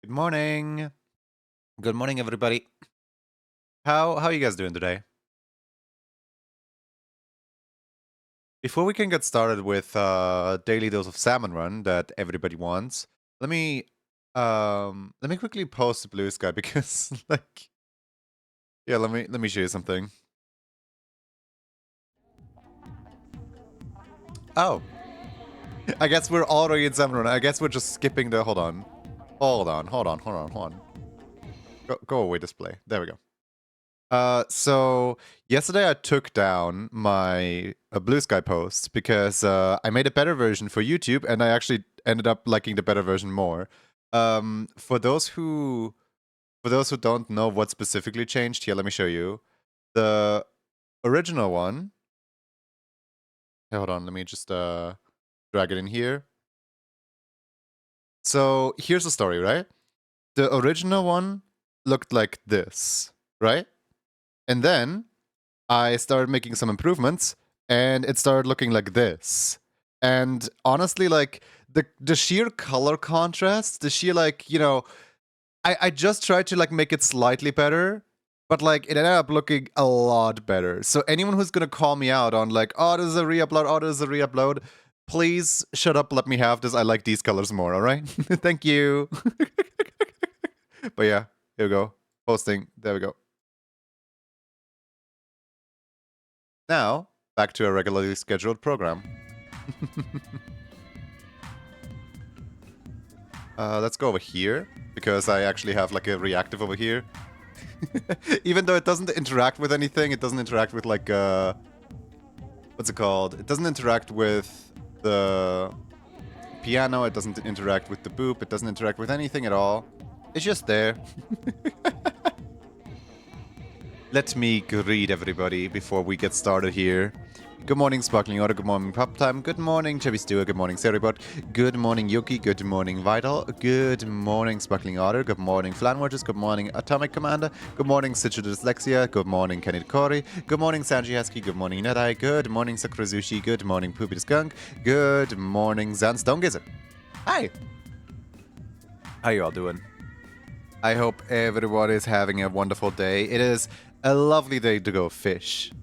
Good morning. Good morning, everybody. How are you guys doing today? Before we can get started with daily dose of salmon run that everybody wants, let me quickly post the blue sky because like yeah, let me show you something. Oh. I guess we're already in salmon run. I guess we're just skipping the hold on. Hold on. Go away display. There we go. So yesterday I took down my Blue Sky post because I made a better version for YouTube, and I actually ended up liking the better version more. For those who don't know what specifically changed, here let me show you. The original one. Hey, hold on, let me just drag it in here. So here's the story, right? The original one looked like this, right? And then I started making some improvements, and it started looking like this. And honestly, like the sheer color contrast, the sheer like, I just tried to like make it slightly better, but like it ended up looking a lot better. So anyone who's gonna call me out on like, oh, this is a re-upload, oh, this is a re-upload, please shut up, let me have this. I like these colors more, alright? Thank you. But yeah, here we go. Posting. There we go. Now, back to a regularly scheduled program. Let's go over here, because I actually have like a reactive over here. Even though it doesn't interact with anything, it doesn't interact with like, what's it called? It doesn't interact with the piano, it doesn't interact with the boop, it doesn't interact with anything at all. It's just there. Let me greet everybody before we get started here. Good morning, Sparkling Otter. Good morning, Pop Time. Good morning, Chubby Stewart. Good morning, Seribot. Good morning, Yuki. Good morning, Vital. Good morning, Sparkling Otter. Good morning, Flanwatchers. Good morning, Atomic Commander. Good morning, Citrus Dyslexia. Good morning, Kenny Kori. Good morning, Sanji Husky. Good morning, Nedai. Good morning, Sakurazushi. Good morning, Poopy the Skunk. Good morning, Zanstone Gizzard. Hi. How you all doing? I hope everyone is having a wonderful day. It is a lovely day to go fish.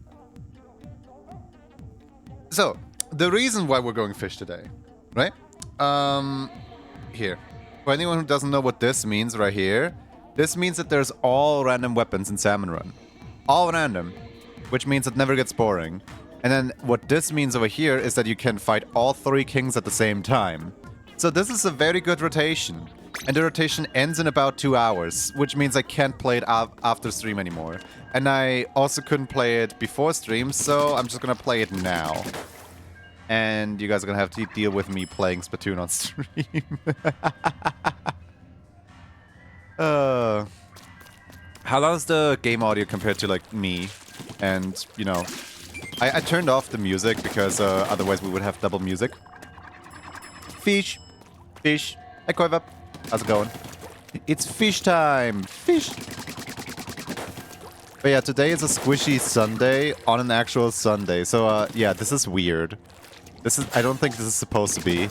So, the reason why we're going fish today, right? Here. For anyone who doesn't know what this means right here, this means that there's all random weapons in Salmon Run. All random, which means it never gets boring. And then what this means over here is that you can fight all 3 kings at the same time. So this is a very good rotation. And the rotation ends in about 2 hours, which means I can't play it after stream anymore. And I also couldn't play it before stream, so I'm just gonna play it now. And you guys are gonna have to deal with me playing Splatoon on stream. How loud is the game audio compared to, like, me? And, you know, I turned off the music because otherwise we would have double music. Fish. Fish. Hey, Koiva. How's it going? It's fish time! Fish! But yeah, today is a squishy Sunday on an actual Sunday. So, yeah, this is weird. I don't think this is supposed to be.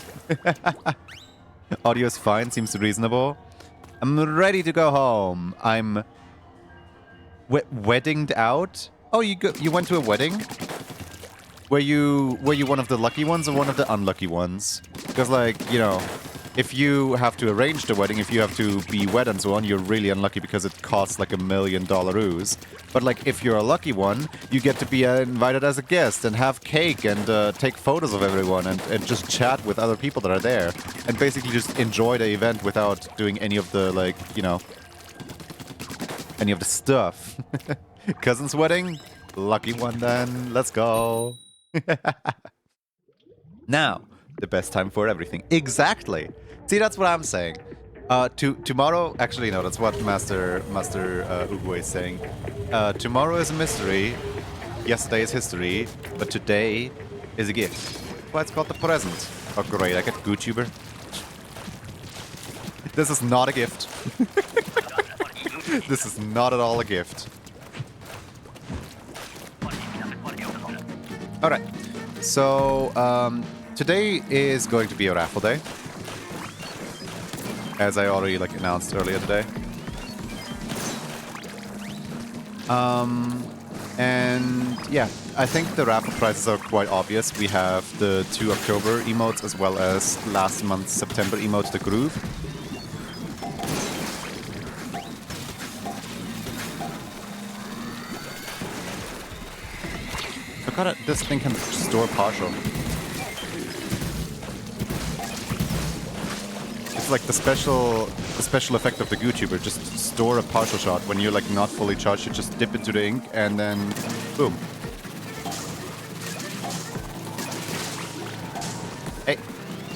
Audio is fine, seems reasonable. I'm ready to go home. I'm... weddinged out? Oh, you went to a wedding? Were you one of the lucky ones or one of the unlucky ones? Because, like, you know... if you have to arrange the wedding, if you have to be wed and so on, you're really unlucky because it costs like $1 million. But like, if you're a lucky one, you get to be invited as a guest and have cake and take photos of everyone and just chat with other people that are there. And basically just enjoy the event without doing any of the, like, you know, any of the stuff. Cousin's wedding? Lucky one then. Let's go. Now, the best time for everything. Exactly. See, that's what I'm saying. Tomorrow, actually, no, that's what Master Uguay is saying. Tomorrow is a mystery. Yesterday is history. But today is a gift. That's why it's called the present. Oh, great, I get GoodTuber. This is not a gift. This is not at all a gift. Alright. So, today is going to be a raffle day. as I already like announced earlier today. And yeah, I think the raffle prizes are quite obvious. We have the 2 October emotes as well as last month's September emote, the Groove. I forgot this thing can store partial. It's like the special effect of the YouTuber. Just store a partial shot. When you're like not fully charged, you just dip into the ink and then boom. Hey,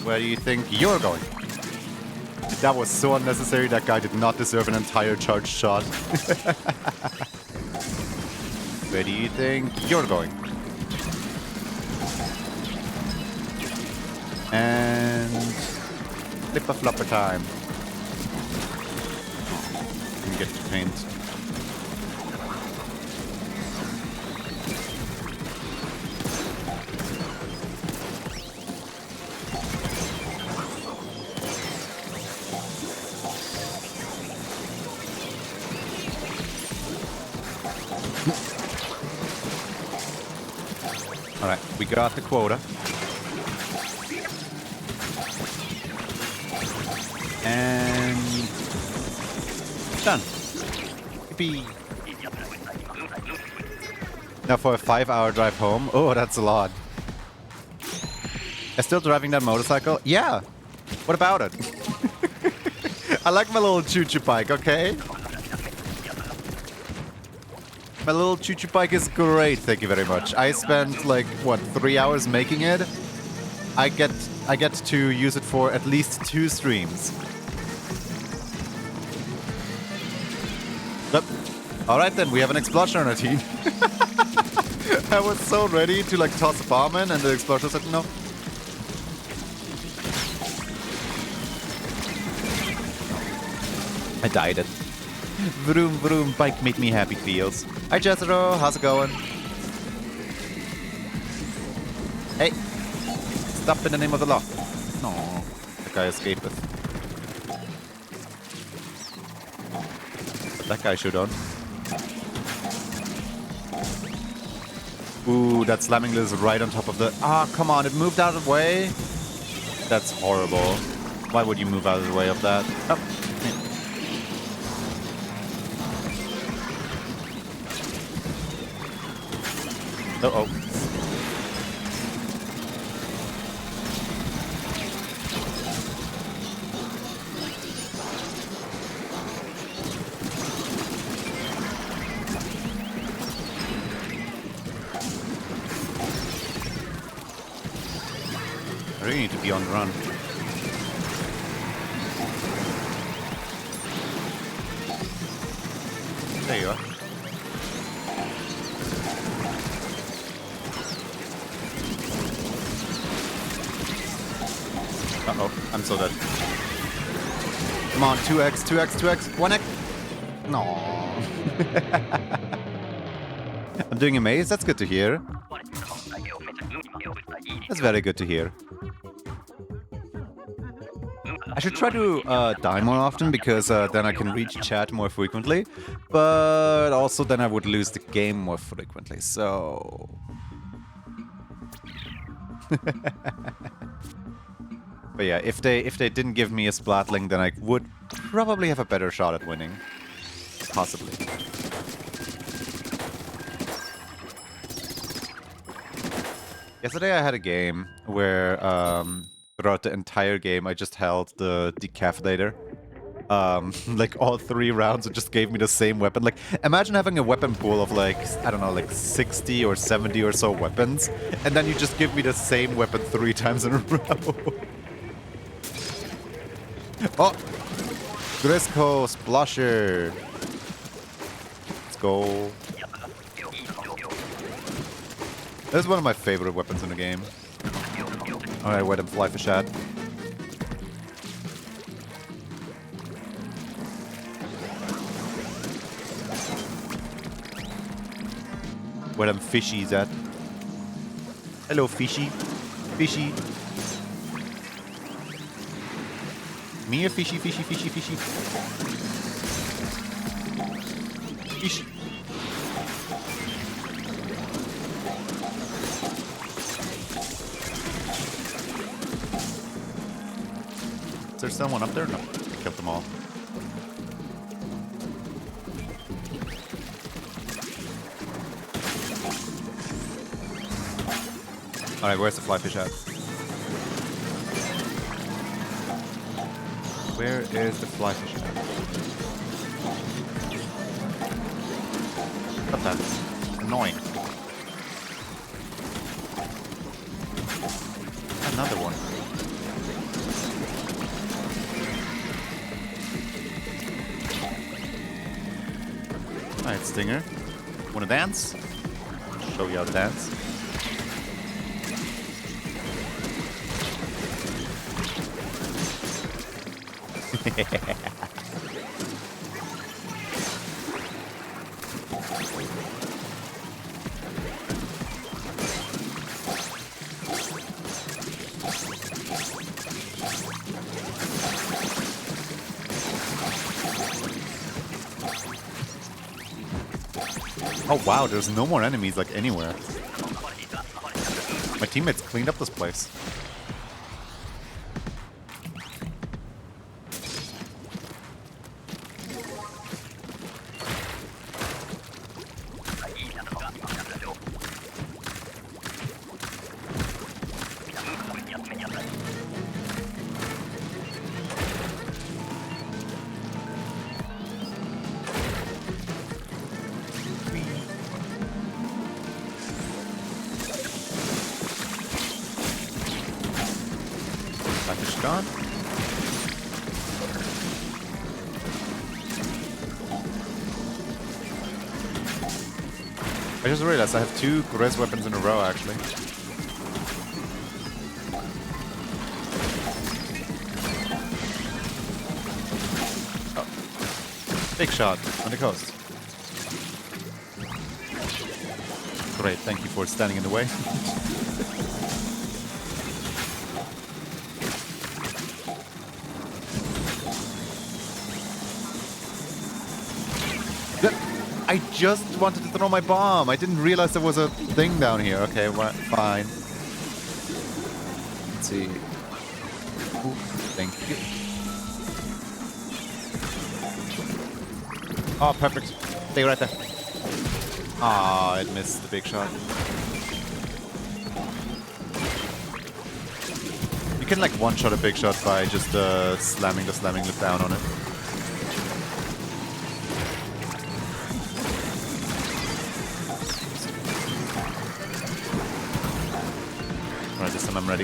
where do you think you're going? That was so unnecessary. That guy did not deserve an entire charged shot. Where do you think you're going? And flipper-flopper time. Get to paint. Alright, we got the quota. And done. Yippee. Now for a 5-hour drive home. Oh, that's a lot. I'm still driving that motorcycle? Yeah. What about it? I like my little choo-choo bike, okay? My little choo-choo bike is great, thank you very much. I spent like, what, 3 hours making it? I get to use it for at least 2 streams. Yep. Alright then, we have an explosion on our team. I was so ready to like toss a bomb in and the explosion said no. I died it. Vroom vroom, bike made me happy feels. Hi Jethro, how's it going? Hey, stop in the name of the law. No, the guy escapeth. That guy should on. Ooh, that slamming is right on top of the... Ah, come on, it moved out of the way? That's horrible. Why would you move out of the way of that? Oh. Uh-oh. I really need to be on the run. There you are. Uh-oh, I'm so dead. Come on, 2x, 2x, 2x, 1x! No. I'm doing a maze, that's good to hear. That's very good to hear. I should try to die more often because then I can reach chat more frequently, but also then I would lose the game more frequently, so... But yeah, if they didn't give me a splatling, then I would probably have a better shot at winning. Possibly. Yesterday I had a game where throughout the entire game I just held the decaffeinator. Like all 3 rounds it just gave me the same weapon. Like imagine having a weapon pool of like, I don't know, like 60 or 70 or so weapons, and then you just give me the same weapon 3 times in a row. Oh! Grisco Splasher! Let's go. This is one of my favorite weapons in the game. Alright, wait, fly for shot. Where them fishies at? Hello, fishy. Fishy. Me a fishy, fishy, fishy, fishy. Fish. Is there someone up there? No. I killed them all. Alright, where's the flyfish at? Where is the flyfish at? What that? Annoying. Another one. Alright, Stinger. Wanna dance? Show you how to dance. Oh wow, there's no more enemies like anywhere. My teammates cleaned up this place. Fish gone. I just realized I have 2 res weapons in a row, actually. Oh. Big shot on the coast. Great, thank you for standing in the way. I just wanted to throw my bomb. I didn't realize there was a thing down here. Okay, well, fine. Let's see. Ooh, thank you. Oh, perfect. Stay right there. Ah, it missed the big shot. You can like one-shot a big shot by just slamming the look down on it. Alright, this time I'm ready.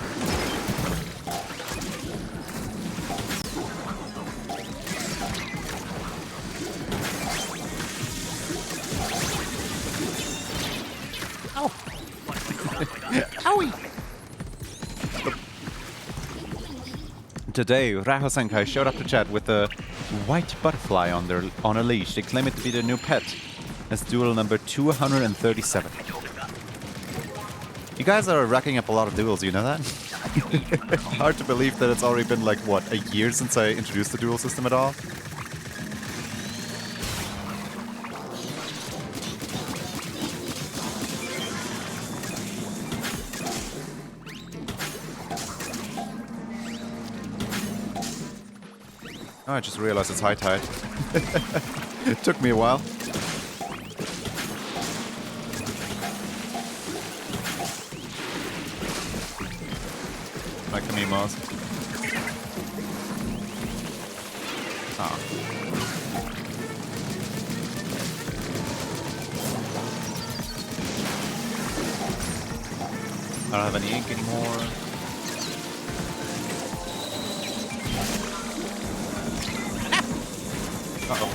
Ow! Owie! Today, Raho Senkai showed up to chat with a white butterfly on a leash. They claim it to be their new pet. That's duel number 237. You guys are racking up a lot of duels, you know that? Hard to believe that it's already been like, what, a year since I introduced the duel system at all? Oh, I just realized it's high tide. It took me a while. Like me, Mars. Ah. I don't have any ink anymore. Uh-oh.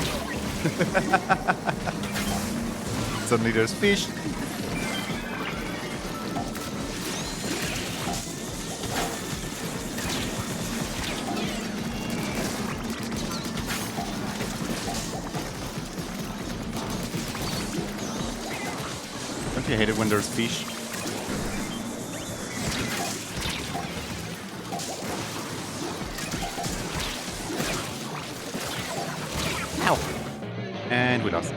Suddenly there's fish. Don't you hate it when there's fish? Ow! And we lost.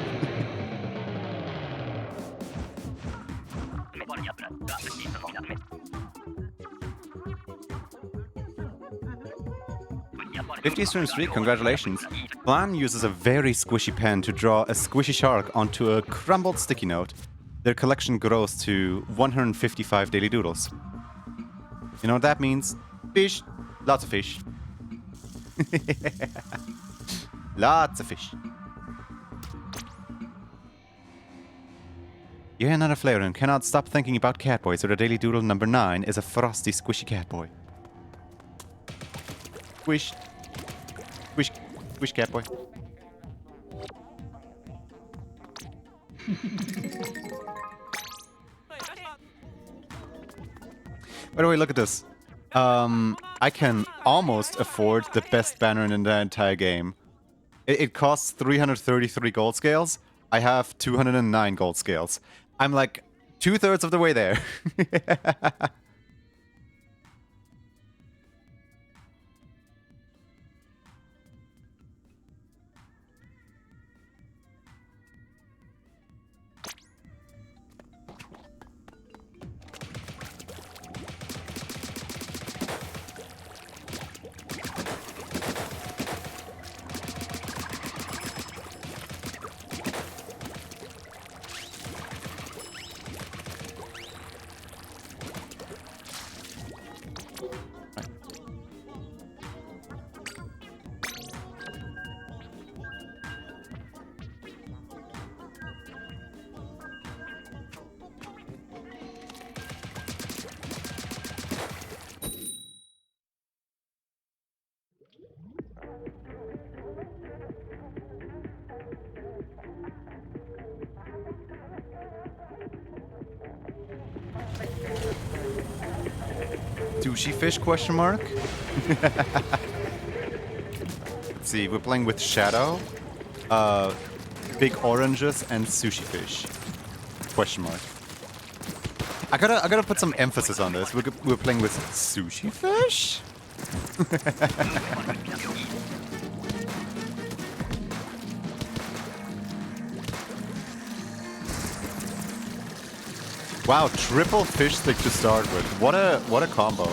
'50 stream streak, congratulations. Plan uses a very squishy pen to draw a squishy shark onto a crumbled sticky note. Their collection grows to 155 daily doodles. You know what that means? Fish. Lots of fish. Lots of fish. Yeah, another flair and cannot stop thinking about Catboy, so the daily doodle number 9 is a frosty, squishy Catboy. Squish. Squish. Squish, Catboy. By the way, look at this. I can almost afford the best banner in the entire game. It costs 333 gold scales. I have 209 gold scales. I'm like 2/3 of the way there. Sushi fish, question mark? Let's see, we're playing with Shadow, big oranges, and sushi fish. Question mark. I gotta put some emphasis on this. We're playing with sushi fish? Wow, triple fish stick to start with. What a combo.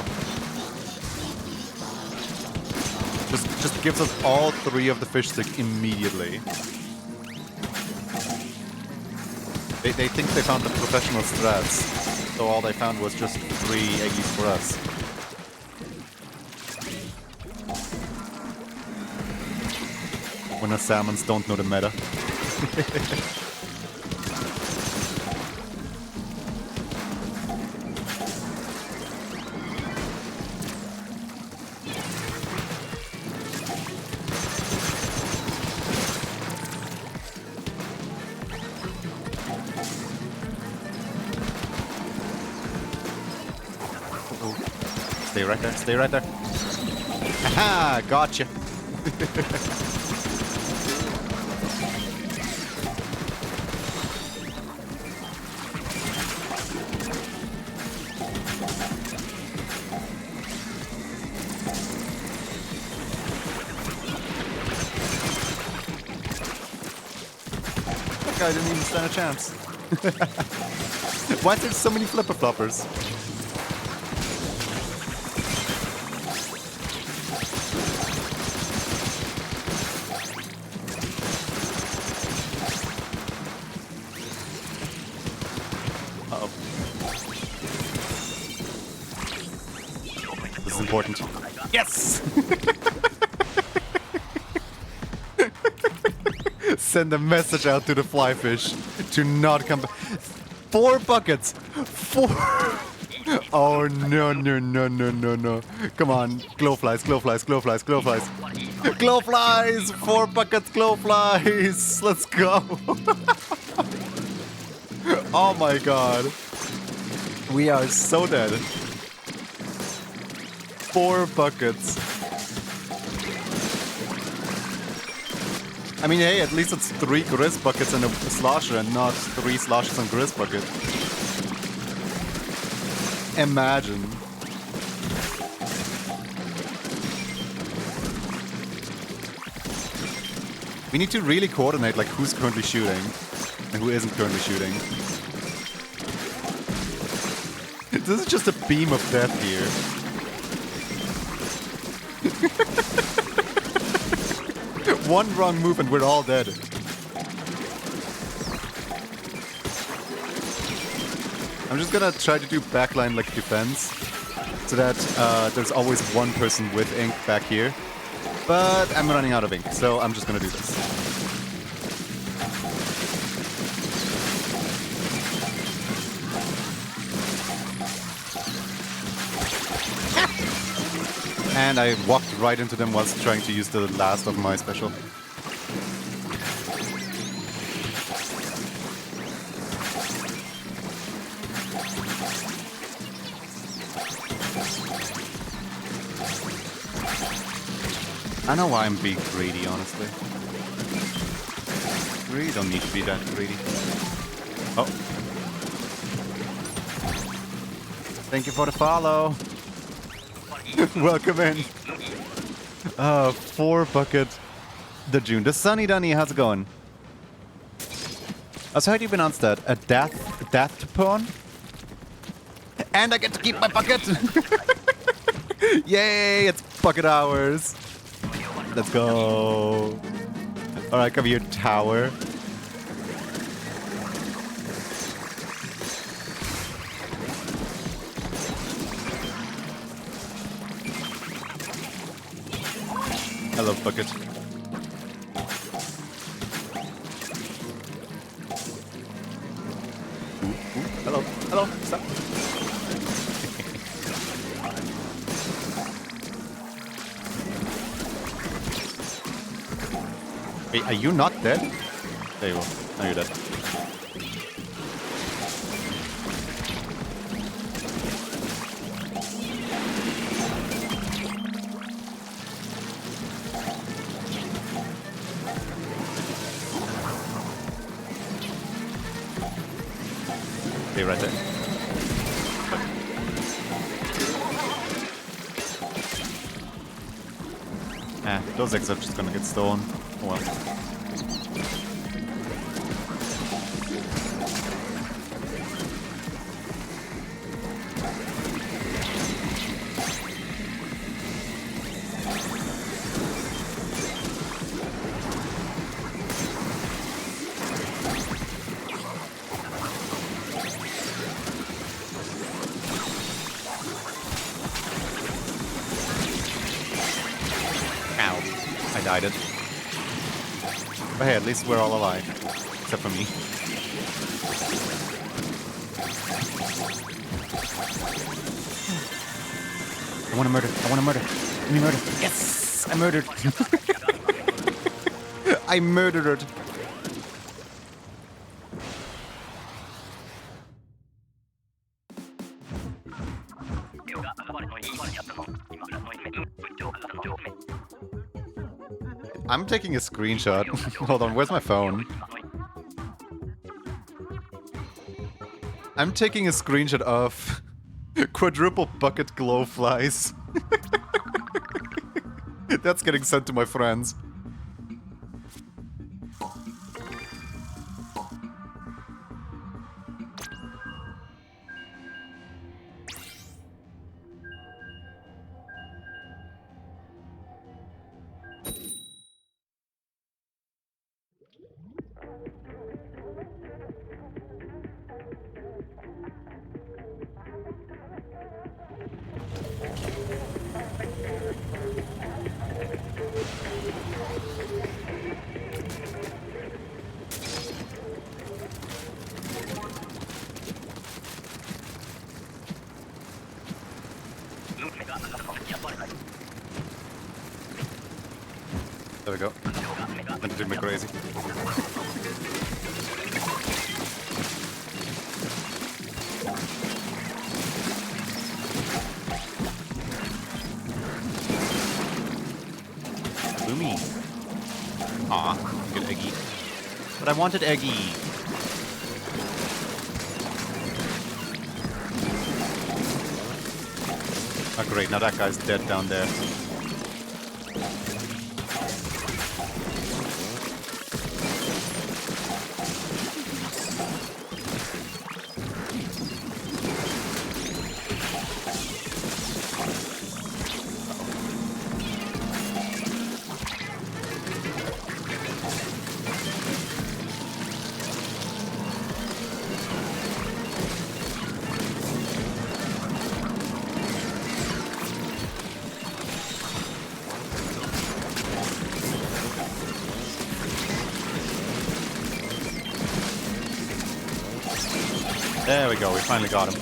Just gives us all 3 of the fish stick immediately. They think they found the professional strats, so all they found was just 3 eggies for us. When the salmons don't know the meta. Stay right there, stay right there. Aha! Gotcha! That guy didn't even stand a chance. Why is there so many flipper floppers? Important. Yes! Send a message out to the fly fish to not come back. 4 buckets! 4! Oh no, no, no, no, no, no. Come on. Glowflies, glowflies, glowflies, glowflies. Glowflies! 4 buckets, glowflies! Let's go! Oh my god. We are so dead. 4 buckets. I mean, hey, at least it's 3 Grizz buckets and a slosher and not 3 sloshes and Grizz bucket. Imagine. We need to really coordinate like who's currently shooting and who isn't currently shooting. This is just a beam of death here. One wrong move and we're all dead. I'm just gonna try to do backline like defense so that there's always one person with ink back here. But I'm running out of ink, so I'm just gonna do this. And I walked right into them whilst trying to use the last of my special. I know why I'm being greedy, honestly. Really don't need to be that greedy. Oh. Thank you for the follow. Welcome in. 4 bucket. The June. The Sunny Dunny, how's it going? So how do you pronounce that? A death pawn? And I get to keep my bucket! Yay, it's bucket hours. Let's go. Alright, come here, tower. I love bucket. Ooh, hello, hello, stop. Wait, are you not dead? There you go. Now you're dead. Stay right there. Those eggs are just gonna get stolen. Oh well. I died it. But hey, at least we're all alive. Except for me. I want to murder. I want to murder. Give me murder. Yes! I murdered. I murdered. I'm taking a screenshot. Hold on, where's my phone? I'm taking a screenshot of quadruple bucket glowflies. That's getting sent to my friends. There we go. That did me crazy. Boomy. Aw, good Eggy. But I wanted Eggy. Oh great, now that guy's dead down there. There we go, we finally got him.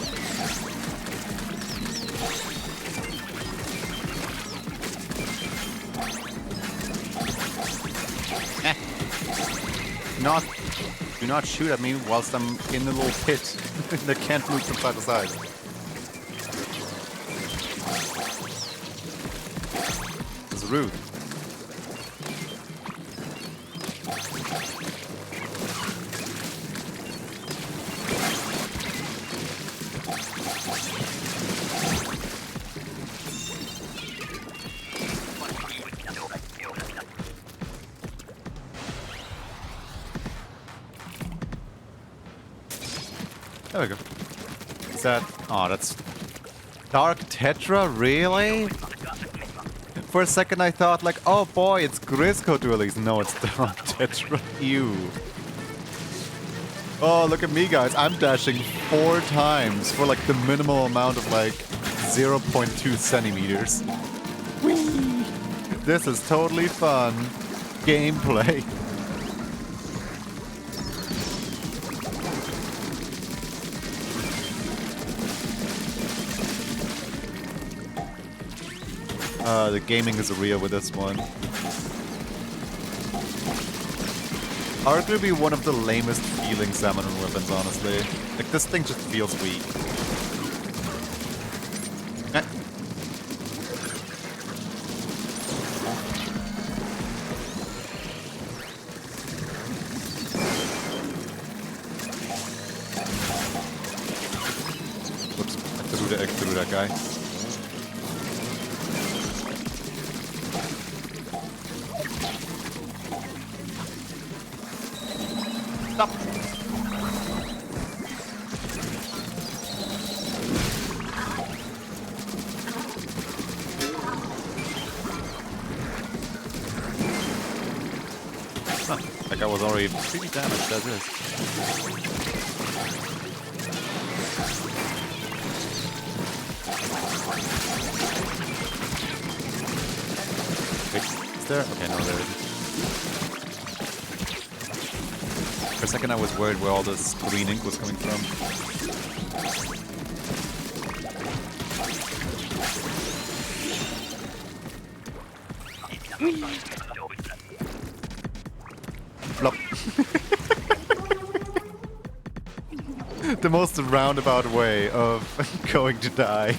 Do not shoot at me whilst I'm in a little pit that can't move from side to side. This is rude. There we go. Is that... Oh, that's... Dark Tetra? Really? For a second I thought like, oh boy, it's Grisco dualies. No, it's Dark Tetra. Ew. Oh, look at me, guys. I'm dashing 4 times for like the minimal amount of like 0.2 centimeters. Whee! This is totally fun. Gameplay. The gaming is real with this one. Arguably one of the lamest feeling salmon weapons, honestly. Like, this thing just feels weak. Whoops, I threw that guy. Stop. Huh, that guy was already pretty damaged as is. Wait, is there? Okay, no, there isn't. For a second I was worried where all this green ink was coming from. Flop. The most roundabout way of going to die.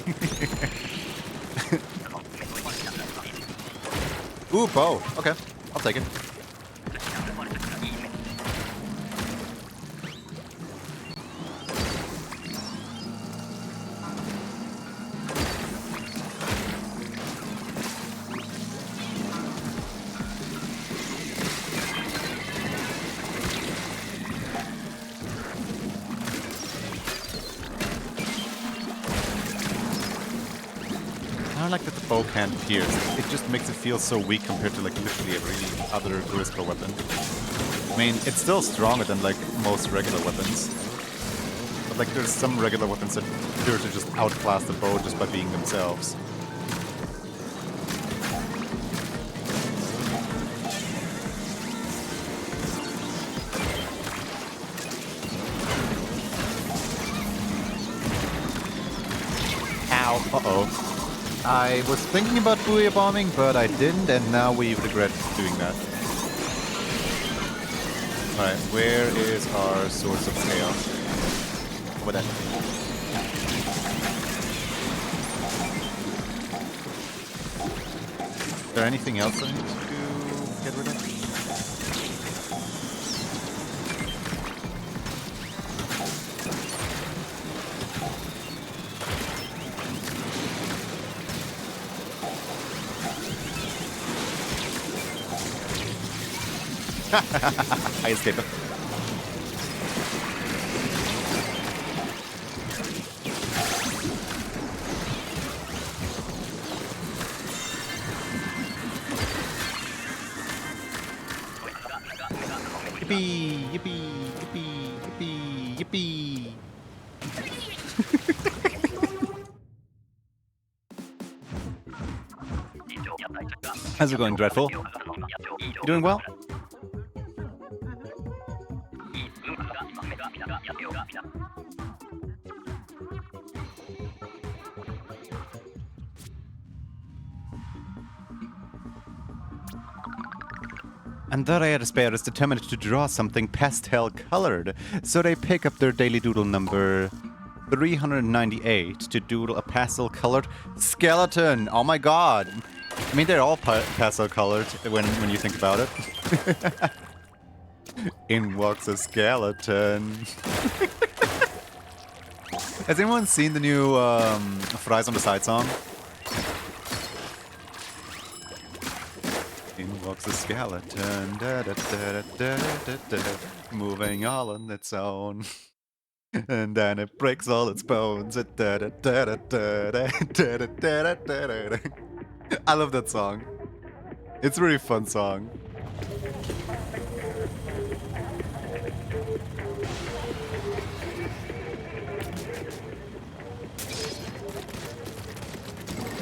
Ooh, bow. Okay, I'll take it. I don't like that the bow can't pierce. It just makes it feel so weak compared to like literally every other Grisco weapon. I mean, it's still stronger than like most regular weapons. But like there's some regular weapons that appear to just outclass the bow just by being themselves. Ow. Uh-oh. I was thinking about booyah bombing, but I didn't, and now we regret doing that. Alright, where is our source of chaos? Over there. Is there anything else I need to get rid of? I escaped him. Yippee! Yippee! Yippee! Yippee! Yippee! How's it going, Dreadful? You doing well? And the rare bear is determined to draw something pastel-colored, so they pick up their daily doodle number 398 to doodle a pastel-colored skeleton. Oh my god! I mean, they're all pastel-colored when you think about it. In walks a skeleton. Has anyone seen the new Fries on the Side song? In walks a skeleton, da, da, da, da, da, da, da, moving all on its own. And then it breaks all its bones. Da, da, da, da, da, da, da, da, da, da, da. I love that song. It's a really fun song.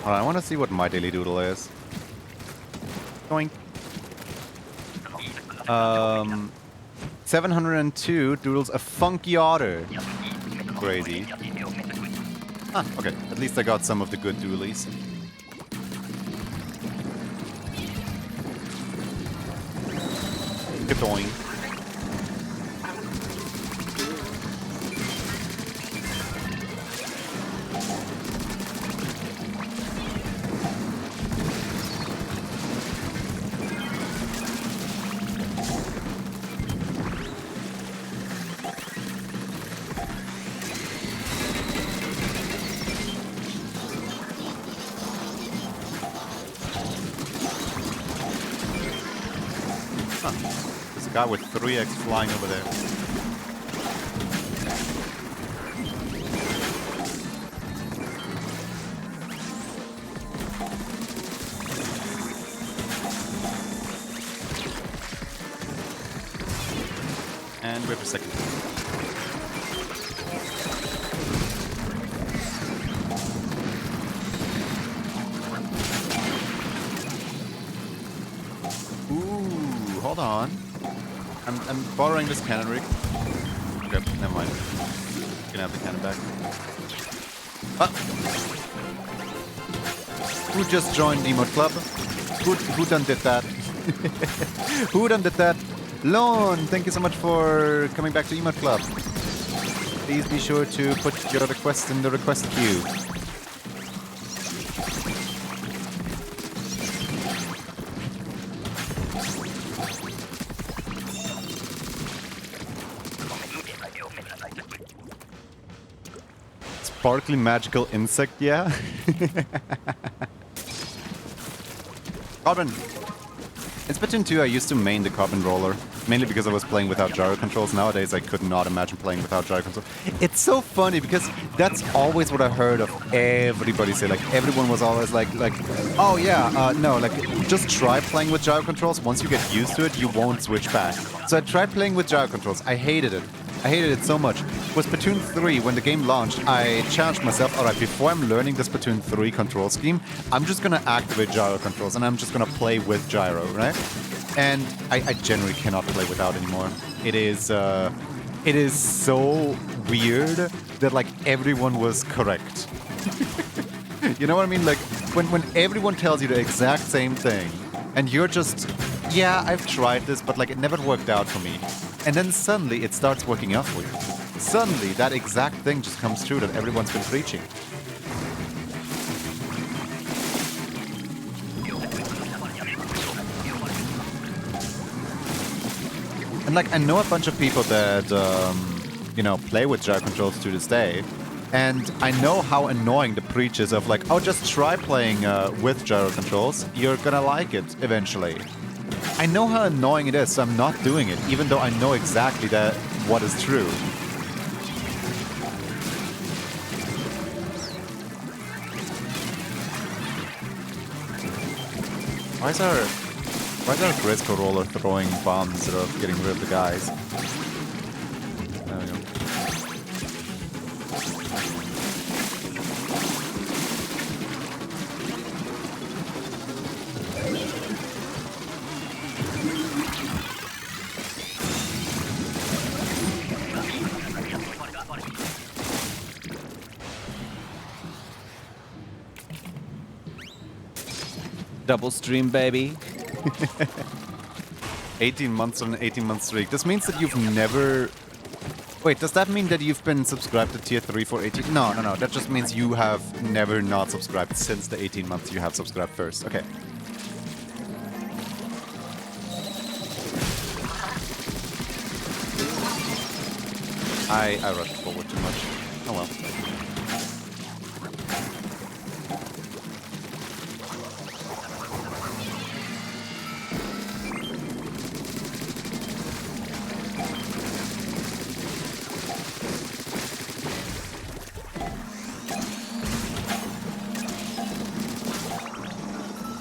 Alright, I want to see what my daily doodle is. Doink. 702 doodles a funky otter. Crazy. Ah, okay. At least I got some of the good doodlies. Kadoing. There's a guy with 3x flying over there. And we have a second. Ooh, hold on. I'm borrowing this cannon rig. Okay, never mind. You can have the cannon back. Ah! Who just joined Emote Club? Who done did that? Who done did that? Lone, thank you so much for coming back to Emote Club. Please be sure to put your request in the request queue. Sparkly magical insect, yeah? Carbon! In Splatoon 2 I used to main the Carbon Roller, mainly because I was playing without gyro controls. Nowadays I could not imagine playing without gyro controls. It's so funny because that's always what I heard of everybody say. Like, everyone was always like, oh yeah, no, like, just try playing with gyro controls. Once you get used to it, you won't switch back. So I tried playing with gyro controls. I hated it. I hated it so much. With Splatoon 3, when the game launched, I challenged myself, alright, before I'm learning the Splatoon 3 control scheme, I'm just gonna activate gyro controls and I'm just gonna play with gyro, right? And I generally cannot play without anymore. It is so weird that, like, everyone was correct. You know what I mean? Like, when everyone tells you the exact same thing, and you're just, yeah, I've tried this, but, like, it never worked out for me. And then suddenly it starts working out for you. Suddenly that exact thing just comes true that everyone's been preaching. And, like, I know a bunch of people that, you know, play with gyro controls to this day. And I know how annoying the preach is of, like, oh, just try playing with gyro controls. You're gonna like it eventually. I know how annoying it is, so I'm not doing it, even though I know exactly that what is true. Why is our Grisco roller throwing bombs instead of getting rid of the guys? There we go. Double stream, baby. 18 months on an 18-month streak. This means that you've never... Wait, does that mean that you've been subscribed to tier 3 for 18? No. That just means you have never not subscribed since the 18 months you have subscribed first. Okay. I rushed forward too much. Oh well.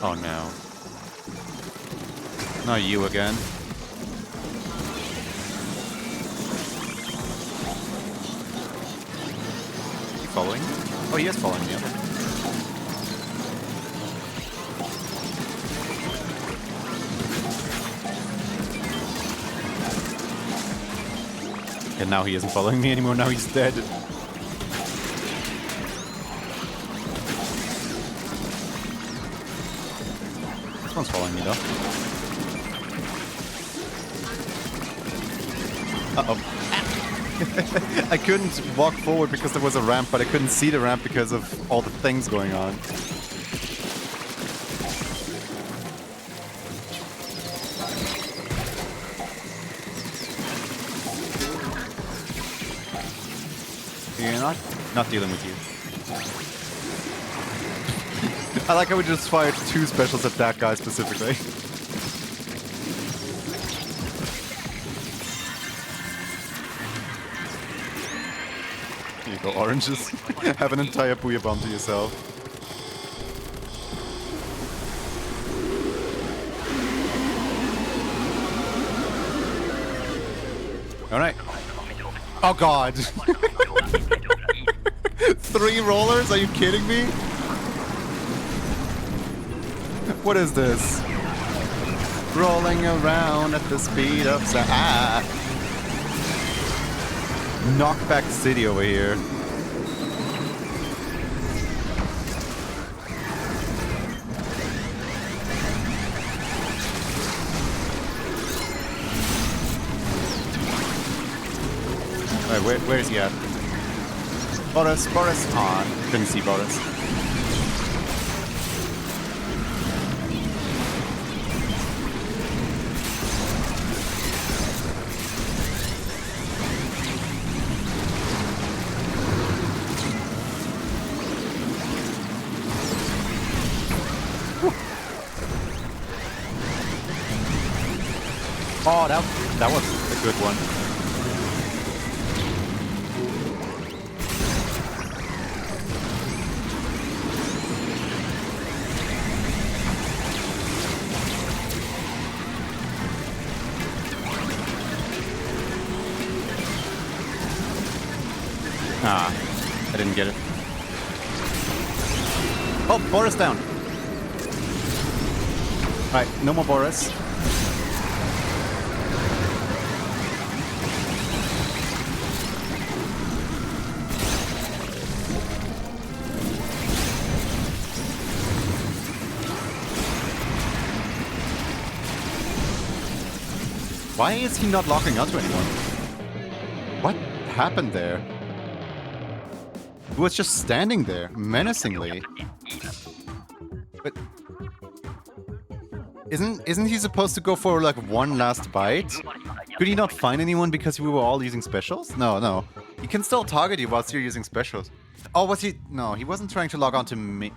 Oh no. Not you again. Is he following me? Oh, he is following me. Okay. And now he isn't following me anymore, now he's dead. This one's following me though. Uh-oh. I couldn't walk forward because there was a ramp, but I couldn't see the ramp because of all the things going on. You're not dealing with you. I like how we just fired 2 specials at that guy specifically. Here you go, oranges. Have an entire booyah bomb to yourself. Alright. Oh god! 3 rollers? Are you kidding me? What is this? Rolling around at the speed of sound. Ah! Knockback City over here. Alright, where is he at? Boris. On. Couldn't see Boris. Oh, that was a good one. Ah, I didn't get it. Oh, Boris down. Alright, no more Boris. Why is he not locking onto anyone? What happened there? He was just standing there, menacingly. But isn't he supposed to go for like one last bite? Could he not find anyone because we were all using specials? No. He can still target you whilst you're using specials. Oh, was he? No, he wasn't trying to log on to me.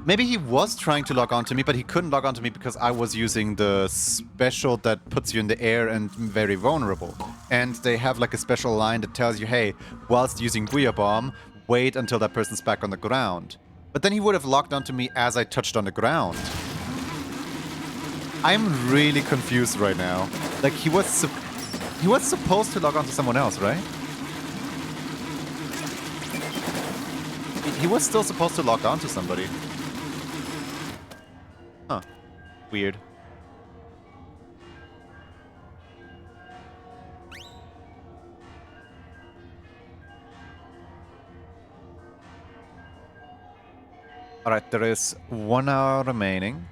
Maybe he was trying to log on to me, but he couldn't log on to me because I was using the special that puts you in the air and very vulnerable. And they have like a special line that tells you, hey, whilst using Booyah Bomb, wait until that person's back on the ground. But then he would have logged onto me as I touched on the ground. I'm really confused right now. Like, he was supposed to log on to someone else, right? He was still supposed to log on to somebody. Huh. Weird. Alright, there is 1 hour remaining.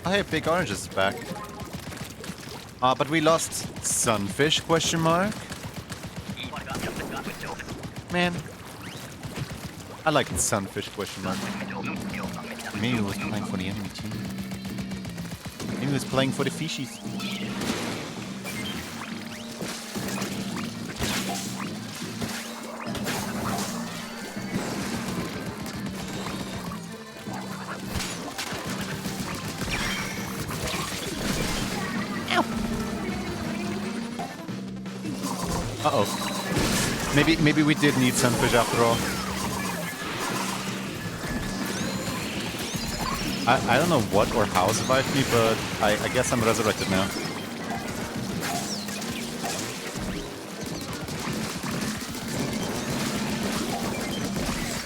Oh, hey, Big Orange is back. But we lost Sunfish, question mark? Man. I like Sunfish, question mark. Maybe he was playing for the enemy team. Maybe he was playing for the fishies. Uh-oh. Maybe we did need Sunfish after all. I don't know what or how survived me, but I guess I'm resurrected now.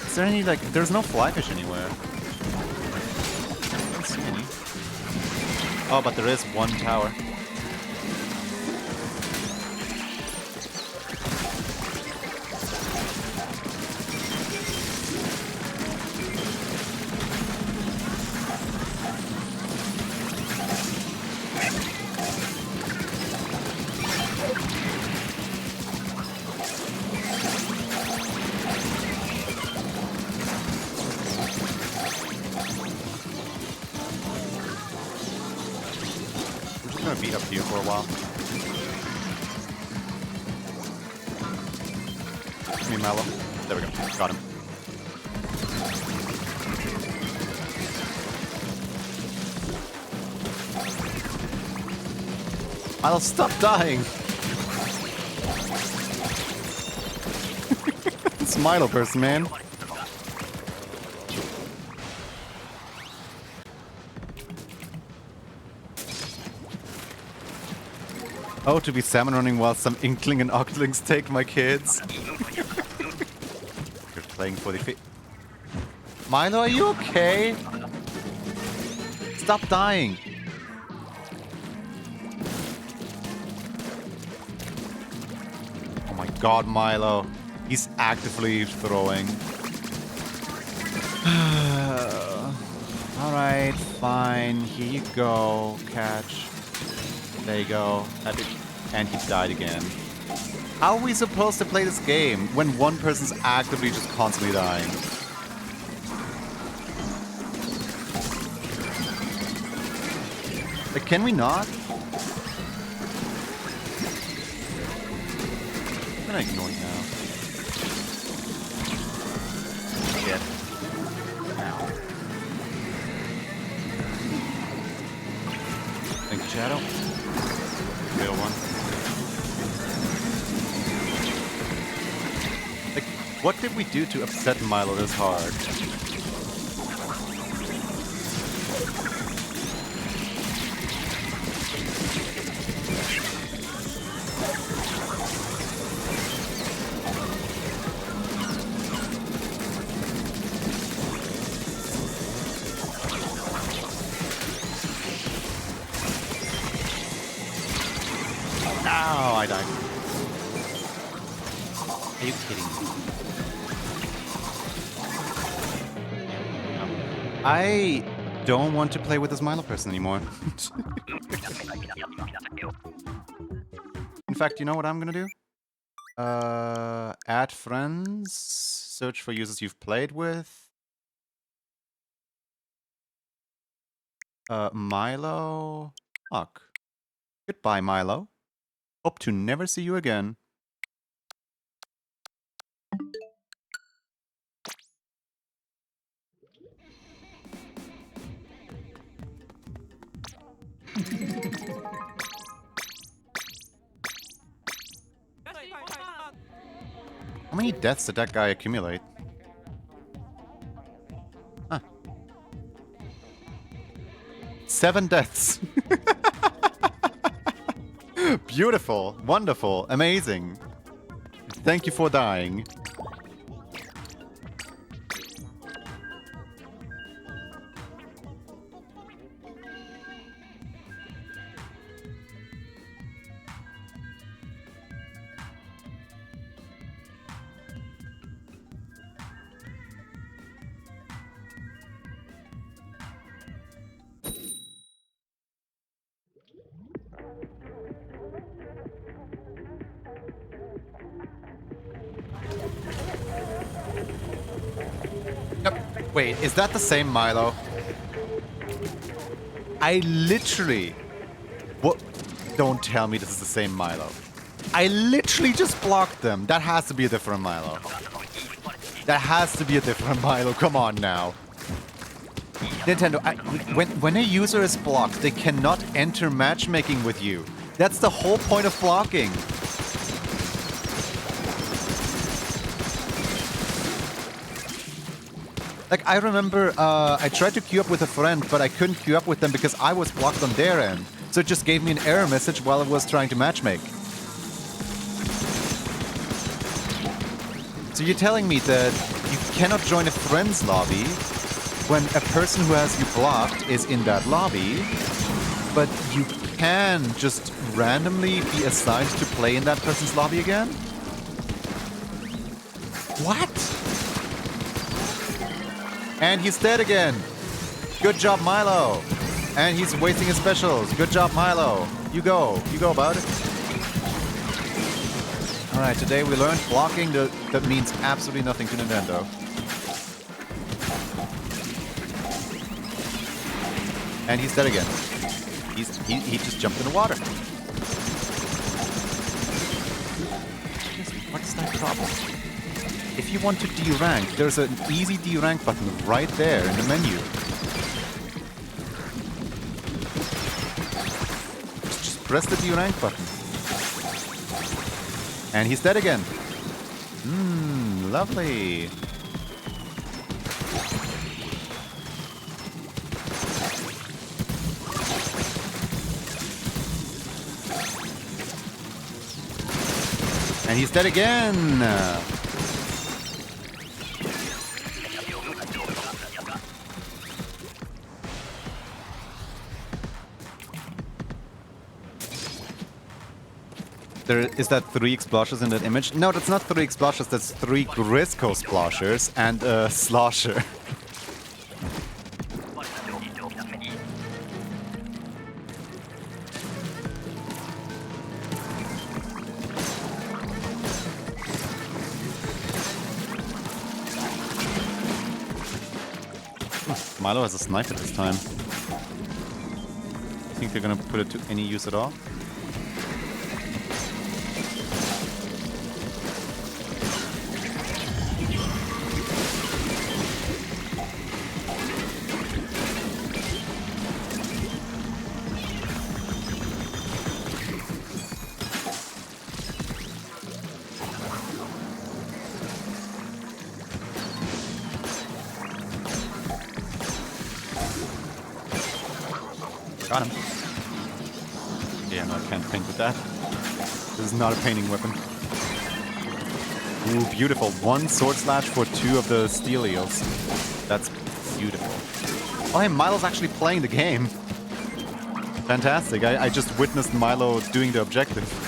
Is there any, like, there's no flyfish anywhere. I don't see any. Oh, but there is one tower. Be up here for a while. Give me Mallow. There we go. Got him. I'll stop dying. This Milo person, man. Oh, to be salmon running while some inkling and octlings take my kids. You're playing for the Milo, are you okay? Stop dying. Oh my god, Milo. He's actively throwing. Alright, fine. Here you go. Catch. There you go. And he died again. How are we supposed to play this game when one person's actively just constantly dying? Like, can we not? I'm gonna ignore you now. Shit. Ow. Thank you, Shadow. Real one. Like, what did we do to upset Milo this hard? No, I died. Are you kidding me? No. I don't want to play with this Milo person anymore. In fact, you know what I'm gonna do? Add friends, search for users you've played with. Milo. Fuck. Goodbye, Milo. Hope to never see you again. How many deaths did that guy accumulate? Huh. 7 deaths. Beautiful, wonderful, amazing. Thank you for dying. Wait, is that the same Milo? I literally... What? Don't tell me this is the same Milo. I literally just blocked them. That has to be a different Milo. That has to be a different Milo. Come on now. Nintendo, when a user is blocked, they cannot enter matchmaking with you. That's the whole point of blocking. Like, I remember I tried to queue up with a friend, but I couldn't queue up with them because I was blocked on their end. So it just gave me an error message while I was trying to matchmake. So you're telling me that you cannot join a friend's lobby when a person who has you blocked is in that lobby, but you can just randomly be assigned to play in that person's lobby again? What? And he's dead again. Good job, Milo. And he's wasting his specials. Good job, Milo. You go. You go, bud. Alright, today we learned blocking that means absolutely nothing to Nintendo. And he's dead again. He just jumped in the water. What is that problem? If you want to D-rank, there's an easy D-rank button right there in the menu. Just press the D-rank button. And he's dead again. Lovely. And he's dead again. Is that 3 explosions in that image? No, that's not 3 explosions, that's 3 Grisco sploshers and a slosher. Milo has a sniper this time. Think they're gonna put it to any use at all? Got him. Yeah, no, I can't paint with that. This is not a painting weapon. Ooh, beautiful. 1 sword slash for 2 of the steel eels. That's beautiful. Oh, hey, Milo's actually playing the game. Fantastic. I just witnessed Milo doing the objective.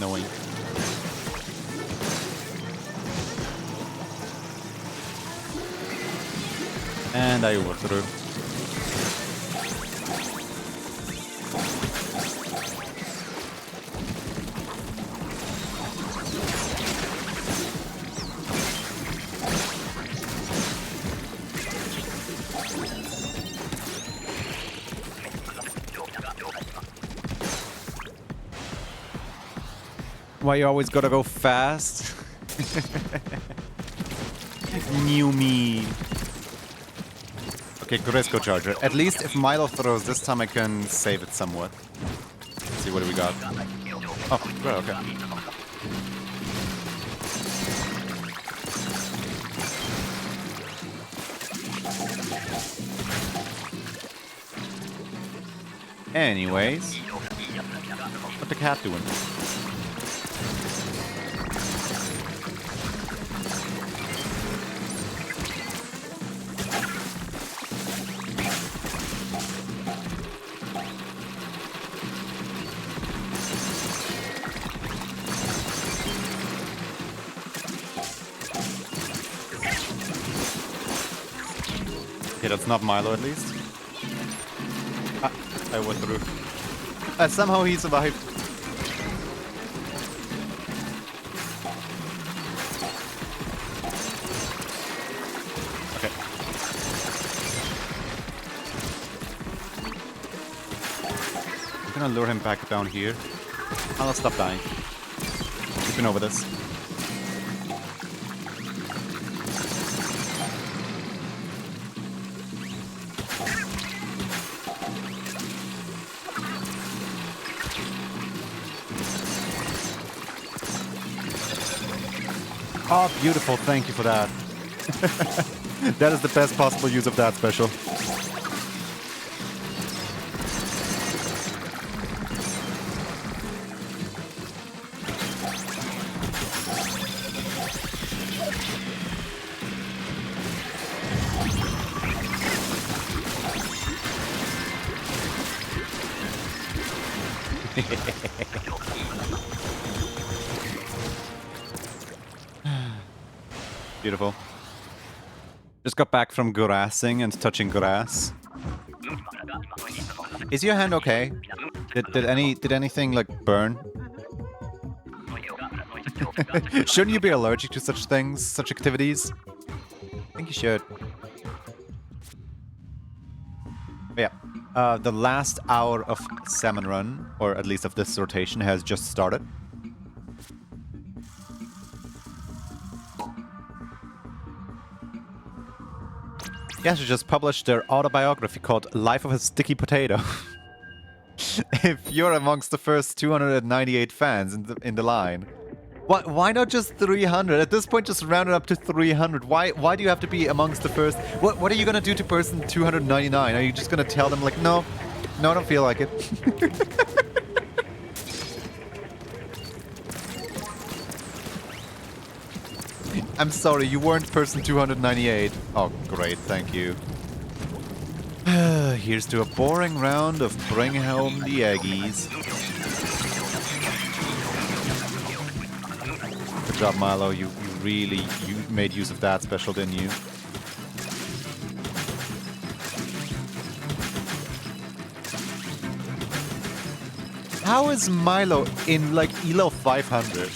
Knowing. And I overthrew. Why you always gotta go fast? New me. Okay, Grisco Charger. At least if Milo throws this time I can save it somewhat. Let's see what do we got. Oh, good, okay. Anyways. What the cat doing? Okay, that's not Milo at least. I went through. Somehow he survived. Okay. I'm gonna lure him back down here. I'll stop dying. We've been over this. Oh, beautiful. Thank you for that. That is the best possible use of that special. Beautiful. Just got back from grassing and touching grass. Is your hand okay? Did anything like burn? Shouldn't you be allergic to such things, such activities? I think you should. But yeah, the last hour of Salmon Run, or at least of this rotation, has just started. Yes, just published their autobiography called Life of a Sticky Potato. If you're amongst the first 298 fans in the line, why not just 300? At this point, just round it up to 300. Why do you have to be amongst the first? What are you gonna do to person 299? Are you just gonna tell them like, no, I don't feel like it? I'm sorry, you weren't person 298. Oh, great, thank you. Here's to a boring round of bring home the eggies. Good job, Milo. You really made use of that special, didn't you? How is Milo in like ELO 500?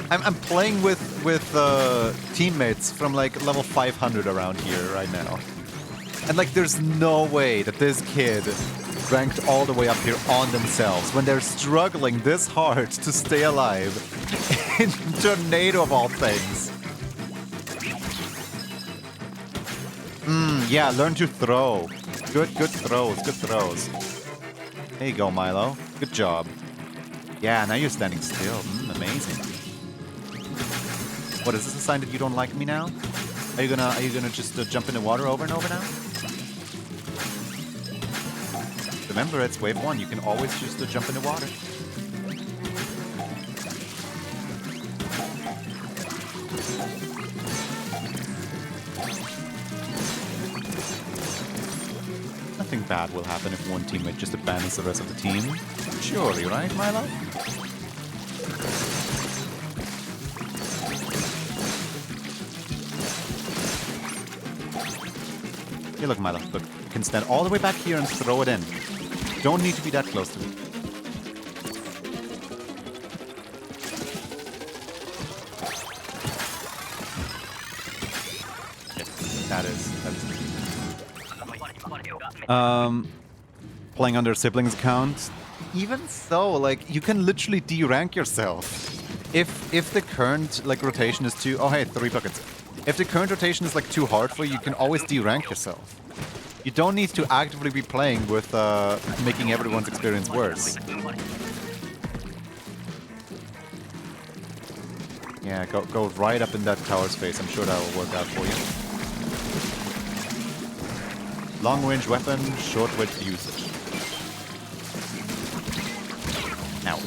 I'm playing with teammates from like level 500 around here right now. And like there's no way that this kid ranked all the way up here on themselves when they're struggling this hard to stay alive in Tornado of all things. Yeah, learn to throw. Good throws. There you go, Milo. Good job. Yeah, now you're standing still. Amazing. What, is this a sign that you don't like me now? Are you gonna just jump in the water over and over now? Remember, it's wave 1. You can always just jump in the water. Nothing bad will happen if one teammate just abandons the rest of the team. Surely, right, Milo? Hey, look, Milo, look. You can stand all the way back here and throw it in. Don't need to be that close to it. That is. Playing under siblings account. Even so, like, you can literally de-rank yourself. If the current, like, rotation is too... Oh, hey, 3 buckets. If the current rotation is like too hard for you, you can always de-rank yourself. You don't need to actively be playing with making everyone's experience worse. Yeah, go right up in that tower space. I'm sure that will work out for you. Long-range weapon, short-range usage. Now.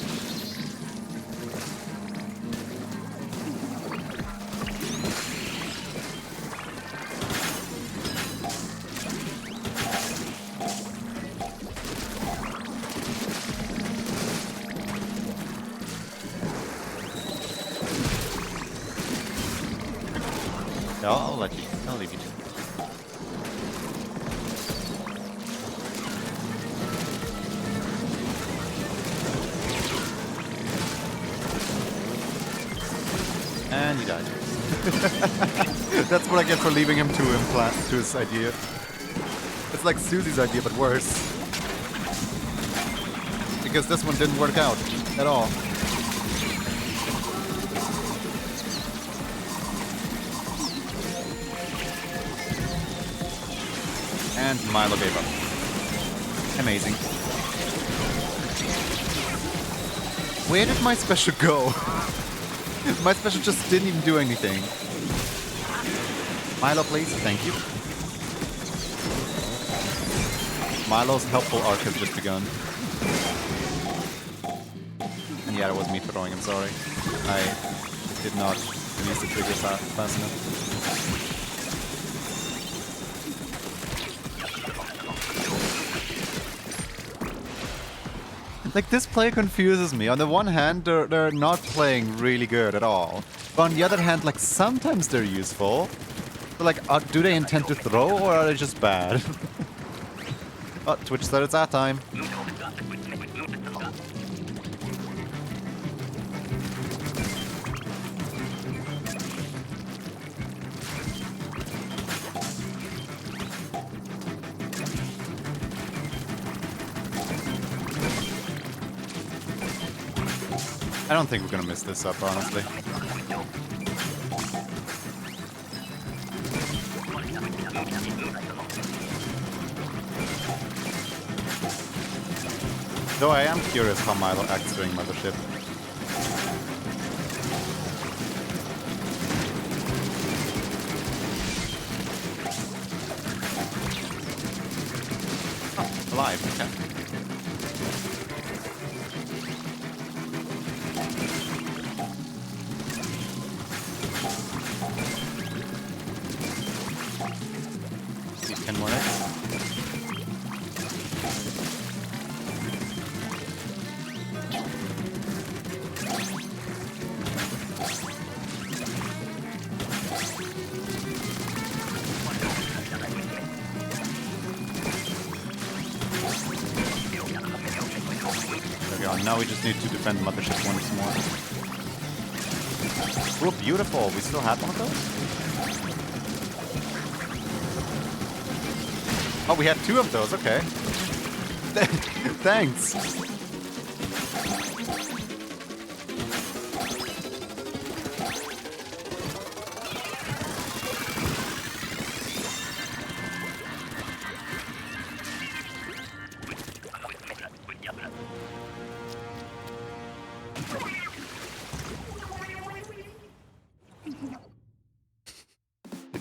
I'll leave you to it. And he died. That's what I get for leaving him to his idea. It's like Susie's idea, but worse. Because this one didn't work out at all. And Milo gave up. Amazing. Where did my special go? My special just didn't even do anything. Milo, please. Thank you. Milo's helpful arc has just begun. And yeah, it was me throwing him, sorry. I did not release the trigger fast enough. Like, this play confuses me. On the one hand, they're not playing really good at all. But on the other hand, like, sometimes they're useful. So, like, do they intend to throw, or are they just bad? Oh, Twitch said it's that time. I don't think we're gonna miss this up, honestly. Though I am curious how Milo acts during Mothership. Oh, alive, okay. Now we just need to defend Mothership once more. Oh, beautiful. We still have one of those? Oh, we had two of those. Okay. Thanks.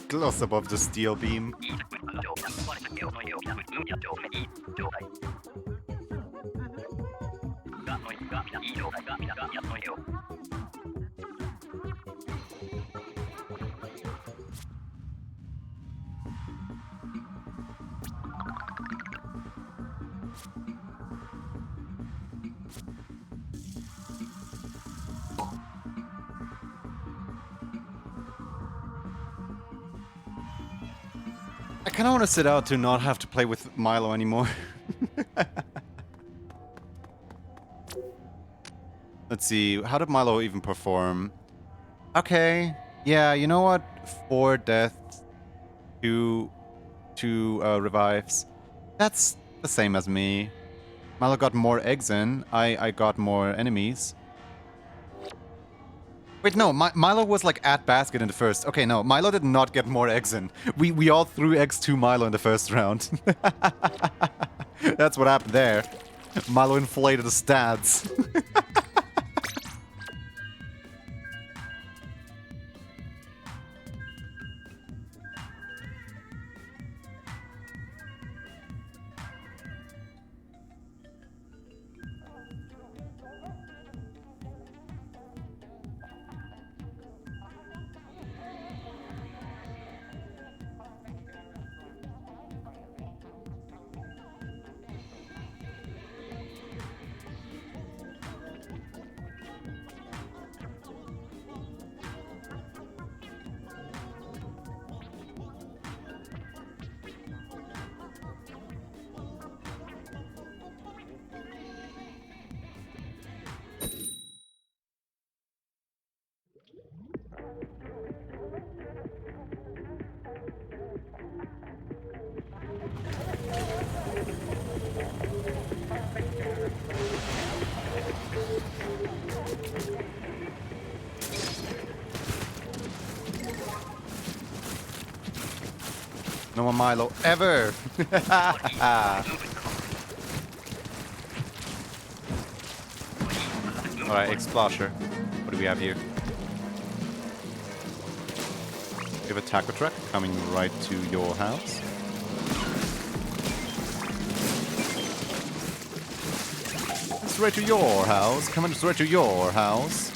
Close above the steel beam. I kind of want to sit out to not have to play with Milo anymore. Let's see, how did Milo even perform? Okay, yeah, you know what? 4 deaths, 2 revives. That's the same as me. Milo got more eggs in, I got more enemies. Wait, no, Milo was like at basket in the first. Okay, no, Milo did not get more eggs in. We all threw eggs to Milo in the first round. That's what happened there. Milo inflated the stats. No more Milo ever. Alright, Explosion. What do we have here? We have a taco truck coming right to your house. Straight to your house. Coming straight to your house.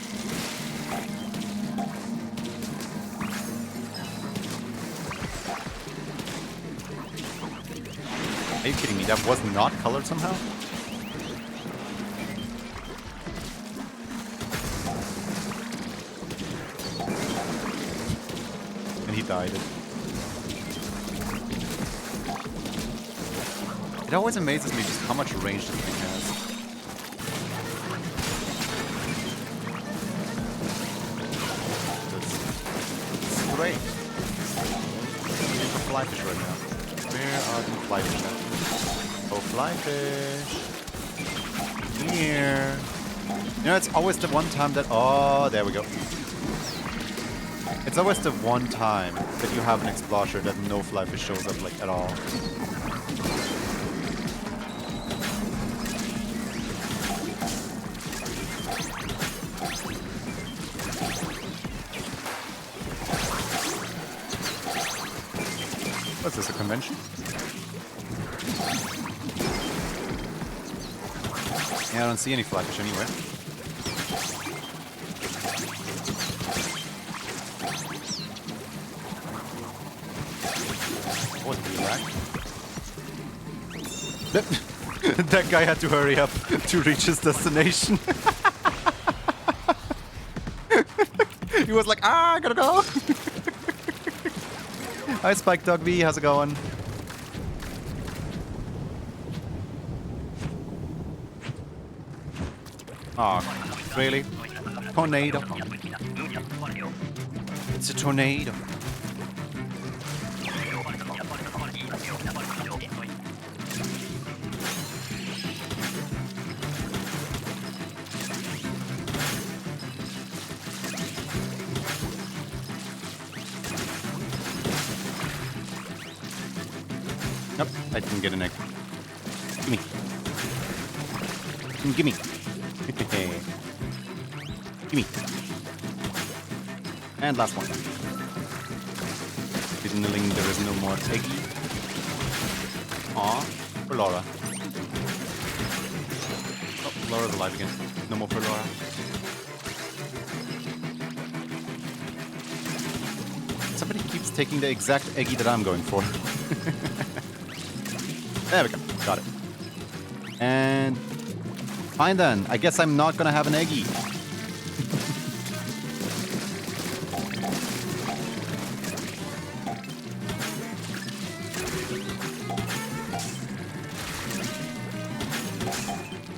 Are you kidding me? That was not colored somehow? And he died. It always amazes me just how much range this thing has. It's great. I'm looking for fly fish right now. Where are the fly fish at? Oh, fly fish. Here. You know, it's always the one time that... Oh, there we go. It's always the one time that you have an explosion that no fly fish shows up, like, at all. What's this, a convention? Yeah, I don't see any flyfish anywhere. What the heck? That guy had to hurry up to reach his destination. He was like, I gotta go. Hi, Spike Dog V, how's it going? Oh, really? Tornado. It's a tornado. Nope, I didn't get an egg. Gimme. Gimme. Gimme. And last one. Signaling there is no more eggy. Aw, for Laura. Oh, Laura's alive again. No more for Laura. Somebody keeps taking the exact eggy that I'm going for. There we go. Got it. And fine then. I guess I'm not gonna have an eggy.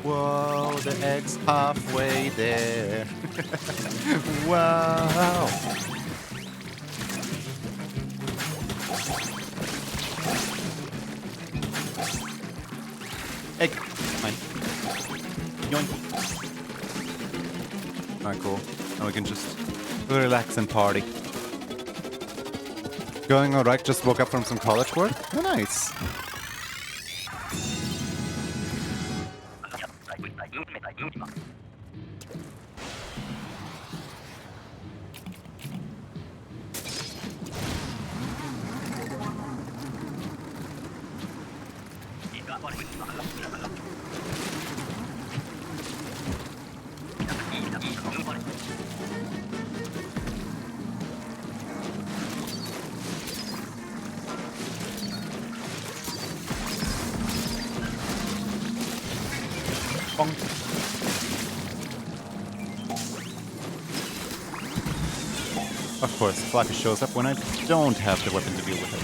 Whoa, the egg's halfway there. Wow. Egg. Fine. Yoink. Alright, cool. Now we can just relax and party. Going alright, just woke up from some college work. Oh, nice. Bonk. Of course, Flappy shows up when I don't have the weapon to deal with it.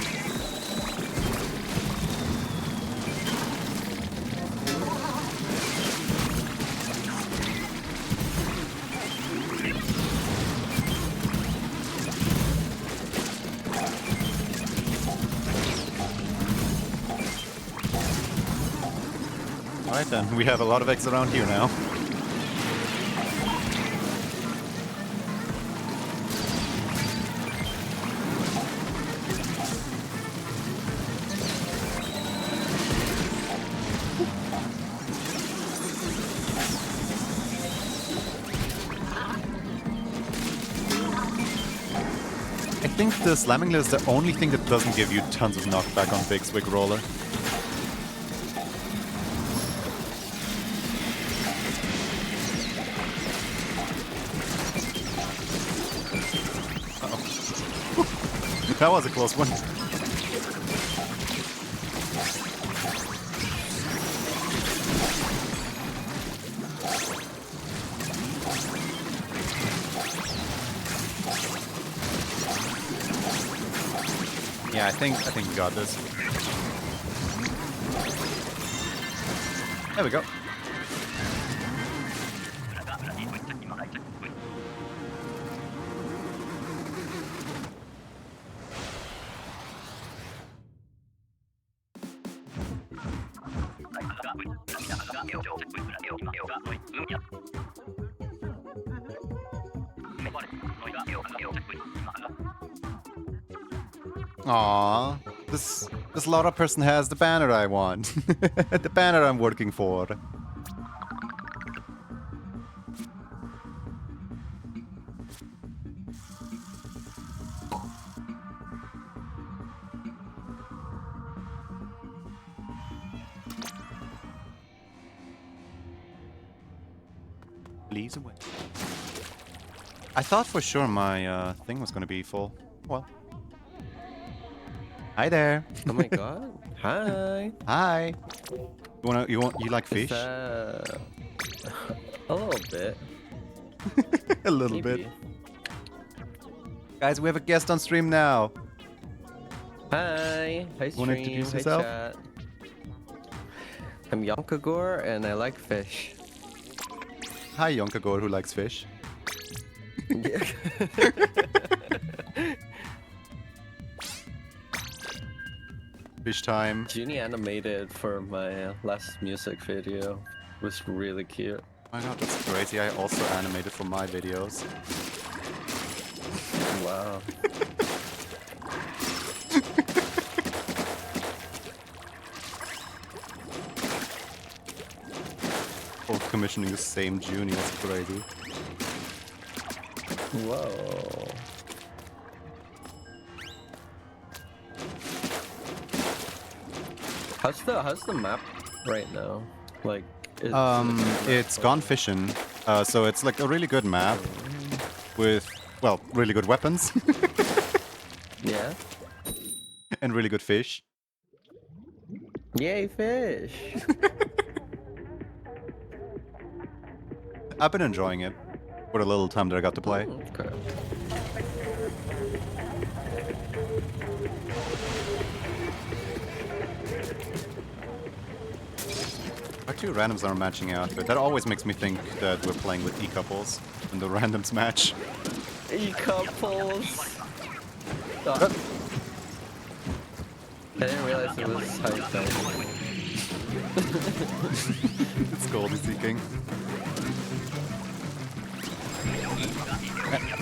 Alright then, we have a lot of eggs around here now. think the slamming lid is the only thing that doesn't give you tons of knockback on Big Swig Roller. Uh-oh. That was a close one. Yeah, I think we got this. There we go. Aww, this Laura person has the banner I want. The banner I'm working for. Please away. I thought for sure my thing was gonna be full. Well. Hi there. Oh my god. Hi. Hi. You like fish? A little bit. A little Maybe. bit. Guys, we have a guest on stream now. Hi. Hi Wanna stream. introduce Hi yourself? chat. I'm Yonkagor and I like fish. Hi, Yonkagor, who likes fish. Yeah. Fish time. Junie animated for my last music video. It was really cute. Oh my god, that's crazy. I also animated for my videos. Wow. Both commissioning the same Junie, that's crazy. Whoa. How's the map right now? Like It's gone fishing, so it's like a really good map with, well, really good weapons yeah. and really good fish. Yay, fish. I've been enjoying it for the little time that I got to play. Okay. Our two randoms are matching out, but that always makes me think that we're playing with E-couples when the randoms match. E-couples. Oh. I didn't realize it was high time. It's Goldie Seeking.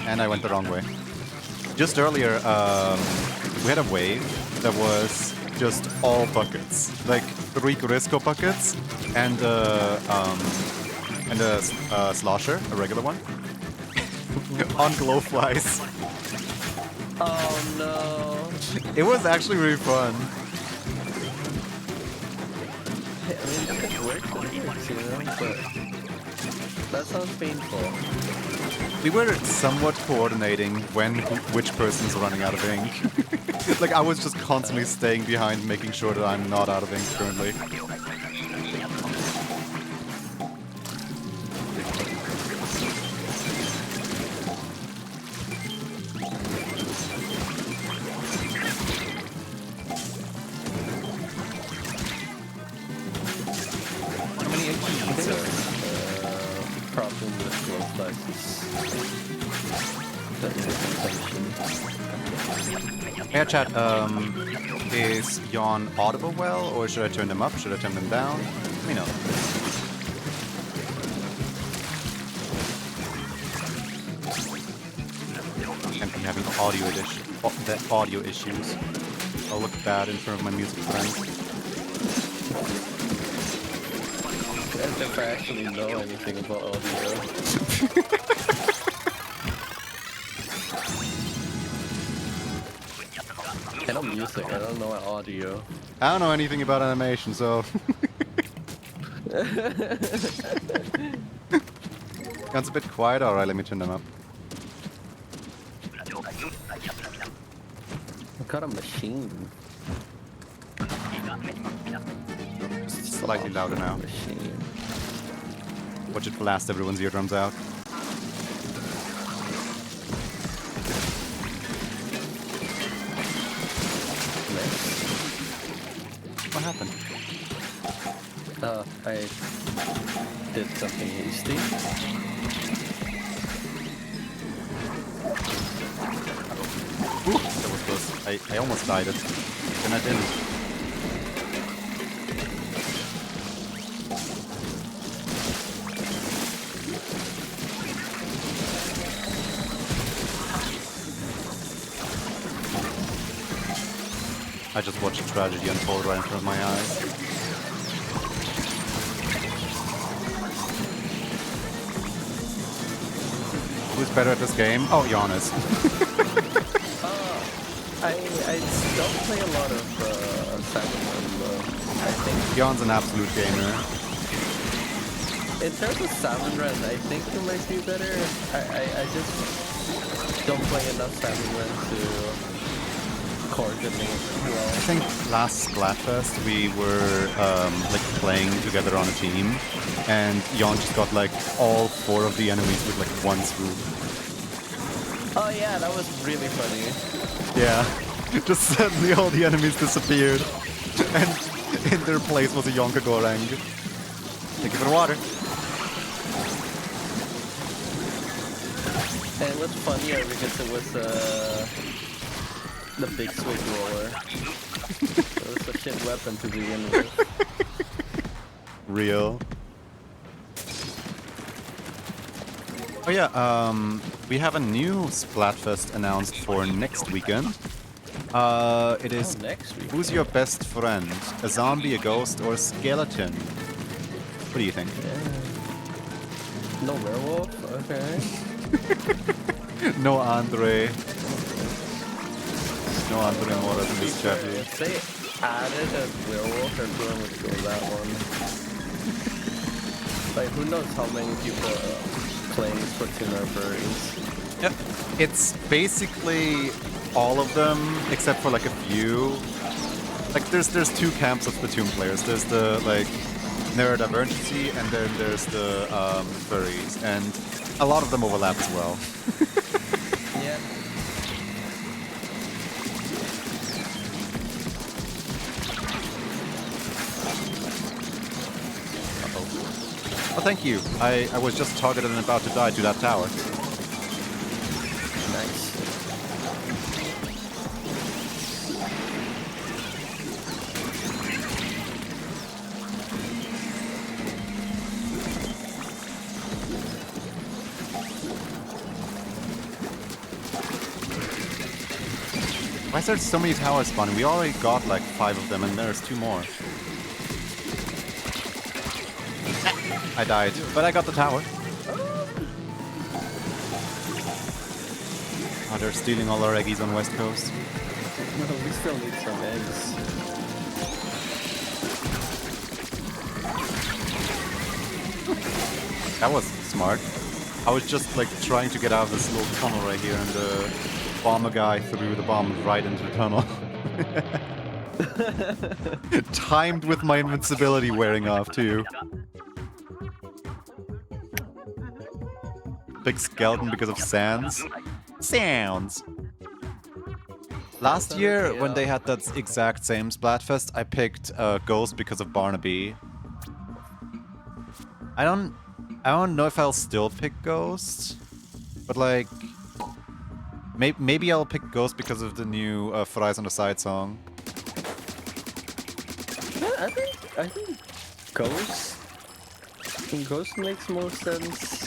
And I went the wrong way. Just earlier, we had a wave that was just all buckets. Like 3 Corisco buckets and a slosher, a regular one, on glowflies. Oh no. It was actually really fun. I mean, if it works, you know, but that sounds painful. We were somewhat coordinating which person is running out of ink. Like I was just constantly staying behind, making sure that I'm not out of ink currently. How many ink do you need, sir? Problem with glow flags is Hey chat, is Yawn audible well, or should I turn them up? Should I turn them down? Let me know. I'm having audio issues. I'll look bad in front of my music friends. I never actually know anything about audio. music. I don't know audio. I don't know anything about animation, so... Guns a bit quiet? Alright, let me turn them up. I got a machine. Slightly louder now. Machine. Watch it blast everyone's eardrums out. What happened? I did something hasty. Ooh, that was close. I almost died it. And I didn't. I just watched a tragedy unfold right in front of my eyes. Who's better at this game? Oh, Giannis. I don't play a lot of Salmon, I think. Jan's an absolute gamer. In terms of Salmon Run, I think you might be better. I just don't play enough Salmon Run to coordinate well. I think last Splatfest we were like playing together on a team, and Jan just got like all 4 of the enemies with like one swoop. Oh yeah, that was really funny. Yeah, just suddenly all the enemies disappeared, and in their place was a Yonka Gorang. Thank you for the water. And it was funnier because it was the big swig roller. It was a shit weapon to begin with. Real. Oh yeah, we have a new Splatfest announced for next weekend. It is Next week. Who's your best friend? A zombie, a ghost, or a skeleton? What do you think? Yeah. No werewolf? Okay. No Andre. No Andre Moras in this chat. If they added a werewolf, everyone would go that one. Like, who knows how many people are playing Splatoon are furries? Yep. It's basically all of them, except for like a few. Like there's 2 camps of Splatoon players. There's the like neurodivergency, and then there's the furries, and a lot of them overlap as well. Yeah. Oh, thank you. I was just targeted and about to die to that tower. Nice. Why is there so many towers spawning? We already got like 5 of them, and there's 2 more. I died, but I got the tower. Oh, they're stealing all our eggies on West Coast. No, we still need some eggs. That was smart. I was just like trying to get out of this little tunnel right here, and the bomber guy threw the bomb right into the tunnel. Timed with my invincibility wearing off too. Big skeleton because of sands. Sounds. Last year, when they had that exact same Splatfest, I picked Ghost because of Barnaby. I don't know if I'll still pick Ghost, but like, maybe I'll pick Ghost because of the new Fries on the Side song. Yeah, I think Ghost. Ghost makes more sense.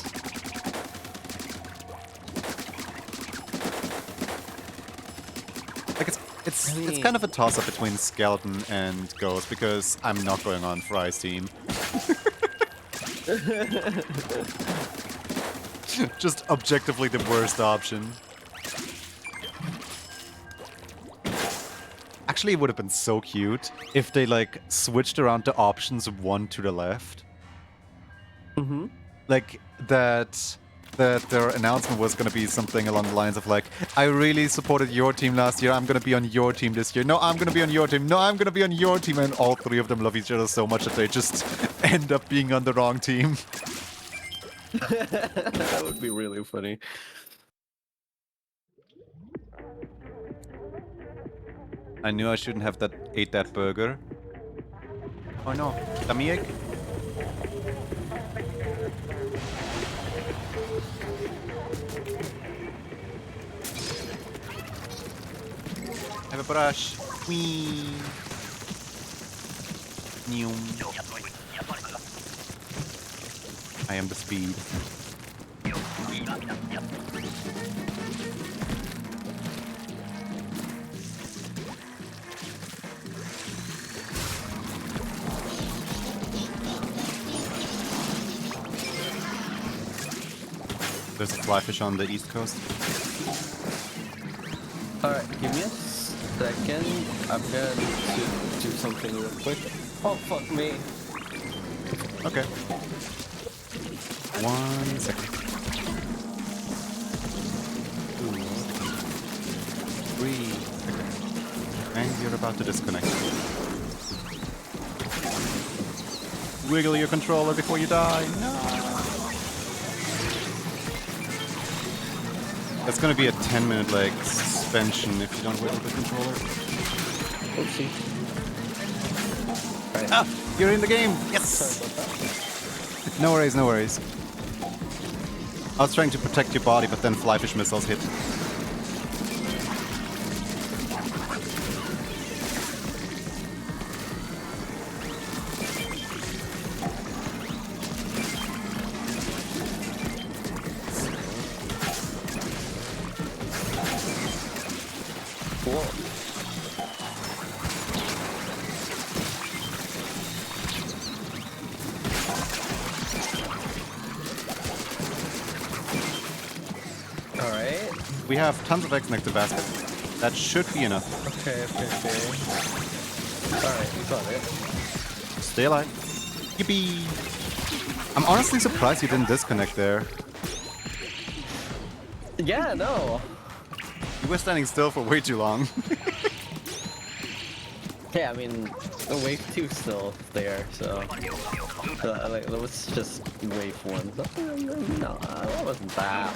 Like it's kind of a toss-up between Skeleton and Ghost because I'm not going on Fry's team. Just objectively the worst option. Actually, it would have been so cute if they like switched around the options one to the left. Mm-hmm. Like that their announcement was gonna be something along the lines of like, I really supported your team last year, I'm gonna be on your team this year. No, I'm gonna be on your team. No, I'm gonna be on your team. And all three of them love each other so much that they just end up being on the wrong team. That would be really funny. I knew I shouldn't have ate that burger. Oh no, tummy ache? Have a brush. Whee. Neum. I am the speed. There's a flyfish on the east coast. Alright, give me a second. I'm gonna need to do something real quick. Oh, fuck me. Okay. 1 second. 2, 3 seconds. And you're about to disconnect. Wiggle your controller before you die. No! That's gonna be a 10-minute like suspension if you don't wiggle the controller. Oopsie. Alright. Ah! You're in the game! Yes! Sorry about that. No worries, no worries. I was trying to protect your body, but then flyfish missiles hit. Cool. Alright. We have tons of eggs next to the basket. That should be enough. Okay. Alright, we got it. Stay alive. Yippee! I'm honestly surprised you didn't disconnect there. Yeah, no. You were standing still for way too long. Yeah, I mean, the wave 2's still there, so... like, that was just wave 1. No, that wasn't that.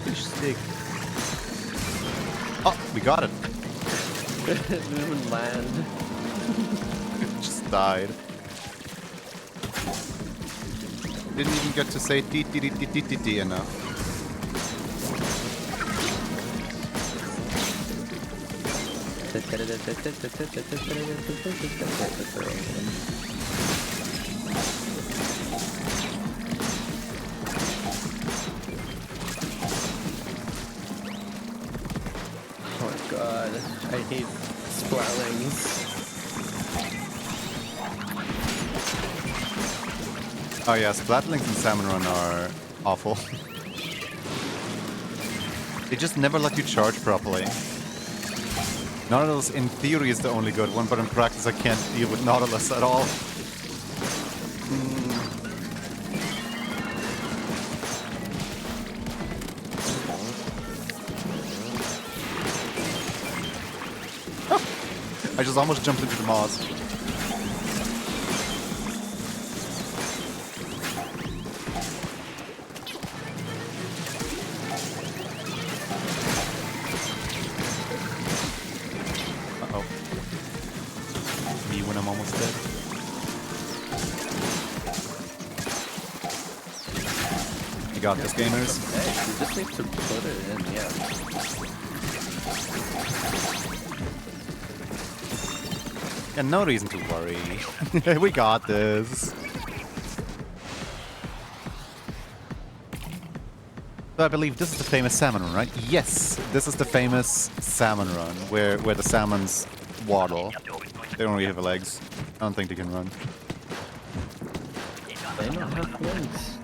Fish stick. Oh, we got it. It didn't land. It just died. Didn't even get to say dee enough. Oh my god, I hate splatlings. Oh yeah, Splatlings and Salmon Run are awful. They just never let you charge properly. Nautilus in theory is the only good one, but in practice I can't deal with Nautilus at all. I just almost jumped into the moss. Uh-oh. Me when I'm almost dead. You got this, gamers. Hey, you just need to put it in, yeah. Yeah, no reason to worry. We got this. So I believe this is the famous salmon run, right? Yes, this is the famous salmon run, where the salmons waddle. They don't really have legs. I don't think they can run. They don't have wings.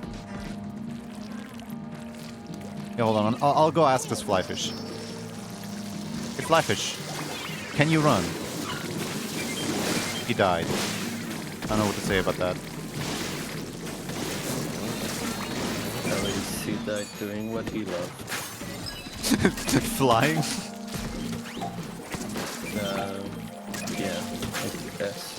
Yeah, hold on. I'll go ask this flyfish. Hey, flyfish, can you run? He died. I don't know what to say about that. At least he died doing what he loved. Flying? Yeah, I guess.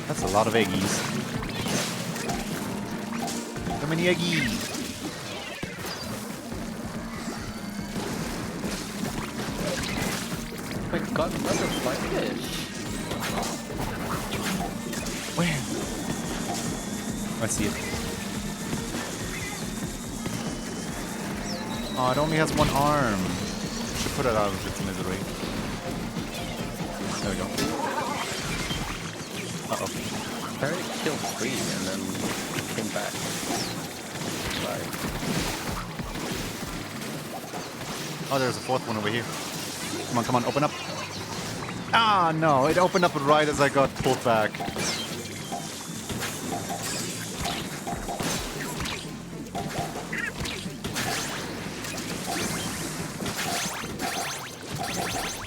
That's a lot of eggies. So many eggies. Oh my god, another flyfish. Where? I see it. Oh, it only has one arm. Should put it out of its misery. There we go. Uh-oh. I already killed 3 and then came back. Bye. Oh, there's a 4th one over here. Come on, open up. Ah, no, it opened up right as I got pulled back.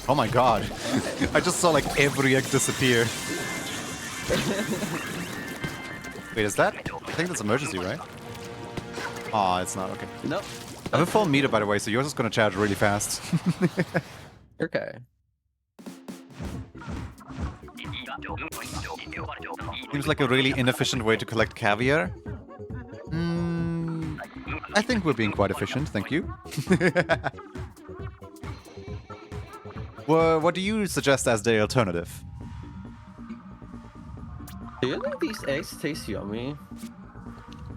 Oh my god. I just saw like every egg disappear. Wait, is that? I think that's emergency, right? Aw, it's not, okay. Nope. I have a full meter, by the way, so yours is gonna charge really fast. Okay. Seems like a really inefficient way to collect caviar. I think we're being quite efficient, thank you. Well, what do you suggest as the alternative? Do you think these eggs taste yummy?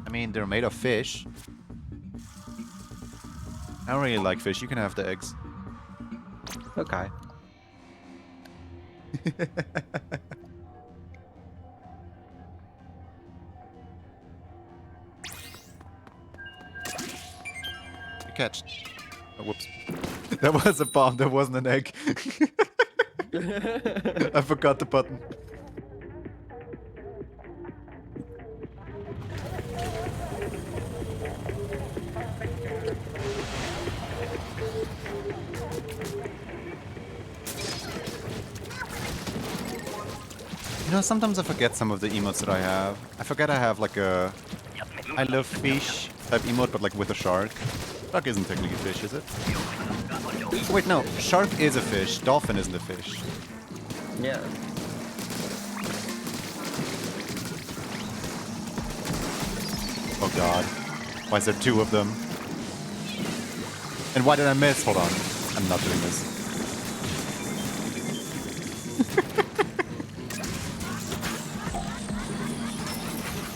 I mean, they're made of fish. I don't really like fish, you can have the eggs. Okay. You catch. Oh, whoops. That was a bomb, that wasn't an egg. I forgot the button. You know, sometimes I forget some of the emotes that I have. I forget I have like a I love fish type emote, but like with a shark. Shark isn't technically a fish, is it? Wait, no. Shark is a fish. Dolphin isn't a fish. Yeah. Oh god. Why is there 2 of them? And why did I miss? Hold on. I'm not doing this.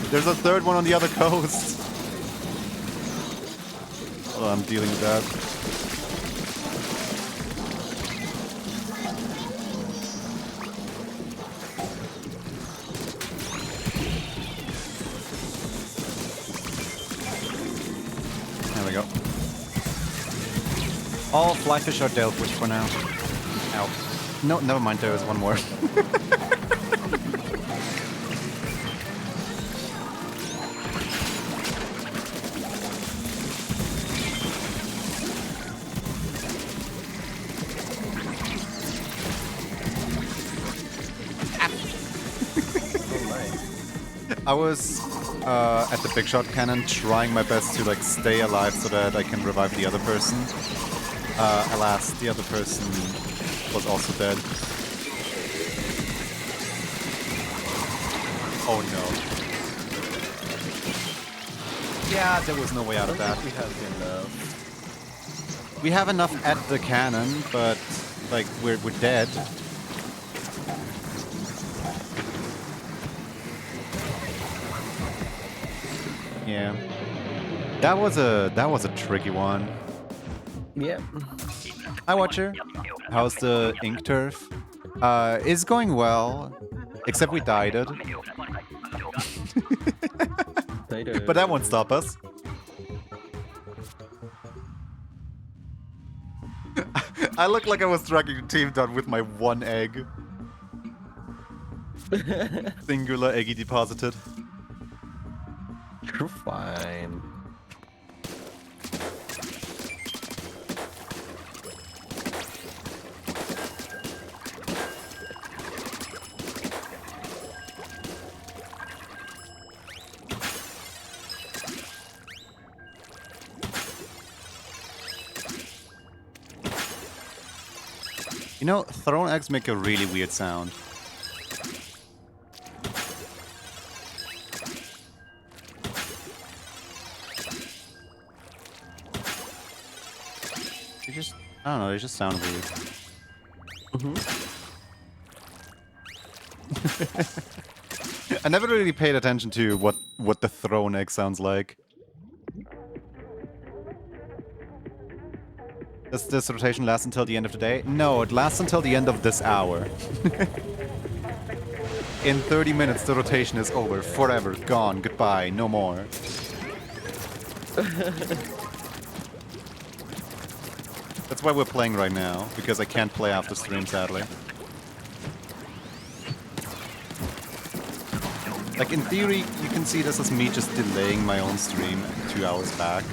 There's a 3rd one on the other coast. Oh, I'm dealing with that. There we go. All flyfish are dealt with for now. Ow. No, never mind, there is one more. I was at the big shot cannon trying my best to like stay alive so that I can revive the other person. Alas, the other person was also dead. Oh no. Yeah, there was no way out of that. We have enough. We have enough at the cannon, but like we're dead. Yeah. That was a tricky one. Yep. Hi Watcher. How's the ink turf? It's going well. Except we died it. Later. But that won't stop us. I look like I was dragging the team down with my one egg. Singular eggy deposited. You're fine. You know, thrown eggs make a really weird sound. They just, I don't know, they just sound weird. I never really paid attention to what the thrown egg sounds like. Does this rotation last until the end of the day? No, it lasts until the end of this hour. In 30 minutes, the rotation is over. Forever. Gone. Goodbye. No more. That's why we're playing right now, because I can't play after stream, sadly. Like, in theory, you can see this as me just delaying my own stream 2 hours back.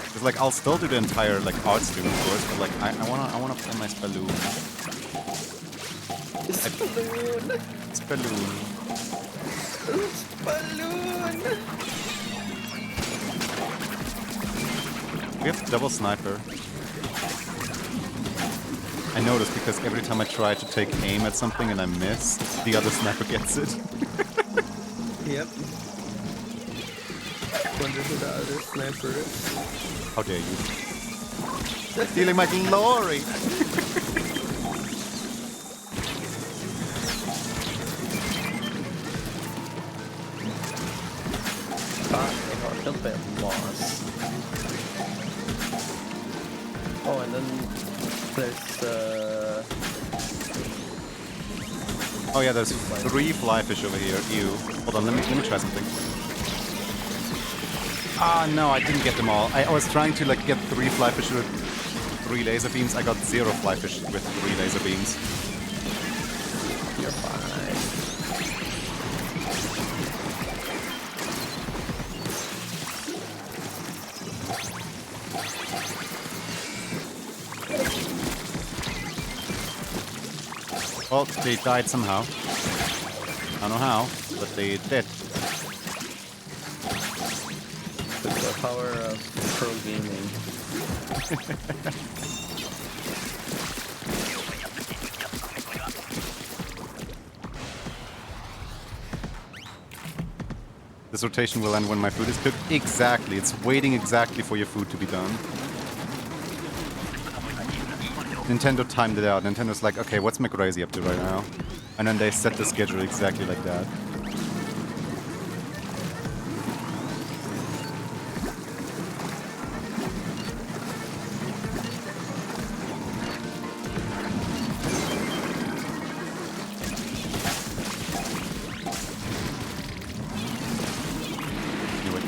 Because, like, I'll still do the entire, like, art stream, of course, but, like, I wanna play my Spelloon. Spalloon! Spelloon. Spalloon! We have double sniper. I noticed because every time I try to take aim at something and I miss, the other sniper gets it. Yep. Wonder who the other sniper is. How dare you? Stealing my glory! I har killed by a boss. Oh, and then there's Oh yeah, there's 3 fly fish over here. Ew. Hold on, let me try something. Ah, no, I didn't get them all. I was trying to like get 3 fly fish with 3 laser beams. I got 0 fly fish with 3 laser beams. you're fine. Well, they died somehow. I don't know how, but they did. The power of pro gaming. This rotation will end when my food is cooked. Exactly, it's waiting exactly for your food to be done. Nintendo timed it out. Nintendo's like, okay, what's McCrazy up to right now? And then they set the schedule exactly like that. Anyway,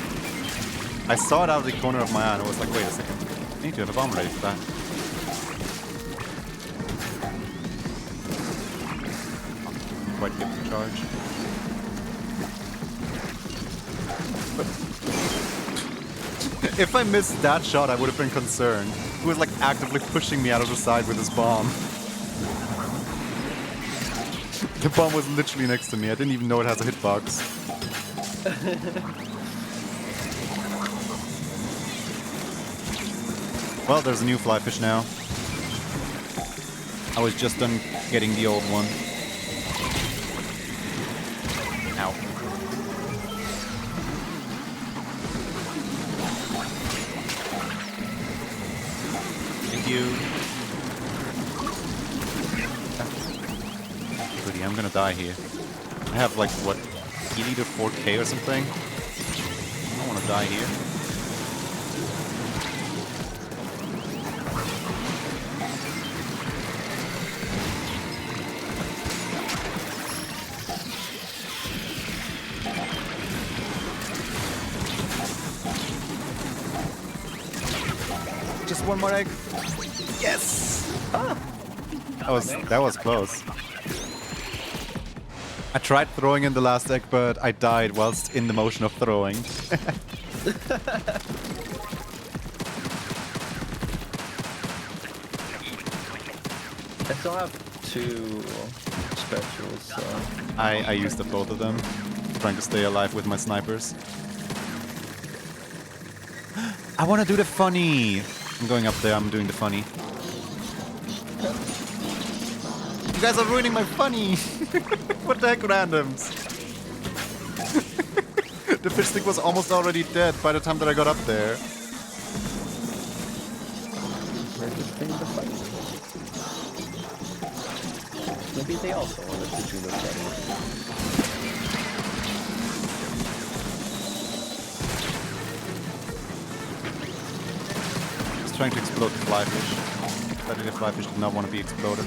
I saw it out of the corner of my eye and I was like, wait a second, I need to have a bomb ready for that. Quite get the charge. If I missed that shot, I would have been concerned. He was like actively pushing me out of the side with his bomb. The bomb was literally next to me. I didn't even know it has a hitbox. Well, there's a new fly fish now. I was just done getting the old one. Ow. Thank you. Goody, I'm gonna die here. I have like, what, Elite or 4K or something? I don't wanna die here. one more egg. Yes! That was close. I tried throwing in the last egg, but I died whilst in the motion of throwing. I still have 2 specials, so... I used up both of them, trying to stay alive with my snipers. I want to do the funny! I'm going up there, I'm doing the funny. You guys are ruining my funny! What the heck, randoms? The fish stick was almost already dead by the time that I got up there. We're just doing the fight. Maybe they also wanted to do the fight. Trying to explode the flyfish. But the flyfish did not want to be exploded.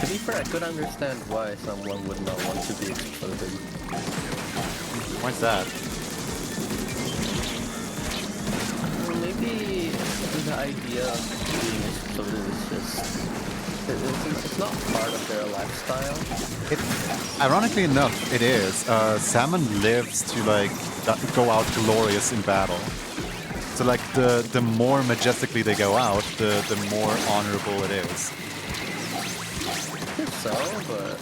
To be fair, I could understand why someone would not want to be exploded. Why's that? Well, maybe the idea of being exploded is just... It's not part of their lifestyle. Ironically enough, it is. Salmon lives to like go out glorious in battle. So like the more majestically they go out, the more honorable it is. I think so, but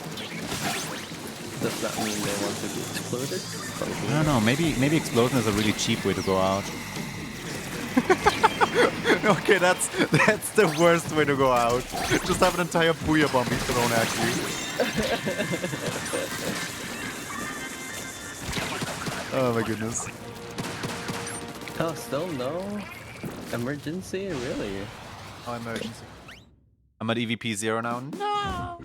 does that mean they want to be exploded? Probably. I don't know. Maybe explosion is a really cheap way to go out. Okay, that's the worst way to go out. Just have an entire booyah bomb be thrown at you. Oh my goodness. Oh, still no? Emergency? Really? Oh, emergency. I'm at EVP 0 now. No!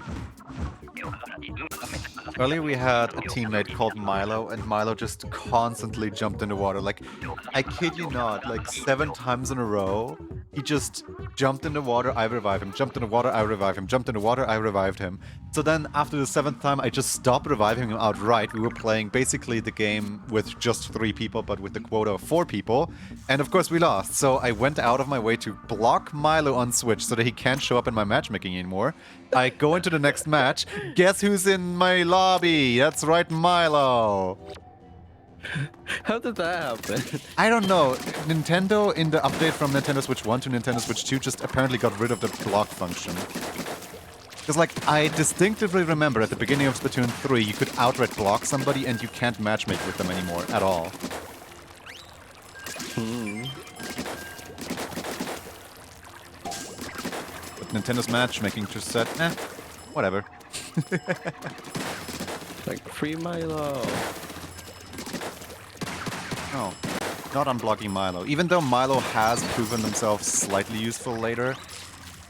Earlier we had a teammate called Milo, and Milo just constantly jumped in the water. Like, I kid you not, like 7 times in a row, he just jumped in the water, I revive him, jumped in the water, I revive him, jumped in the water, I revived him. So then, after the 7th time, I just stopped reviving him outright. We were playing basically the game with just 3 people, but with the quota of 4 people. And of course we lost, so I went out of my way to block Milo on Switch so that he can't show up in my matchmaking anymore. I go into the next match, guess who's in my lobby? That's right, Milo! How did that happen? I don't know. Nintendo, in the update from Nintendo Switch 1 to Nintendo Switch 2, just apparently got rid of the block function. Because, like, I distinctively remember at the beginning of Splatoon 3, you could outright block somebody and you can't matchmake with them anymore at all. But Nintendo's matchmaking just said, eh, whatever. Like, free Milo. Oh, not unblocking Milo. Even though Milo has proven themselves slightly useful later,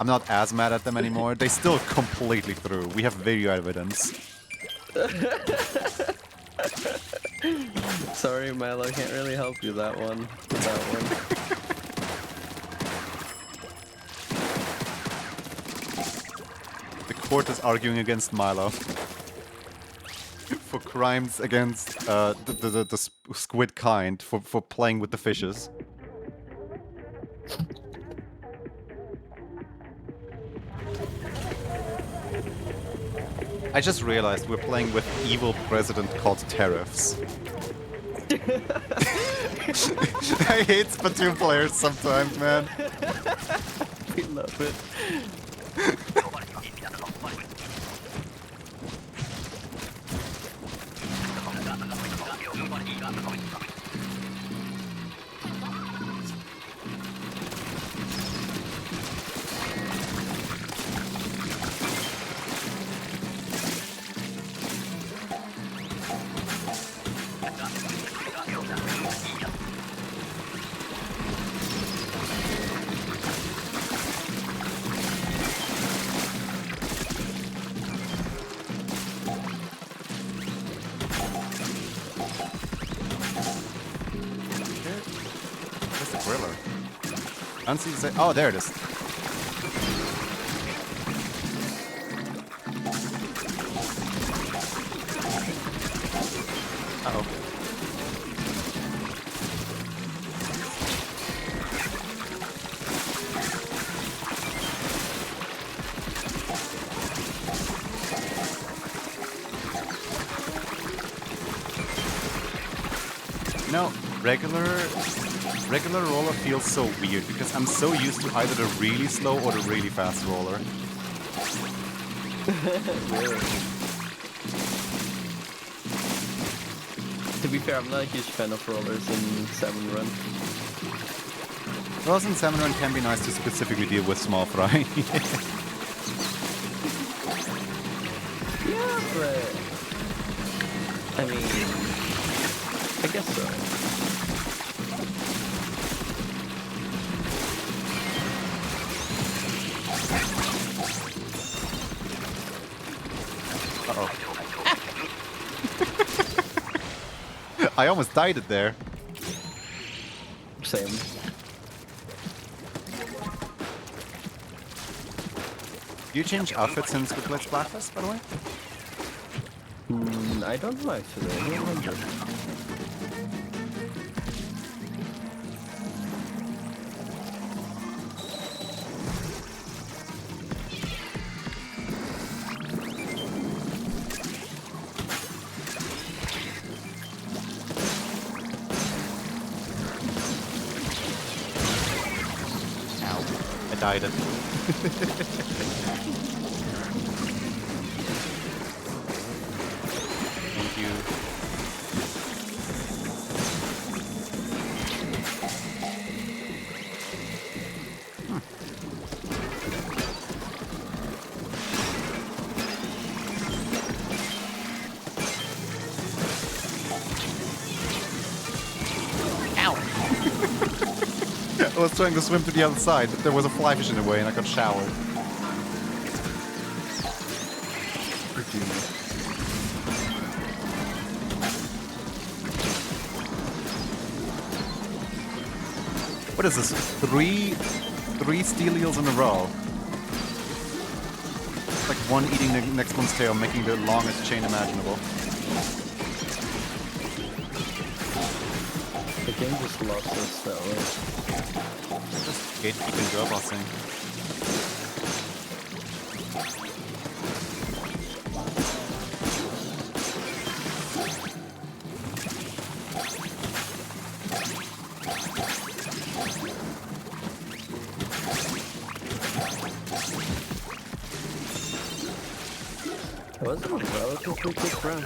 I'm not as mad at them anymore. They still completely threw. We have video evidence. Sorry, Milo, I can't really help you that one. With that one. The court is arguing against Milo. For crimes against the squid kind, for playing with the fishes. I just realized we're playing with evil president called Tariffs. I hate Splatoon players sometimes, man. We love it. Where's the griller? I don't see the... Oh, there it is. You know, regular roller feels so weird because I'm so used to either the really slow or the really fast roller. Really? To be fair, I'm not a huge fan of rollers in Salmon Run. Rollers in Salmon Run can be nice to specifically deal with small fry. Yeah, but I mean, I guess so. Uh-oh. I almost died it there. Same. Do you change outfits since we played Splatfest, by the way? I don't know actually. I don't remember. Ow. I died it. Thank you. I was trying to swim to the other side, but there was a fly fish in the way and I got showered. What is this? Three steel eels in a row. It's like one eating the next one's tail, making the longest chain imaginable. The game just loves us that way. Just gatekeeping job, I'll say. It was a relatively quick run.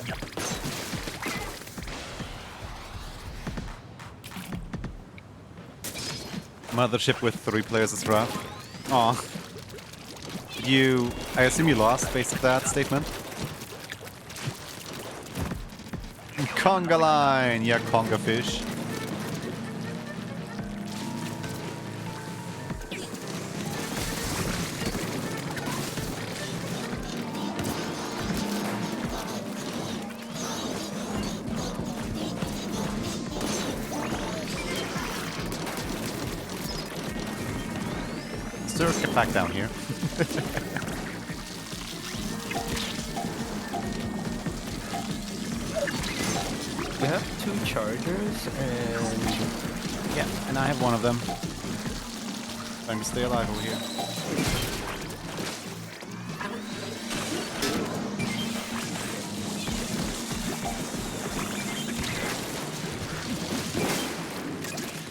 Mothership with 3 players is rough. Aw. I assume you lost based on that statement? Conga line, ya conga fish. Sir, get back down here. We have 2 chargers and Yeah, and I have one of them. Trying to stay alive over here.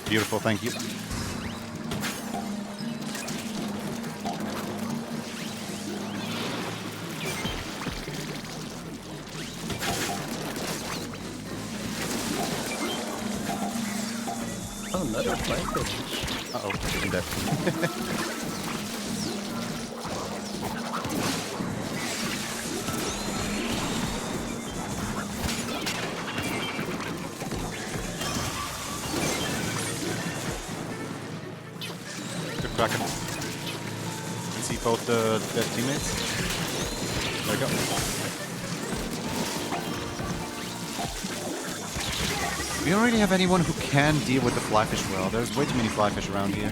Beautiful, thank you. oh, another flyfish. Uh-oh, I'm dead. Good Kraken. You can see both the dead teammates. There we go. We don't really have anyone who can deal with the flyfish well. There's way too many flyfish around here.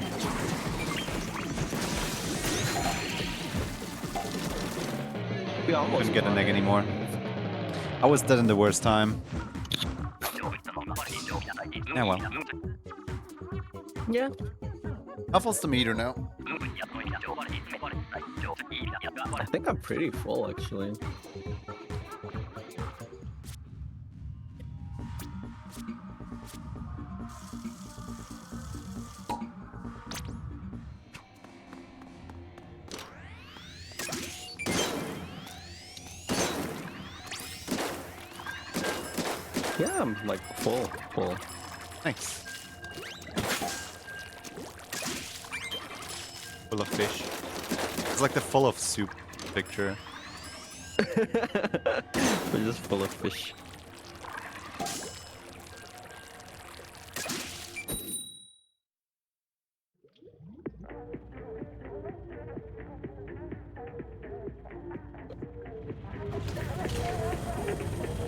We almost Couldn't get an won. egg anymore. I was dead in the worst time. Yeah, well. Yeah. How full's the meter now? I think I'm pretty full actually. Yeah, I'm like full. Nice. Full of fish. It's like the full of soup picture. We're just full of fish.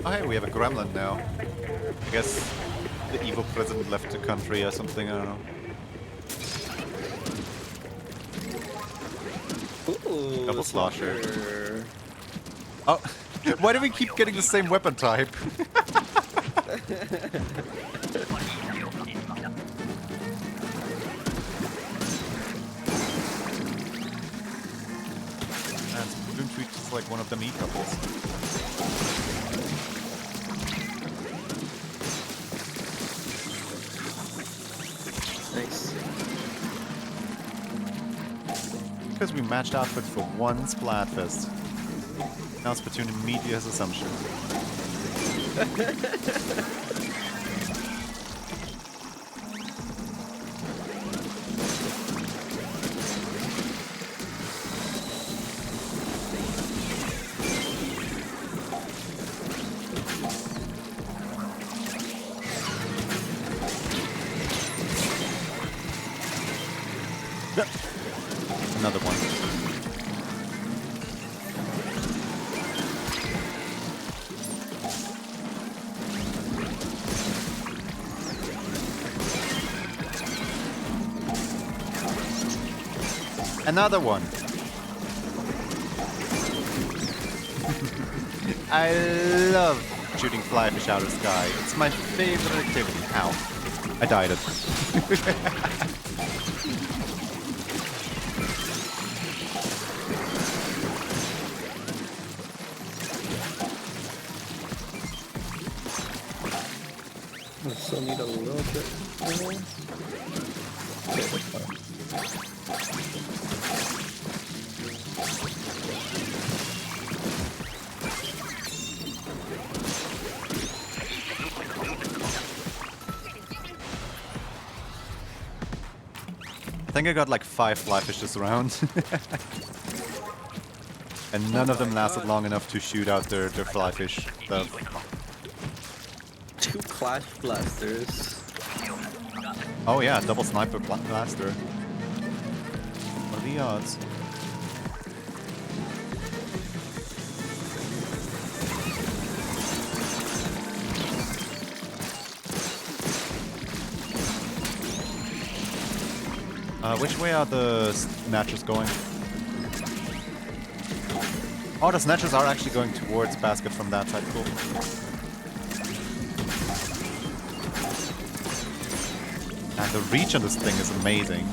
Oh hey, we have a gremlin now. I guess the evil president left the country or something, I don't know. Ooh, Double slosher. slosher. Oh, why do we keep getting the same weapon type? And Balloon Tweet is like one of them e-couples. Nice. Because we matched outfits for one Splatfest. Now Splatoon immediately has assumption. Another one. Another one. I love shooting flyfish out of the sky. It's my favorite activity. Ow. I died it. I still need a little bit more. Okay, that's fine. I think I got like 5 flyfish this round. And none of them lasted long enough to shoot out their flyfish stuff. 2 Clash Blasters. Oh yeah, double sniper blaster. What are the odds? Which way are the snatchers going? Oh, the snatchers are actually going towards basket from that side. Cool. And the reach on this thing is amazing.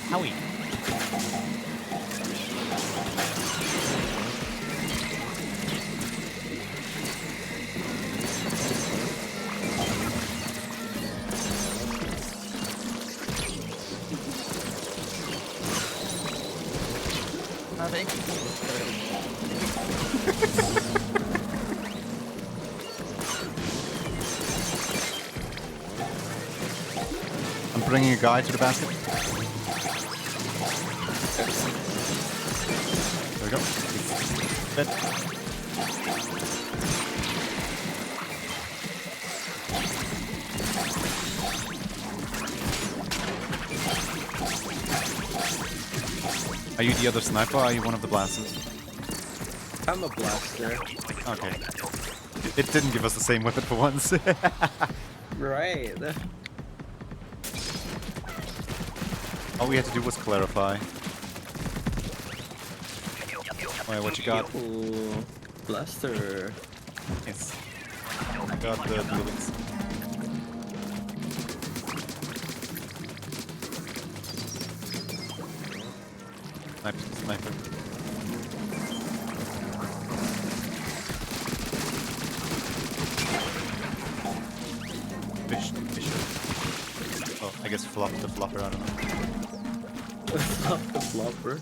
Howie. I'm bringing a guy to the basket. There we go. Dead. Are you the other sniper or are you one of the blasters? I'm a blaster. Okay. It didn't give us the same weapon for once. Right. All we had to do was clarify. Alright, what you got? Ooh, blaster. Yes. Got the buildings. Sniper. Fish. Oh, I guess the flopper, I don't know. Not the flopper.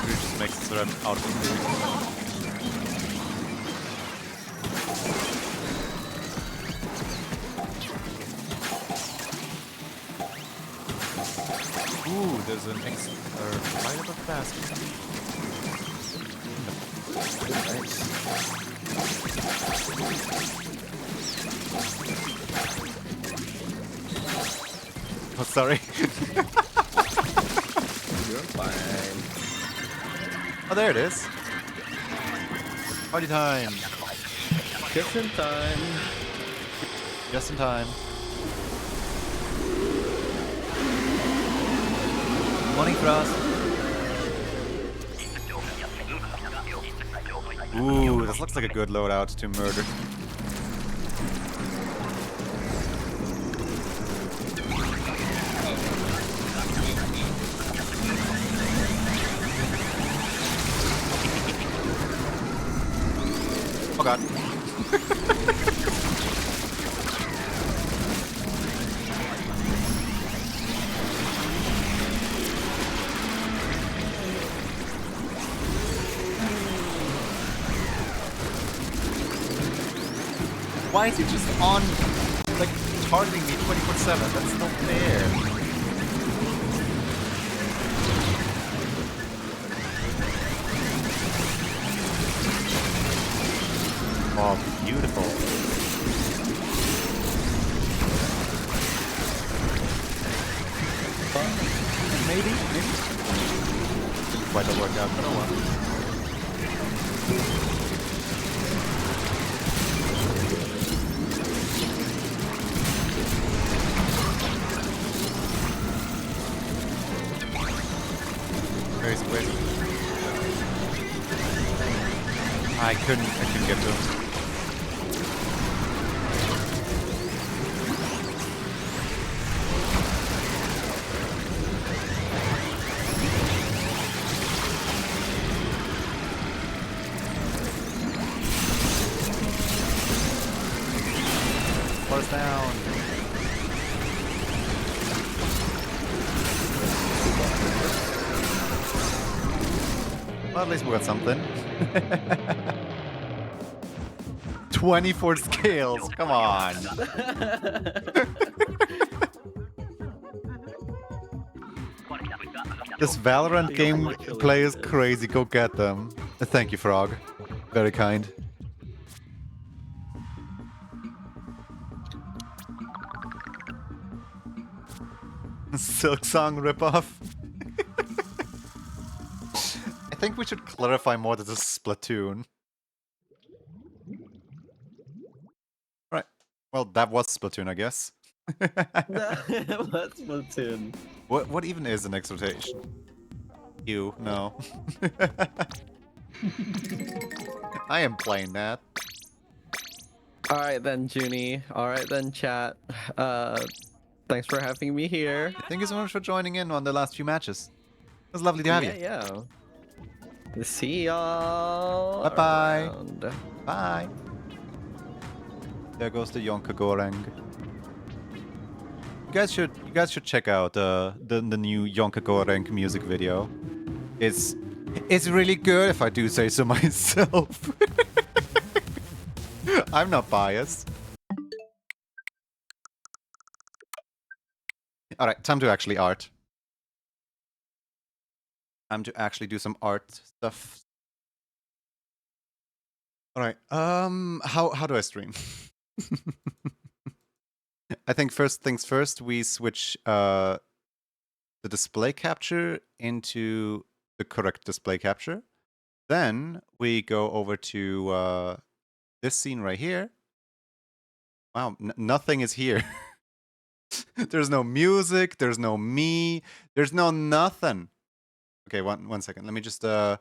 Just makes it so I'm out of the Ooh, there's an right above the basket. Oh, sorry. You're fine. Oh, there it is. Party time. Just in time. Just in time. Morning, Frost. Ooh, this looks like a good loadout to murder. Oh god. Why is he just on, like, targeting me 24/7? That's not fair. Oh, beautiful. Maybe. Didn't quite work out, but oh well. Very squish. I couldn't get to him. Force down. Well, at least we got something. 24 scales, come on. This Valorant gameplay is crazy, go get them. Thank you, Frog. Very kind. Silk Song ripoff. I think we should clarify more that this is Splatoon. Right. Well, that was Splatoon, I guess. That's Splatoon. What even is an exhortation? You, no. I am playing that. Alright then, Junie. Alright then, chat. Thanks for having me here. Thank you so much for joining in on the last few matches. It was lovely to have you. Yeah. See y'all Bye-bye. around. Bye. There goes the Yonka Goreng. You guys should check out the new Yonka Goreng music video. It's really good if I do say so myself. I'm not biased. Alright, time to actually art. Time to actually do some art stuff. Alright, how do I stream? I think first things first, we switch the display capture into the correct display capture. Then we go over to this scene right here. Wow, nothing is here. There's no music, there's no me, there's no nothing. Okay, one second. Let me just let's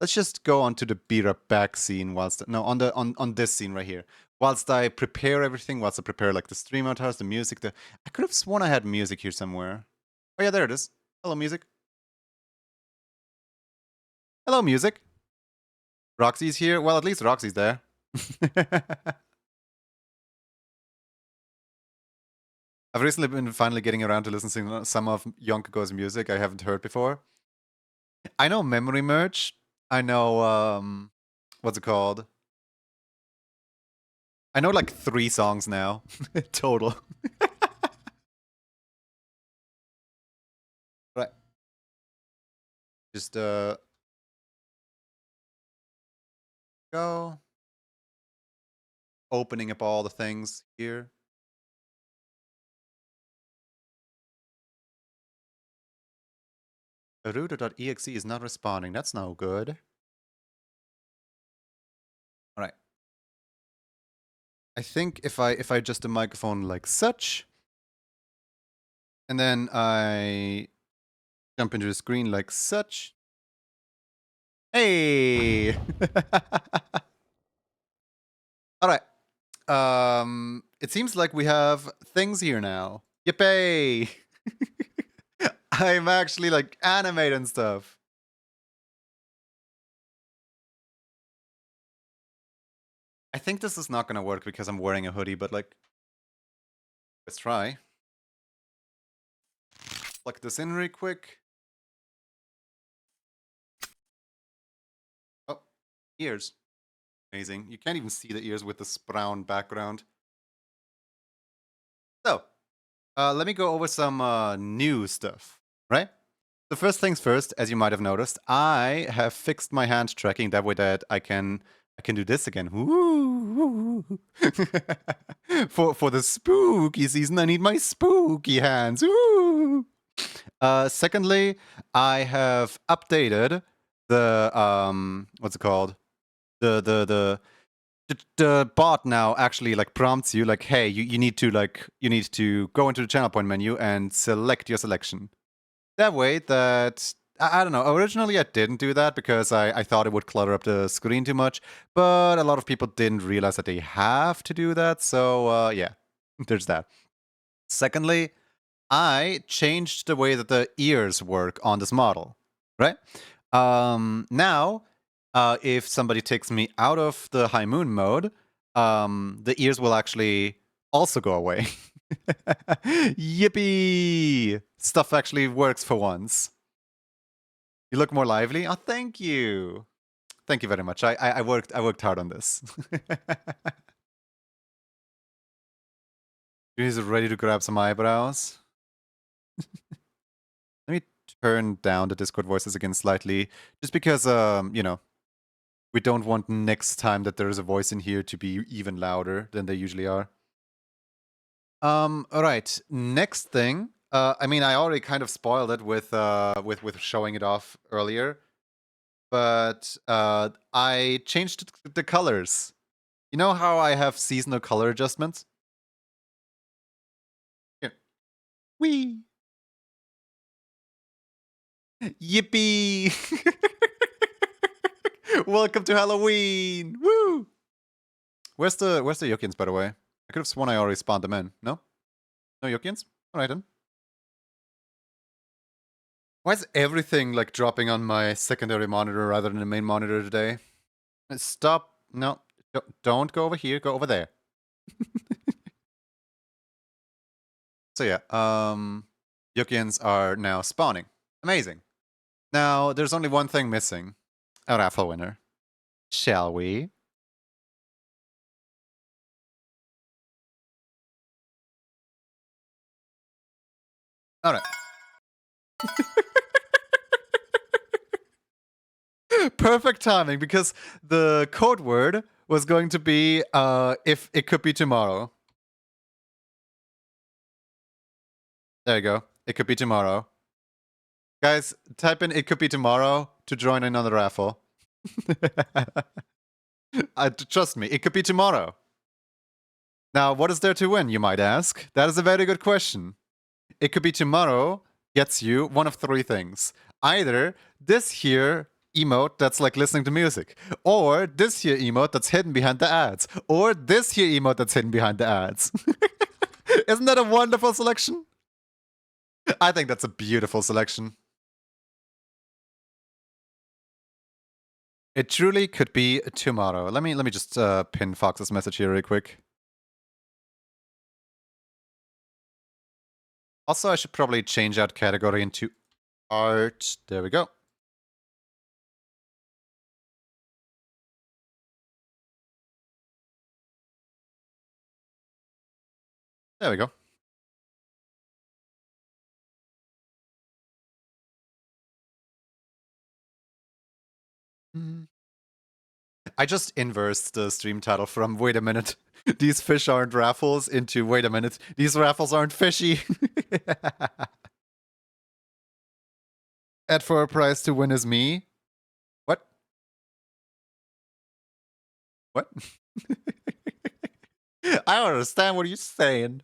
just go on to the beat up back scene whilst on this scene right here. Whilst I prepare everything, whilst I prepare like the stream avatars, the music, I could have sworn I had music here somewhere. Oh yeah, there it is. Hello, music. Hello, music. Roxy's here. Well, at least Roxy's there. I've recently been finally getting around to listening to some of Yonkago's music I haven't heard before. I know Memory Merge. I know, what's it called? I know like 3 songs now. Total. Right. Just, go. Opening up all the things here. Aruda.exe is not responding. That's no good. All right. I think if I adjust the microphone like such, and then I jump into the screen like such. Hey! All right. It seems like we have things here now. Yippee! I'm actually like animating stuff. I think this is not gonna work because I'm wearing a hoodie, but like, let's try. Plug this in really quick. Oh, ears. Amazing. You can't even see the ears with this brown background. So, let me go over some new stuff, right? The first things first, as you might have noticed, I have fixed my hand tracking that way that I can do this again. Woo! For the spooky season, I need my spooky hands. Woo! Secondly, I have updated the what's it called? The bot now actually like prompts you like, hey, you need to go into the channel point menu and select your selection. That way that I don't know. Originally I didn't do that because I thought it would clutter up the screen too much, but a lot of people didn't realize that they have to do that. So yeah, there's that. Secondly, I changed the way that the ears work on this model, right? Now, if somebody takes me out of the high moon mode, the ears will actually also go away. Yippee! Stuff actually works for once. You look more lively. Oh, thank you. Thank you very much. I worked hard on this. He's ready to grab some eyebrows. Let me turn down the Discord voices again slightly, just because you know, we don't want next time that there is a voice in here to be even louder than they usually are. All right. Next thing. I mean, I already kind of spoiled it with showing it off earlier, but I changed the colors. You know how I have seasonal color adjustments? Here. Whee! Yippee! Welcome to Halloween! Woo! Where's the Yokians, by the way? I could have sworn I already spawned them in. No? No Yokians? Alright then. Why is everything like dropping on my secondary monitor rather than the main monitor today? Stop. No, don't go over here. Go over there. So yeah, Yukians are now spawning. Amazing. Now, there's only one thing missing. A raffle winner. Shall we? Alright. Perfect timing, because the code word was going to be if it could be tomorrow. There you go. It could be tomorrow. Guys, type in it could be tomorrow to join in on the raffle. Trust me, it could be tomorrow. Now, what is there to win, you might ask? That is a very good question. It could be tomorrow gets you one of three things. Either this here emote that's like listening to music, or this here emote that's hidden behind the ads, or this here emote that's hidden behind the ads. Isn't that a wonderful selection? I think that's a beautiful selection. It truly could be tomorrow. Let me just pin Fox's message here real quick. Also, I should probably change out category into art. There we go. There we go. I just inversed the stream title from wait a minute, these fish aren't raffles into wait a minute, these raffles aren't fishy. Add for a prize to win is me. What? What? I don't understand what you're saying.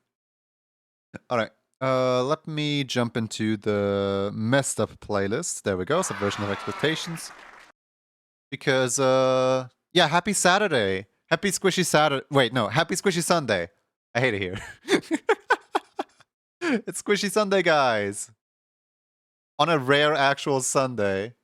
Alright. Let me jump into the messed up playlist. There we go, Subversion of Expectations. Because, yeah, happy Saturday. Happy Squishy Saturday. Wait, no, happy Squishy Sunday. I hate it here. It's Squishy Sunday, guys. On a rare actual Sunday.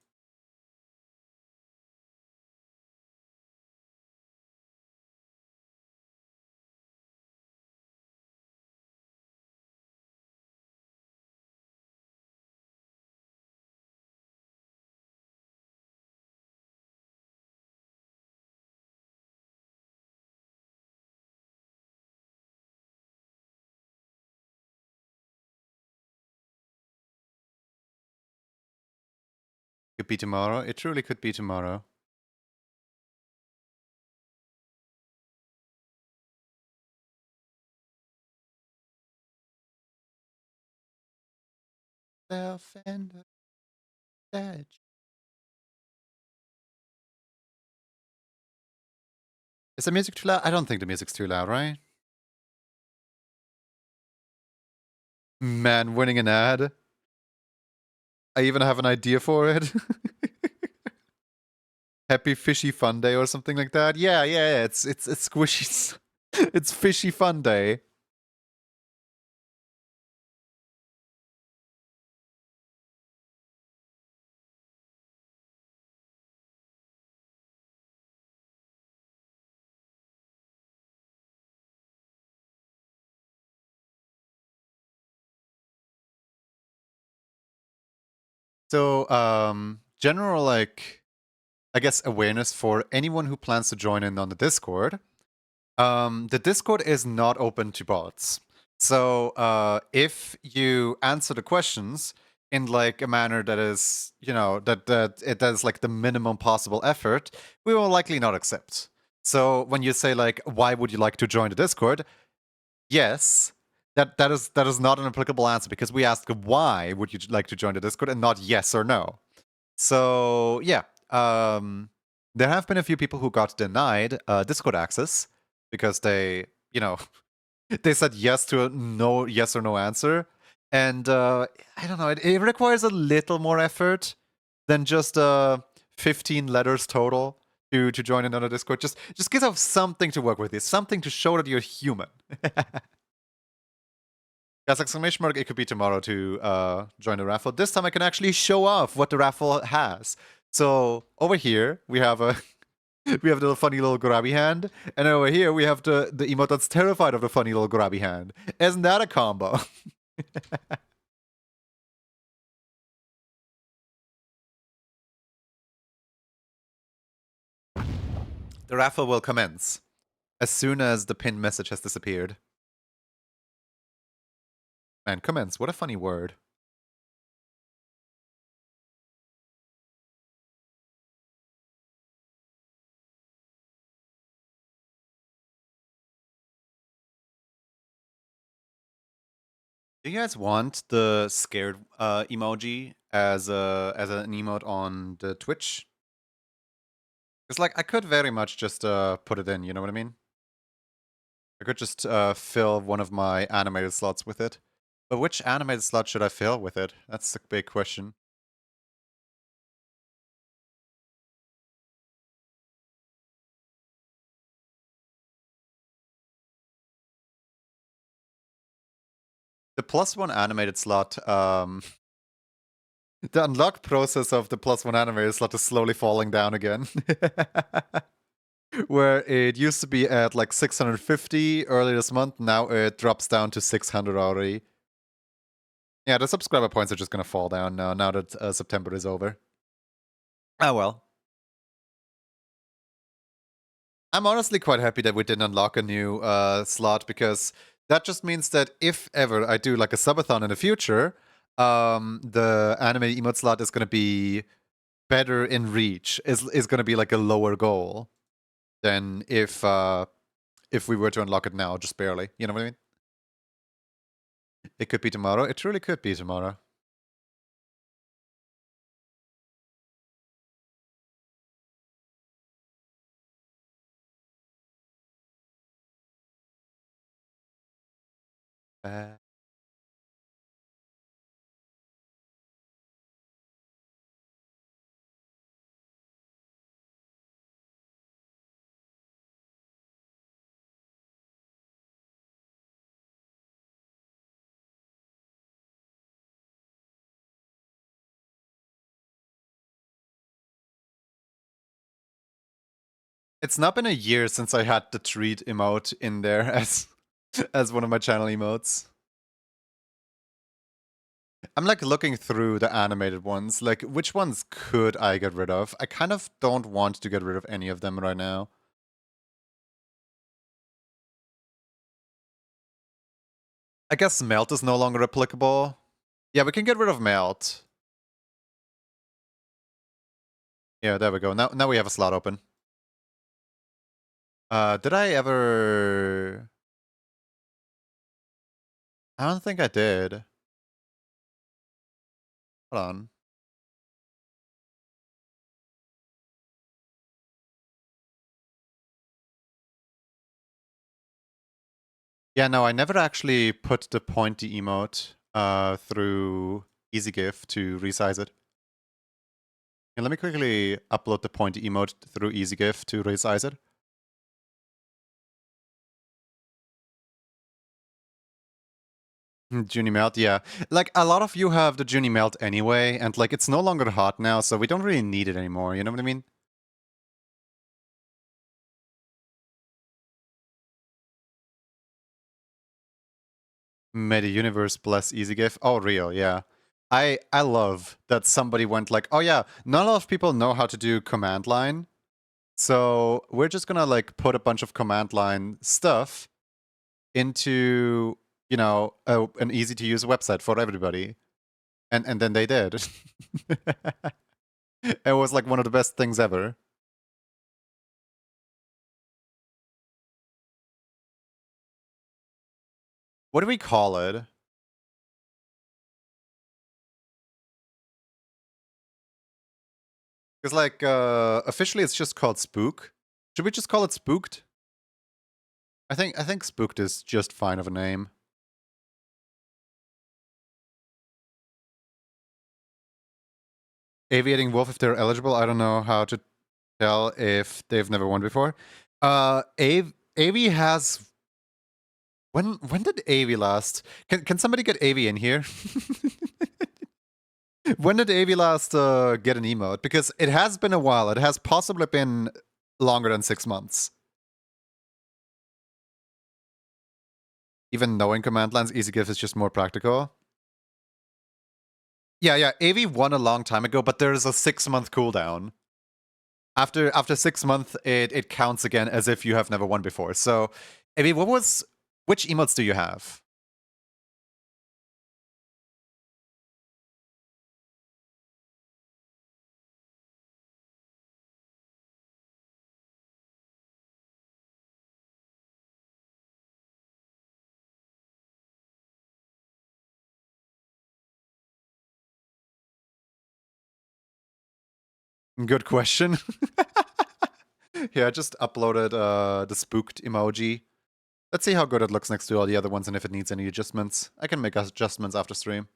Could be tomorrow. It truly could be tomorrow. Self and the Is the music too loud? I don't think the music's too loud, right? Man, winning an ad. I even have an idea for it. Happy Fishy Fun Day or something like that. Yeah. It's squishy. It's Fishy Fun Day. So, general, like, I guess, awareness for anyone who plans to join in on the Discord. The Discord is not open to bots. So, if you answer the questions in like a manner that is, you know, that it does like the minimum possible effort, we will likely not accept. So when you say like, why would you like to join the Discord? Yes, that is not an applicable answer, because we ask why would you like to join the Discord and not yes or no. So yeah, there have been a few people who got denied Discord access because they, you know, they said yes to a no, yes or no answer, and I don't know, it requires a little more effort than just 15 letters total to join another Discord. Just give us something to work with, something to show that you're human. Guys, exclamation mark, it could be tomorrow to join the raffle. This time I can actually show off what the raffle has. So over here we have a we have the funny little grabby hand, and over here we have the emote that's terrified of the funny little grabby hand. Isn't that a combo? The raffle will commence as soon as the pinned message has disappeared. Man, commence, what a funny word. Do you guys want the scared emoji as an emote on the Twitch? Because like I could very much just put it in, you know what I mean? I could just fill one of my animated slots with it. But which animated slot should I fill with it? That's the big question. The +1 animated slot, the unlock process of the +1 animated slot is slowly falling down again. Where it used to be at like 650 earlier this month, now it drops down to 600 already. Yeah, the subscriber points are just gonna fall down now that September is over. Ah well. I'm honestly quite happy that we didn't unlock a new slot, because that just means that if ever I do like a subathon in the future, the anime emote slot is gonna be better in reach, is gonna be like a lower goal than if we were to unlock it now, just barely. You know what I mean? It could be tomorrow. It truly could be tomorrow. It's not been a year since I had the treat emote in there as one of my channel emotes. I'm like looking through the animated ones, like which ones could I get rid of? I kind of don't want to get rid of any of them right now. I guess Melt is no longer applicable. Yeah, we can get rid of Melt. Yeah, there we go. Now we have a slot open. Did I ever... I don't think I did. Hold on. Yeah, no, I never actually put the pointy emote through EasyGIF to resize it. And let me quickly upload the pointy emote through EasyGIF to resize it. Junie Melt, yeah. Like, a lot of you have the Junie Melt anyway, and like, it's no longer hot now, so we don't really need it anymore, you know what I mean? May the universe bless EasyGIF. Oh, real, yeah. I love that somebody went like, oh yeah, not a lot of people know how to do command line, so we're just gonna like put a bunch of command line stuff into, you know, an easy to use website for everybody. And then they did. It was like one of the best things ever. What do we call it? Because like officially it's just called Spook. Should we just call it Spooked? I think Spooked is just fine of a name. Aviating Wolf, if they're eligible, I don't know how to tell if they've never won before. Avi has When did AV last? Can somebody get AV in here? When did AV last get an emote? Because it has been a while. It has possibly been longer than 6 months. Even knowing command lines, easy gift is just more practical. Yeah, AV won a long time ago, but there's a 6-month cooldown. After 6 months, it counts again as if you have never won before. So, AV, which emotes do you have? Good question. Here, I just uploaded the spooked emoji. Let's see how good it looks next to all the other ones and if it needs any adjustments. I can make adjustments after stream.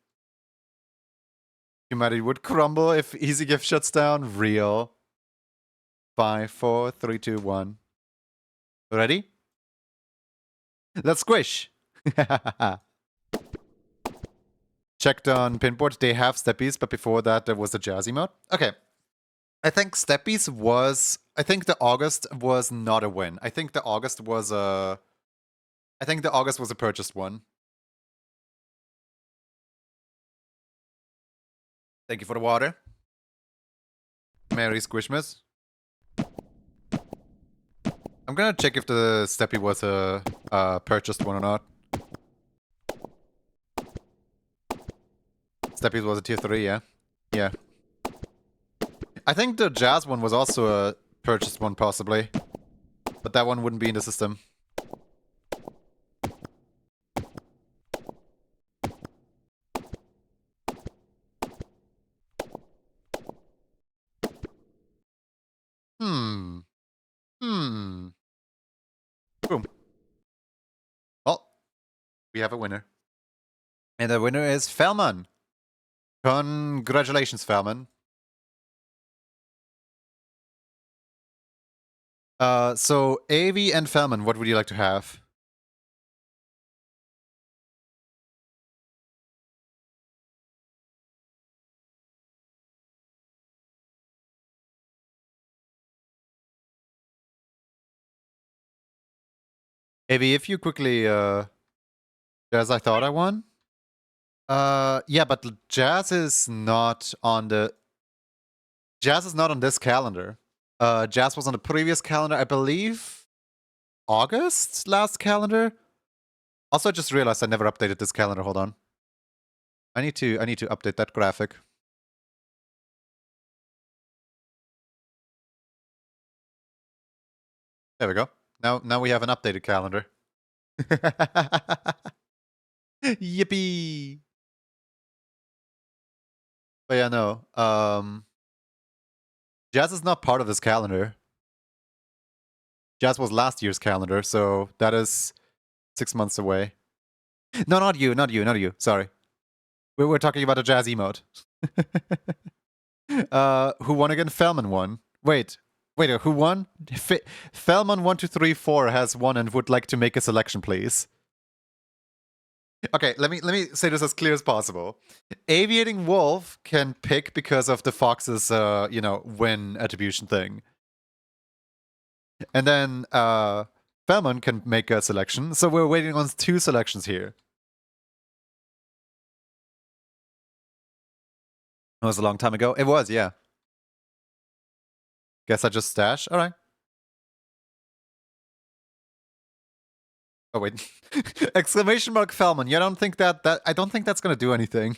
Humanity would crumble if Easy Gift shuts down. Real. 5, 4, 3, 2, 1. Ready? Let's squish! Checked on Pinboard, they have steppies, but before that there was a jazzy mode. Okay. I think steppies was... I think the August was not a win. I think the August was a... I think the August was a purchased one. Thank you for the water. Merry Squishmas. I'm gonna check if the steppy was a purchased one or not. Steppy was a tier 3, yeah? Yeah. I think the jazz one was also a purchased one, possibly. But that one wouldn't be in the system. Boom. Well, we have a winner. And the winner is Felman. Congratulations, Felman. So AV and Felman, what would you like to have? AV, if you quickly, as I thought I won. Yeah, but Jazz is not on the... Jazz is not on this calendar. Jazz was on the previous calendar, I believe August last calendar. Also, I just realized I never updated this calendar. Hold on. I need to update that graphic. There we go. Now we have an updated calendar. Yippee! But yeah, no. Jazz is not part of this calendar. Jazz was last year's calendar, so that is 6 months away. No, not you. Sorry. We were talking about a Jazz emote. Who won again? Felman won. Wait, who won? Felman 1234 has won and would like to make a selection, please. Okay, let me say this as clear as possible. Aviating Wolf can pick because of the Fox's, win attribution thing. And then, Felman can make a selection, so we're waiting on 2 selections here. It was a long time ago. It was, yeah. Guess I just stash? Alright. Oh wait. Exclamation mark Felman. Yeah, I don't think that's gonna do anything.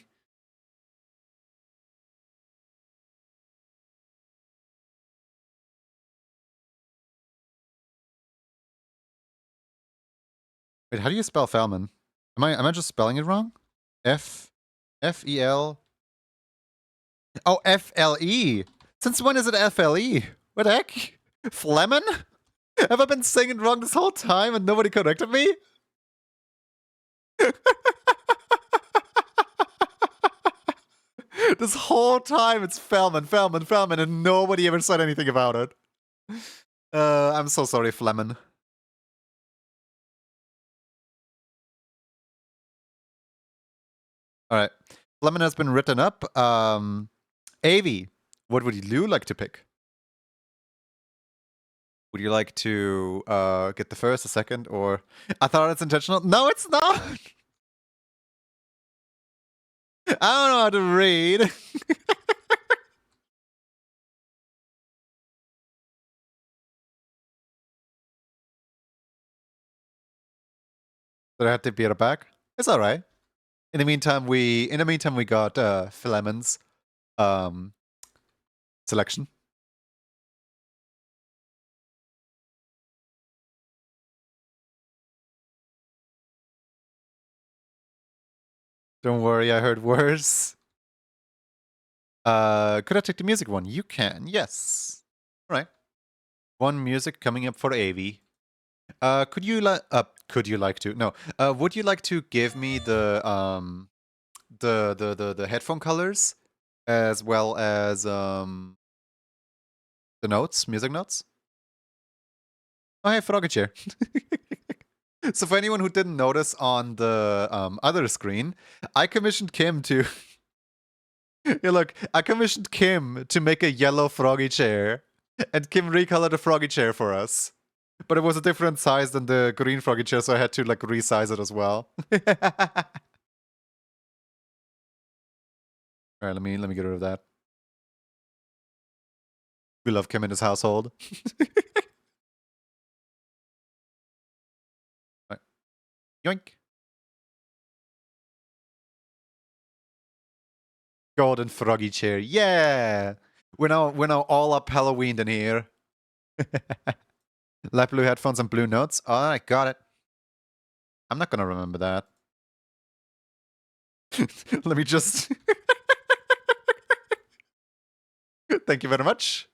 Wait, how do you spell Felman? Am I just spelling it wrong? F-E-L... Oh, F-L-E! Since when is it F-L-E? What the heck? Flemen? Have I been saying it wrong this whole time and nobody corrected me? This whole time it's Felman, and nobody ever said anything about it. I'm so sorry, Flemen. All right. Lemon has been written up. Avi, what would you like to pick? Would you like to get the first, the second, or I thought it's intentional. No, it's not. I don't know how to read. Did I have to beat it back? It's all right. In the meantime, we got Philemon's selection. Don't worry, I heard worse. Could I take the music one? You can, yes. All right. One music coming up for Avi. Would you like to? No. Would you like to give me the the headphone colors as well as the notes, music notes? Oh, hey, Froggy Chair. So for anyone who didn't notice on the other screen, I commissioned Kim to yeah, look, I commissioned Kim to make a yellow froggy chair, and Kim recolored the froggy chair for us. But it was a different size than the green froggy chair, so I had to like resize it as well. All right, let me get rid of that. We love Kim in his household. Right. Yoink. Golden froggy chair. Yeah. We're now all up Halloween in here. Light blue headphones and blue notes. All right, got it. I'm not gonna remember that. Let me just. Thank you very much.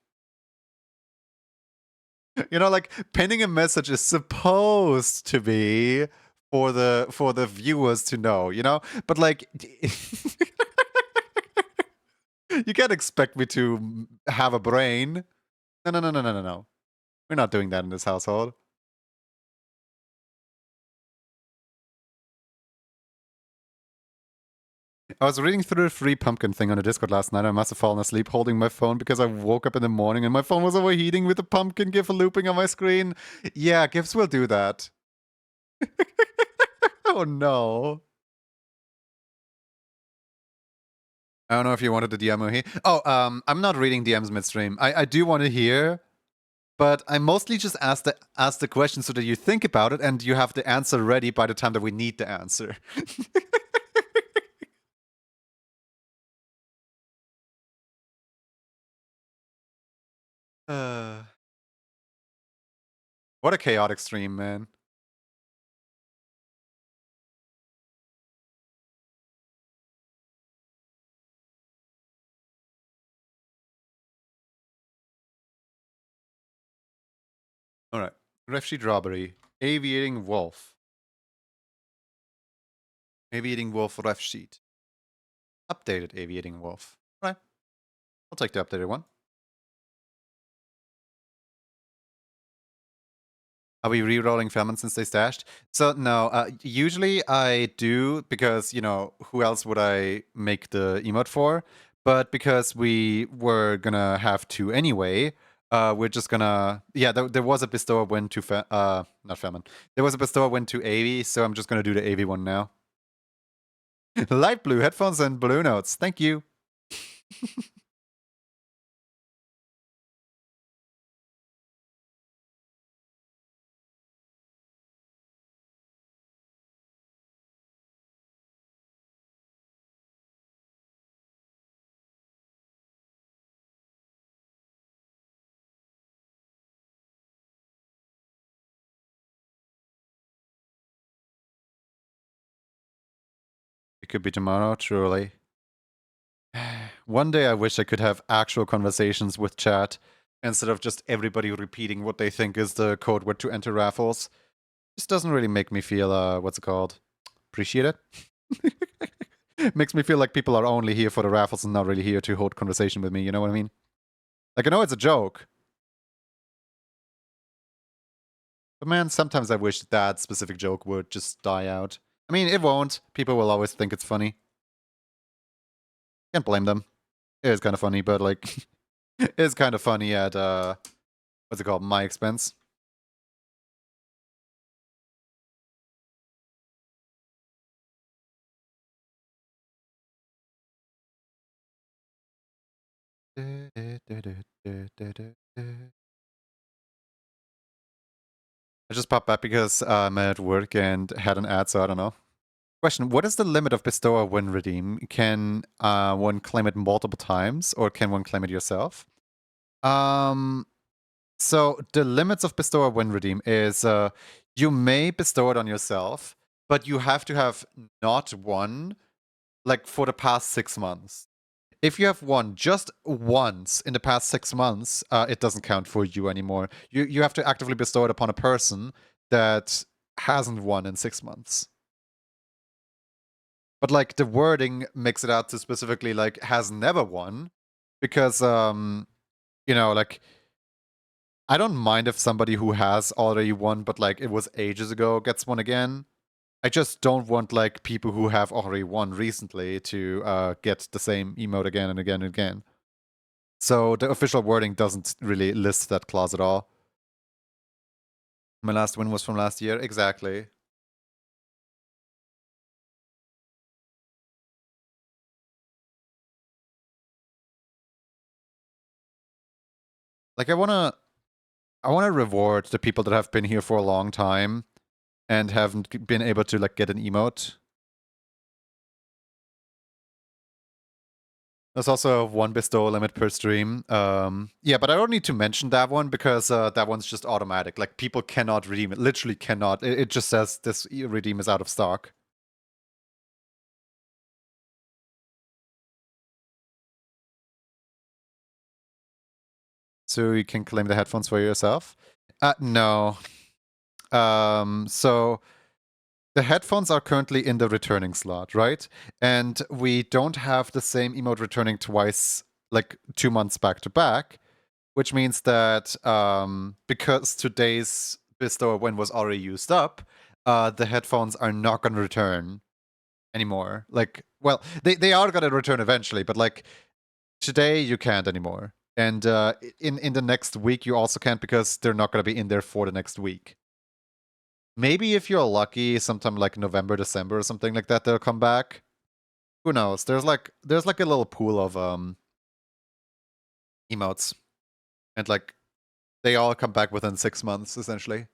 You know, like pinning a message is supposed to be for the viewers to know, you know? But like you can't expect me to have a brain. No. We're not doing that in this household. I was reading through the free pumpkin thing on the Discord last night. I must have fallen asleep holding my phone because I woke up in the morning and my phone was overheating with the pumpkin gif looping on my screen. Yeah, gifs will do that. Oh no. I don't know if you wanted the DM here. Oh, I'm not reading DMs midstream. I do want to hear, but I mostly just ask the question so that you think about it and you have the answer ready by the time that we need the answer. What a chaotic stream, man. All right. Ref sheet robbery. Aviating wolf. Aviating wolf ref sheet. Updated aviating wolf. All right. I'll take the updated one. Are we re-rolling Feldman since they stashed? So no, usually I do because, you know, who else would I make the emote for? But because we were gonna have to anyway, we're just gonna, yeah, there was a bestower win to, not Feldman. There was a bestower win to AV, so I'm just gonna do the AV one now. Light blue headphones and blue notes, thank you. It could be tomorrow, truly. One day I wish I could have actual conversations with chat instead of just everybody repeating what they think is the code word to enter raffles. This doesn't really make me feel, what's it called? Appreciate it? Makes me feel like people are only here for the raffles and not really here to hold conversation with me, you know what I mean? Like, I know it's a joke. But man, sometimes I wish that specific joke would just die out. I mean, it won't. People will always think it's funny. Can't blame them. It is kind of funny, but like, it's kind of funny at what's it called? My expense. I just popped back because I'm at work and had an ad, so I don't know. Question: what is the limit of bestower win redeem? Can one claim it multiple times, or can one claim it yourself? So the limits of bestower win redeem is you may bestow it on yourself, but you have to have not won like for the past 6 months. If you have won just once in the past 6 months, it doesn't count for you anymore. You have to actively bestow it upon a person that hasn't won in 6 months. But like the wording makes it out to specifically like has never won, because you know, like I don't mind if somebody who has already won, but like it was ages ago, gets one again. I just don't want like people who have already won recently to get the same emote again and again and again. So the official wording doesn't really list that clause at all. My last win was from last year, exactly. Like I wanna reward the people that have been here for a long time and haven't been able to like get an emote. There's also one bestow limit per stream. Yeah, but I don't need to mention that one because that one's just automatic. Like people cannot redeem it. Literally cannot. It just says this redeem is out of stock. So you can claim the headphones for yourself? No. So the headphones are currently in the returning slot, right? And we don't have the same emote returning twice, like 2 months back to back, which means that because today's bestower win was already used up, the headphones are not going to return anymore. Like, well, they are going to return eventually, but like today you can't anymore. And in the next week you also can't because they're not going to be in there for the next week. Maybe if you're lucky, sometime like November, December, or something like that, they'll come back. Who knows? There's like a little pool of emotes, and like they all come back within 6 months, essentially.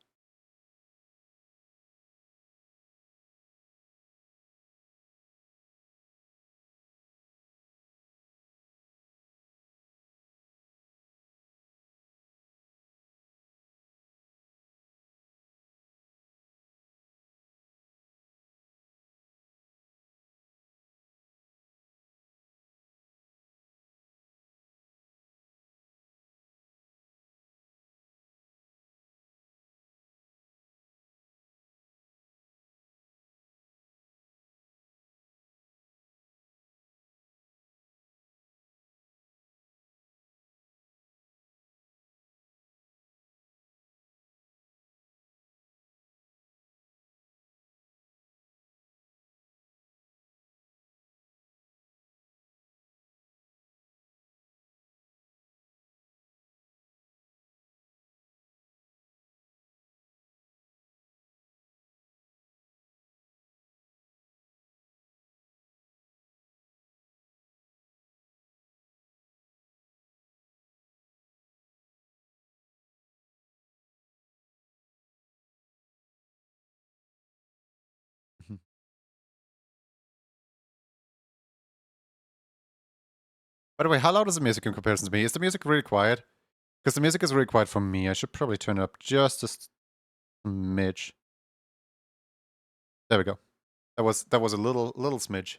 By the way, how loud is the music in comparison to me? Is the music really quiet? Because the music is really quiet for me. I should probably turn it up just a smidge. There we go. That was a little smidge.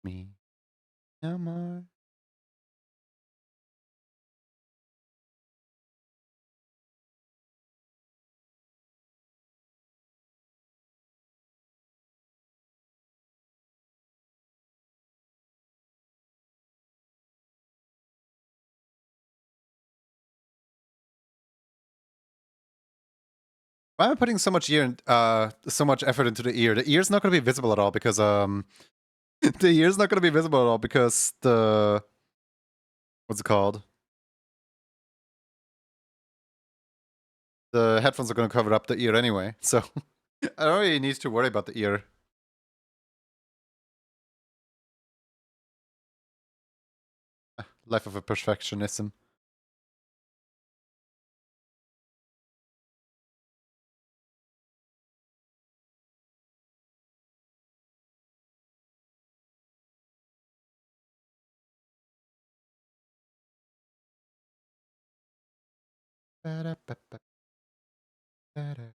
me no more. Why am I putting so much so much effort into the ear? The ear's not gonna be visible at all because the ear's not gonna be visible at all because the what's it called? The headphones are gonna cover up the ear anyway, so I don't really need to worry about the ear. Life of a perfectionism. Ba-da-ba-ba, ba-da.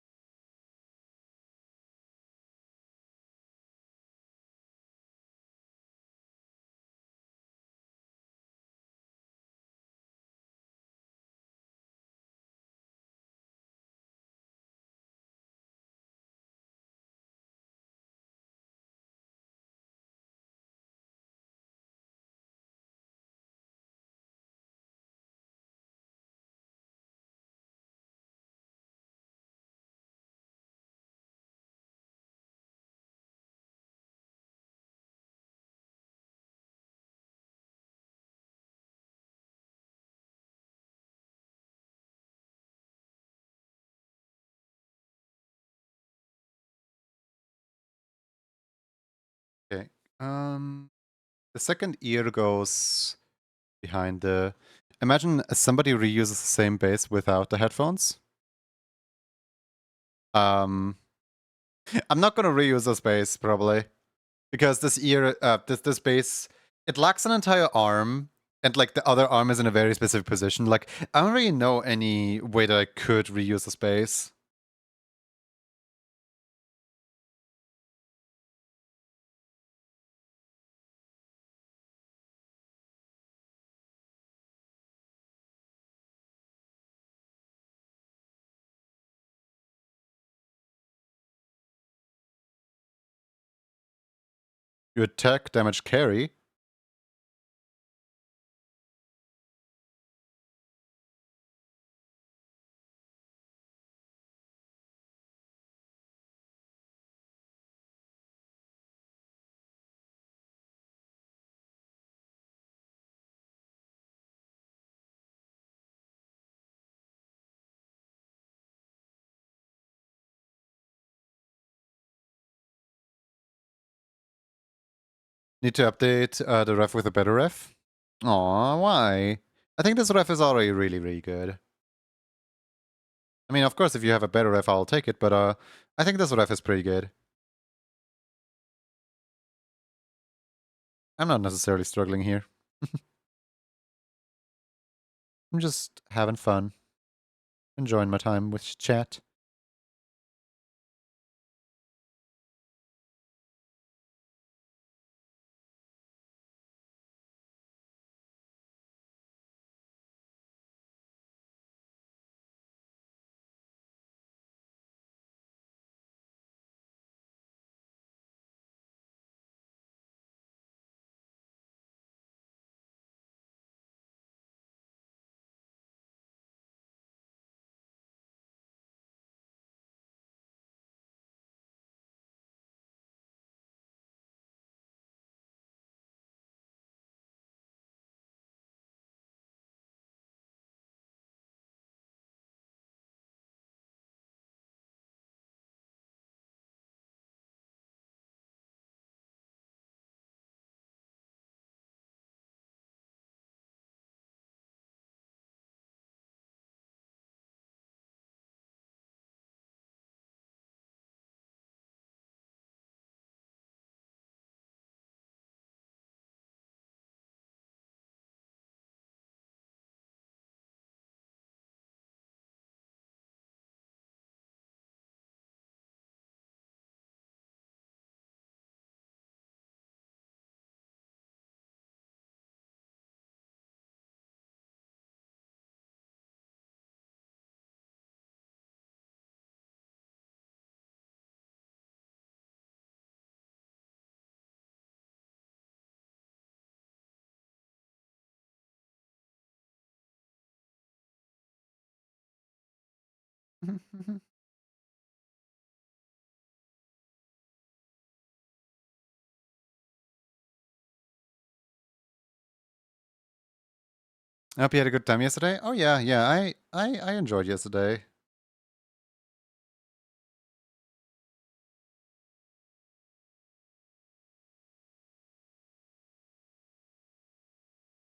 Okay. The second ear goes behind the. Imagine somebody reuses the same bass without the headphones. I'm not gonna reuse this bass probably because this ear, this bass, it lacks an entire arm, and like the other arm is in a very specific position. Like I don't really know any way that I could reuse this bass. You attack, damage, carry. Need to update the ref with a better ref. Aw, why? I think this ref is already really, really good. I mean, of course, if you have a better ref, I'll take it, but I think this ref is pretty good. I'm not necessarily struggling here. I'm just having fun, enjoying my time with chat. I hope you had a good time yesterday. Oh yeah, yeah. I enjoyed yesterday.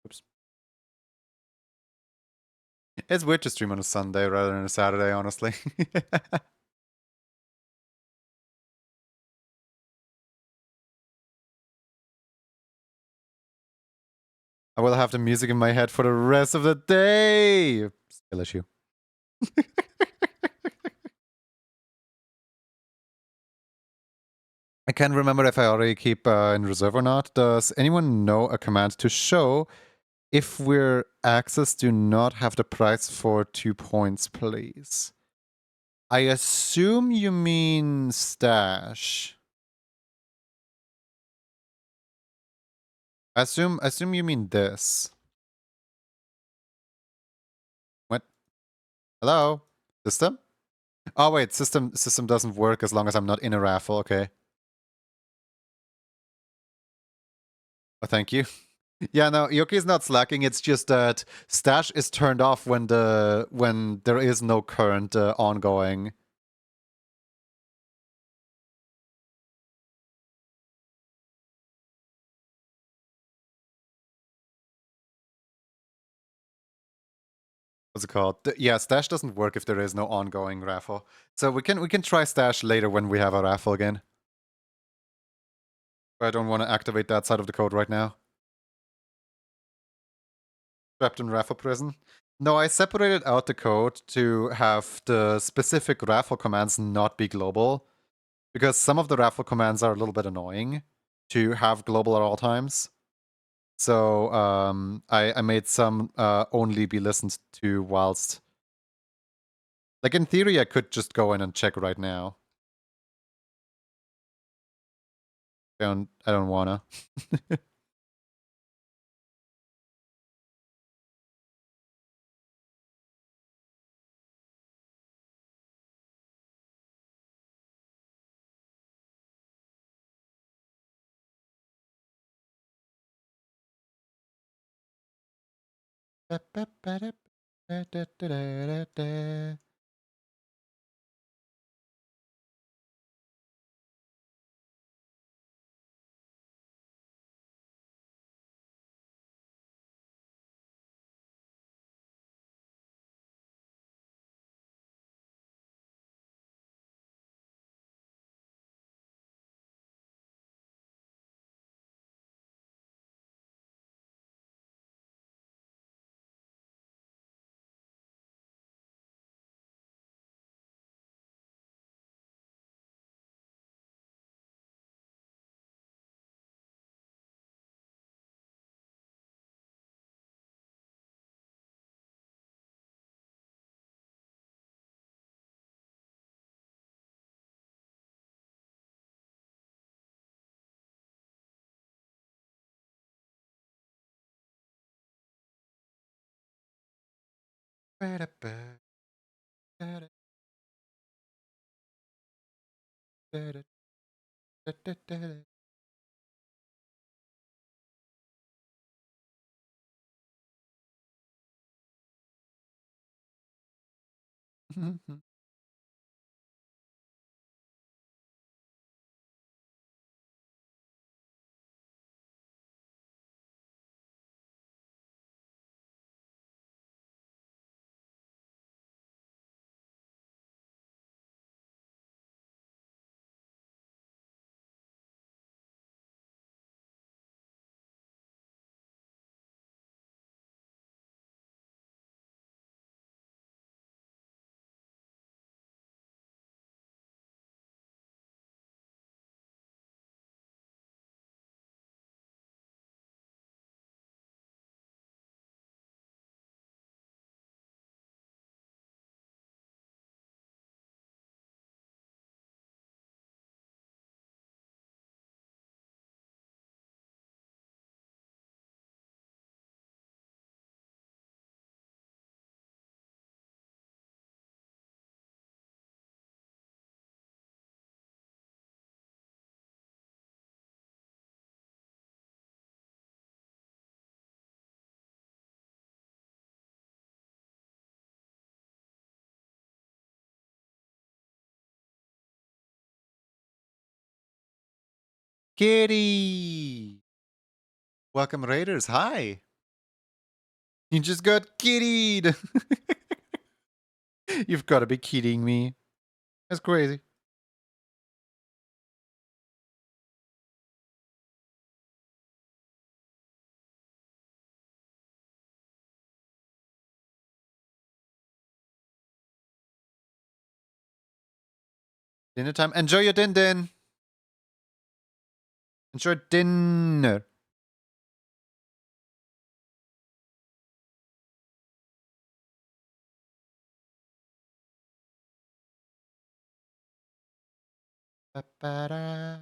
Oops. It's weird to stream on a Sunday rather than a Saturday, honestly. I will have the music in my head for the rest of the day. Skill issue. I can't remember if I already keep in reserve or not. Does anyone know a command to show if we're access do not have the price for 2 points, please? I assume you mean stash. I assume you mean this. What? Hello? System? Oh wait, system doesn't work as long as I'm not in a raffle, okay. Oh, thank you. Yeah, no, Yoki is not slacking. It's just that stash is turned off when there is no current ongoing. What's it called? Yeah, stash doesn't work if there is no ongoing raffle. So we can try stash later when we have a raffle again. I don't want to activate that side of the code right now. Trapped in raffle prison. No, I separated out the code to have the specific raffle commands not be global, because some of the raffle commands are a little bit annoying to have global at all times. So I made some only be listened to whilst. Like in theory, I could just go in and check right now. I don't wanna. Kitty! Welcome, Raiders. Hi! You just got kittied! You've got to be kidding me. That's crazy. Dinner time. Enjoy your din. Enjoy dinner. Ba-ba-da.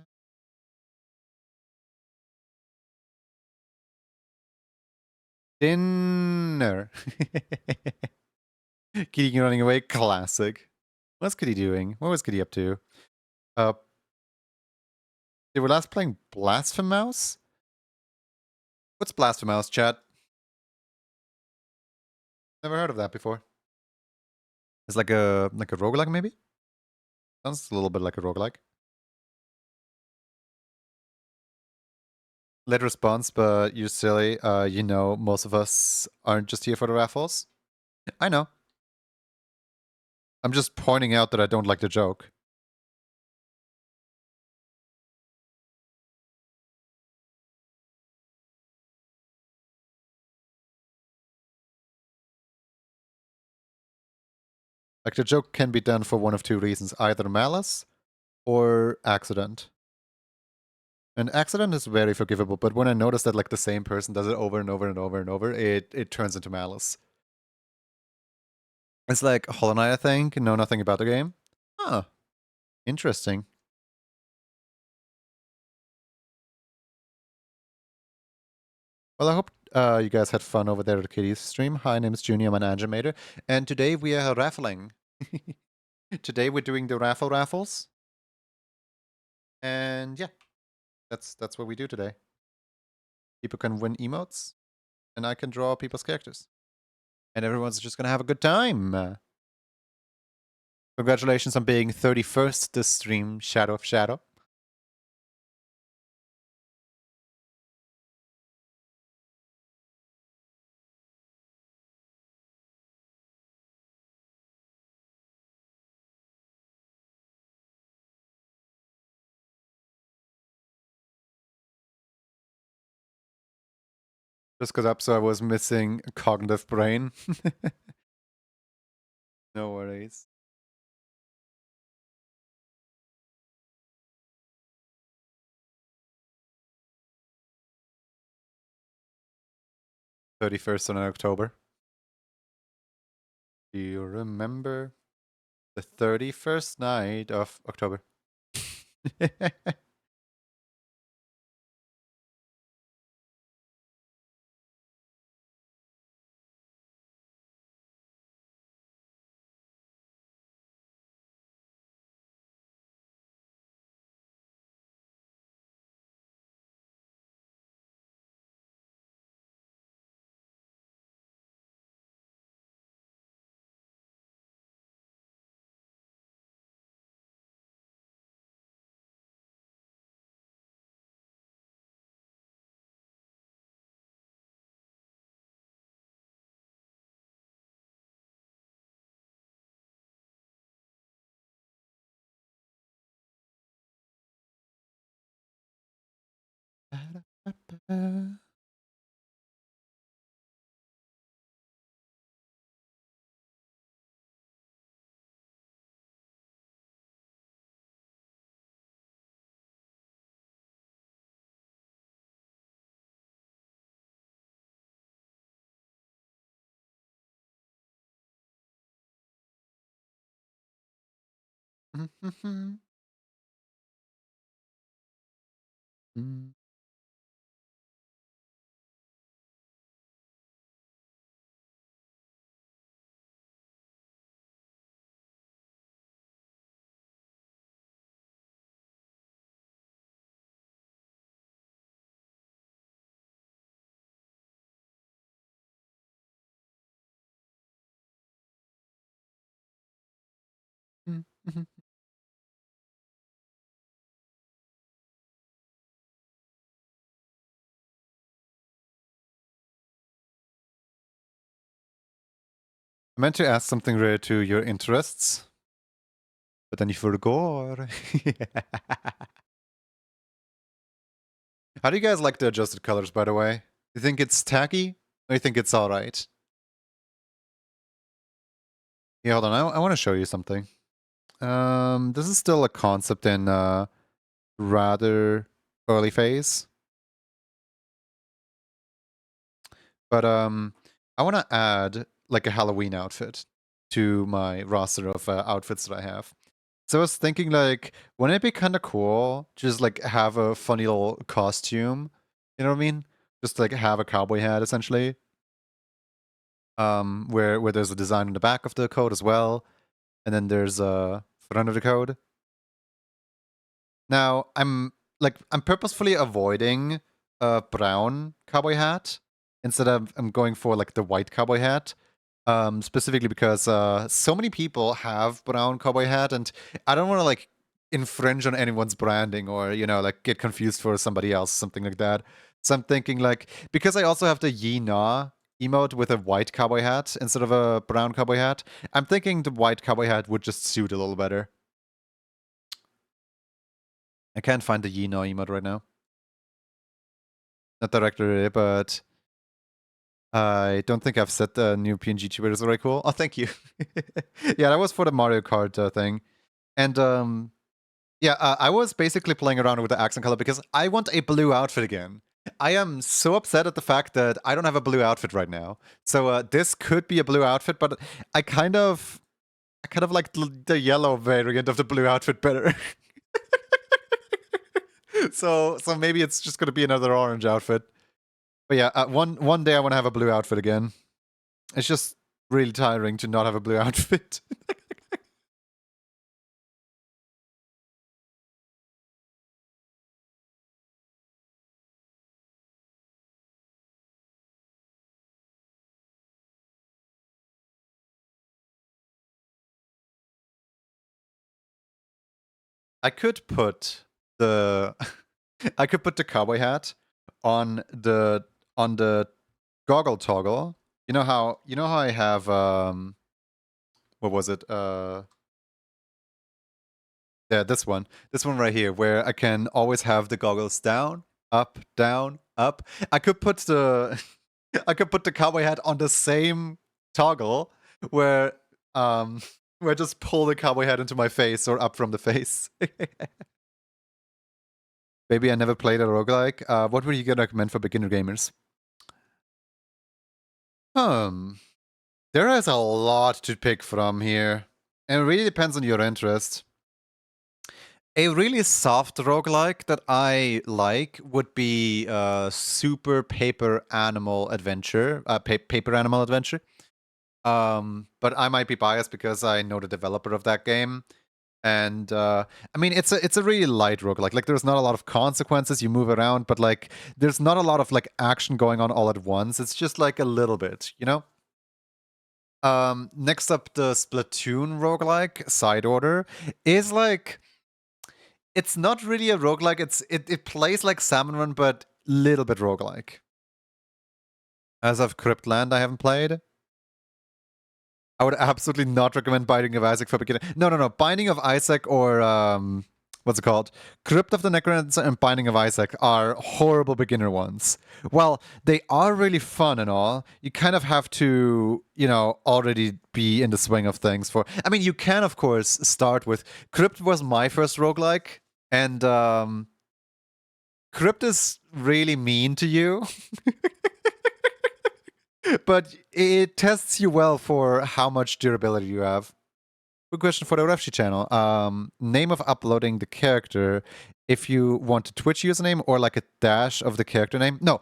Dinner. Kitty running away. Classic. What's Kitty doing? What was Kitty up to? They were last playing Blasphemous? What's Blasphemous, chat? Never heard of that before. It's like a roguelike, maybe? Sounds a little bit like a roguelike. Late response, but you're silly. You know, most of us aren't just here for the raffles. I know. I'm just pointing out that I don't like the joke. Like, the joke can be done for one of two reasons, either malice or accident. An accident is very forgivable, but when I notice that like the same person does it over and over and over and over, it turns into malice. It's like Hollow Knight, I think. Know nothing about the game. Huh. Interesting. Well, I hope you guys had fun over there at Kitty's stream. Hi, name is Junior. I'm an animator. And today we are raffling. Today we're doing the raffles. And yeah, that's what we do today. People can win emotes, and I can draw people's characters. And everyone's just gonna have a good time. Congratulations on being 31st this stream, Shadow of Shadow. Just got up, so I was missing cognitive brain. No worries. '31st on October. Do you remember the 31st night of October? I meant to ask something related to your interests, but then you forgot. How do you guys like the adjusted colors, by the way? You think it's tacky, or you think it's alright? Yeah, hold on, I want to show you something. This is still a concept in rather early phase. But I want to add like a Halloween outfit to my roster of outfits that I have. So I was thinking like, wouldn't it be kind of cool just like have a funny little costume? You know what I mean? Just like have a cowboy hat essentially. Where there's a design in the back of the code as well, and then there's a front of the code. Now I'm purposefully avoiding a brown cowboy hat. Instead of I'm going for like the white cowboy hat. Specifically because so many people have brown cowboy hat, and I don't want to like infringe on anyone's branding or like get confused for somebody else, something like that. So I'm thinking like, because I also have the Yi Na emote with a white cowboy hat instead of a brown cowboy hat, I'm thinking the white cowboy hat would just suit a little better. I can't find the Yi Na emote right now. Not directly, but I don't think I've set the new PNG tuber is very cool. Oh, thank you. Yeah, that was for the Mario Kart thing. And yeah, I was basically playing around with the accent color because I want a blue outfit again. I am so upset at the fact that I don't have a blue outfit right now. So this could be a blue outfit, but I kind of like the yellow variant of the blue outfit better. So maybe it's just gonna be another orange outfit. But yeah, one day I want to have a blue outfit again. It's just really tiring to not have a blue outfit. I could put the I could put the cowboy hat on the goggle toggle. You know how I have what was it? Yeah, this one right here, where I can always have the goggles down, up, down, up. I could put the I could put the cowboy hat on the same toggle where where I just pull the cowboy hat into my face or up from the face. Maybe I never played a roguelike. What would you recommend for beginner gamers? There is a lot to pick from here. And it really depends on your interest. A really soft roguelike that I like would be Super Paper Animal Adventure. Paper Animal Adventure. But I might be biased because I know the developer of that game. And I mean, it's a really light roguelike. Like, there's not a lot of consequences. You move around, but like, there's not a lot of like action going on all at once. It's just like a little bit, you know. Next up, the Splatoon roguelike Side Order is like, it's not really a roguelike. It plays like Salmon Run, but little bit roguelike. As of Cryptland, I haven't played. I would absolutely not recommend Binding of Isaac for beginner. No. Binding of Isaac or what's it called? Crypt of the Necrodancer and Binding of Isaac are horrible beginner ones. Well, they are really fun and all. You kind of have to, already be in the swing of things for. I mean, you can of course start with Crypt was my first roguelike, and Crypt is really mean to you. But it tests you well for how much durability you have. Good question for the Refshi channel. Name of uploading the character if you want a Twitch username or like a dash of the character name. No,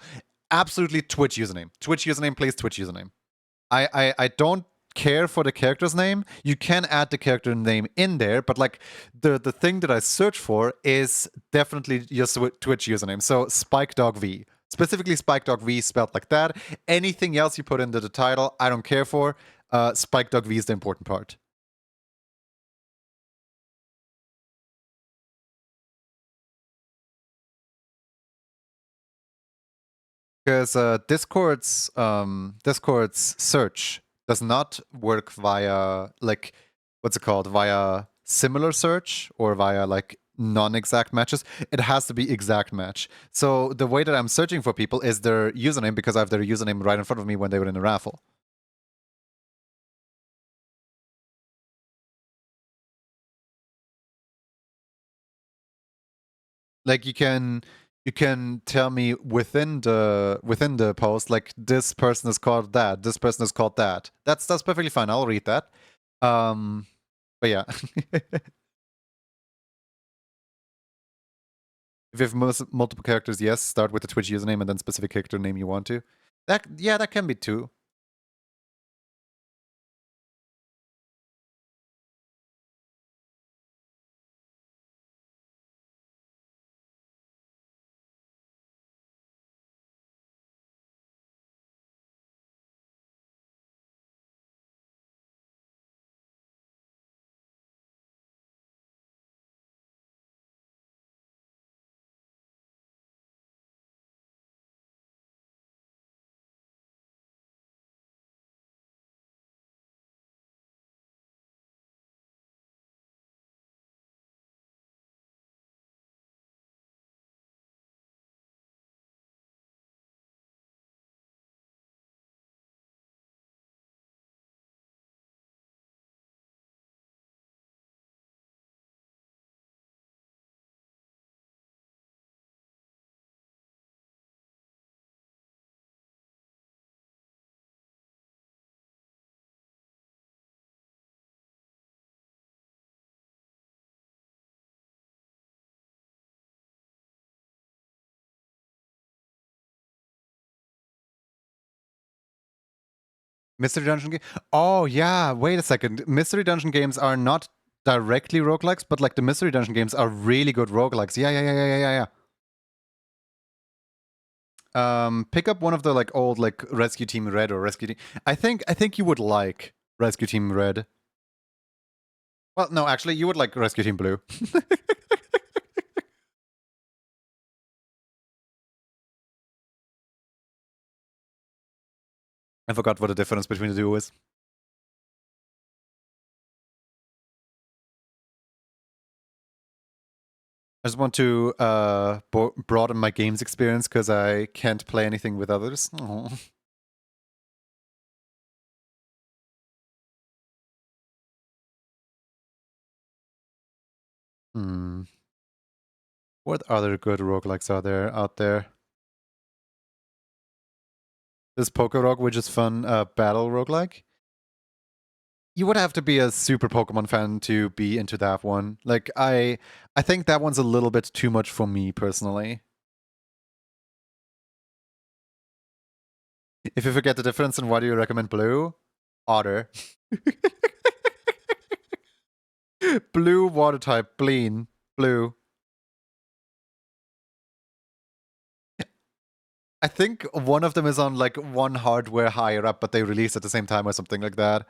absolutely Twitch username. Twitch username, please, Twitch username. I don't care for the character's name. You can add the character name in there, but like the thing that I search for is definitely your Twitch username. So SpikeDogV. Specifically SpikeDogV spelled like that. Anything else you put into the title, I don't care for. SpikeDogV is the important part. Because Discord's search does not work via like what's it called? Via similar search or via like non-exact matches. It has to be exact match. So the way that I'm searching for people is their username because I have their username right in front of me when they were in a raffle. Like you can tell me within the post like this person is called that, this person is called that. That's perfectly fine. I'll read that. But yeah. If you have multiple characters, yes, start with the Twitch username and then specific character name you want to. That can be too. Mystery Dungeon game. Oh yeah, wait a second. Mystery Dungeon games are not directly roguelikes, but like the Mystery Dungeon games are really good roguelikes. Yeah. Pick up one of the like old like Rescue Team Red or Rescue Team. I think you would like Rescue Team Red. Well, no, actually, you would like Rescue Team Blue. I forgot what the difference between the two is. I just want to broaden my games experience because I can't play anything with others. Aw. Hmm. What other good roguelikes are there out there? This Poké Rogue, which is fun, battle roguelike. You would have to be a super Pokemon fan to be into that one. Like I think that one's a little bit too much for me personally. If you forget the difference, then why do you recommend blue? Otter. Blue water type, Bleen. Blue. I think one of them is on like one hardware higher up, but they release at the same time or something like that.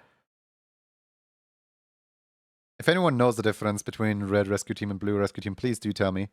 If anyone knows the difference between Red Rescue Team and Blue Rescue Team, please do tell me.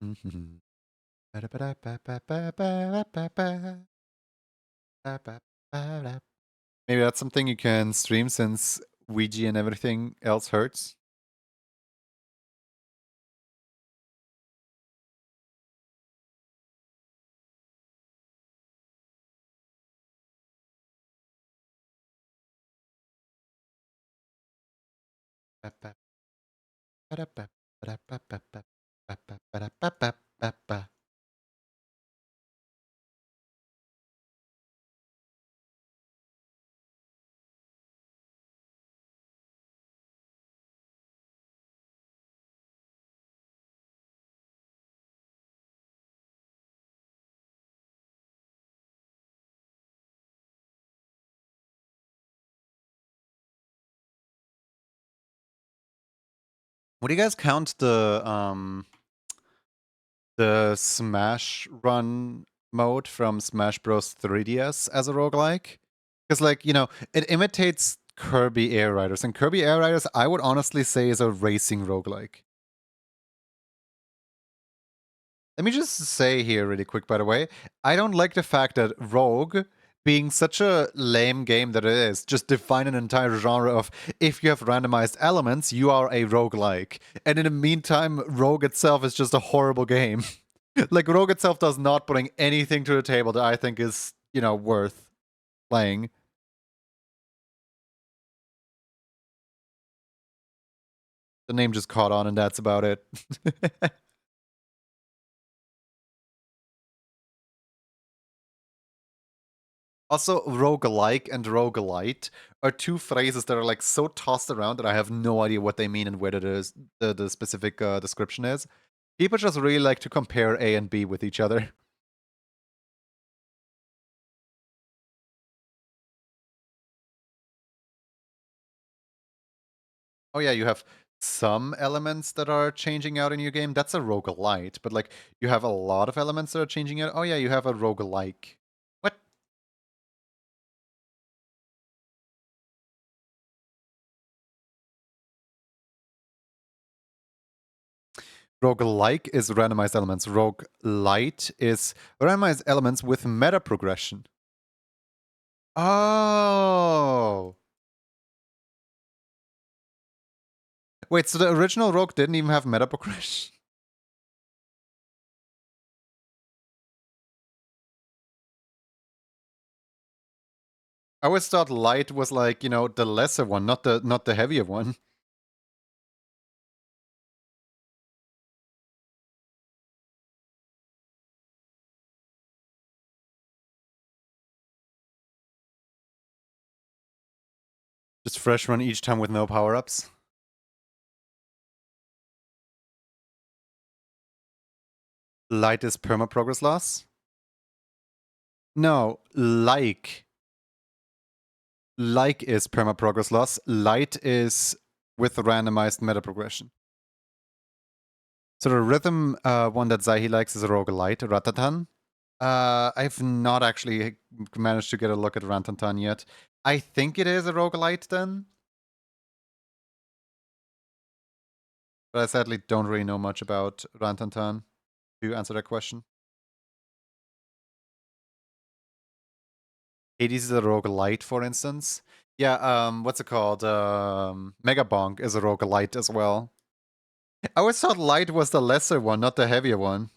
Maybe that's something you can stream since Ouija and everything else hurts. Would you guys count the Smash Run mode from Smash Bros. 3DS as a roguelike? Because, like, you know, it imitates Kirby Air Riders, and Kirby Air Riders, I would honestly say, is a racing roguelike. Let me just say here really quick, by the way, I don't like the fact that Rogue, being such a lame game that it is, just define an entire genre of if you have randomized elements, you are a roguelike. And in the meantime, Rogue itself is just a horrible game. Like, Rogue itself does not bring anything to the table that I think is, you know, worth playing. The name just caught on and that's about it. Also, roguelike and roguelite are two phrases that are like so tossed around that I have no idea what they mean and where the specific description is. People just really like to compare A and B with each other. Oh yeah, you have some elements that are changing out in your game. That's a roguelite. But like, you have a lot of elements that are changing out. Oh yeah, you have a roguelike. What? Roguelike is randomized elements. Roguelite is randomized elements with meta progression. Oh. Wait, so the original Rogue didn't even have meta progression? I always thought light was like, you know, the lesser one, not the heavier one. Just fresh run each time with no power-ups. Light is perma progress loss? No, like is perma progress loss. Light is with randomized meta progression. So the rhythm one that Zahi likes is a roguelite, Ratatan. I've not actually managed to get a look at Rantantan yet. I think it is a roguelite then. But I sadly don't really know much about Rantantan to answer that question. Hades is a roguelite, for instance. Yeah, what's it called? Mega Bonk is a roguelite as well. I always thought light was the lesser one, not the heavier one.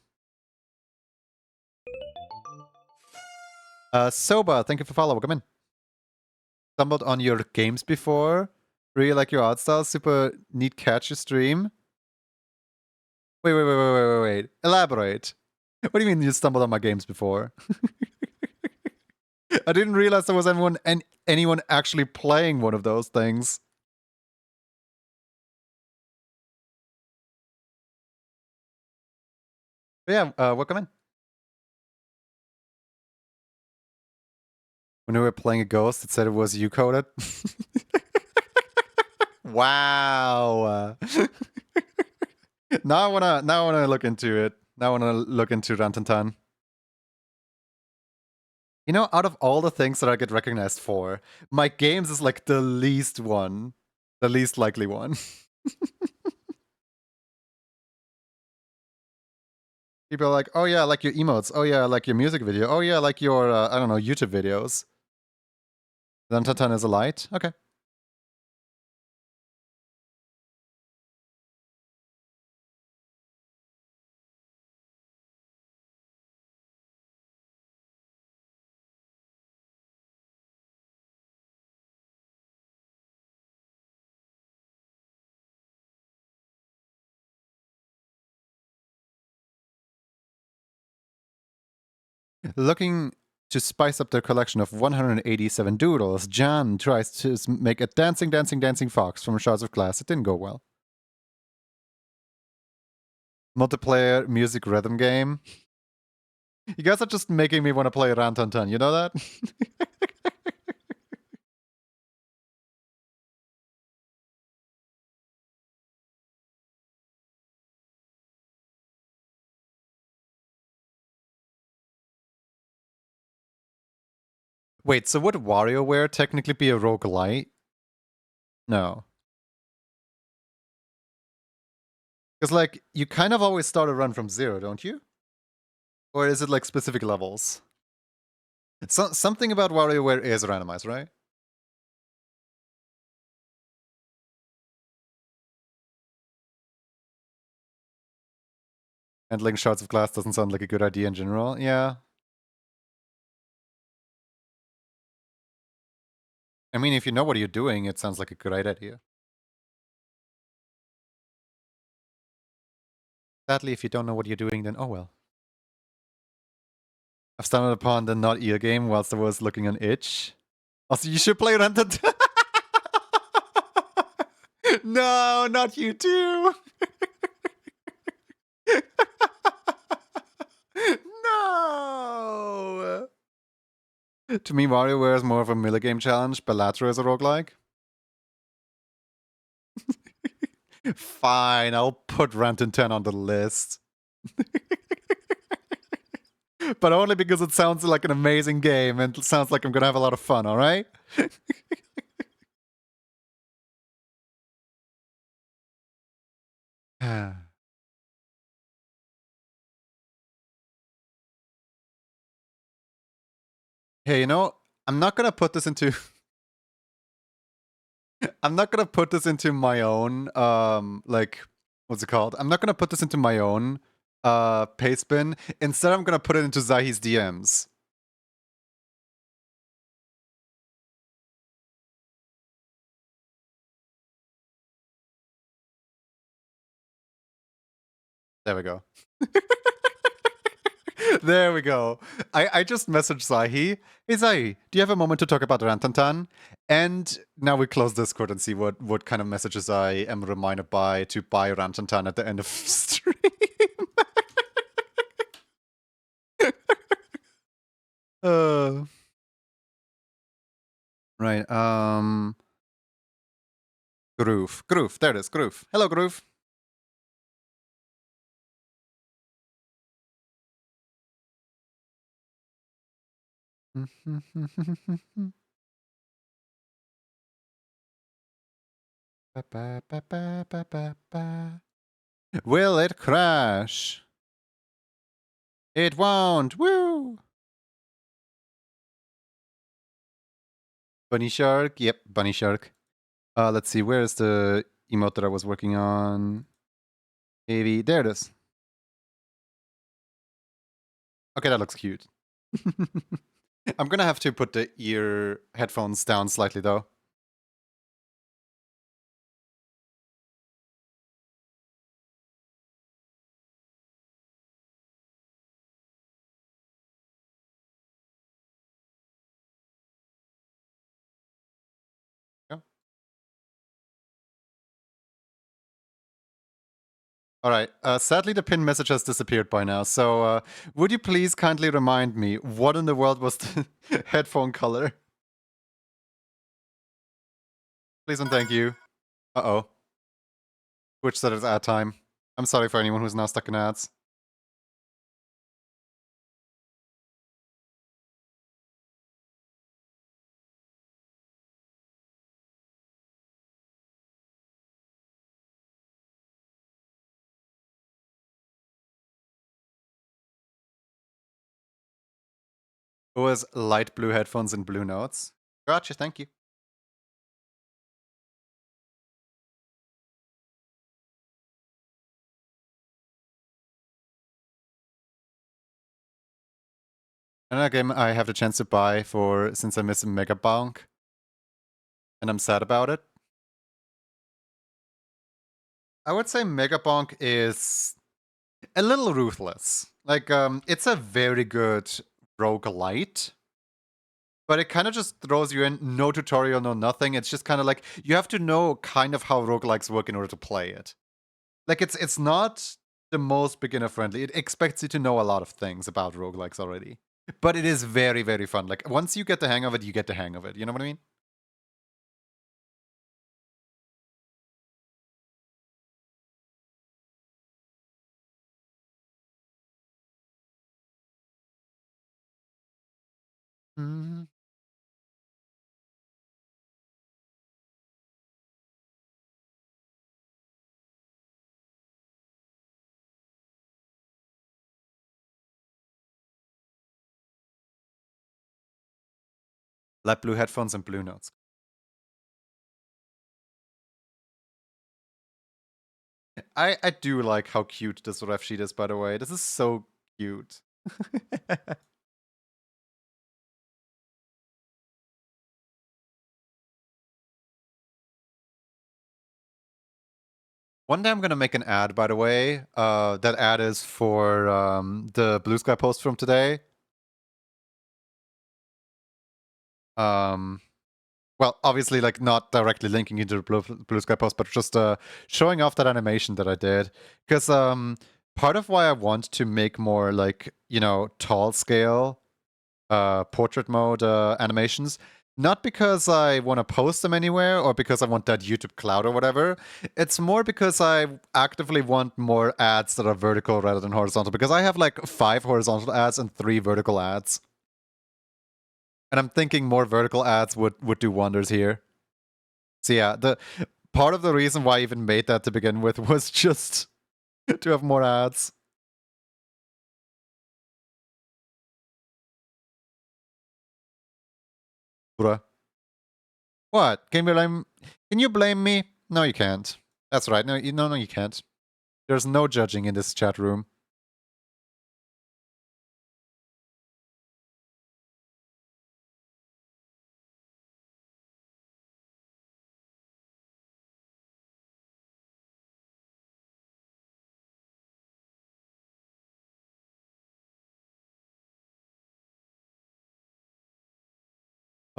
Soba, thank you for follow. Welcome in. Stumbled on your games before. Really like your art style. Super neat catch your stream. Wait. Elaborate. What do you mean you stumbled on my games before? I didn't realize there was anyone actually playing one of those things. But yeah, welcome in. When we were playing a ghost, it said it was you coded. Wow. Now I wanna look into it. Now I wanna look into Rantantan. You know, out of all the things that I get recognized for, my games is like the least one. The least likely one. People are like, oh yeah, I like your emotes. Oh yeah, I like your music video. Oh yeah, I like your, I don't know, YouTube videos. Rantantan is a light? Okay. Looking to spice up their collection of 187 doodles, Jan tries to make a dancing fox from Shards of Glass. It didn't go well. Multiplayer music rhythm game. You guys are just making me want to play Rantantan, you know that? Wait, so would WarioWare technically be a roguelite? No. Because, like, you kind of always start a run from zero, don't you? Or is it, like, specific levels? Something about WarioWare is randomized, right? Handling shards of glass doesn't sound like a good idea in general. Yeah. I mean, if you know what you're doing, it sounds like a good idea. Sadly, if you don't know what you're doing, then oh well. I've stumbled upon the not ear game whilst I was looking on itch. Also, you should play Rented. No, not you too. No. To me, WarioWare is more of a milligame challenge. Balatro is a roguelike. Fine, I'll put Renton 10 on the list. But only because it sounds like an amazing game and it sounds like I'm gonna have a lot of fun, alright? Hey, you know, I'm not gonna put this into I'm not gonna put this into my own like what's it called? I'm not gonna put this into my own paste bin. Instead I'm gonna put it into Zahi's DMs. There we go. There we go. I just messaged Zahi. Hey Zahi, do you have a moment to talk about Rantantan? And now we close Discord and see what kind of messages I am reminded by to buy Rantantan at the end of stream. uh, right. Groove. Groove. There it is. Groove. Hello, Groove. Will it crash? It won't. Woo! Bunny Shark. Yep, Bunny Shark. Let's see. Where is the emote that I was working on? Maybe there it is. Okay, that looks cute. I'm gonna have to put the ear headphones down slightly though. All right. Sadly, the pin message has disappeared by now. So, would you please kindly remind me what in the world was the headphone color? Please and thank you. Uh-oh. Twitch said it's ad time. I'm sorry for anyone who's now stuck in ads. It was light blue headphones and blue notes. Gotcha, thank you. Another game I have the chance to buy for since I missed Mega Bonk. And I'm sad about it. I would say Mega Bonk is a little ruthless. Like, it's a very good roguelite. But it kind of just throws you in, no tutorial, no nothing. It's just kind of like, you have to know kind of how roguelikes work in order to play it. Like, it's not the most beginner friendly. It expects you to know a lot of things about roguelikes already. But it is very, very fun. Like, once you get the hang of it, you get the hang of it. You know what I mean? Light blue headphones and blue notes. I do like how cute this ref sheet is, by the way. This is so cute. One day I'm gonna make an ad, by the way. That ad is for the Blue Sky post from today. Well, obviously, like not directly linking into the Blue Sky post, but just showing off that animation that I did. Because part of why I want to make more like tall scale portrait mode animations. Not because I want to post them anywhere or because I want that YouTube cloud or whatever. It's more because I actively want more ads that are vertical rather than horizontal. Because I have like 5 horizontal ads and 3 vertical ads. And I'm thinking more vertical ads would do wonders here. So yeah, the part of the reason why I even made that to begin with was just to have more ads. Bruh. What? Can you blame me? No, you can't. That's right. No, you can't. There's no judging in this chat room.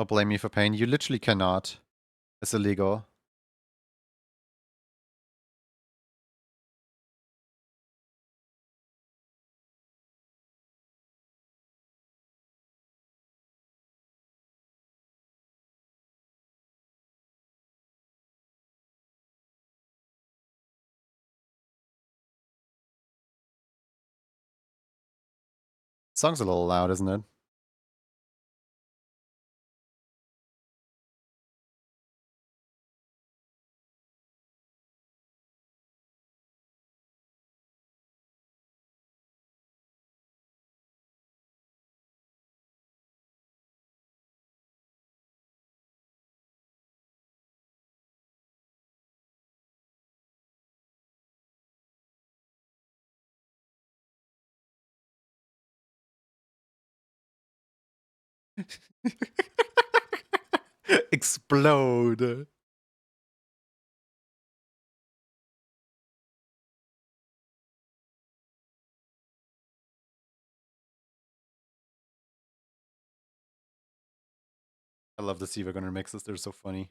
I'll blame you for pain. You literally cannot. It's illegal. Song's a little loud, isn't it? Explode. I love the Siva Gunner mixes. They're so funny.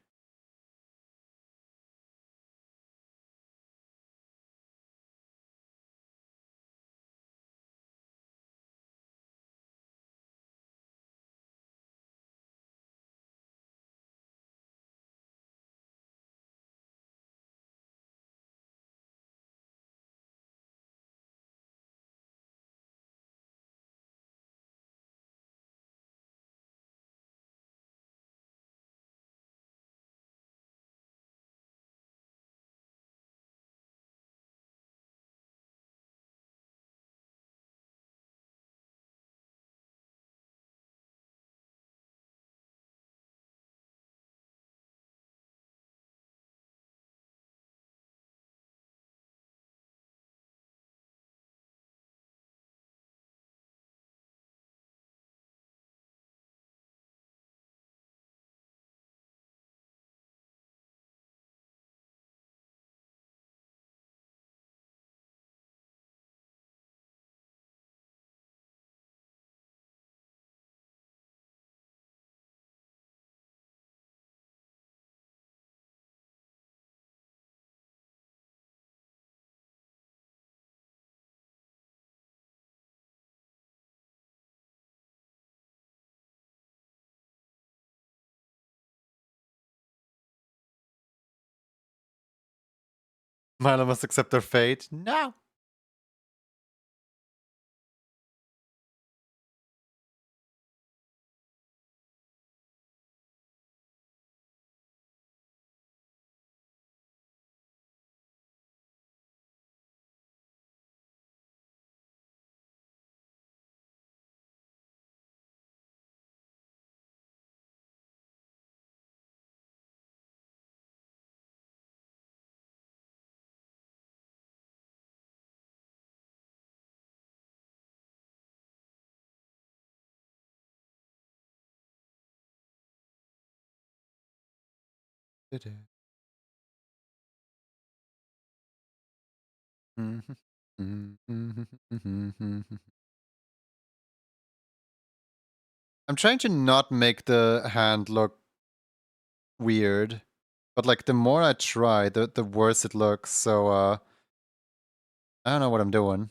Milo must accept their fate. No. I'm trying to not make the hand look weird, but like the more I try, the worse it looks. So I don't know what I'm doing.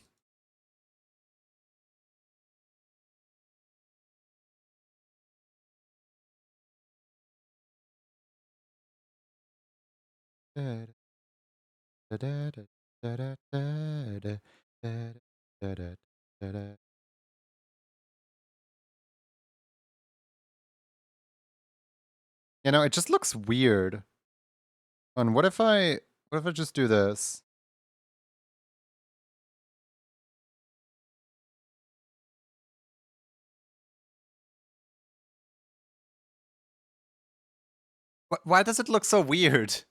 You know, it just looks weird. And what if I just do this? Why does it look so weird?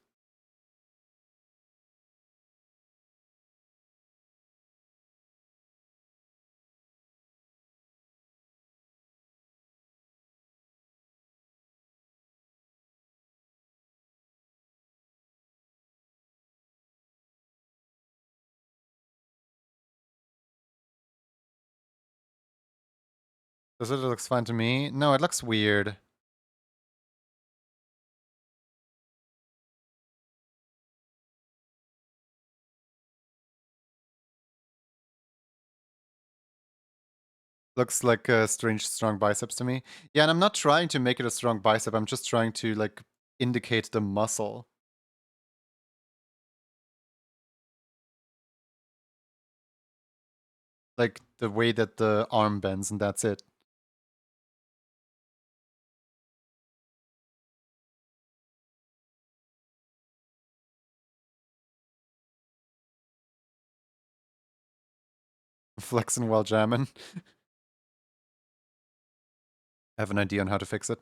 Does it looks fine to me? No, it looks weird. Looks like a strange strong biceps to me. Yeah, and I'm not trying to make it a strong bicep. I'm just trying to like indicate the muscle. Like the way that the arm bends, and that's it. Flexing while jamming. I have an idea on how to fix it.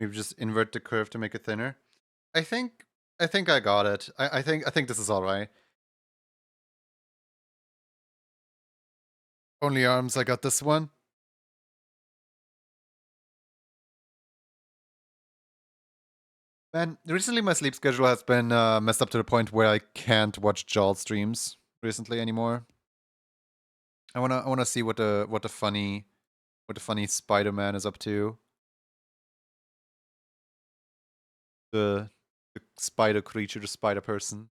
Maybe just invert the curve to make it thinner. I think I got it. I think this is alright. Only arms, I got this one. Man, recently my sleep schedule has been messed up to the point where I can't watch Jol streams recently anymore. I wanna see what the funny Spider-Man is up to. The spider creature, the spider person.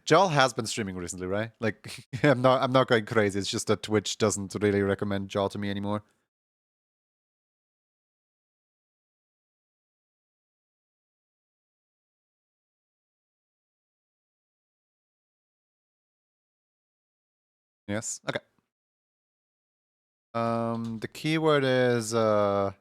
Jol has been streaming recently, right? Like I'm not going crazy. It's just that Twitch doesn't really recommend Jol to me anymore. Yes. Okay. The keyword is how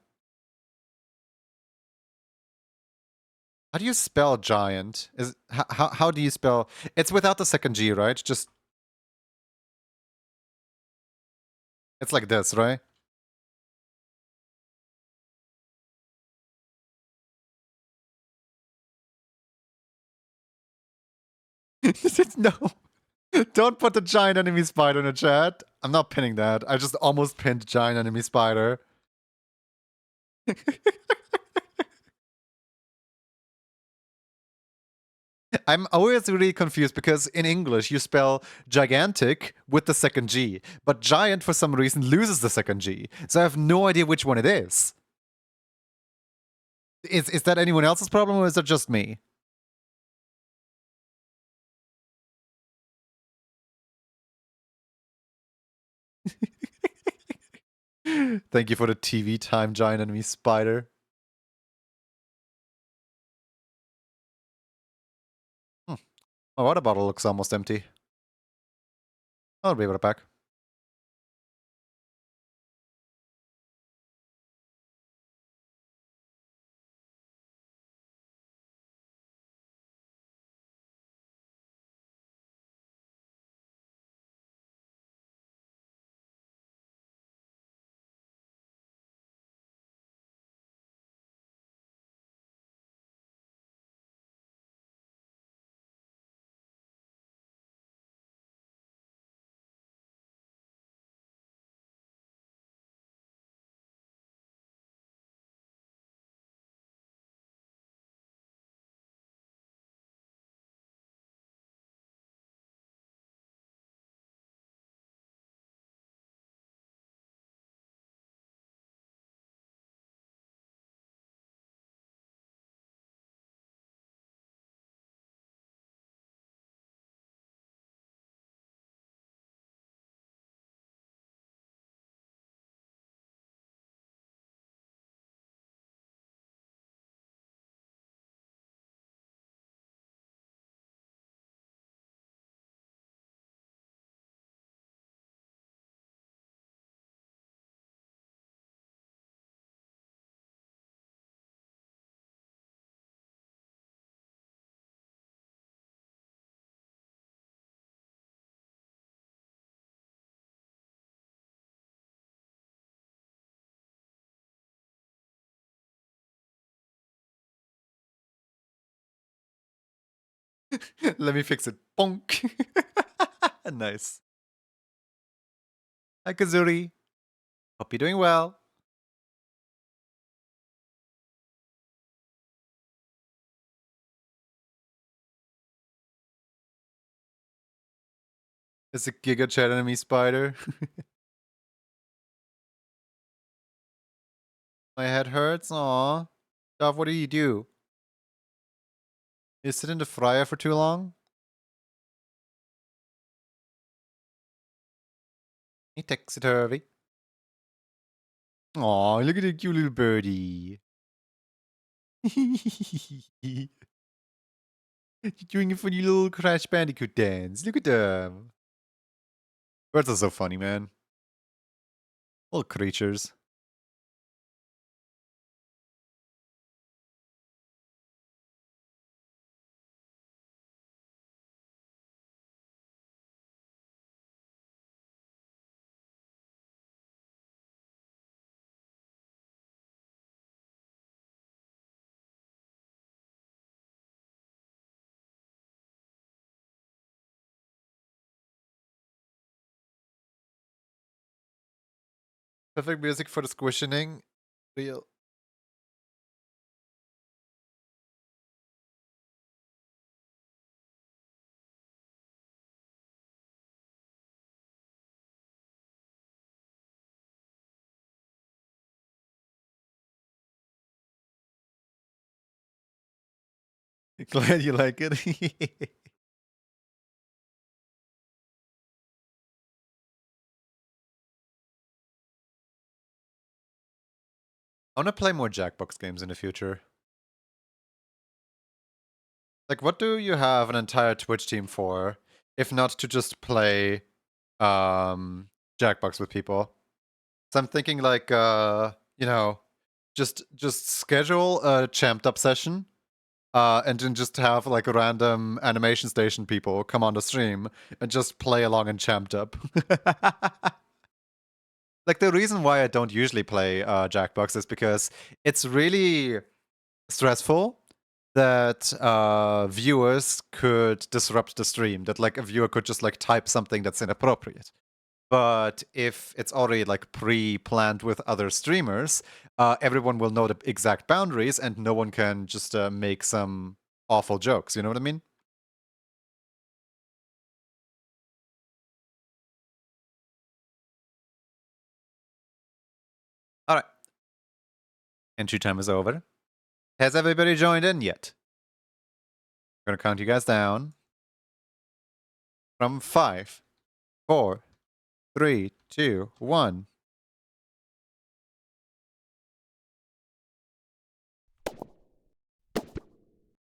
do you spell giant? Is how do you spell? It's without the second G, right? Just it's like this, right? No. Don't put the giant enemy spider in the chat. I'm not pinning that. I just almost pinned giant enemy spider. I'm always really confused because in English you spell gigantic with the second G, but giant for some reason loses the second G. So I have no idea which one it is. Is that anyone else's problem or is that just me? Thank you for the TV time, giant enemy spider. My water bottle looks almost empty. I'll be right back. Let me fix it. Bonk. Nice. Hi, Kazuri. Hope you're doing well. It's a Giga Chat enemy spider. My head hurts. Aw. Dov, what do you do? You sit in the fryer for too long? He takes it, Hervey. Aw, look at the cute little birdie. You're doing a funny little Crash Bandicoot dance. Look at them. Birds are so funny, man. Little creatures. Perfect music for the squishing. Real. Glad you like it. I want to play more Jackbox games in the future. Like, what do you have an entire Twitch team for, if not to just play Jackbox with people? So I'm thinking like, you know, just schedule a champed up session, and then just have like random animation station people come on the stream and just play along in champed up. Like, the reason why I don't usually play Jackbox is because it's really stressful that viewers could disrupt the stream, that like a viewer could just like type something that's inappropriate. But if it's already like pre-planned with other streamers, everyone will know the exact boundaries and no one can just make some awful jokes, you know what I mean? All right. Entry time is over. Has everybody joined in yet? I'm gonna count you guys down from 5, 4, 3, 2, 1.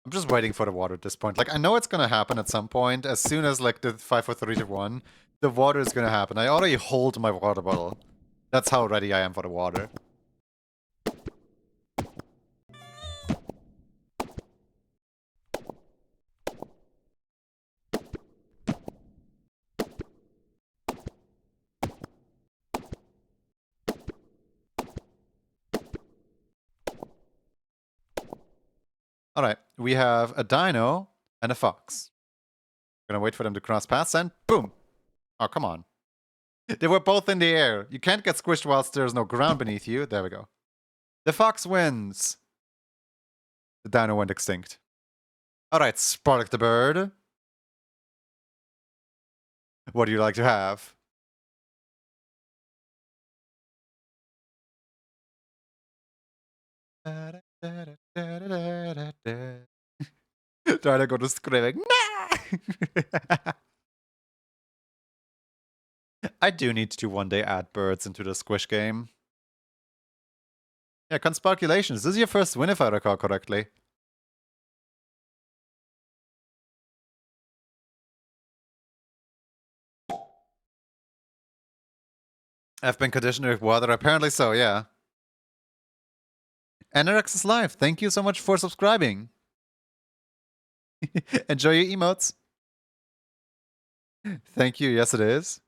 I'm just waiting for the water at this point. Like, I know it's gonna happen at some point. As soon as like the 5, 4, 3, 2, 1, the water is gonna happen. I already hold my water bottle. That's how ready I am for the water. Alright, we have a dino and a fox. Gonna wait for them to cross paths and boom! Oh, come on. They were both in the air. You can't get squished whilst there's no ground beneath you. There we go. The fox wins. The dino went extinct. Alright, Spark the bird. What do you like to have? Trying to go to screaming. I do need to one day add birds into the squish game. Yeah, Conspirculations. This is your first win if I recall correctly. I've been conditioned with water. Apparently so, yeah. Anorex is live. Thank you so much for subscribing. Enjoy your emotes. Thank you. Yes, it is.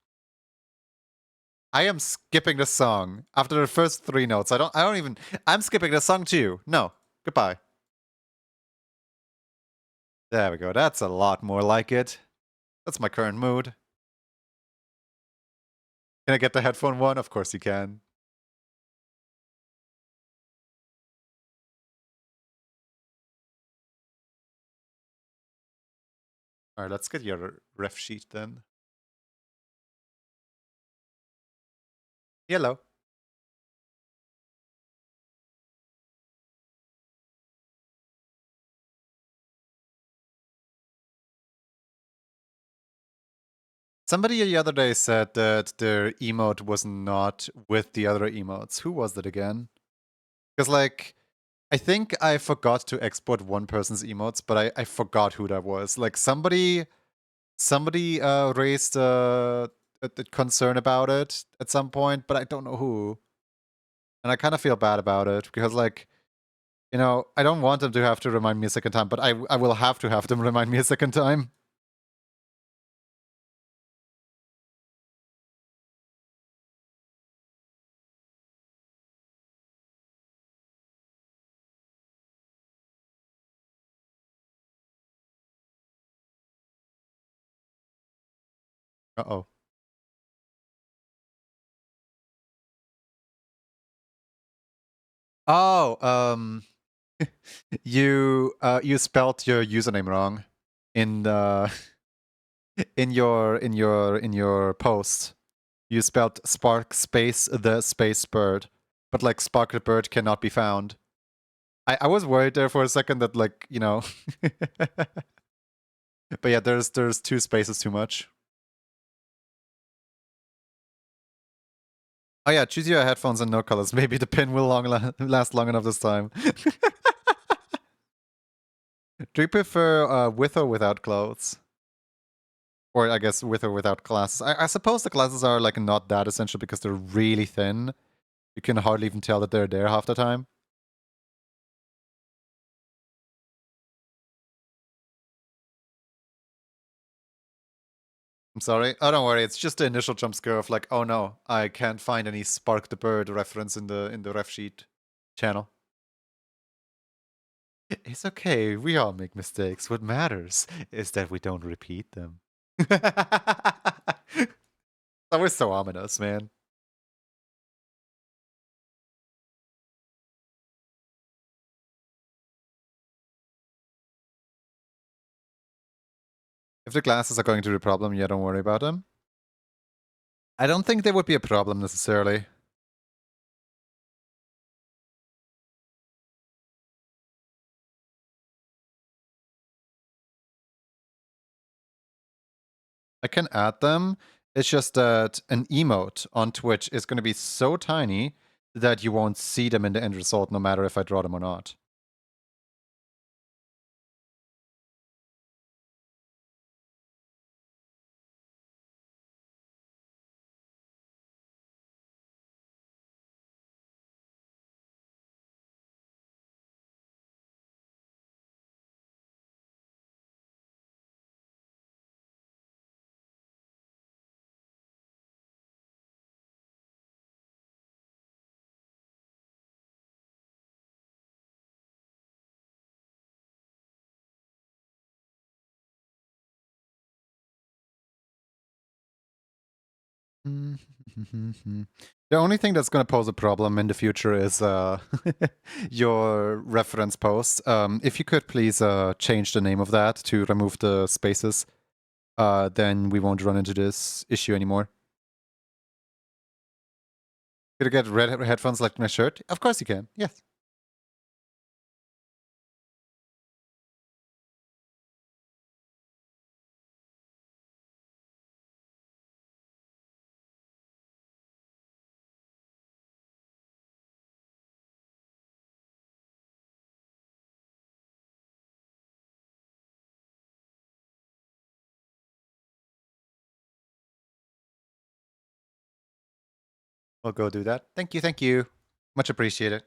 I am skipping the song after the first 3 notes. I'm skipping the song too. No. Goodbye. There we go. That's a lot more like it. That's my current mood. Can I get the headphone one? Of course you can. Alright, let's get your ref sheet then. Yellow. Somebody the other day said that their emote was not with the other emotes. Who was that again? Because, like, I think I forgot to export one person's emotes, but I forgot who that was. Like, somebody raised a concern about it at some point, but I don't know who. And I kind of feel bad about it, because, like, you know, I don't want them to have to remind me a second time, but I will have to have them remind me a second time. Uh-oh. Oh, you spelled your username wrong in the in your post. You spelled spark space the space bird, but like spark the bird cannot be found. I was worried there for a second that, like, you know. But yeah, there's two spaces too much. Oh yeah, choose your headphones and no colors. Maybe the pin will last long enough this time. Do you prefer with or without clothes? Or I guess with or without glasses. I suppose the glasses are like not that essential because they're really thin. You can hardly even tell that they're there half the time. I'm sorry. Oh, don't worry. It's just the initial jump scare of like, oh no, I can't find any Spark the Bird reference in the ref sheet channel. It's okay. We all make mistakes. What matters is that we don't repeat them. That was so ominous, man. If the glasses are going to be a problem, yeah, don't worry about them. I don't think they would be a problem necessarily. I can add them. It's just that an emote on Twitch is going to be so tiny that you won't see them in the end result no matter if I draw them or not. The only thing that's going to pose a problem in the future is your reference post. If you could please change the name of that to remove the spaces, then we won't run into this issue anymore. Could I get red headphones like my shirt? Of course you can, yes. I'll go do that. Thank you, thank you. Much appreciated.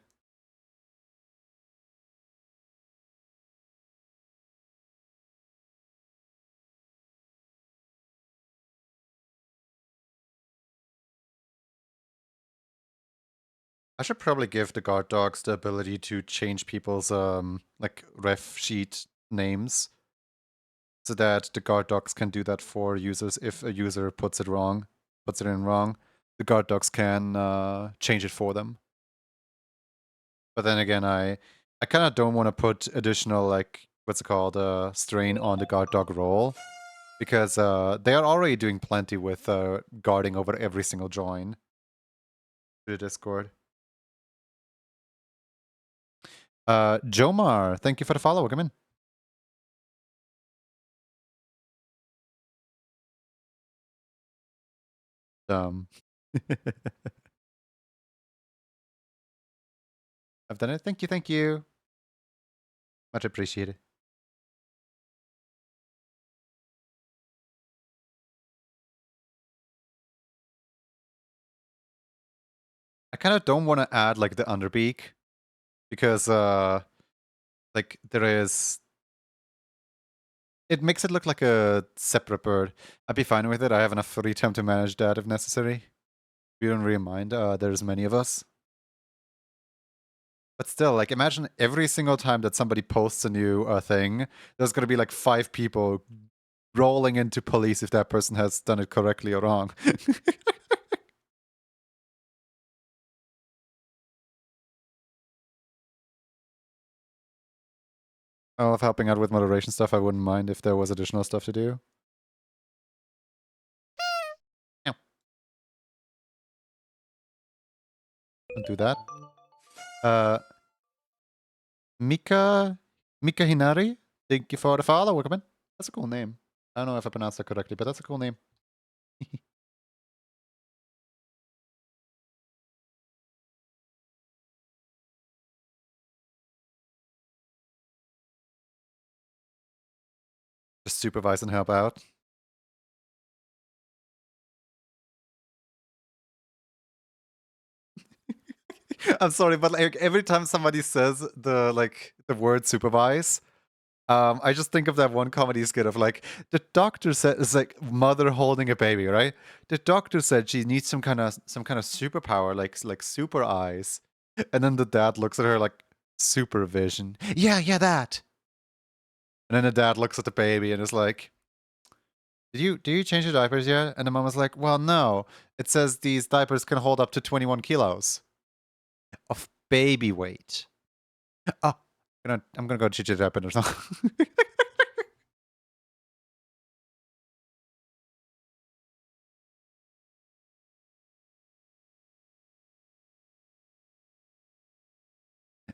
I should probably give the guard dogs the ability to change people's like ref sheet names. so that the guard docs can do that for users if a user puts it in wrong. The guard docs can change it for them. But then again, I kind of don't want to put additional, like, what's it called, strain on the guard dog role, because they are already doing plenty with guarding over every single join to the Discord. Jomar, thank you for the follow. Welcome in. I've done it. Thank you, thank you. Much appreciated. I kind of don't want to add like the underbeak because like there is, it makes it look like a separate bird. I'd be fine with it. I have enough free time to manage that if necessary. We don't really mind. There's many of us. But still, like, imagine every single time that somebody posts a new thing, there's gonna be like 5 people rolling into police if that person has done it correctly or wrong. I love helping out with moderation stuff. I wouldn't mind if there was additional stuff to do. No. Don't do that. Mika Hinari, thank you for the follow. Welcome in. That's a cool name. I don't know if I pronounced that correctly, but that's a cool name. Just supervise and help out. I'm sorry, but like every time somebody says the word supervise, I just think of that one comedy skit of like the doctor said it's like mother holding a baby, right? The doctor said she needs some kind of superpower, like super eyes, and then the dad looks at her like supervision. Yeah, that. And then the dad looks at the baby and is like, "Do you change the diapers yet?" And the mom was like, "Well, no. It says these diapers can hold up to 21 kilos of baby weight." Oh, I'm gonna go change it up or something.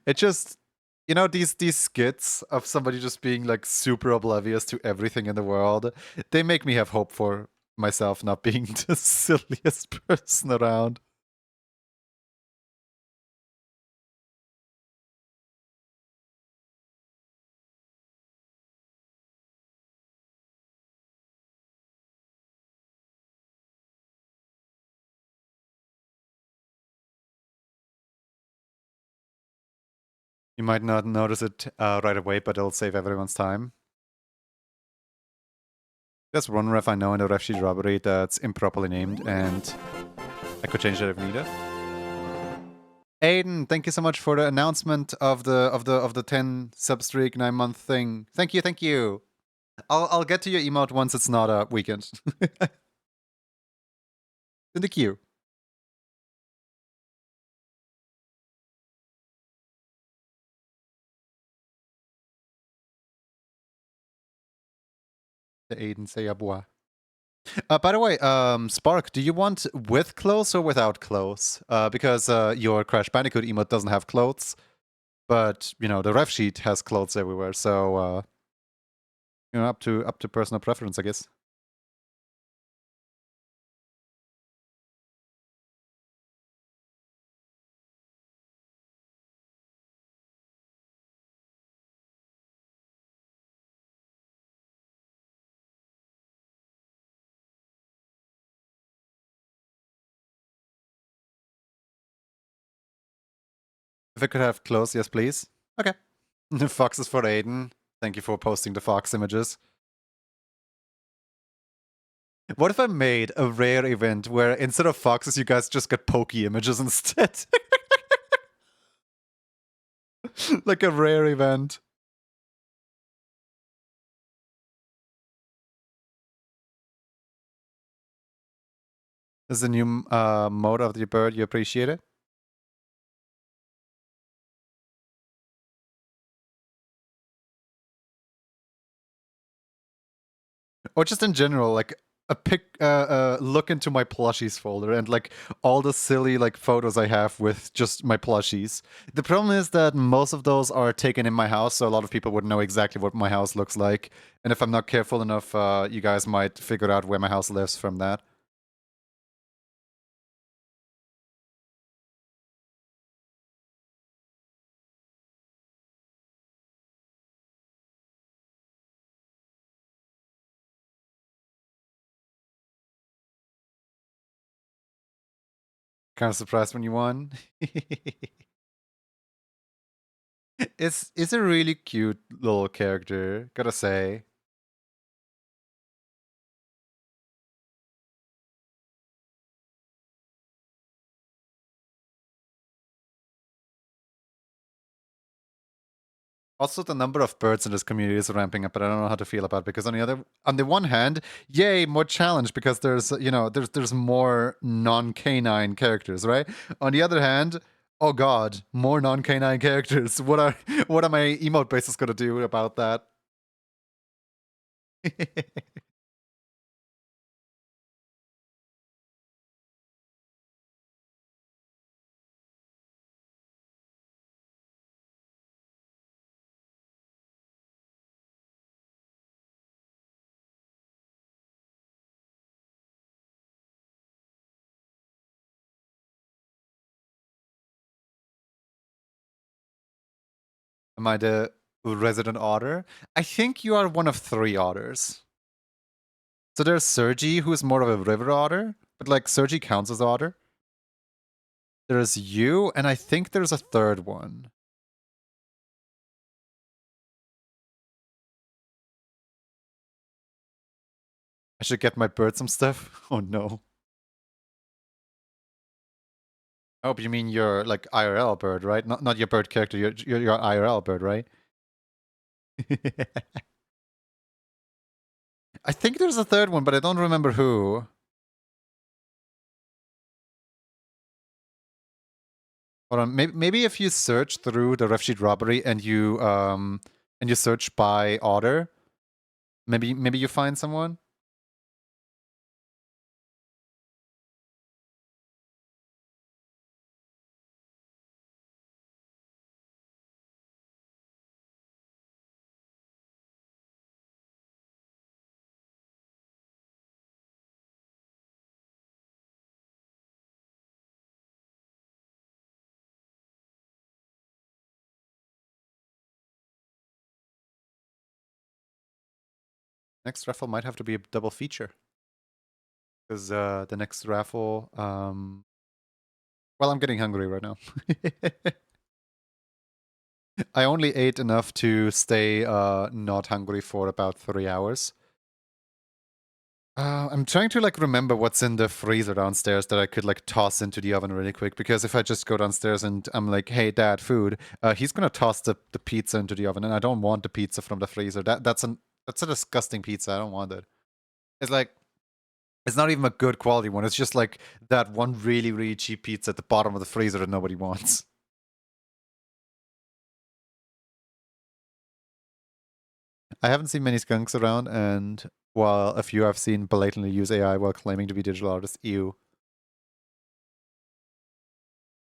It just, you know, these skits of somebody just being like super oblivious to everything in the world, they make me have hope for myself not being the silliest person around. You might not notice it right away, but it'll save everyone's time. There's one ref I know in the ref sheet robbery that's improperly named, and I could change that if needed. Aiden, thank you so much for the announcement of the 10 sub streak 9-month thing. Thank you. I'll get to your emote once it's not a weekend. In the queue. The Aiden say à bois. By the way, Spark, do you want with clothes or without clothes? Because your Crash Bandicoot emote doesn't have clothes, but you know the ref sheet has clothes everywhere. So you know, up to personal preference, I guess. If I could have clothes, yes, please. Okay. Fox is for Aiden. Thank you for posting the Fox images. What if I made a rare event where instead of foxes, you guys just get pokey images instead? Like a rare event. This is a new mode of the bird. You appreciate it? Or just in general, like look into my plushies folder and like all the silly like photos I have with just my plushies. The problem is that most of those are taken in my house, so a lot of people would know exactly what my house looks like. And if I'm not careful enough, you guys might figure out where my house lives from that. Kind of surprised when you won. It's a really cute little character, gotta say. Also, the number of birds in this community is ramping up, but I don't know how to feel about it because on the one hand, yay, more challenge because there's there's more non-canine characters, right? On the other hand, oh god, more non-canine characters. What are my emote bases gonna do about that? Am I the resident otter? I think you are one of 3 otters. So there's Sergi, who's more of a river otter, but like Sergi counts as otter. There's you, and I think there's a third one. I should get my bird some stuff. Oh no. Oh, but you mean your like IRL bird, right? Not your bird character. Your IRL bird, right? I think there's a third one, but I don't remember who. Hold on, maybe if you search through the ref sheet robbery and you search by otter, maybe you find someone. Next raffle might have to be a double feature. Because the next raffle, well, I'm getting hungry right now. I only ate enough to stay not hungry for about 3 hours. I'm trying to like remember what's in the freezer downstairs that I could like toss into the oven really quick, because if I just go downstairs and I'm like, hey dad, food, he's gonna toss the pizza into the oven, and I don't want the pizza from the freezer. That's a disgusting pizza. I don't want it. It's like, it's not even a good quality one. It's just like that one really, really cheap pizza at the bottom of the freezer that nobody wants. I haven't seen many skunks around, and while a few I've seen blatantly use AI while claiming to be digital artists, ew.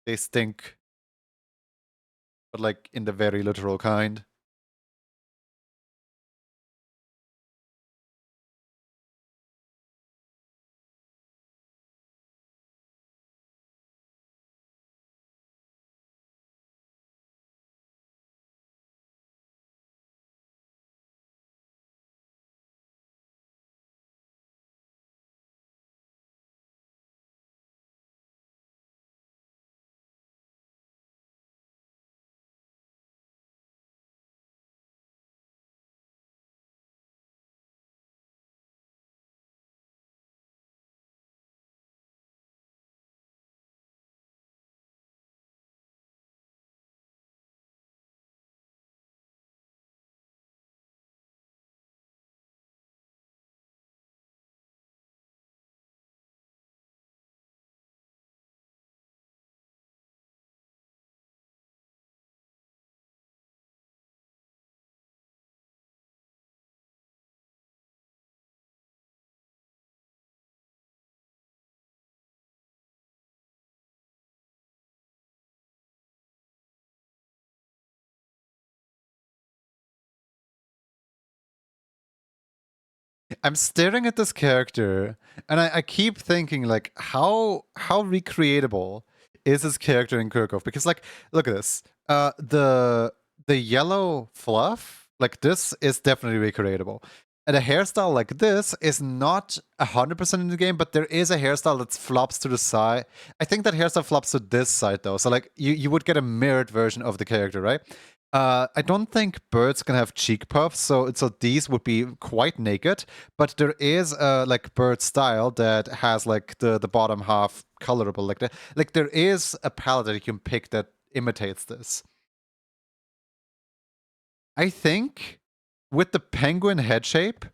They stink, but like in the very literal kind. I'm staring at this character, and I keep thinking, like, how recreatable is this character in Kirkov? Because, like, look at this. The yellow fluff, like this, is definitely recreatable. And a hairstyle like this is not 100% in the game, but there is a hairstyle that flops to the side. I think that hairstyle flops to this side though, so like you would get a mirrored version of the character, right? I don't think birds can have cheek puffs, so these would be quite naked. But there is a like bird style that has like the bottom half colorable, like that. Like there is a palette that you can pick that imitates this. I think with the penguin head shape,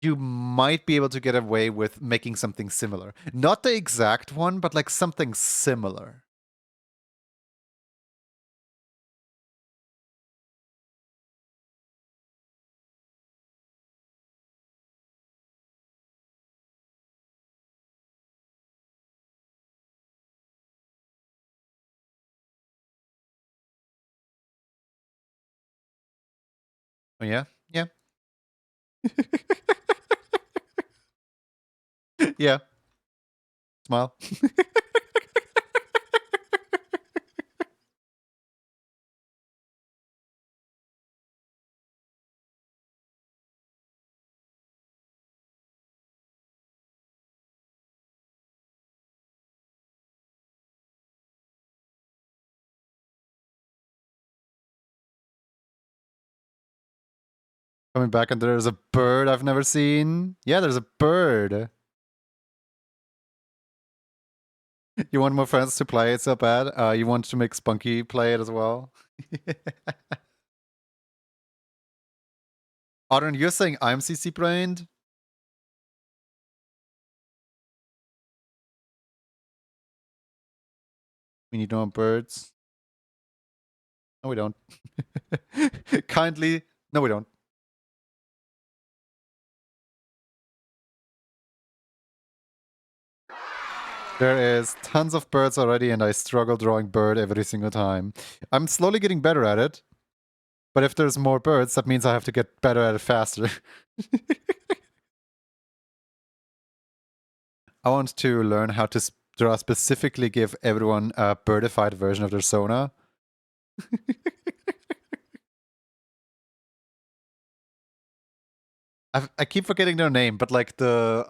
you might be able to get away with making something similar. Not the exact one, but like something similar. Oh yeah? Yeah. Yeah. Smile. Coming back and there's a bird I've never seen. Yeah, there's a bird. You want more friends to play it so bad? You want to make Spunky play it as well? Audrey, you're saying I'm CC brained? We need more birds. No, we don't. Kindly, no, we don't. There is tons of birds already, and I struggle drawing bird every single time. I'm slowly getting better at it, but if there's more birds, that means I have to get better at it faster. I want to learn how to draw specifically give everyone a birdified version of their Sona. I keep forgetting their name, but like the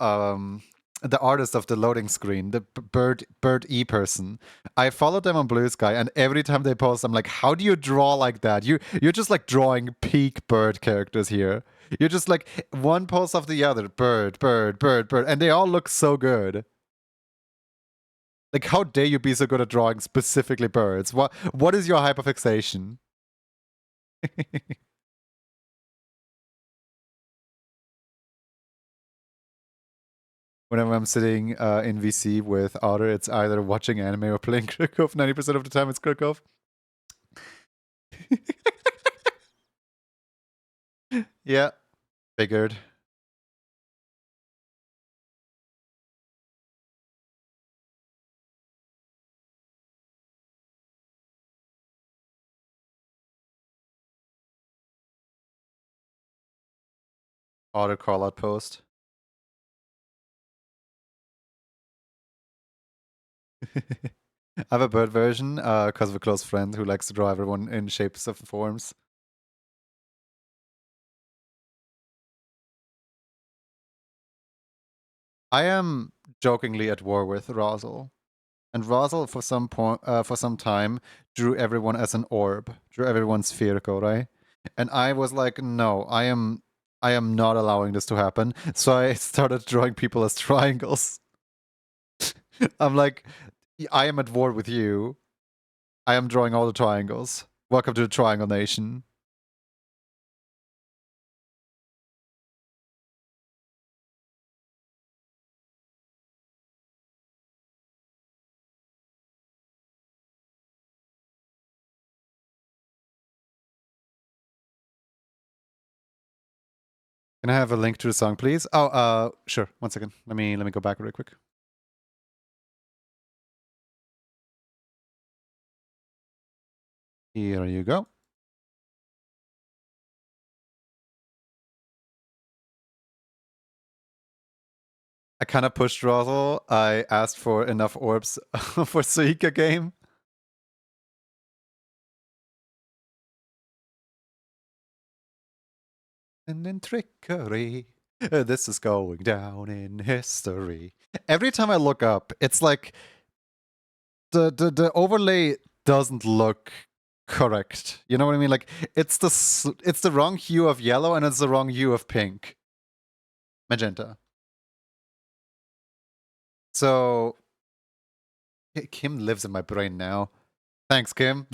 artist of the loading screen, the bird E person. I followed them on Blue Sky, and every time they post, I'm like, how do you draw like that? You're just like drawing peak bird characters here. You're just like one post after the other, bird, bird, bird, bird, and they all look so good. Like, how dare you be so good at drawing specifically birds? What is your hyperfixation? Whenever I'm sitting in VC with Otter, it's either watching anime or playing Kirkov. 90% of the time it's Kirkov. Yeah, figured. Auto call out post. I have a bird version because of a close friend who likes to draw everyone in shapes of forms. I am jokingly at war with Rosal. And Rosal for some time drew everyone as an orb, drew everyone spherical, right? And I was like, no, I am not allowing this to happen. So I started drawing people as triangles. I'm like, I am at war with you. I am drawing all the triangles. Welcome to the Triangle Nation. Can I have a link to the song, please? Oh, sure. 1 second. Let me go back really quick. Here you go. I kind of pushed Rozzle. I asked for enough orbs for Suika game. And then trickery. This is going down in history. Every time I look up, it's like the overlay doesn't look correct. You know what I mean? Like it's the wrong hue of yellow and it's the wrong hue of pink. Magenta. So Kim lives in my brain now. Thanks, Kim.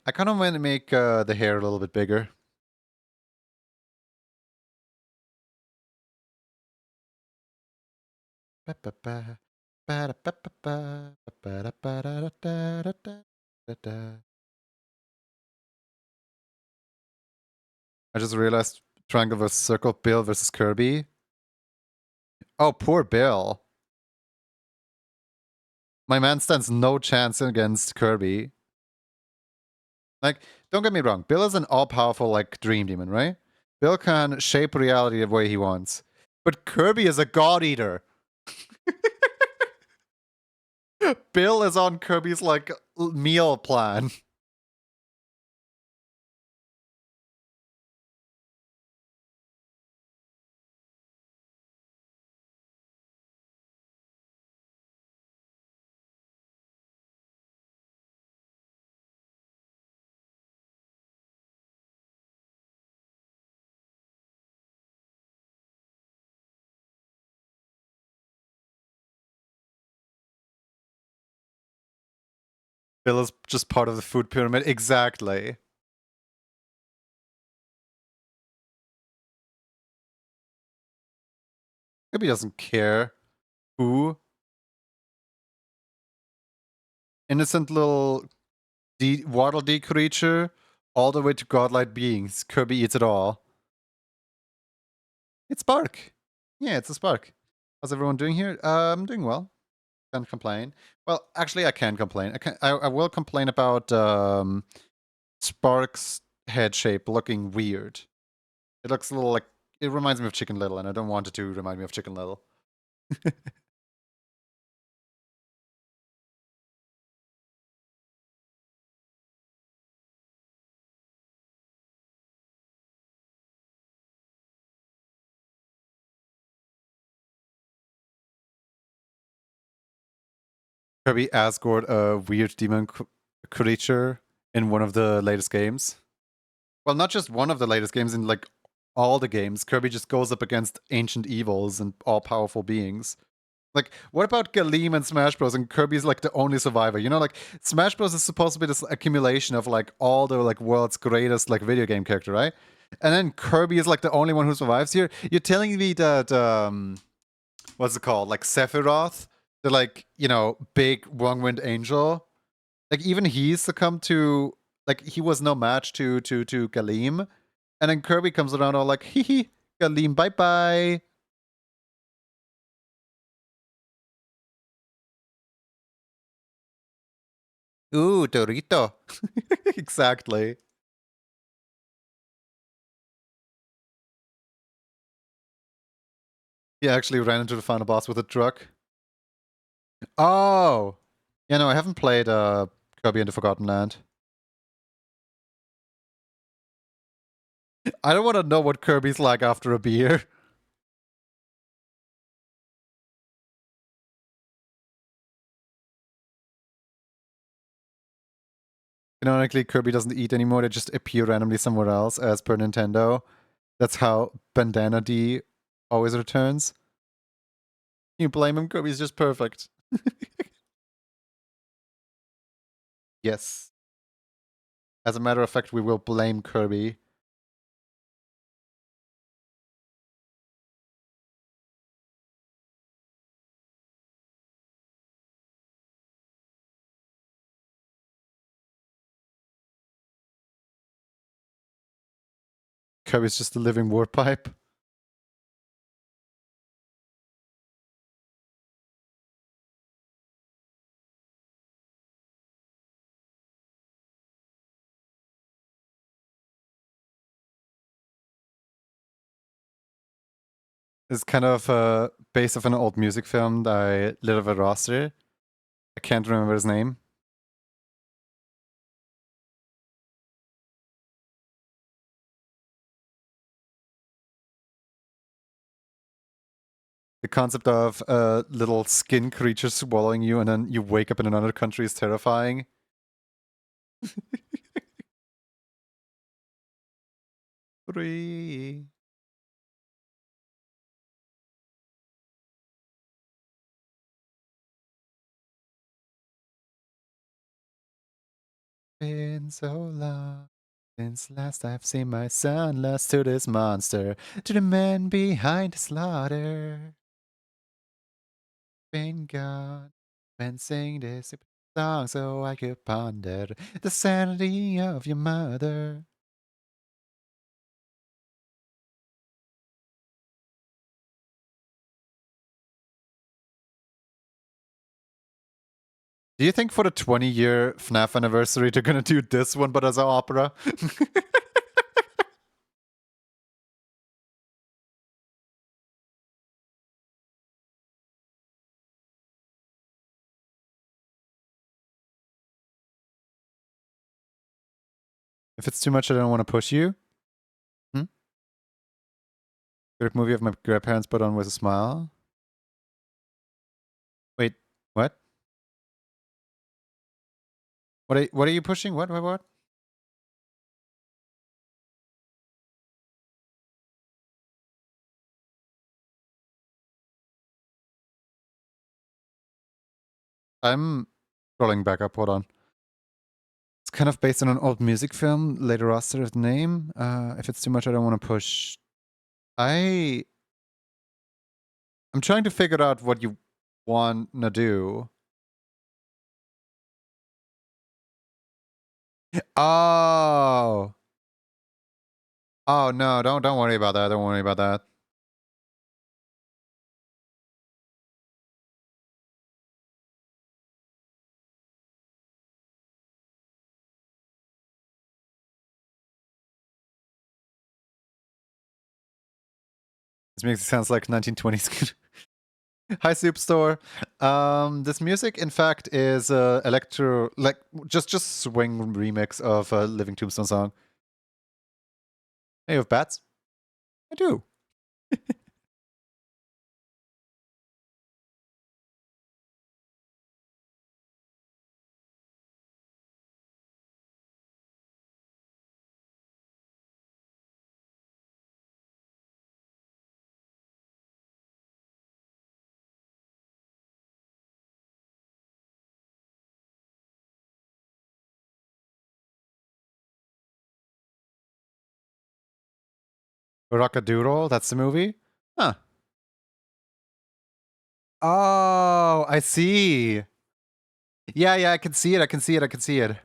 I kind of want to make the hair a little bit bigger. I just realized triangle versus circle, Bill versus Kirby. Oh, poor Bill. My man stands no chance against Kirby. Like, don't get me wrong, Bill is an all-powerful, like, dream demon, right? Bill can shape reality the way he wants. But Kirby is a god eater. Bill is on Kirby's, like, meal plan. Bill is just part of the food pyramid. Exactly. Kirby doesn't care who. Innocent little Waddle Dee creature, all the way to godlike beings. Kirby eats it all. It's Spark. Yeah, it's a Spark. How's everyone doing here? I'm doing well. Can't complain. Well, actually, I can complain. I will complain about Spark's head shape looking weird. It looks a little like it reminds me of Chicken Little, and I don't want it to remind me of Chicken Little. Kirby Asgore, a weird demon creature in one of the latest games. Well, not just one of the latest games, in like all the games, Kirby just goes up against ancient evils and all-powerful beings. Like, what about Galeem and Smash Bros? And Kirby's like the only survivor. You know, like Smash Bros is supposed to be this accumulation of like all the like world's greatest like video game character, right? And then Kirby is like the only one who survives here. You're telling me that what's it called? Like Sephiroth, the like, you know, big one-winged angel. Like even he succumbed to like he was no match to Galeem. And then Kirby comes around all like, hee hee, Galeem, bye bye. Ooh, Dorito. Exactly. He actually ran into the final boss with a truck. Oh! Yeah, no, I haven't played Kirby and the Forgotten Land. I don't want to know what Kirby's like after a beer. Canonically, Kirby doesn't eat anymore, they just appear randomly somewhere else, as per Nintendo. That's how Bandana D always returns. You blame him, Kirby's just perfect. Yes. As a matter of fact, we will blame Kirby. Kirby's just a living war pipe. It's kind of based off an old music film by Little Roster. I can't remember his name. The concept of little skin creatures swallowing you and then you wake up in another country is terrifying. Three. Been so long since last I've seen my son lost to this monster, to the man behind the slaughter. Been gone, been singing this song so I could ponder the sanity of your mother. Do you think for the 20-year FNAF anniversary they're gonna do this one but as an opera? If it's too much, I don't want to push you. Favorite movie of my grandparents put on with a smile. Wait, what? What are you pushing? What? I'm scrolling back up, hold on. It's kind of based on an old music film, later roster of the name. If it's too much, I don't want to push. I'm trying to figure out what you want to do. Oh. Oh no, don't worry about that. Don't worry about that. This makes it sounds like 1920s. Hi, Soup Store. This music, in fact, is electro, like just swing remix of a Living Tombstone song. Hey, you have bats? I do. Rockadoodle, that's the movie? Huh. Oh, I see. Yeah, I can see it. I can see it.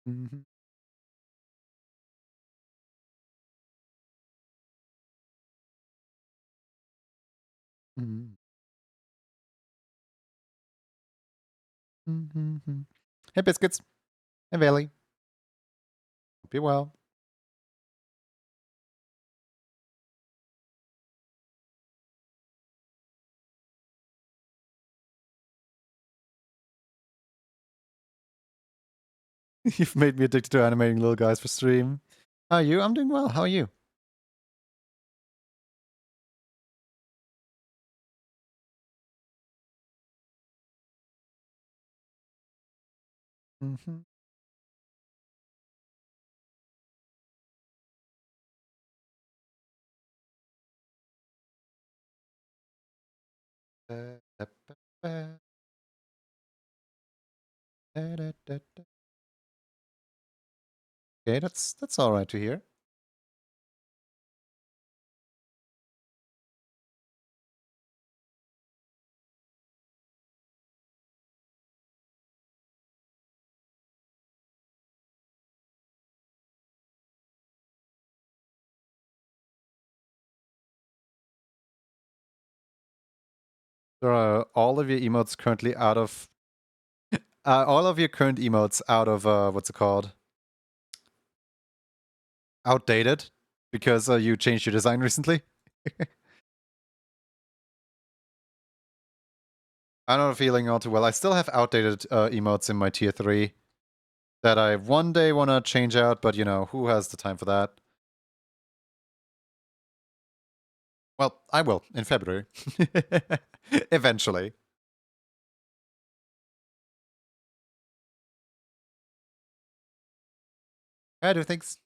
Mhm. Mhm. Mhm. Hey, Biscuits. Hey, Bailey. Hope you're well. You've made me addicted to animating little guys for stream. How are you? I'm doing well. How are you? Mm-hmm. Okay, that's all right to hear. There are all of your emotes currently out of... all of your current emotes out of, what's it called? Outdated? Because you changed your design recently? I'm not feeling all too well. I still have outdated emotes in my tier 3 that I one day want to change out, but you know, who has the time for that? Well, I will, in February. Eventually. I do things.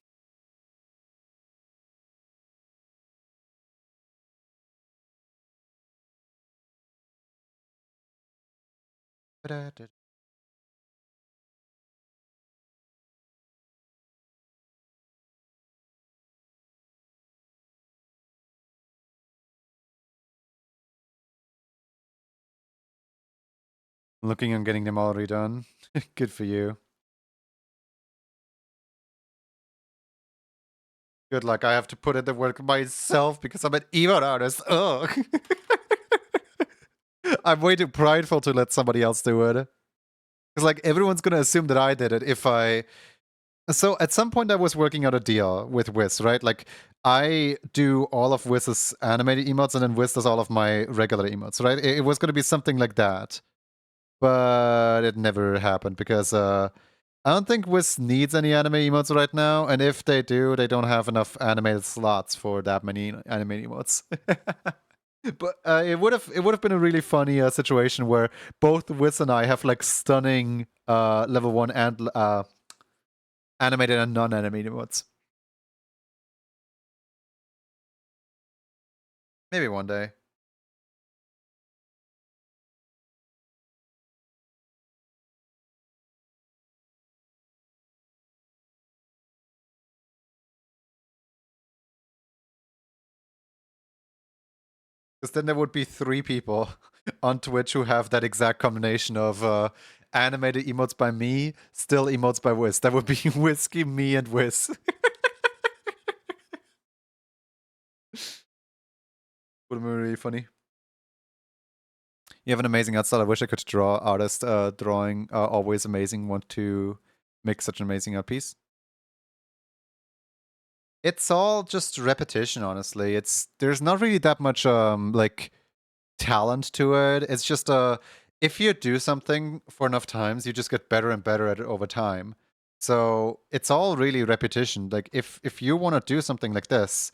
Looking on getting them all redone. Good for you. Good luck. I have to put in the work myself because I'm an emote artist. Ugh. I'm way too prideful to let somebody else do it. Because, like, everyone's gonna assume that I did it if I... So, at some point I was working out a deal with Wiz, right? Like, I do all of Wiz's animated emotes and then Wiz does all of my regular emotes, right? It was gonna be something like that. But it never happened because, I don't think Wiz needs any anime emotes right now, and if they do, they don't have enough animated slots for that many anime emotes. But it would have been a really funny situation where both Wiz and I have like stunning level 1 and animated and non-animated emotes. Maybe one day. Because then there would be 3 people on Twitch who have that exact combination of animated emotes by me, still emotes by Wiz. That would be Whiskey, me, and Wiz. Would have been really funny. You have an amazing art style. I wish I could draw. Artist drawing always amazing. Want to make such an amazing art piece. It's all just repetition, honestly. There's not really that much like talent to it. It's just if you do something for enough times, you just get better and better at it over time. So it's all really repetition. Like if you want to do something like this,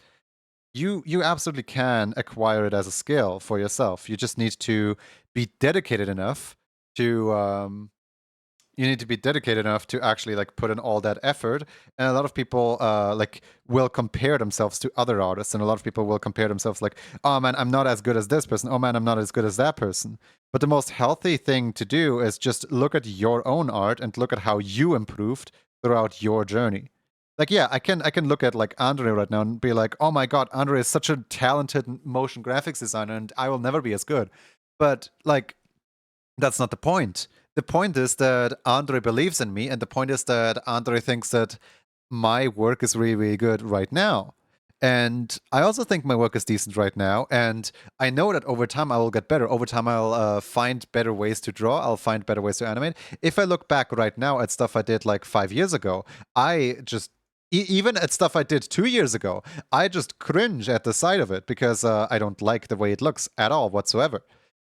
you absolutely can acquire it as a skill for yourself. You just need to be dedicated enough to you need to be dedicated enough to actually like put in all that effort. And a lot of people like will compare themselves to other artists, and a lot of people will compare themselves like, oh man, I'm not as good as this person, oh man, I'm not as good as that person. But the most healthy thing to do is just look at your own art and look at how you improved throughout your journey. Like, yeah, I can look at like Andre right now and be like, oh my god, Andre is such a talented motion graphics designer and I will never be as good. But like, that's not the point. The point is that Andre believes in me, and the point is that Andre thinks that my work is really, really good right now. And I also think my work is decent right now, and I know that over time I will get better. Over time I'll find better ways to draw, I'll find better ways to animate. If I look back right now at stuff I did like 5 years ago, I just even at stuff I did 2 years ago, I just cringe at the sight of it because I don't like the way it looks at all whatsoever.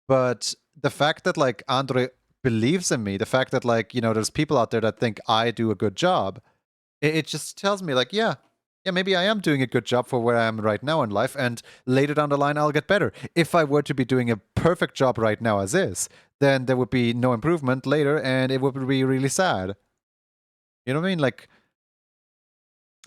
But the fact that like Andre believes in me, the fact that like, you know, there's people out there that think I do a good job, it just tells me like, yeah, maybe I am doing a good job for where I am right now in life, and later down the line I'll get better. If I were to be doing a perfect job right now as is, then there would be no improvement later, and it would be really sad. You know what I mean? Like,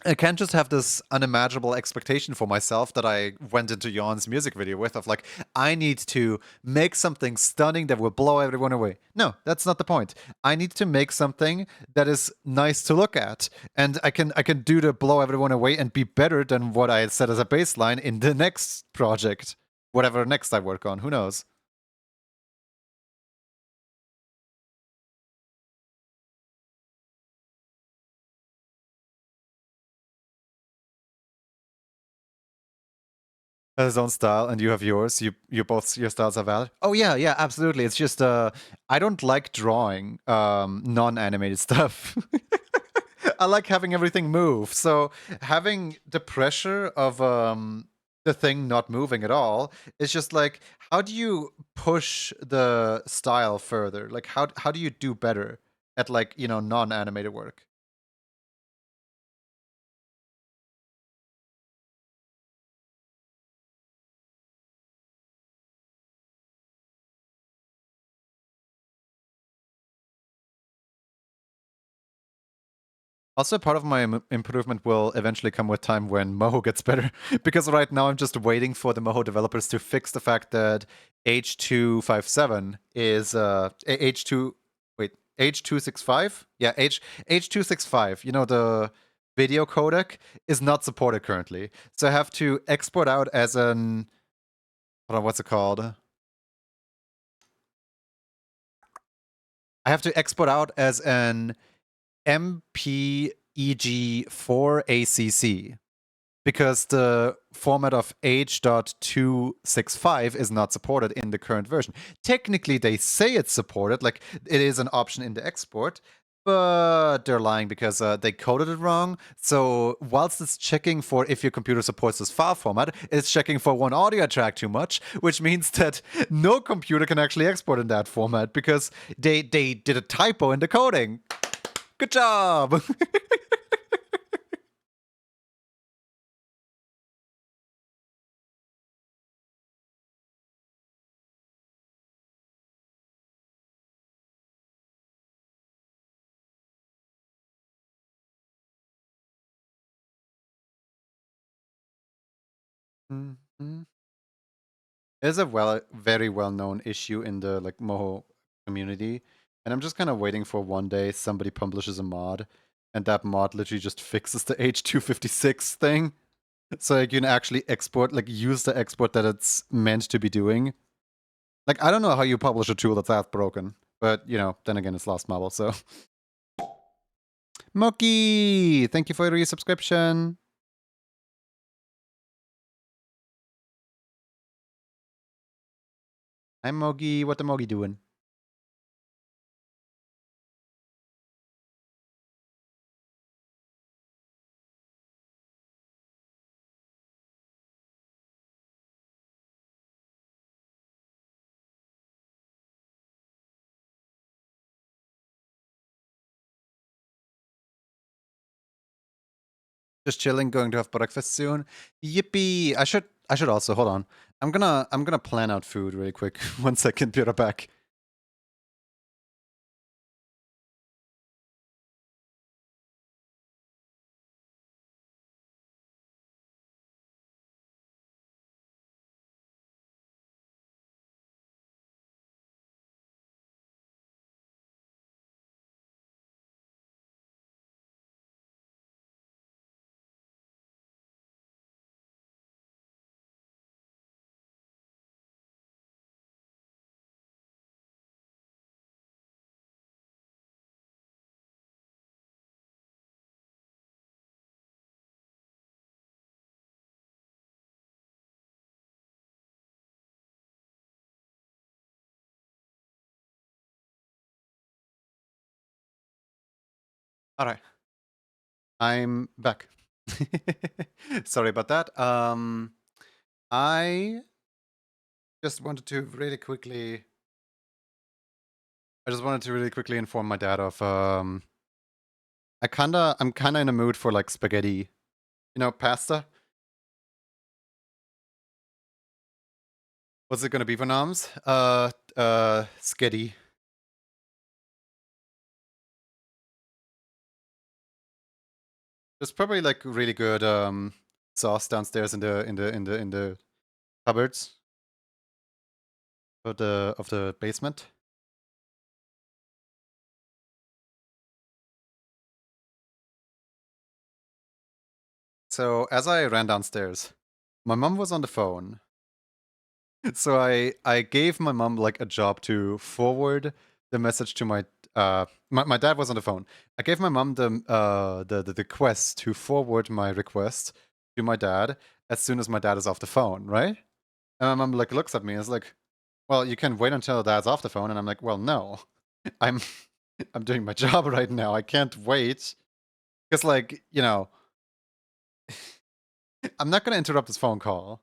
I can't just have this unimaginable expectation for myself that I went into Yon's music video with of like, I need to make something stunning that will blow everyone away. No, that's not the point. I need to make something that is nice to look at. And I can do to blow everyone away and be better than what I had set as a baseline in the next project. Whatever next I work on, who knows? his own style and you have yours. You both your styles are valid. Oh yeah, absolutely. It's just I don't like drawing non-animated stuff. I like having everything move. So having the pressure of the thing not moving at all is just like, how do you push the style further? Like how do you do better at, like, you know, non-animated work? Also, part of my improvement will eventually come with time when Moho gets better, because right now I'm just waiting for the Moho developers to fix the fact that H257 is H2 wait H265 yeah H265, you know, the video codec is not supported currently, so I have to export out as an, hold on, what's it called? I have to export out as an MPEG4ACC, because the format of H.265 is not supported in the current version. Technically, they say it's supported, like it is an option in the export, but they're lying because they coded it wrong. So whilst it's checking for if your computer supports this file format, it's checking for one audio track too much, which means that no computer can actually export in that format because they did a typo in the coding. Good job! Mm-hmm. It's a very well-known issue in the, like, Moho community, and I'm just kind of waiting for one day somebody publishes a mod, and that mod literally just fixes the H256 thing, so you can actually export, like, use the export that it's meant to be doing. Like, I don't know how you publish a tool that's that broken, but, you know, then again, it's Lost Marble, so. Moki! Thank you for your resubscription. Hi, Mogi. What the Mogi doing? Just chilling, going to have breakfast soon. Yippee! I should also, hold on. I'm gonna plan out food really quick. 1 second, be right back. Alright. I'm back. Sorry about that. I just wanted to really quickly inform my dad of I'm kinda in a mood for, like, spaghetti. You know, pasta? What's it gonna be for noms? Sketty. There's probably, like, really good sauce downstairs in the cupboards of the basement. So as I ran downstairs, my mom was on the phone. So I gave my mom, like, a job to forward the message to my dad was on the phone. I gave my mom the quest to forward my request to my dad, as soon as my dad is off the phone, right? And my mom like looks at me and is like, well, you can wait until dad's off the phone. And I'm like, well, no, I'm I'm doing my job right now. I can't wait. Because like, you know, I'm not gonna interrupt this phone call.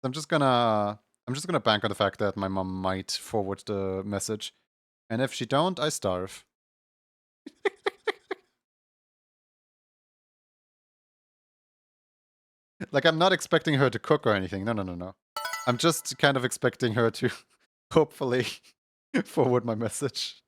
I'm just gonna bank on the fact that my mom might forward the message. And if she don't, I starve. Like, I'm not expecting her to cook or anything. No, no, no, no. I'm just kind of expecting her to hopefully forward my message.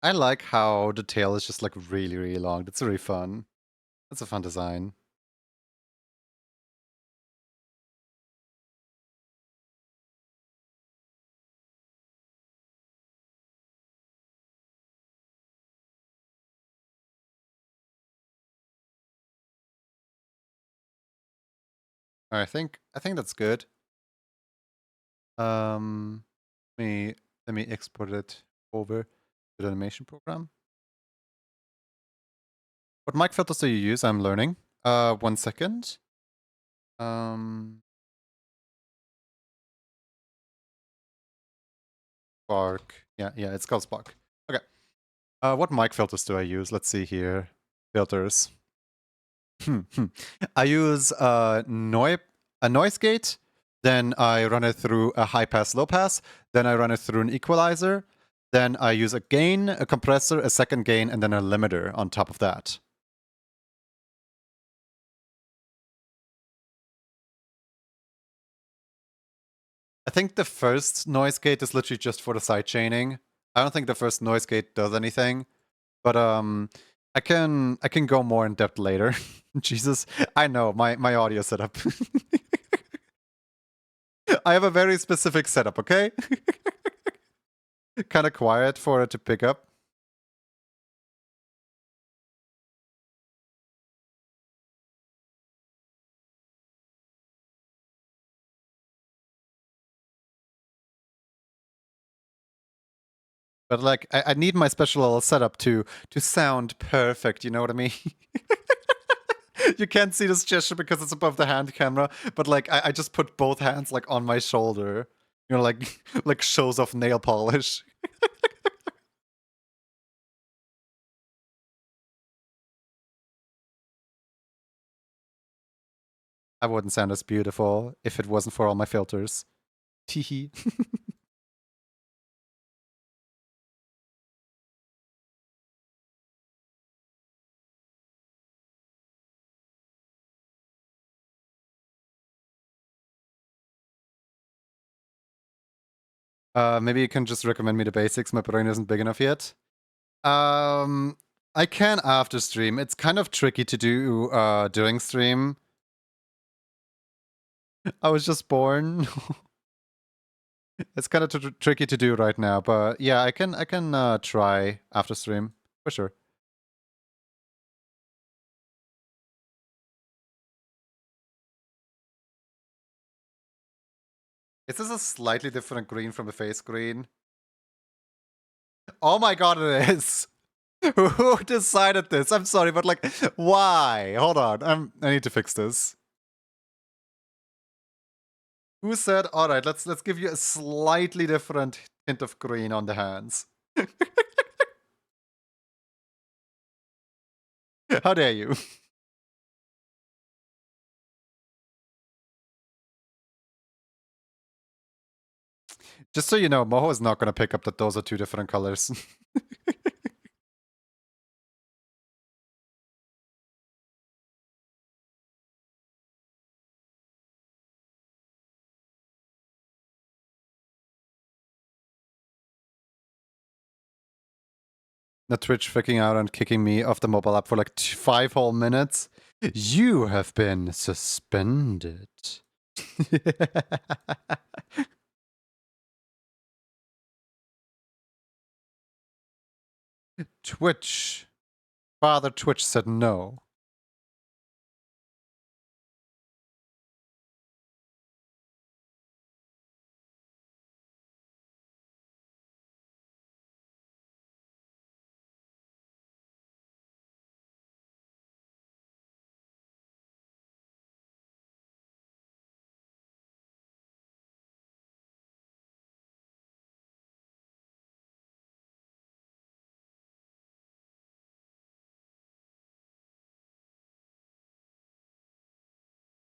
I like how the tail is just like really, really long. That's really fun. That's a fun design. I think that's good. Let me export it over to the animation program. What mic filters do you use? I'm learning. 1 second. Spark. Yeah, it's called Spark. Okay. What mic filters do I use? Let's see here. Filters. I use a noise gate, then I run it through a high pass, low pass, then I run it through an equalizer, then I use a gain, a compressor, a second gain, and then a limiter on top of that. I think the first noise gate is literally just for the side chaining. I don't think the first noise gate does anything, but I can go more in depth later. Jesus, I know my audio setup. I have a very specific setup, okay? Kind of quiet for it to pick up. But like, I need my special little setup to sound perfect. You know what I mean? You can't see this gesture because it's above the hand camera. But like, I just put both hands like on my shoulder. You know, like like shows off nail polish. I wouldn't sound as beautiful if it wasn't for all my filters. Teehee. Maybe you can just recommend me the basics. My brain isn't big enough yet. I can after stream. It's kind of tricky to do during stream. I was just born. It's kind of tricky to do right now, but yeah, I can try after stream for sure. Is this a slightly different green from the face green? Oh my god, it is! Who decided this? I'm sorry, but like, why? Hold on, I need to fix this. Who said, alright, let's give you a slightly different hint of green on the hands? How dare you? Just so you know, Moho is not gonna pick up that those are two different colors. Not Twitch freaking out and kicking me off the mobile app for like 5 whole minutes. You have been suspended. Twitch. Father Twitch said no.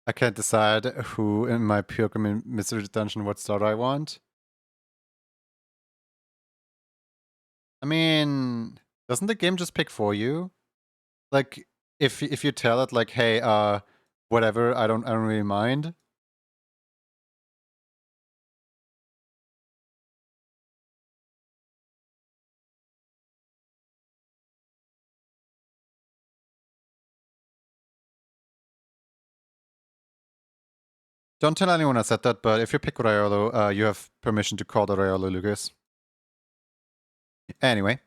I can't decide who in my Pokemon Mystery Dungeon what starter I want. I mean, doesn't the game just pick for you? Like, if you tell it like, hey, whatever, I don't really mind. Don't tell anyone I said that, but if you pick Riolo, you have permission to call the Riolo Lucas. Anyway.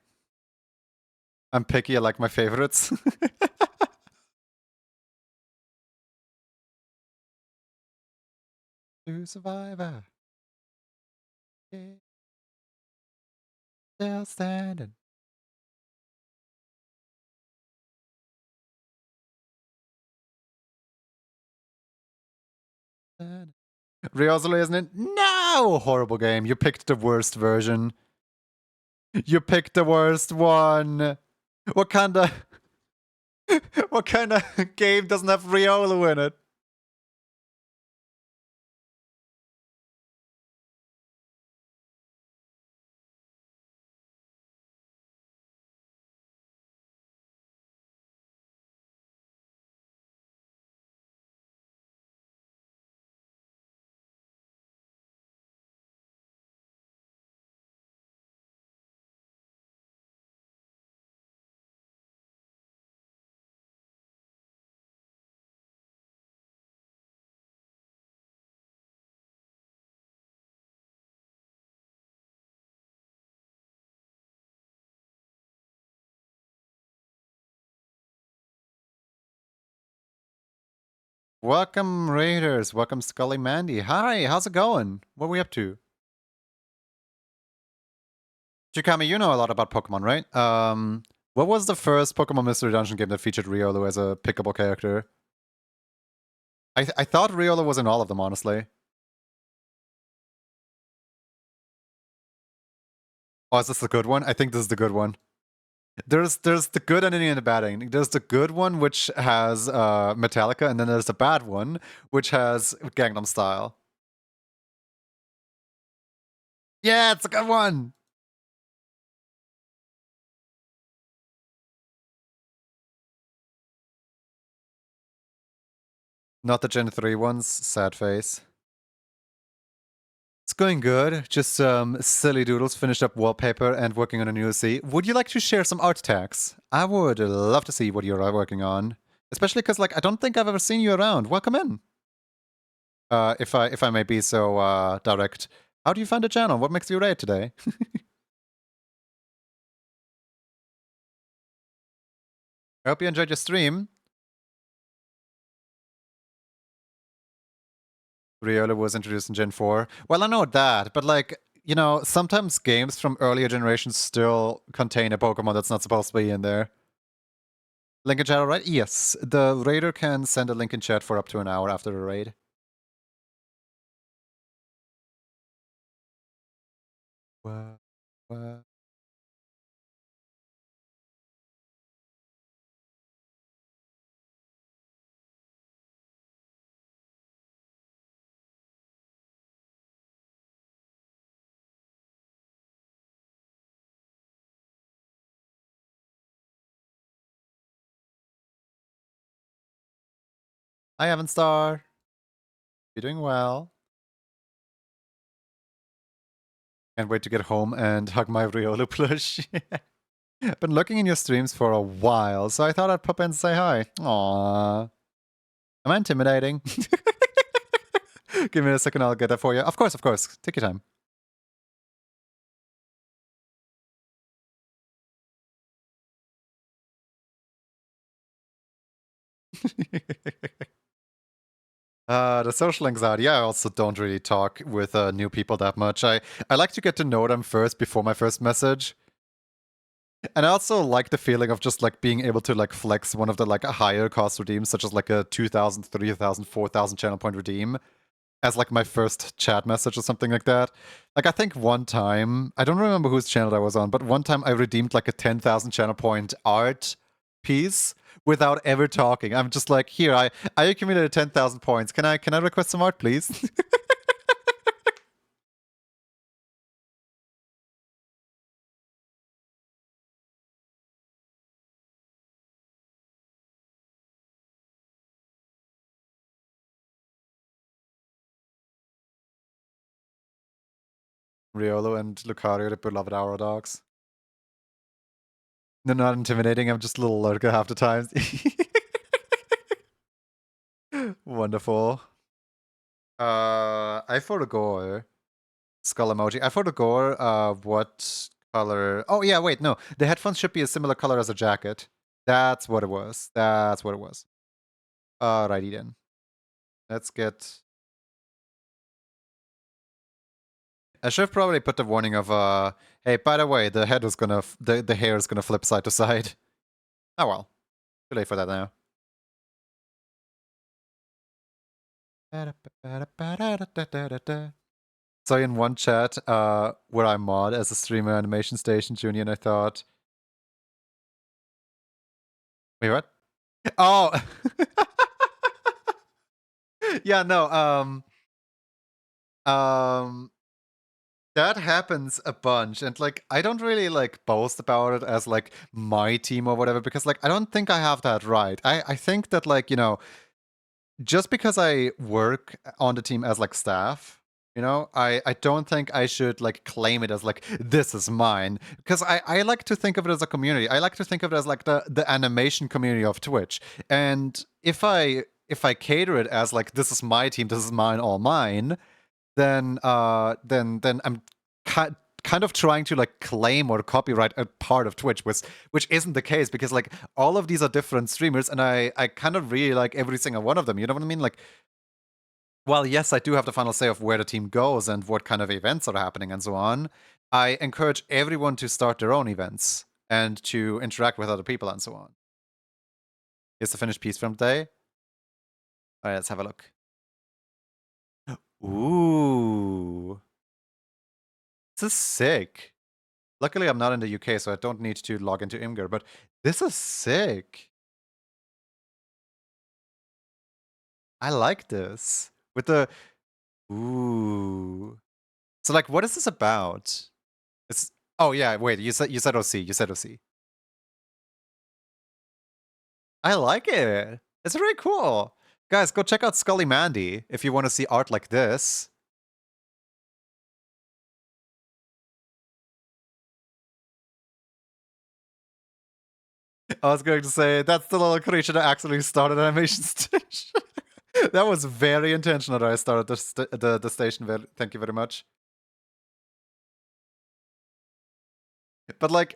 I'm picky, I like my favorites. To Survivor. Yeah. Still standing. Riozolo, isn't it? No! Horrible game. You picked the worst version. You picked the worst one. What kind of... what kind of game doesn't have Riolo in it? Welcome, Raiders. Welcome, Scully Mandy. Hi, how's it going? What are we up to? Chikami, you know a lot about Pokemon, right? What was the first Pokemon Mystery Dungeon game that featured Riolu as a pickable character? I thought Riolu was in all of them, honestly. Oh, is this the good one? I think this is the good one. There's the good ending and the bad ending. There's the good one, which has Metallica, and then there's the bad one, which has Gangnam Style. Yeah, it's a good one! Not the Gen 3 ones, sad face. It's going good. Just some silly doodles, finished up wallpaper and working on a new C. Would you like to share some art tags? I would love to see what you're working on. Especially because, like, I don't think I've ever seen you around. Welcome in. If I may be so direct. How do you find the channel? What makes you raid today? I hope you enjoyed your stream. Riolu was introduced in Gen 4. Well, I know that, but like, you know, sometimes games from earlier generations still contain a Pokemon that's not supposed to be in there. Link in chat, alright? Yes. The raider can send a link in chat for up to an hour after the raid. What? Hi, Evan Star. You're doing well. Can't wait to get home and hug my Riolu plush. Been looking in your streams for a while, so I thought I'd pop in and say hi. Aww. Am I intimidating? Give me a second, I'll get that for you. Of course, of course. Take your time. The social anxiety. I also don't really talk with new people that much. I like to get to know them first before my first message. And I also like the feeling of just like being able to like flex one of the like higher cost redeems, such as like a 2,000, 3,000, 4,000 channel point redeem as like my first chat message or something like that. Like I think one time, I don't remember whose channel I was on, but one time I redeemed like a 10,000 channel point art piece without ever talking. I'm just like, here, I accumulated 10,000 points. Can I request some art, please? Riolo and Lucario, the beloved Hour dogs. They're not intimidating, I'm just a little lurker half the time. Wonderful. I forgot. Skull emoji. I forgot what color. Oh yeah, wait, no. The headphones should be a similar color as the jacket. That's what it was. That's what it was. Alrighty then. Let's get. I should have probably put the warning of hey, by the way, the head is gonna the hair is gonna flip side to side. Oh well. Too late for that now. So in one chat, where I mod as a streamer animation station junior, and I thought, wait, what? Oh, yeah, no, that happens a bunch, and like I don't really like boast about it as like my team or whatever, because like I don't think I have that right. I think that like, you know, just because I work on the team as like staff, you know, I don't think I should like claim it as like this is mine, because I like to think of it as a community. I like to think of it as like the animation community of Twitch. And if I cater it as like this is my team, this is mine, all mine, then I'm kind of trying to like claim or copyright a part of Twitch, which isn't the case, because like all of these are different streamers, and I kind of really like every single one of them. You know what I mean? Like, well, yes, I do have the final say of where the team goes and what kind of events are happening and so on. I encourage everyone to start their own events and to interact with other people and so on. Here's the finished piece from today. All right, let's have a look. Ooh. This is sick. Luckily, I'm not in the UK, so I don't need to log into Imgur, but this is sick. I like this. With the... Ooh. So, like, what is this about? It's... Oh, yeah, wait, you said OC. You said OC. I like it. It's really cool. Guys, go check out Scully Mandy if you want to see art like this. I was going to say, that's the little creature that actually started animation station. That was very intentional that I started the station. Thank you very much. But like,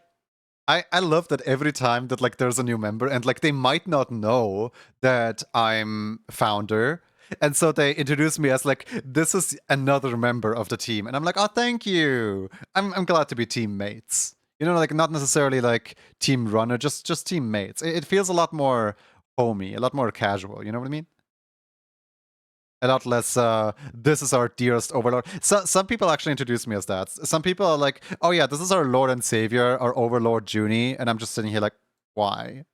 I love that every time that like there's a new member, and like they might not know that I'm founder, and so they introduce me as like, this is another member of the team, and I'm like, oh, thank you. I'm glad to be teammates. You know, like not necessarily like team runner, just teammates. It feels a lot more homey, a lot more casual. You know what I mean? A lot less, this is our dearest overlord. So, some people actually introduce me as that. Some people are like, oh yeah, this is our lord and savior, our overlord Junie, and I'm just sitting here like, why?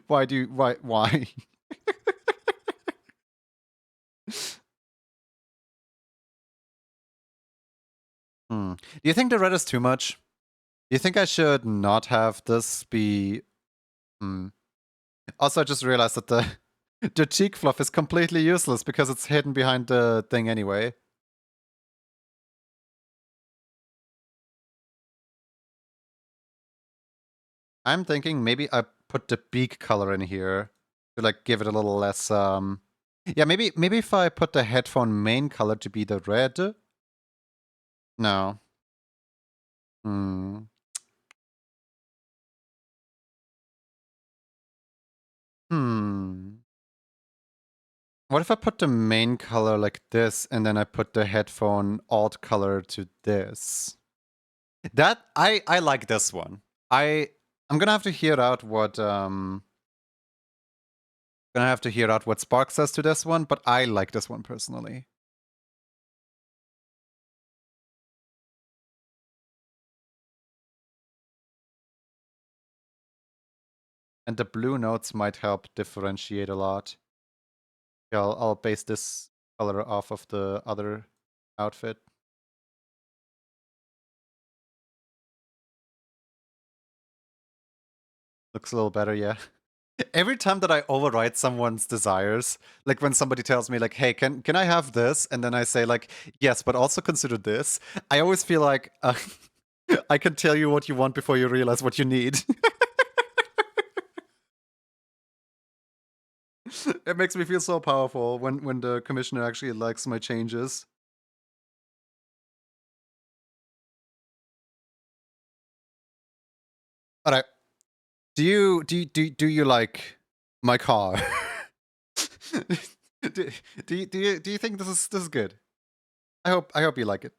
Why? Do you think the red is too much? Do you think I should not have this be... Also, I just realized that the cheek fluff is completely useless because it's hidden behind the thing anyway. I'm thinking maybe I put the beak color in here to like give it a little less yeah, maybe if I put the headphone main color to be the red. No. Hmm. Hmm. What if I put the main color like this and then I put the headphone alt color to this? That I like this one. I'm gonna have to hear out what Spark says to this one, but I like this one personally. And the blue notes might help differentiate a lot. Yeah, I'll base this color off of the other outfit. Looks a little better, yeah. Every time that I override someone's desires, like when somebody tells me like, hey, can I have this? And then I say like, yes, but also consider this. I always feel like I can tell you what you want before you realize what you need. It makes me feel so powerful when the commissioner actually likes my changes. All right. Do you like my car? do you think this is good? I hope you like it.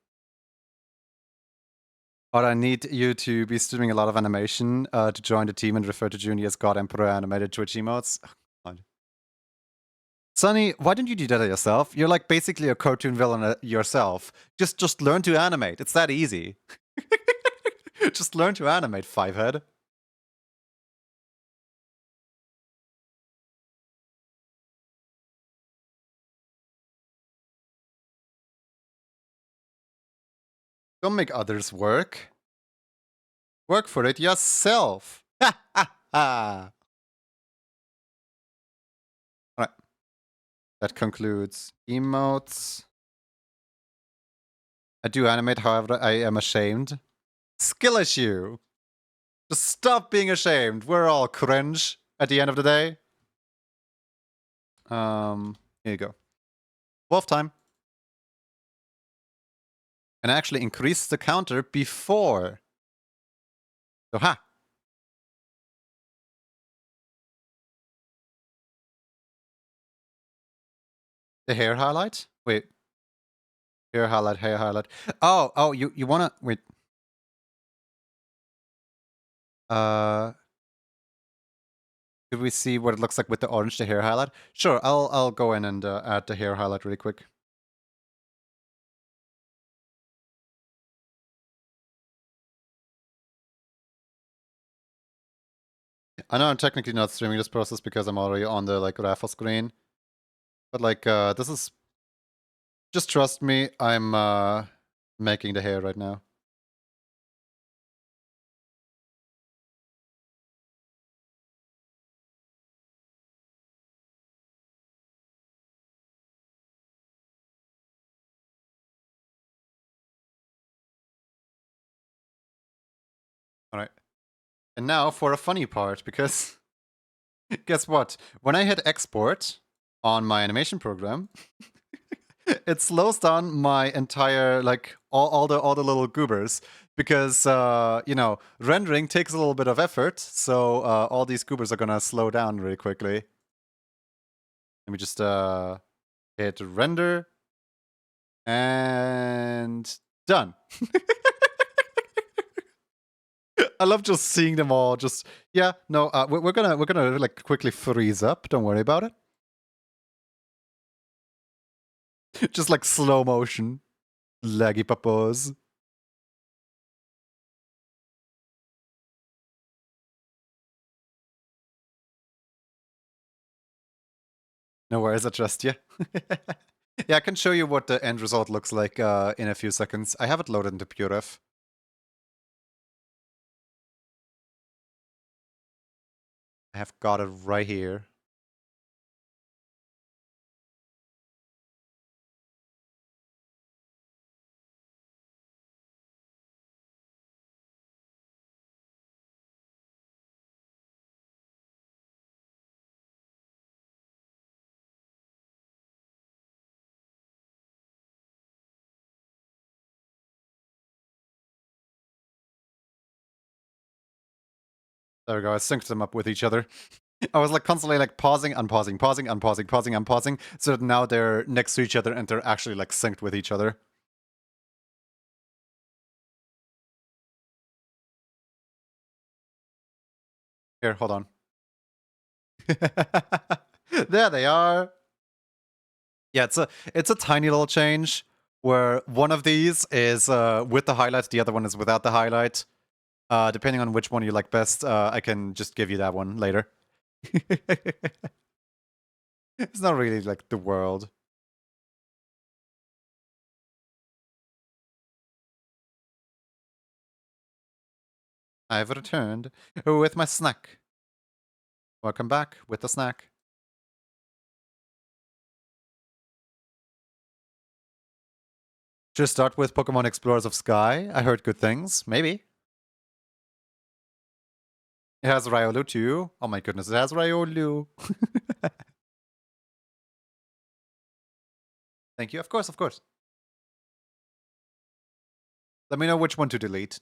But I need you to be streaming a lot of animation to join the team and refer to Junie as God Emperor animated Twitch emotes. Oh, Sonny, why don't you do that yourself? You're like basically a cartoon villain yourself. Just learn to animate. It's that easy. Just learn to animate, Fivehead. Don't make others work. Work for it yourself. Ha ha ha. Alright. That concludes emotes. I do animate, however, I am ashamed. Skill issue. Just stop being ashamed. We're all cringe at the end of the day. Here you go. Wolf time. And actually increase the counter before. So ha. The hair highlight? Wait. Hair highlight, hair highlight. Oh, you wanna wait. Could we see what it looks like with the orange, the hair highlight? Sure, I'll go in and add the hair highlight really quick. I know I'm technically not streaming this process because I'm already on the like raffle screen. But like this is just trust me, I'm making the hair right now. Alright. And now for a funny part, because guess what? When I hit export on my animation program, it slows down my entire like all the little goobers because you know, rendering takes a little bit of effort, so all these goobers are gonna slow down really quickly. Let me just hit render and done. I love just seeing them all. Just yeah, no, we're gonna like quickly freeze up. Don't worry about it. Just like slow motion, laggy papas. No worries, I trust you. Yeah, I can show you what the end result looks like in a few seconds. I have it loaded into PureRef. I have got it right here. There we go. I synced them up with each other. I was like constantly like pausing, unpausing, pausing, unpausing, pausing, unpausing, so that now they're next to each other and they're actually like synced with each other. Here, hold on. There they are. Yeah, it's a tiny little change where one of these is with the highlight, the other one is without the highlight. Depending on which one you like best, I can just give you that one later. It's not really like the world. I've returned with my snack. Welcome back with the snack. Just start with Pokemon Explorers of Sky. I heard good things. Maybe. It has Riolu too. Oh my goodness, it has Riolu. Thank you. Of course, of course. Let me know which one to delete.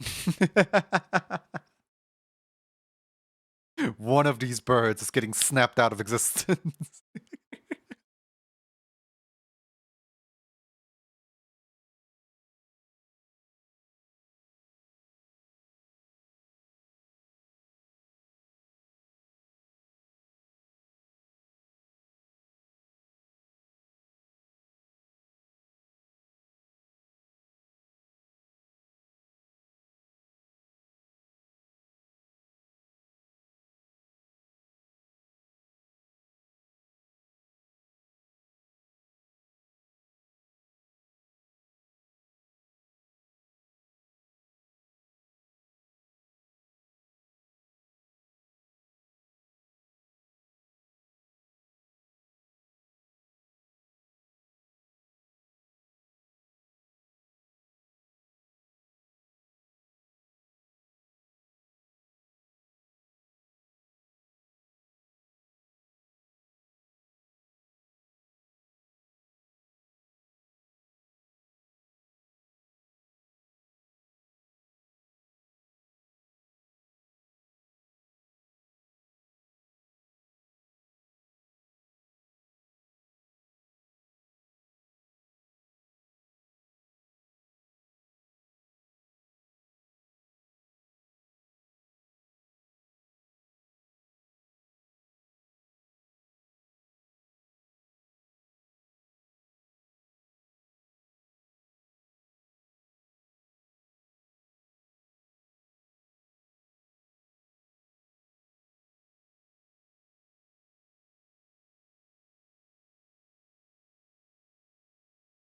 One of these birds is getting snapped out of existence.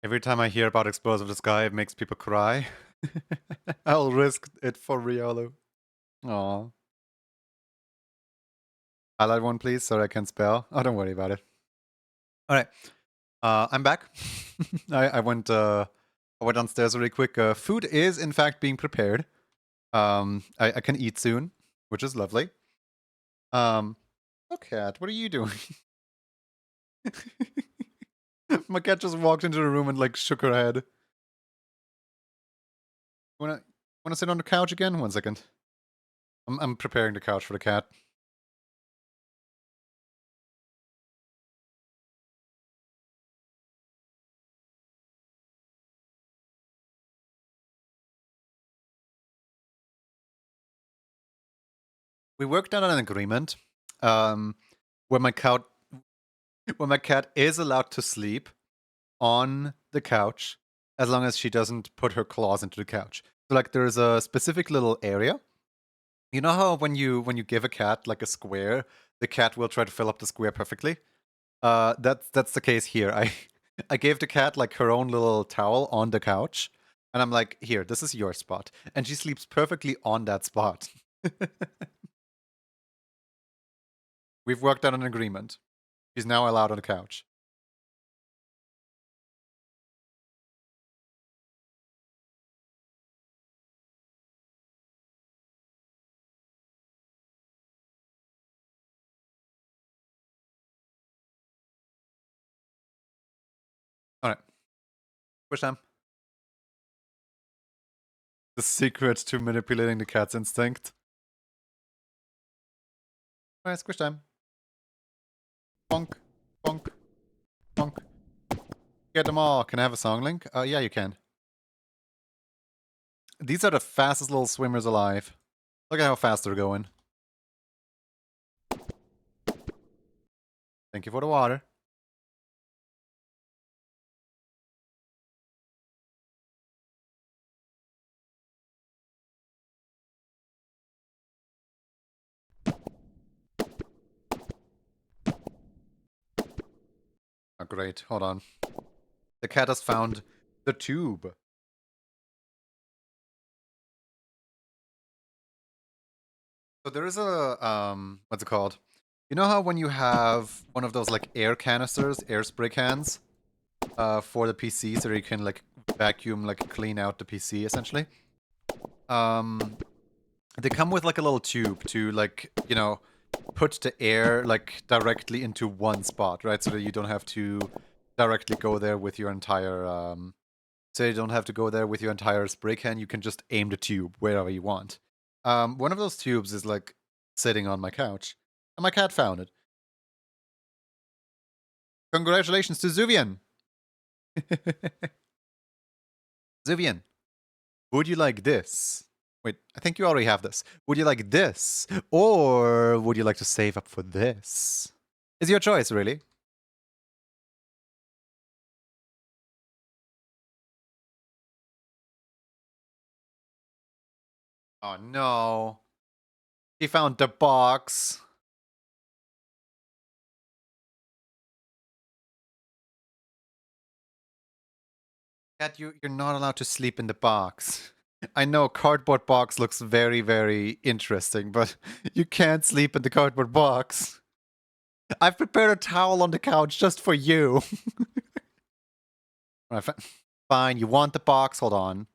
Every time I hear about Explorers of the Sky, it makes people cry. I'll risk it for Riolu. Aw. Highlight one, please, so I can spell. Oh, don't worry about it. All right. I'm back. I went downstairs really quick. Food is in fact being prepared. I can eat soon, which is lovely. Oh, cat, what are you doing? My cat just walked into the room and like shook her head. Wanna sit on the couch again? 1 second. I'm preparing the couch for the cat. We worked out an agreement where my cat is allowed to sleep on the couch as long as she doesn't put her claws into the couch. So like there's a specific little area. You know how when you give a cat like a square, the cat will try to fill up the square perfectly? That's the case here. I gave the cat like her own little towel on the couch, and I'm like, here, this is your spot. And she sleeps perfectly on that spot. We've worked out an agreement. She's now allowed on the couch. Alright. Push time. The secret to manipulating the cat's instinct. Alright, squish time. Bonk, bonk, bonk. Get them all. Can I have a song link? Yeah, you can. These are the fastest little swimmers alive. Look at how fast they're going. Thank you for the water. Oh, great. Hold on. The cat has found the tube. So there is a, what's it called? You know how when you have one of those, like, air canisters, air spray cans, for the PC so you can, like, vacuum, like, clean out the PC, essentially? They come with, like, a little tube to, like, you know, put the air, like, directly into one spot, right? So that you don't have to directly go there with your entire, so you don't have to go there with your entire spray can. You can just aim the tube wherever you want. One of those tubes is, like, sitting on my couch, and my cat found it. Congratulations to Zuvian! Zuvian, would you like this? Wait, I think you already have this. Would you like this? Or would you like to save up for this? It's your choice, really. Oh no. He found the box. Cat, you're not allowed to sleep in the box. I know cardboard box looks very, very interesting, but you can't sleep in the cardboard box. I've prepared a towel on the couch just for you. Fine, you want the box? Hold on.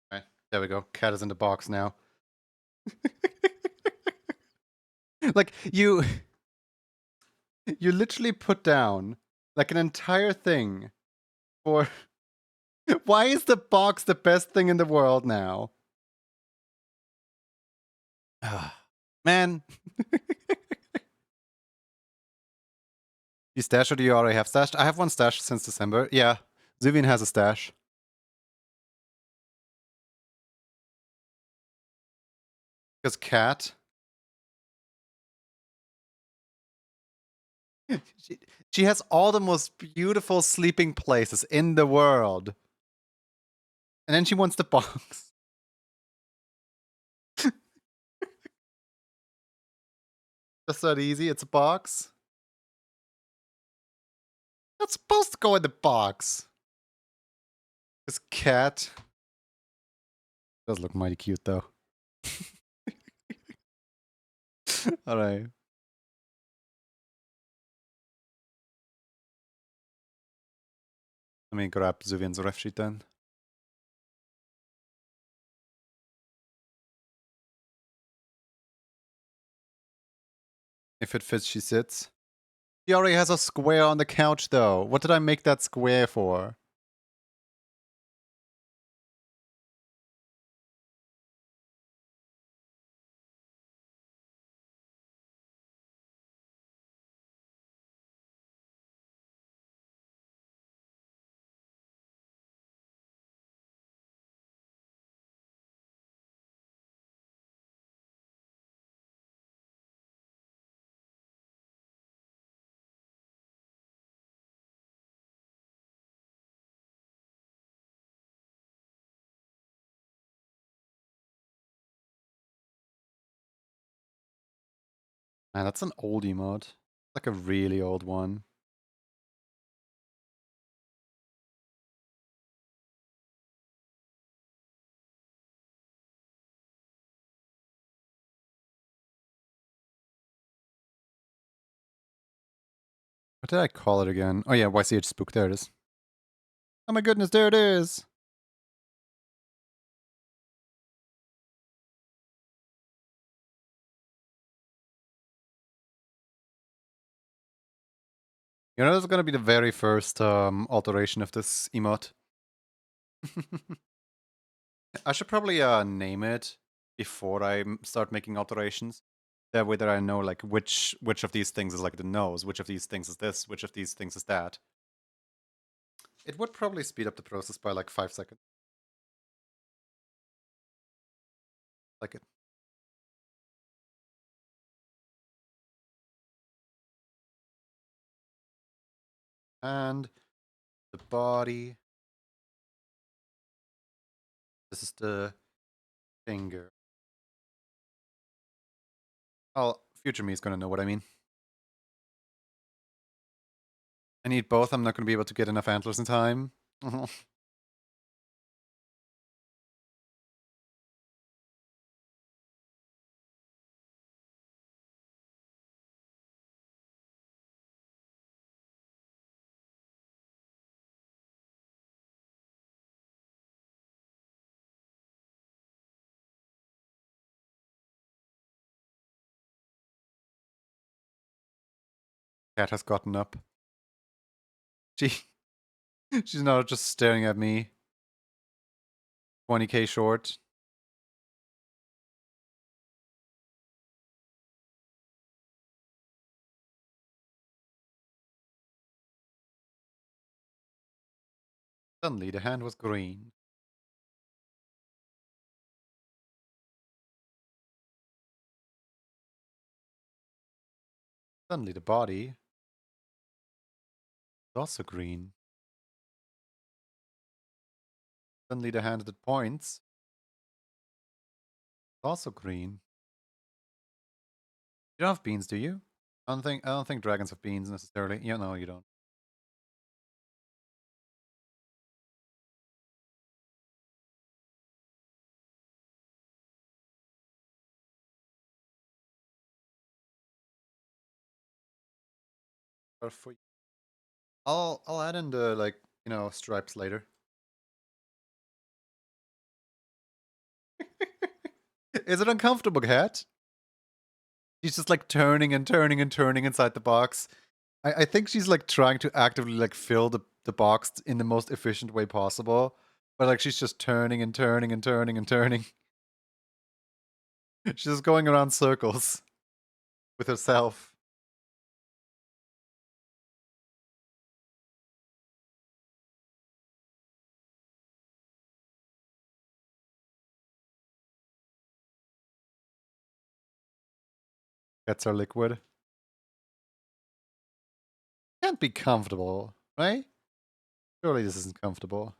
Right, there we go. Cat is in the box now. Like, you literally put down, like, an entire thing for... Why is the box the best thing in the world now? Man. You stash or do you already have stashed? I have one stash since December. Yeah, Zuvian has a stash. Because cat. She has all the most beautiful sleeping places in the world. And then she wants the box. Just that easy, it's a box. That's supposed to go in the box. This cat does look mighty cute though. Alright. Let me grab Zuvian's ref sheet then. If it fits, she sits. He already has a square on the couch though. What did I make that square for? Man, that's an old emote. Like a really old one. What did I call it again? Oh yeah, YCH Spook, there it is. Oh my goodness, there it is. You know, this is gonna be the very first alteration of this emote. I should probably name it before I start making alterations. That way that I know like which of these things is like the nose, which of these things is this, which of these things is that. It would probably speed up the process by like 5 seconds. Like it. And the body. This is the finger. Oh, future me is gonna know what I mean. I need both. I'm not gonna be able to get enough antlers in time. Cat has gotten up. She's now just staring at me. 20k short. Suddenly the hand was green. Suddenly the body was also green. Suddenly the hand that points is also green. You don't have beans, do you? I don't think dragons have beans necessarily. Yeah, no, you don't. Or for I'll add in the like, you know, stripes later. Is it uncomfortable, cat? She's just like turning and turning and turning inside the box. I think she's like trying to actively like fill the box in the most efficient way possible. But like she's just turning and turning and turning and turning. She's just going around circles with herself. Cats are liquid. Can't be comfortable, right? Surely this isn't comfortable.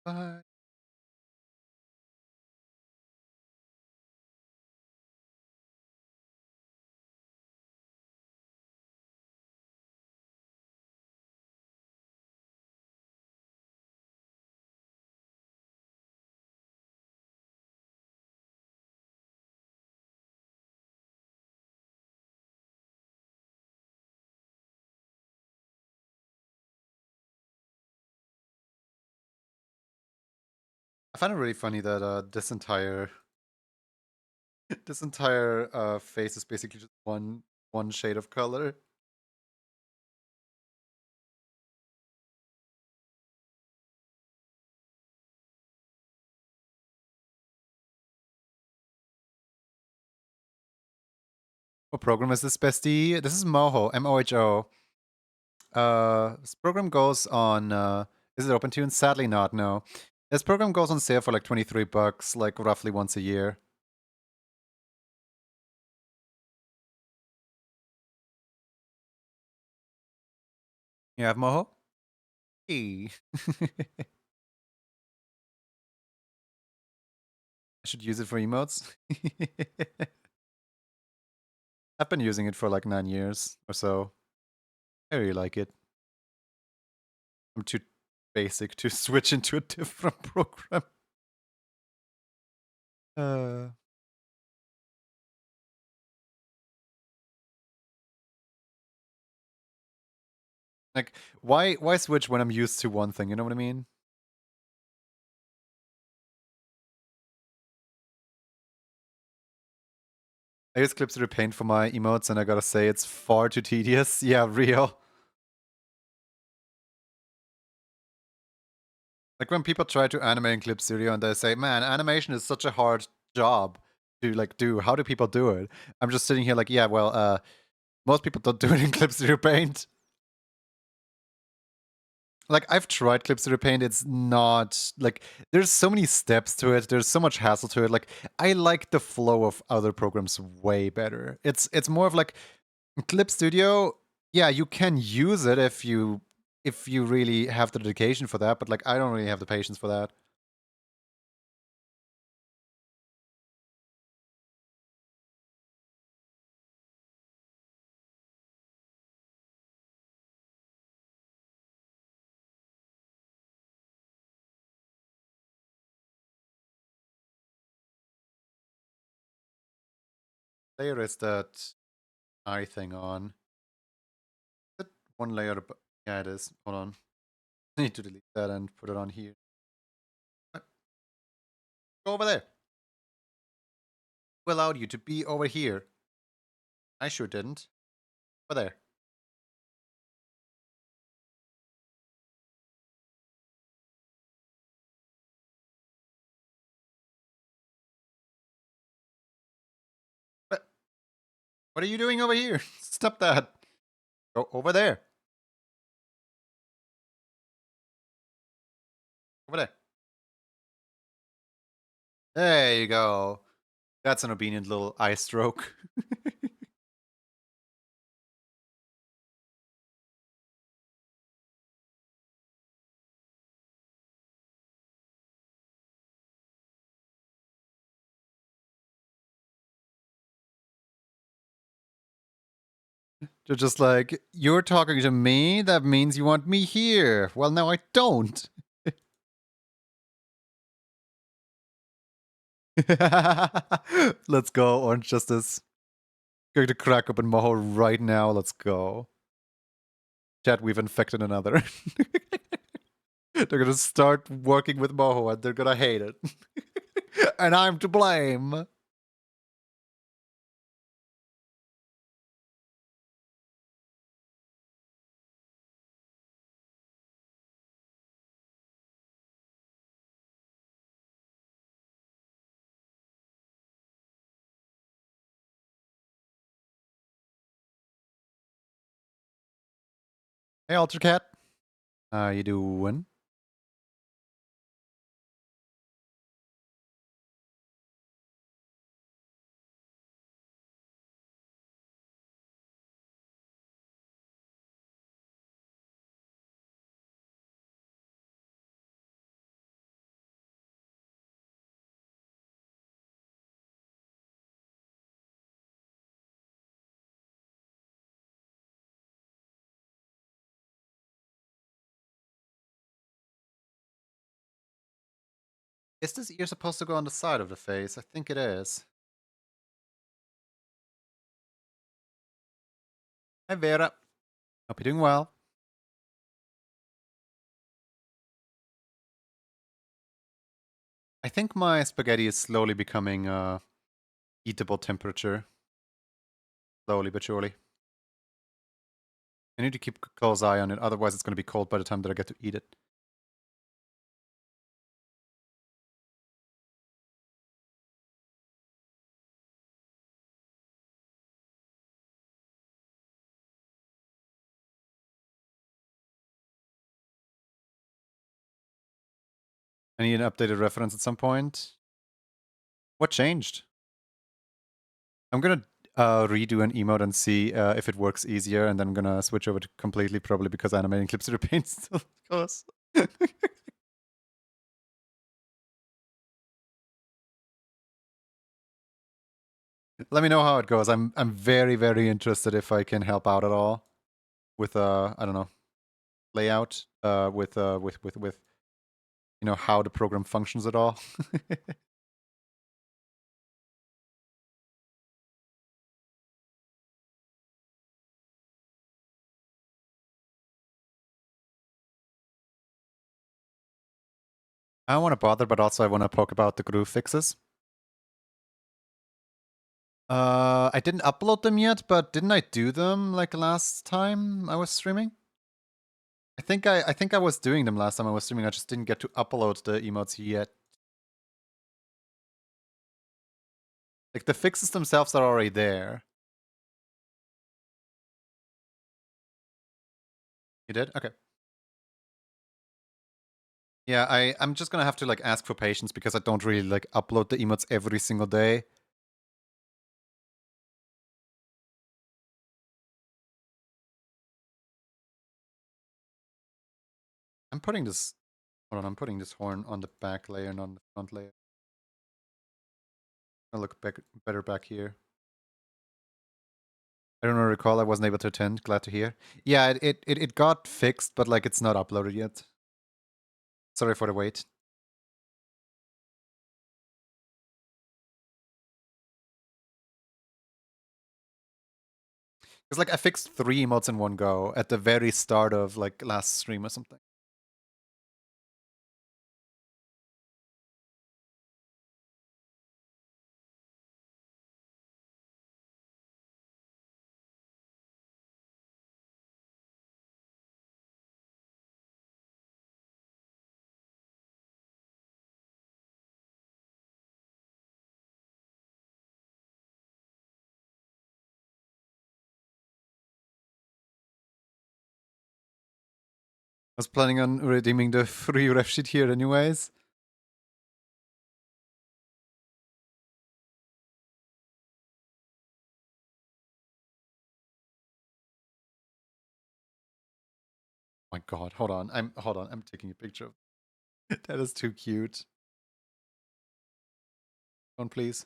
Bye. I find it really funny that this entire this entire face is basically just one shade of color. What program is this, bestie? This is Moho, M-O-H-O. This program goes on, is it OpenTunes? Sadly not, no. This program goes on sale for like 23 bucks, like roughly once a year. You have Moho? Hey. I should use it for emotes. I've been using it for like 9 years or so. I really like it. I'm too basic to switch into a different program. Like, why switch when I'm used to one thing? You know what I mean? I use Clip Studio Paint for my emotes, and I gotta say, it's far too tedious. Yeah, real. Like when people try to animate in Clip Studio and they say, man, animation is such a hard job to like do. How do people do it? I'm just sitting here like, yeah, well, most people don't do it in Clip Studio Paint. Like, I've tried Clip Studio Paint. It's not like there's so many steps to it. There's so much hassle to it. Like, I like the flow of other programs way better. It's more of like Clip Studio. Yeah, you can use it if you really have the dedication for that. But like, I don't really have the patience for that. Layer is that eye thing on. Is it one layer above? Yeah, it is. Hold on. I need to delete that and put it on here. What? Go over there. Who allowed you to be over here? I sure didn't. Over there. What are you doing over here? Stop that. Go over there. Over there. There you go. That's an obedient little eye stroke. You're just like, you're talking to me? That means you want me here. Well, no, I don't. Let's go, Orange Justice. Going to crack open Moho right now. Let's go. Chat, we've infected another. They're gonna start working with Moho and they're gonna hate it. And I'm to blame. Hey, Altercat. How you doing? Is this ear supposed to go on the side of the face? I think it is. Hi, Vera. Hope you're doing well. I think my spaghetti is slowly becoming eatable temperature. Slowly but surely. I need to keep a close eye on it, otherwise it's going to be cold by the time that I get to eat it. I need an updated reference at some point. What changed? I'm gonna redo an emote and see if it works easier, and then I'm gonna switch over to completely, probably because animating clips through Paint still goes. Let me know how it goes. I'm very, very interested if I can help out at all with I don't know, layout, with you know, how the program functions at all. I don't want to bother, but also I want to poke about the groove fixes. I didn't upload them yet, but didn't I do them like last time I was streaming? I think I was doing them last time I was streaming. I just didn't get to upload the emotes yet. Like the fixes themselves are already there. You did? Okay. Yeah, I'm just gonna have to like ask for patience because I don't really like upload the emotes every single day. I'm putting this. Hold on, I'm putting this horn on the back layer, not on the front layer. I'll look better back here. I don't recall. I wasn't able to attend. Glad to hear. Yeah, it got fixed, but like it's not uploaded yet. Sorry for the wait. Because like I fixed 3 emotes in one go at the very start of like last stream or something. I was planning on redeeming the free ref sheet here anyways. Oh my god, hold on, I'm taking a picture of that is too cute. Don't please.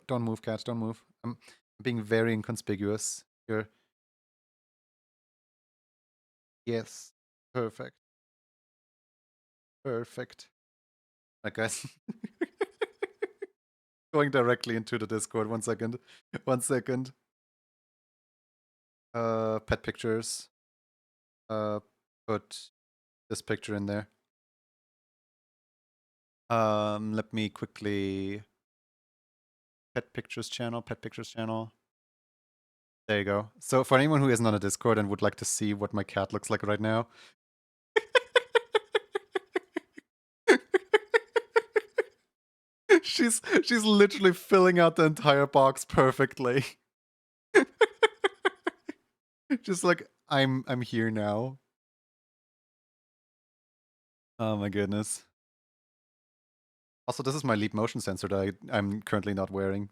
Don't move, cat, don't move. I'm being very inconspicuous here. Yes. Perfect. Perfect. Right, guys. Going directly into the Discord. 1 second. 1 second. Pet pictures. Put this picture in there. Let me quickly pet pictures channel. There you go. So for anyone who isn't on a Discord and would like to see what my cat looks like right now. she's literally filling out the entire box perfectly. Just like I'm here now. Oh my goodness. Also, this is my leap motion sensor that I'm currently not wearing.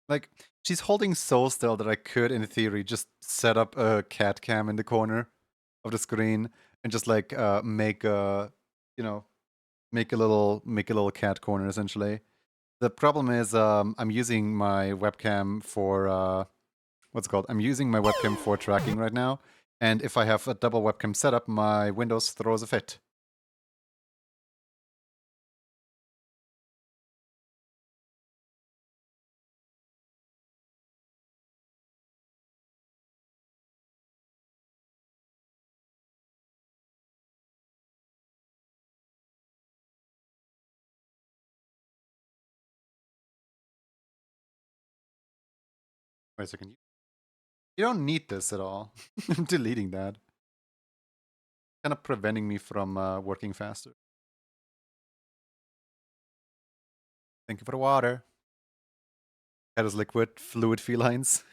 Like, she's holding so still that I could, in theory, just set up a cat cam in the corner of the screen and just like make a, you know, make a little cat corner essentially. The problem is I'm using my webcam for what's it called? I'm using my webcam for tracking right now, and if I have a double webcam setup, my Windows throws a fit. Wait a second. You don't need this at all. I'm deleting that. Kind of preventing me from working faster. Thank you for the water. That is liquid, fluid felines.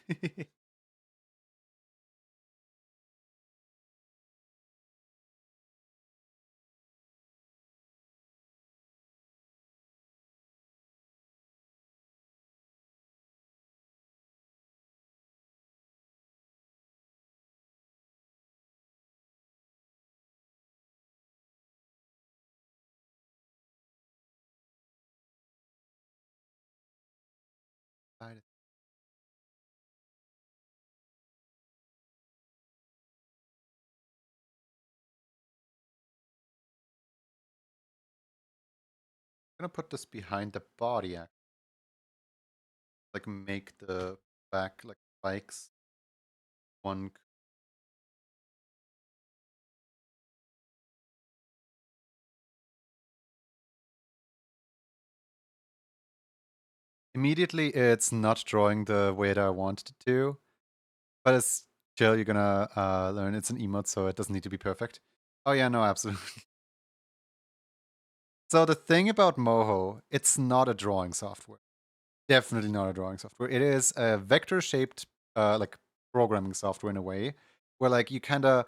I'm gonna put this behind the body, like make the back like spikes. One. Immediately, it's not drawing the way that I wanted it to, but it's chill. You're gonna learn it's an emote, so it doesn't need to be perfect. Oh yeah, no, absolutely. So the thing about Moho, it's not a drawing software. Definitely not a drawing software. It is a vector-shaped, like programming software in a way, where like you kinda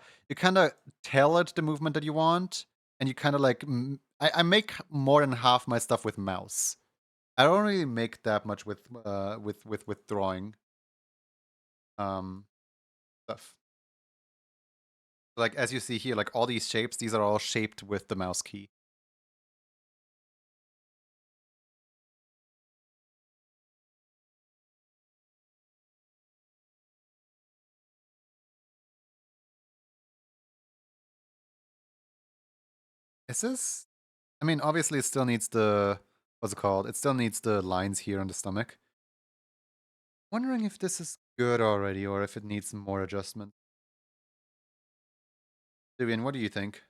tell it the movement that you want, and you kind of like I make more than half my stuff with mouse. I don't really make that much with drawing stuff. Like as you see here, like all these shapes, these are all shaped with the mouse key. Is this? I mean, obviously, it still needs the what's it called? It still needs the lines here on the stomach. Wondering if this is good already, or if it needs more adjustment. Vivian, what do you think?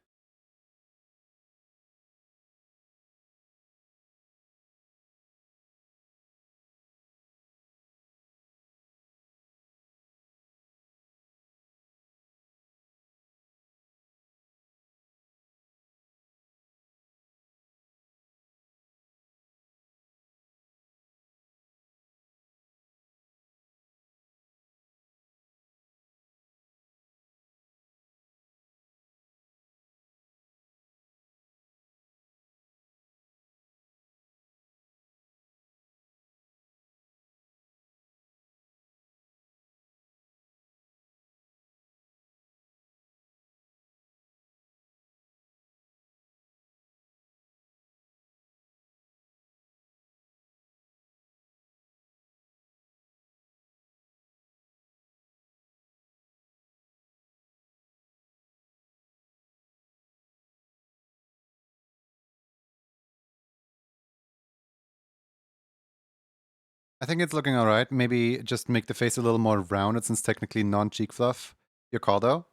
I think it's looking alright. Maybe just make the face a little more rounded since technically non-cheek fluff. Your call though?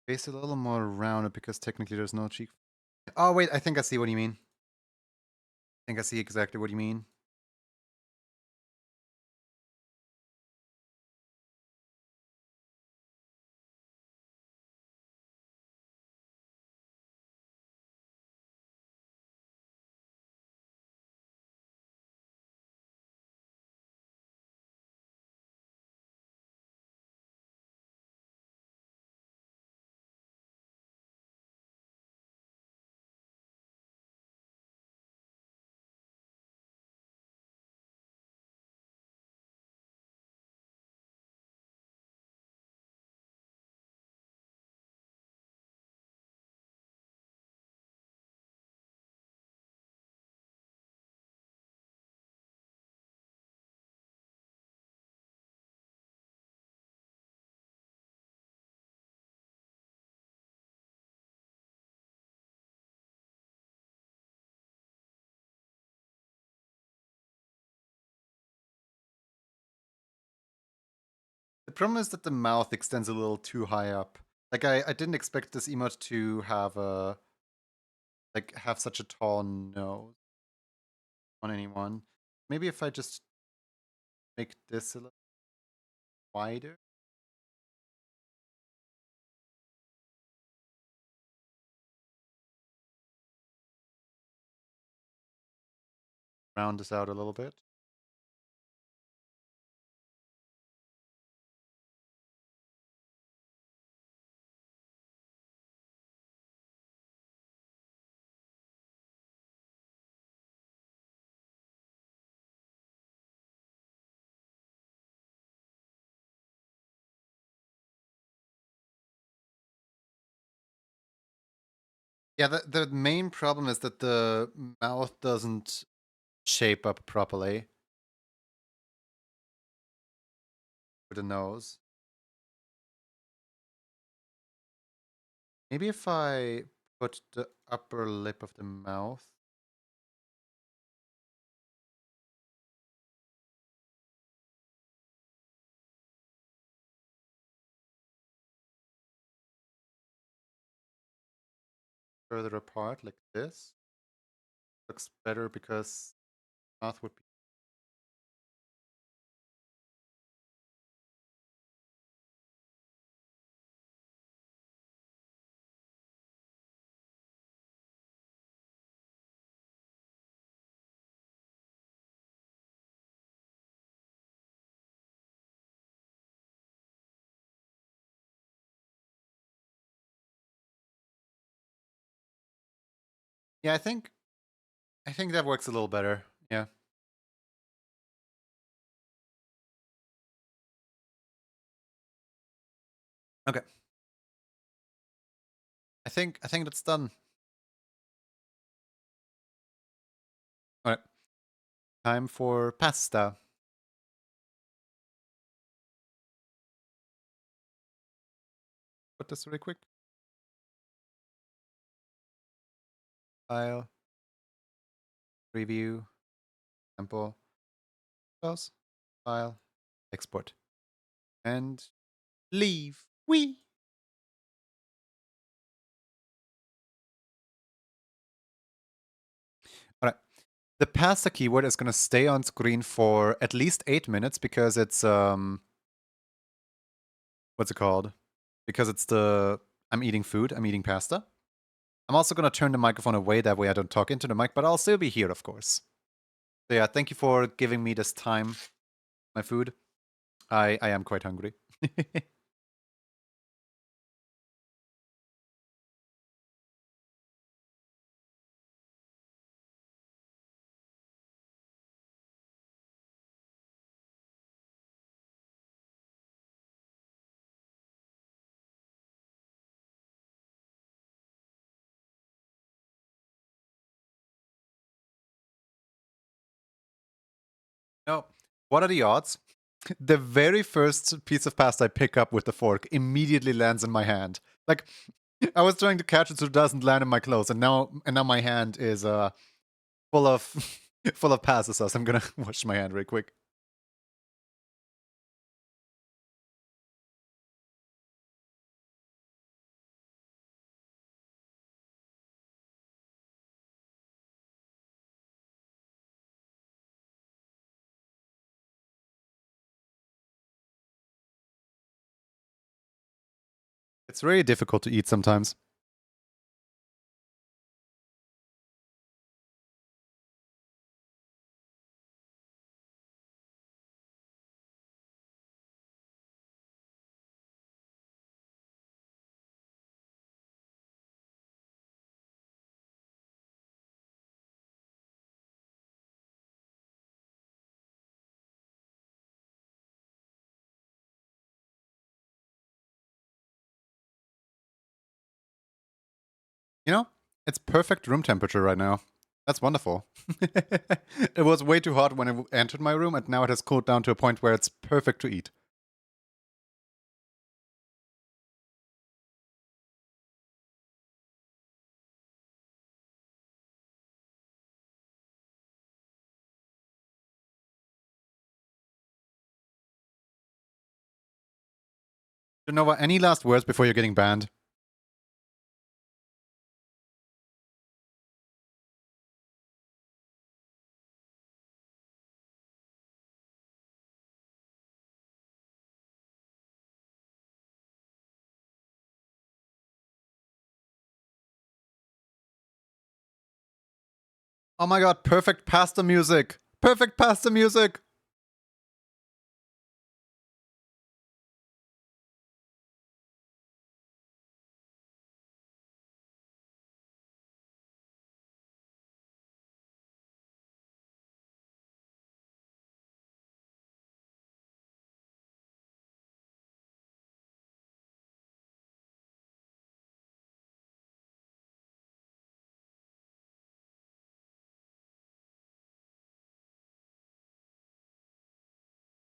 Face a little more rounded because technically there's no cheek. Oh wait, I think I see what you mean. I think I see exactly what you mean. The problem is that the mouth extends a little too high up. Like I didn't expect this emote to have a have such a tall nose on anyone. Maybe if I just make this a little wider. Round this out a little bit. Yeah, the main problem is that the mouth doesn't shape up properly with the nose. Maybe if I put the upper lip of the mouth. Further apart like this. Looks better because mouth would be. Yeah, I think that works a little better. Yeah. Okay. I think that's done. All right. Time for pasta. Put this really quick. File. Preview. Sample. Close. File. Export. And leave. Whee! All right. The pasta keyword is going to stay on screen for at least 8 minutes because it's what's it called? Because it's I'm eating food, I'm eating pasta. I'm also going to turn the microphone away, that way I don't talk into the mic, but I'll still be here, of course. So yeah, thank you for giving me this time, my food. I am quite hungry. No, what are the odds? The very first piece of pasta I pick up with the fork immediately lands in my hand. Like, I was trying to catch it so it doesn't land in my clothes, and now my hand is full of full of pasta sauce. I'm gonna wash my hand real quick. It's really difficult to eat sometimes. You know, it's perfect room temperature right now. That's wonderful. It was way too hot when it entered my room, and now it has cooled down to a point where it's perfect to eat. Genova, any last words before you're getting banned? Oh my god, perfect pasta music! Perfect pasta music!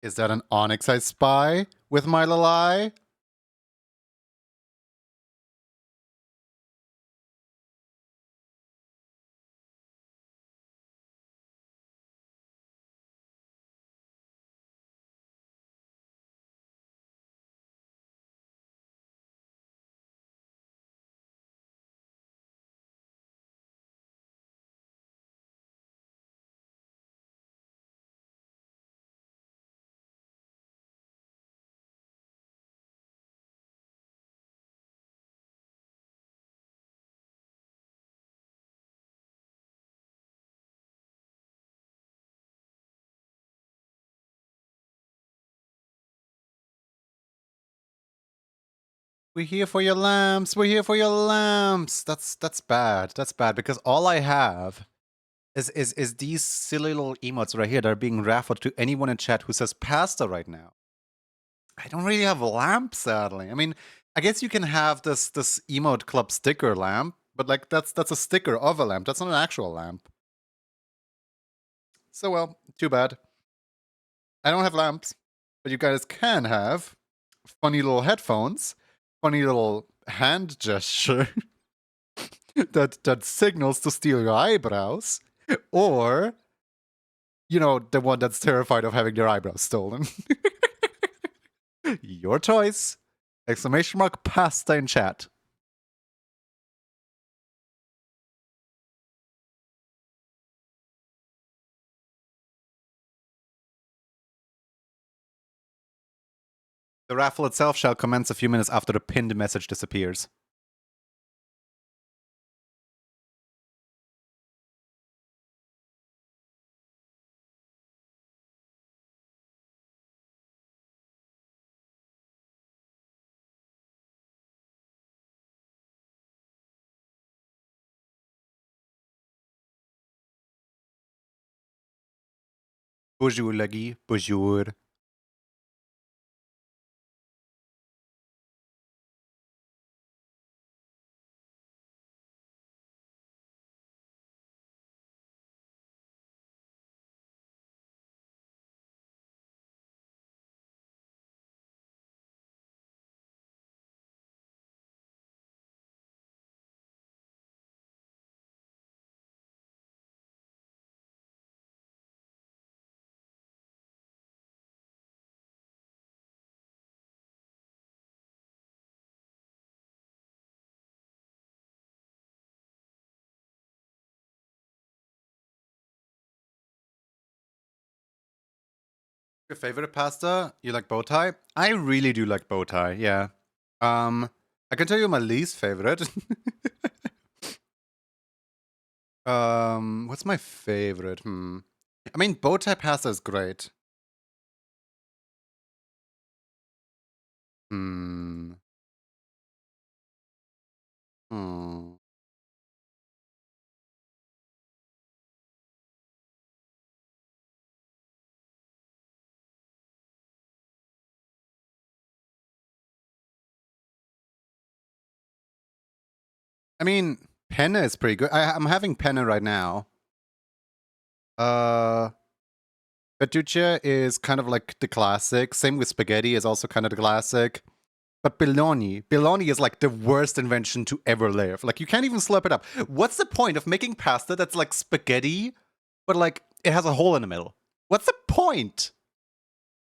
Is that an onyx I spy with my little eye? We're here for your lamps. We're here for your lamps. That's bad. That's bad because all I have is these silly little emotes right here that are being raffled to anyone in chat who says pasta right now. I don't really have a lamp, sadly. I mean, I guess you can have this emote club sticker lamp, but like that's a sticker of a lamp. That's not an actual lamp. So well, too bad. I don't have lamps, but you guys can have funny little headphones, funny little hand gesture that signals to steal your eyebrows, or you know, the one that's terrified of having their eyebrows stolen. Your choice. Exclamation mark pasta in chat. The raffle itself shall commence a few minutes after the pinned message disappears. Bonjour, Laggy. Bonjour. Your favorite pasta? You like bow tie? I really do like bow tie, yeah. I can tell you my least favorite. What's my favorite? I mean, bow tie pasta is great. Hmm. Hmm. I mean, penne is pretty good. I'm having penne right now. Fettuccia is kind of like the classic. Same with spaghetti is also kind of the classic. But bologna is like the worst invention to ever live. Like you can't even slurp it up. What's the point of making pasta that's like spaghetti, but like it has a hole in the middle? What's the point?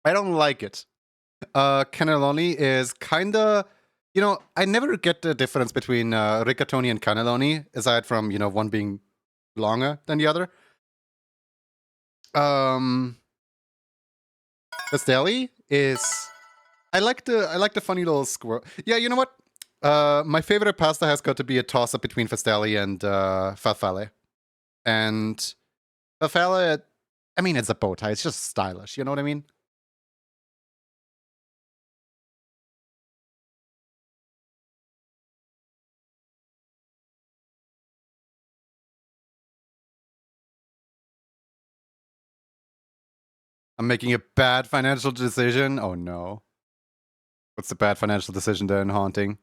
I don't like it. Cannelloni is kinda, you know, I never get the difference between rigatoni and cannelloni, aside from, you know, one being longer than the other. Pastelli is I like the funny little squirrel. Yeah, you know what? My favorite pasta has got to be a toss-up between Fastelli and Farfalle. And The fella, I mean, it's a bow tie. It's just stylish. You know what I mean? I'm making a bad financial decision. Oh no. What's the bad financial decision then, Haunting?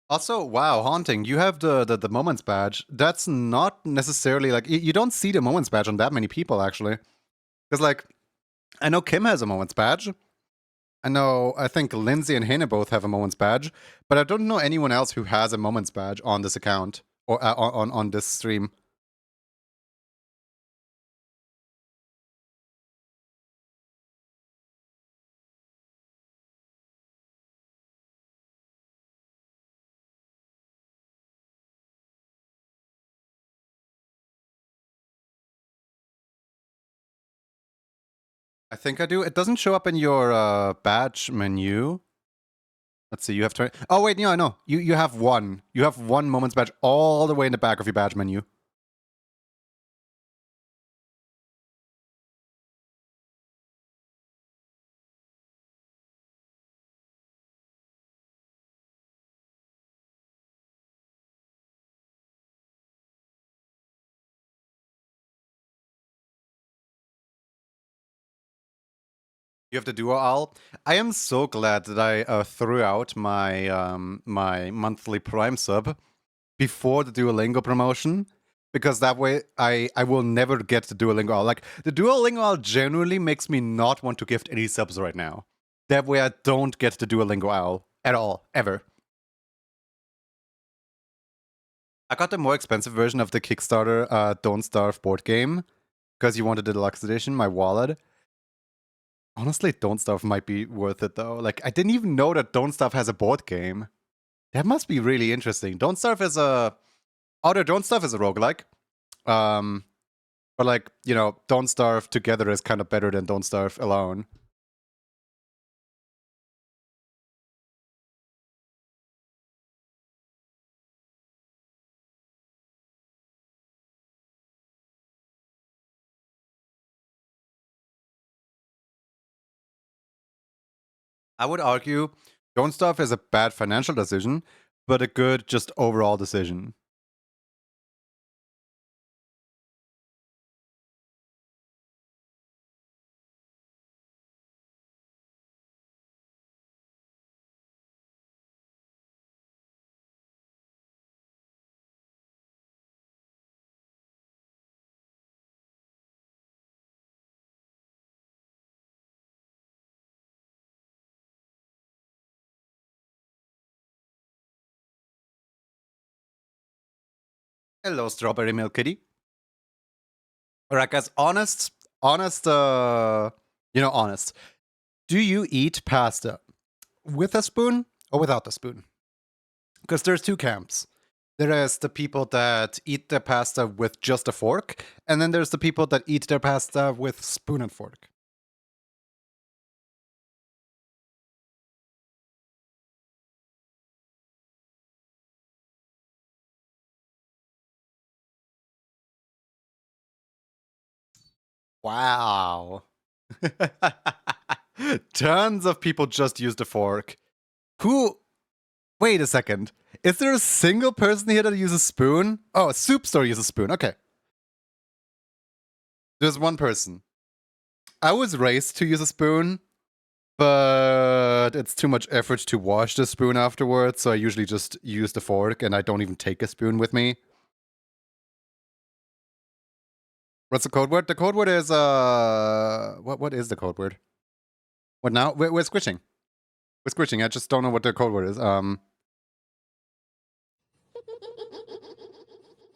Also, wow, Haunting, you have the Moments badge. That's not necessarily, like, you don't see the Moments badge on that many people, actually. Because, like, I know Kim has a Moments badge. I think Lindsay and Hannah both have a Moments badge. But I don't know anyone else who has a Moments badge on this account. Or on this stream. I think I do. It doesn't show up in your badge menu. Let's see, you have 20. Oh, wait, no, I know. You have one. You have one Moments badge all the way in the back of your badge menu. You have the Duo Owl. I am so glad that I threw out my my monthly Prime sub before the Duolingo promotion, because that way I will never get the Duolingo Owl. Like, the Duolingo Owl genuinely makes me not want to gift any subs right now. That way I don't get the Duolingo Owl at all, ever. I got the more expensive version of the Kickstarter Don't Starve board game because you wanted the deluxe edition, my wallet. Honestly, Don't Starve might be worth it though. Like, I didn't even know that Don't Starve has a board game. That must be really interesting. Don't Starve is a... Don't Starve is a roguelike. But like, you know, Don't Starve together is kind of better than Don't Starve alone. I would argue Don't Starve is a bad financial decision, but a good just overall decision. Hello, Strawberry Milk Kitty. Alright, guys, honest. Do you eat pasta with a spoon or without a spoon? Because there's two camps. There is the people that eat their pasta with just a fork, and then there's the people that eat their pasta with spoon and fork. Wow. Tons of people just use the fork. Who? Wait a second. Is there a single person here that uses a spoon? Oh, a soup store uses a spoon. Okay. There's one person. I was raised to use a spoon, but it's too much effort to wash the spoon afterwards, so I usually just use the fork and I don't even take a spoon with me. What's the code word? The code word is what is the code word? What now? We're squishing. We're squishing. I just don't know what the code word is.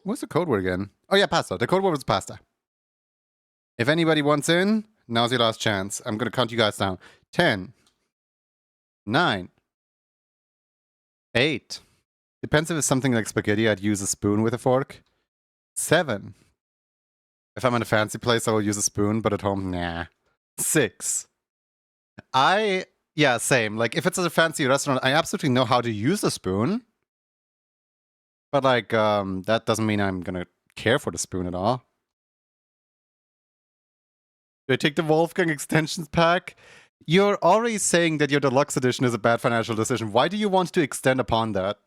What's the code word again? Oh yeah, pasta. The code word was pasta. If anybody wants in, now's your last chance. I'm gonna count you guys down. 10, 9, 8, Depends if it's something like spaghetti, I'd use a spoon with a fork. 7. If I'm in a fancy place, I will use a spoon, but at home, nah. 6. Yeah, same. Like, if it's at a fancy restaurant, I absolutely know how to use a spoon. But, like, that doesn't mean I'm gonna care for the spoon at all. Do I take the Wolfgang extensions pack? You're already saying that your deluxe edition is a bad financial decision. Why do you want to extend upon that?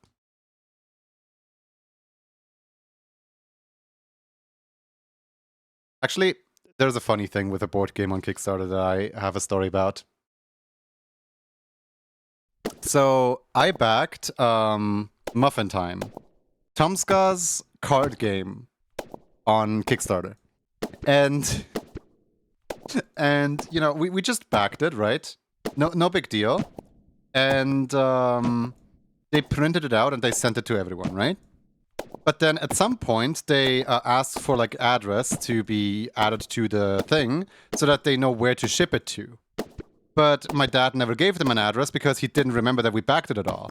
Actually, there's a funny thing with a board game on Kickstarter that I have a story about. So I backed Muffin Time, Tomska's card game on Kickstarter. And you know, we just backed it, right? No big deal. And they printed it out and they sent it to everyone, right? But then at some point they asked for like address to be added to the thing so that they know where to ship it to. But my dad never gave them an address because he didn't remember that we backed it at all.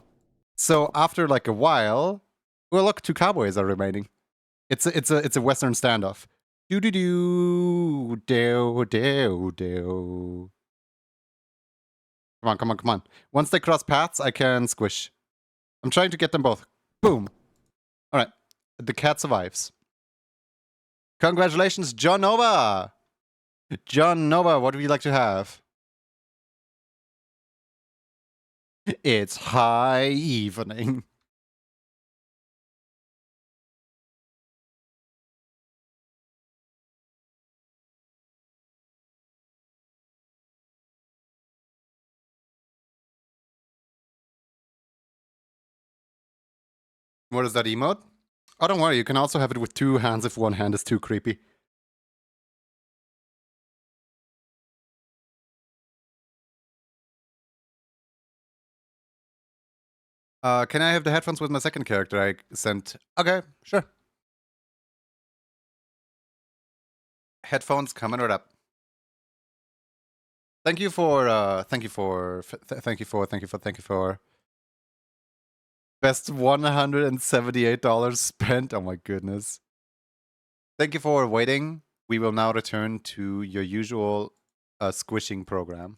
So after like a while, well, look, 2 cowboys are remaining. It's a Western standoff. Do do do do do do. Come on. Once they cross paths, I can squish. I'm trying to get them both. Boom. All right. The cat survives. Congratulations, John Nova. John Nova, what would you like to have? It's high evening. What is that emote? Oh, don't worry, you can also have it with 2 hands if one hand is too creepy. Can I have the headphones with my second character I sent? Okay, sure. Headphones coming right up. Thank you for best $178 spent. Oh my goodness. Thank you for waiting. We will now return to your usual squishing program.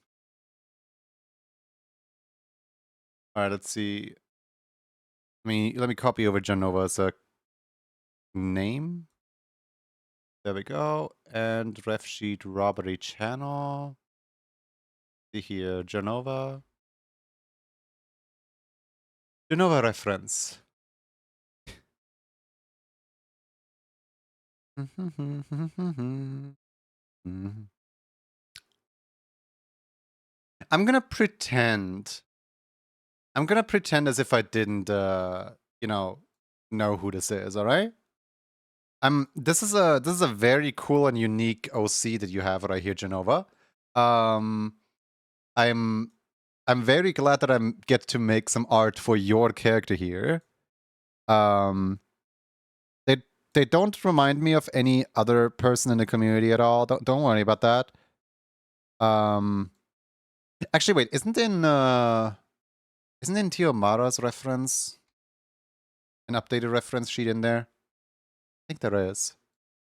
All right, let's see. Let me copy over John Nova's name. There we go. And ref sheet robbery channel. See here, Genova. Genova reference. I'm gonna pretend as if I didn't, you know who this is. All right. This is a very cool and unique OC that you have right here, Genova. I'm very glad that I get to make some art for your character here. They don't remind me of any other person in the community at all. Don't worry about that. Actually, wait, isn't in Tiomara's reference an updated reference sheet in there? I think there is.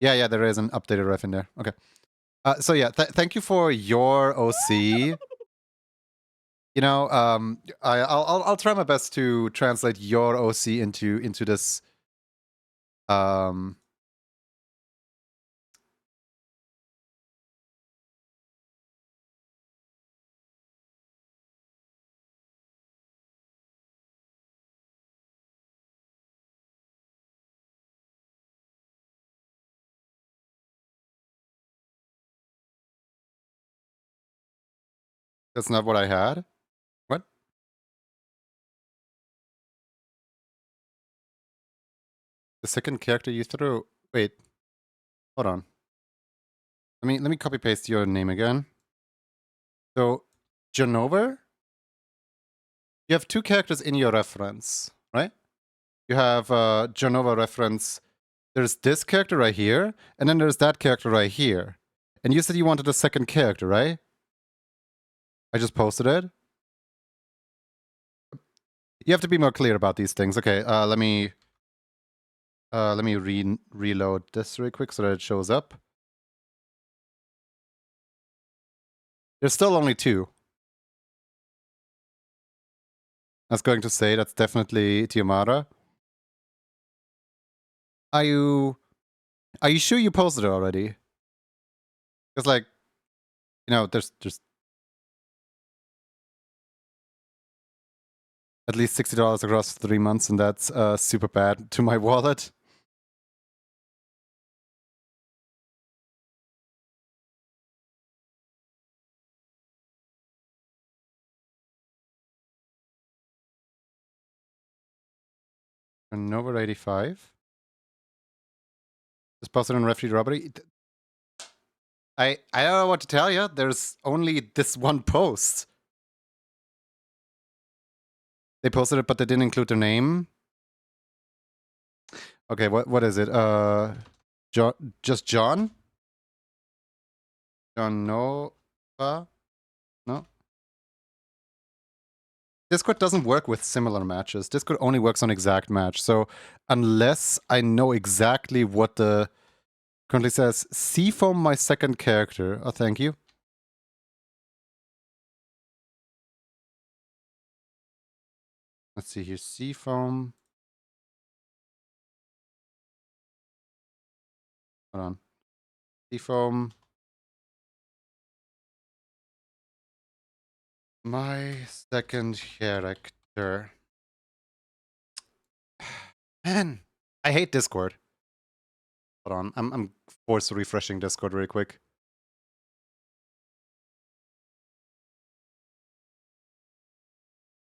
Yeah, there is an updated ref in there. Okay. So yeah, thank you for your OC. You know, I'll try my best to translate your OC into this. That's not what I had. What? The second character you threw. Wait. Hold on. Let me copy paste your name again. So, Genova? You have 2 characters in your reference, right? You have Genova reference. There's this character right here, and then there's that character right here. And you said you wanted a second character, right? I just posted it. You have to be more clear about these things. Okay, let me reload this really quick so that it shows up. There's still only 2. I was going to say that's definitely Tiamara. Are you sure you posted it already? Because like, you know, there's at least $60 across 3 months, and that's super bad to my wallet. Nova 85. Just posted on refugee robbery. I don't know what to tell you. There's only this one post. They posted it, but they didn't include their name. Okay, what is it? Just John? John Nova? No? Discord doesn't work with similar matches. Discord only works on exact match. So unless I know exactly what the currently says, Seafoam my second character. Oh, thank you. Let's see here. Seafoam. Hold on. Seafoam. My second character. Man, I hate Discord. Hold on, I'm forced refreshing Discord really quick.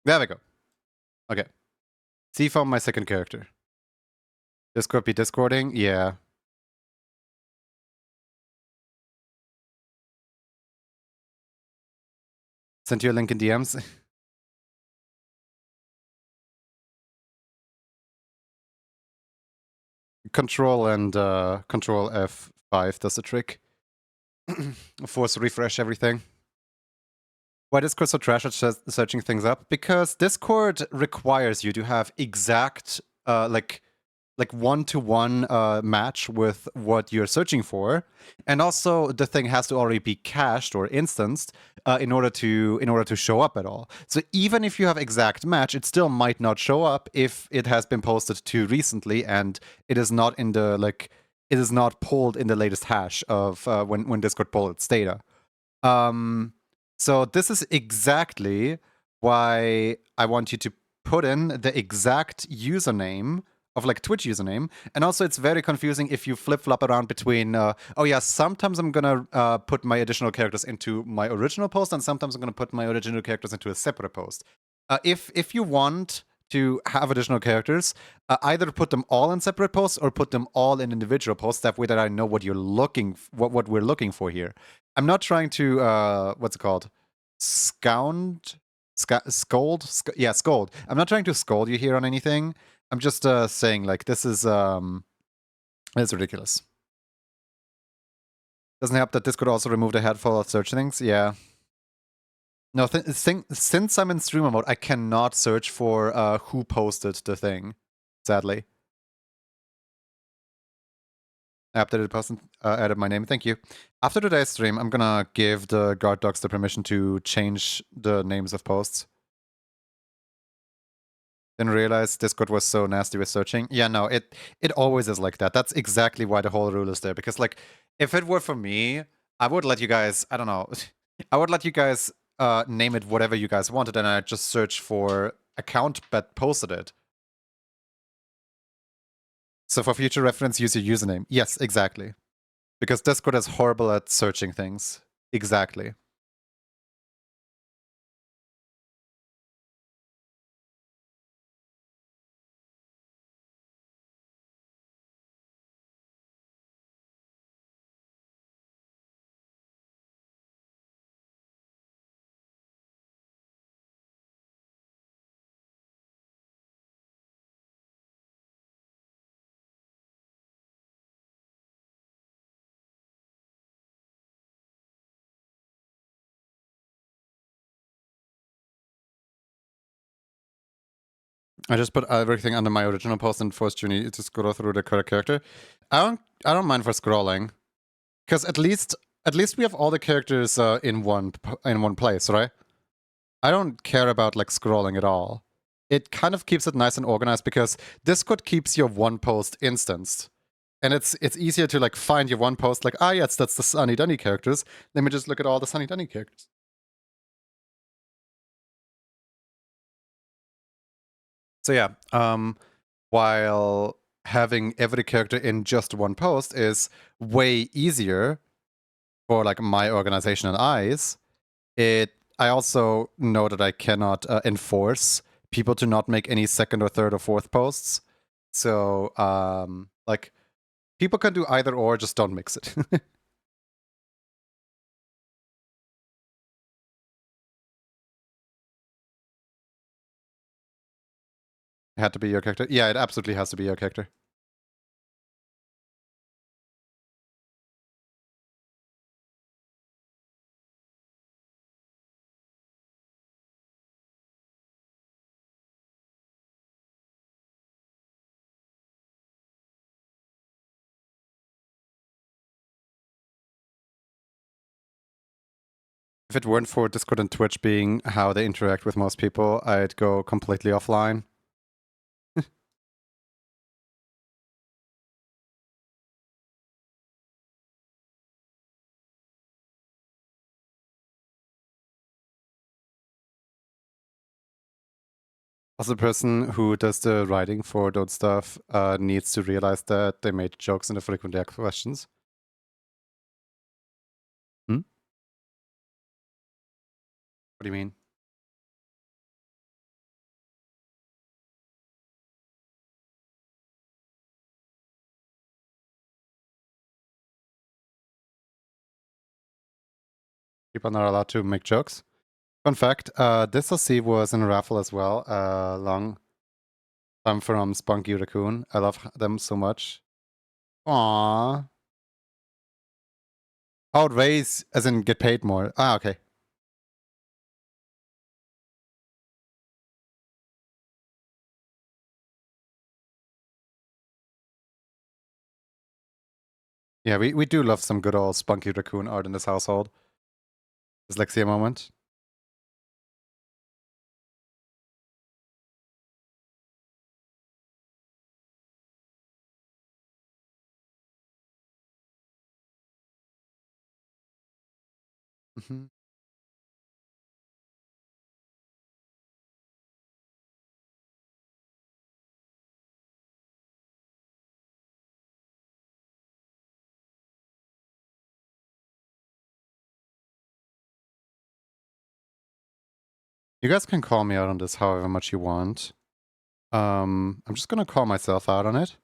There we go. Okay. Seafoam, my second character. Discord be discording? Yeah. Sent you a link in DMs. Control and Control F5 does the trick. Force refresh everything. Why Discord so trash at searching things up? Because Discord requires you to have exact like one-to-one match with what you're searching for, and also the thing has to already be cached or instanced in order to show up at all. So even if you have exact match, it still might not show up if it has been posted too recently and it is not in the it is not pulled in the latest hash of when Discord pulled its data. So this is exactly why I want you to put in the exact username of like Twitch username. And also it's very confusing if you flip-flop around between, oh yeah, sometimes I'm gonna put my additional characters into my original post and sometimes I'm gonna put my original characters into a separate post. If you want to have additional characters, either put them all in separate posts or put them all in individual posts. That way that I know what you're what we're looking for here. I'm not trying to, what's it called? Scold? Yeah, scold. I'm not trying to scold you here on anything. I'm just saying, like, this is it's ridiculous. Doesn't help that Discord also removed a handful of search things. Yeah. No, since I'm in streamer mode, I cannot search for who posted the thing, sadly. I updated the post and added my name. Thank you. After today's stream, I'm gonna give the guard dogs the permission to change the names of posts. Didn't realize Discord was so nasty with searching. Yeah, no, it always is like that. That's exactly why the whole rule is there. Because, like, if it were for me, I would let you guys, I don't know, I would let you guys name it whatever you guys wanted, and I'd just search for account that posted it. So for future reference, use your username. Yes, exactly. Because Discord is horrible at searching things. Exactly. I just put everything under my original post and forced Junie to scroll through the correct character. I don't mind for scrolling, because at least we have all the characters in one place, right? I don't care about like scrolling at all. It kind of keeps it nice and organized because Discord keeps your one post instanced. And it's easier to like find your one post like, ah yes, that's the Sunny Dunny characters. Let me just look at all the Sunny Dunny characters. So yeah, while having every character in just one post is way easier for like my organization and eyes, I also know that I cannot enforce people to not make any second or third or fourth posts. So like people can do either or, just don't mix it. It had to be your character? Yeah, it absolutely has to be your character. If it weren't for Discord and Twitch being how they interact with most people, I'd go completely offline. Also, the person who does the writing for Don't Stuff needs to realize that they made jokes in the frequent asked questions. Hmm? What do you mean? People are not allowed to make jokes. Fun fact, this LC was in a raffle as well, long time from Spunky Raccoon. I love them so much. Aww. Oh, raise as in get paid more. Ah, okay. Yeah, we do love some good old Spunky Raccoon art in this household. Dyslexia moment. Mm-hmm. You guys can call me out on this however much you want. I'm just gonna call myself out on it.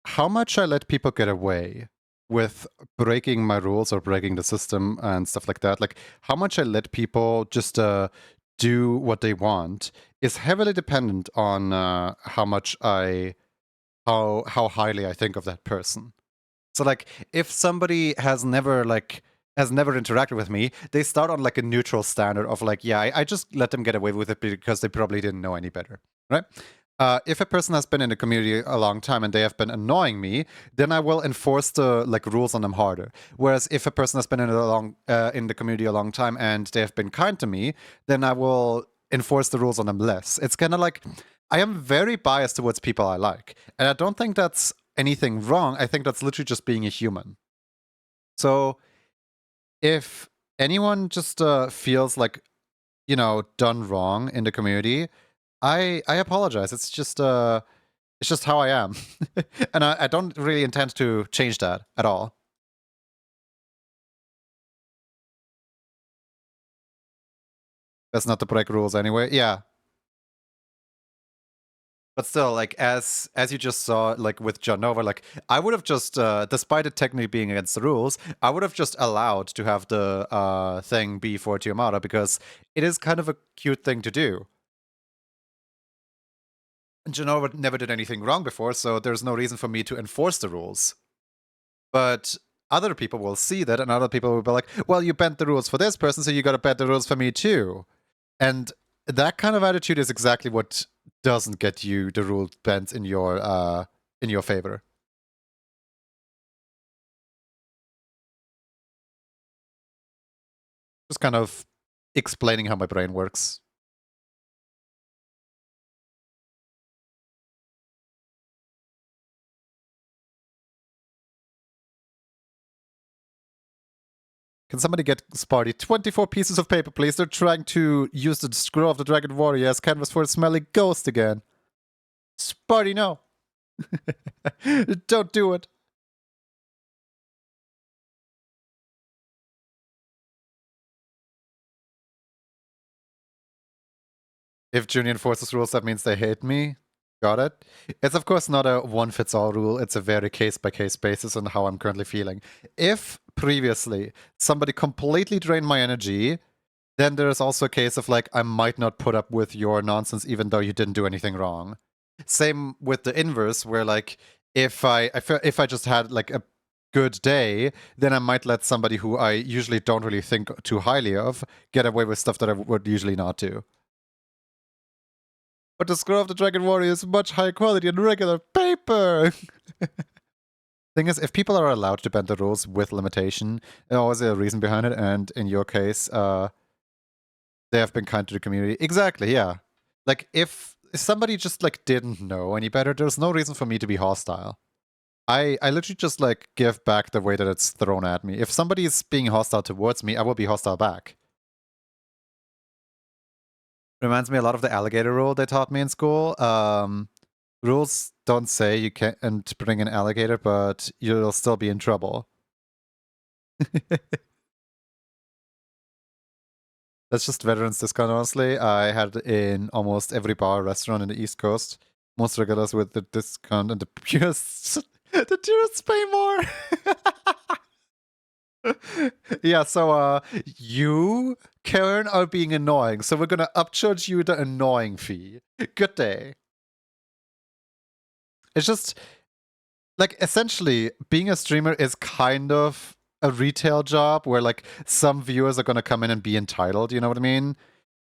How much I let people get away with breaking my rules or breaking the system and stuff like that, like how much I let people just do what they want is heavily dependent on how highly I think of that person. So like if somebody has never interacted with me, they start on like a neutral standard of like, yeah, I just let them get away with it because they probably didn't know any better, right? If a person has been in the community a long time and they have been annoying me, then I will enforce the like rules on them harder. Whereas if a person has been in the community a long time and they have been kind to me, then I will enforce the rules on them less. It's kind of like I am very biased towards people I like, and I don't think that's anything wrong. I think that's literally just being a human. So if anyone just feels like, you know, done wrong in the community, I apologize. It's just how I am. And I don't really intend to change that at all. That's not to break rules anyway. Yeah. But still, like as you just saw, like with John Nova, like I would have just, despite it technically being against the rules, I would have just allowed to have the thing be for Tiamata because it is kind of a cute thing to do. And Genova never did anything wrong before, so there's no reason for me to enforce the rules. But other people will see that, and other people will be like, well, you bent the rules for this person, so you gotta bend the rules for me too. And that kind of attitude is exactly what doesn't get you the rule bent in your favor. Just kind of explaining how my brain works. Can somebody get Sparty 24 pieces of paper, please? They're trying to use the scroll of the Dragon Warrior as canvas for a smelly ghost again. Sparty, no. Don't do it. If Junior enforces rules, that means they hate me. Got it. It's of course not a one-fits-all rule. It's a very case-by-case basis on how I'm currently feeling. If previously somebody completely drained my energy, then there's also a case of like, I might not put up with your nonsense even though you didn't do anything wrong. Same with the inverse, where like, if I just had like a good day, then I might let somebody who I usually don't really think too highly of get away with stuff that I would usually not do. But the Scroll of the Dragon Warrior is much higher quality than regular paper! Thing is, if people are allowed to bend the rules with limitation, there's always a reason behind it, and in your case, they have been kind to the community. Exactly, yeah. Like, if somebody just, like, didn't know any better, there's no reason for me to be hostile. I literally just, like, give back the way that it's thrown at me. If somebody is being hostile towards me, I will be hostile back. Reminds me a lot of the alligator rule they taught me in school. Rules don't say you can't bring an alligator, but you'll still be in trouble. That's just veterans discount, honestly. I had it in almost every bar restaurant in the East Coast. Most regulars with the discount, and the purists pay more. Yeah, so you, Karen, are being annoying, so we're gonna upcharge you the annoying fee. Good day. It's just, like, essentially, being a streamer is kind of a retail job where, like, some viewers are gonna come in and be entitled, you know what I mean?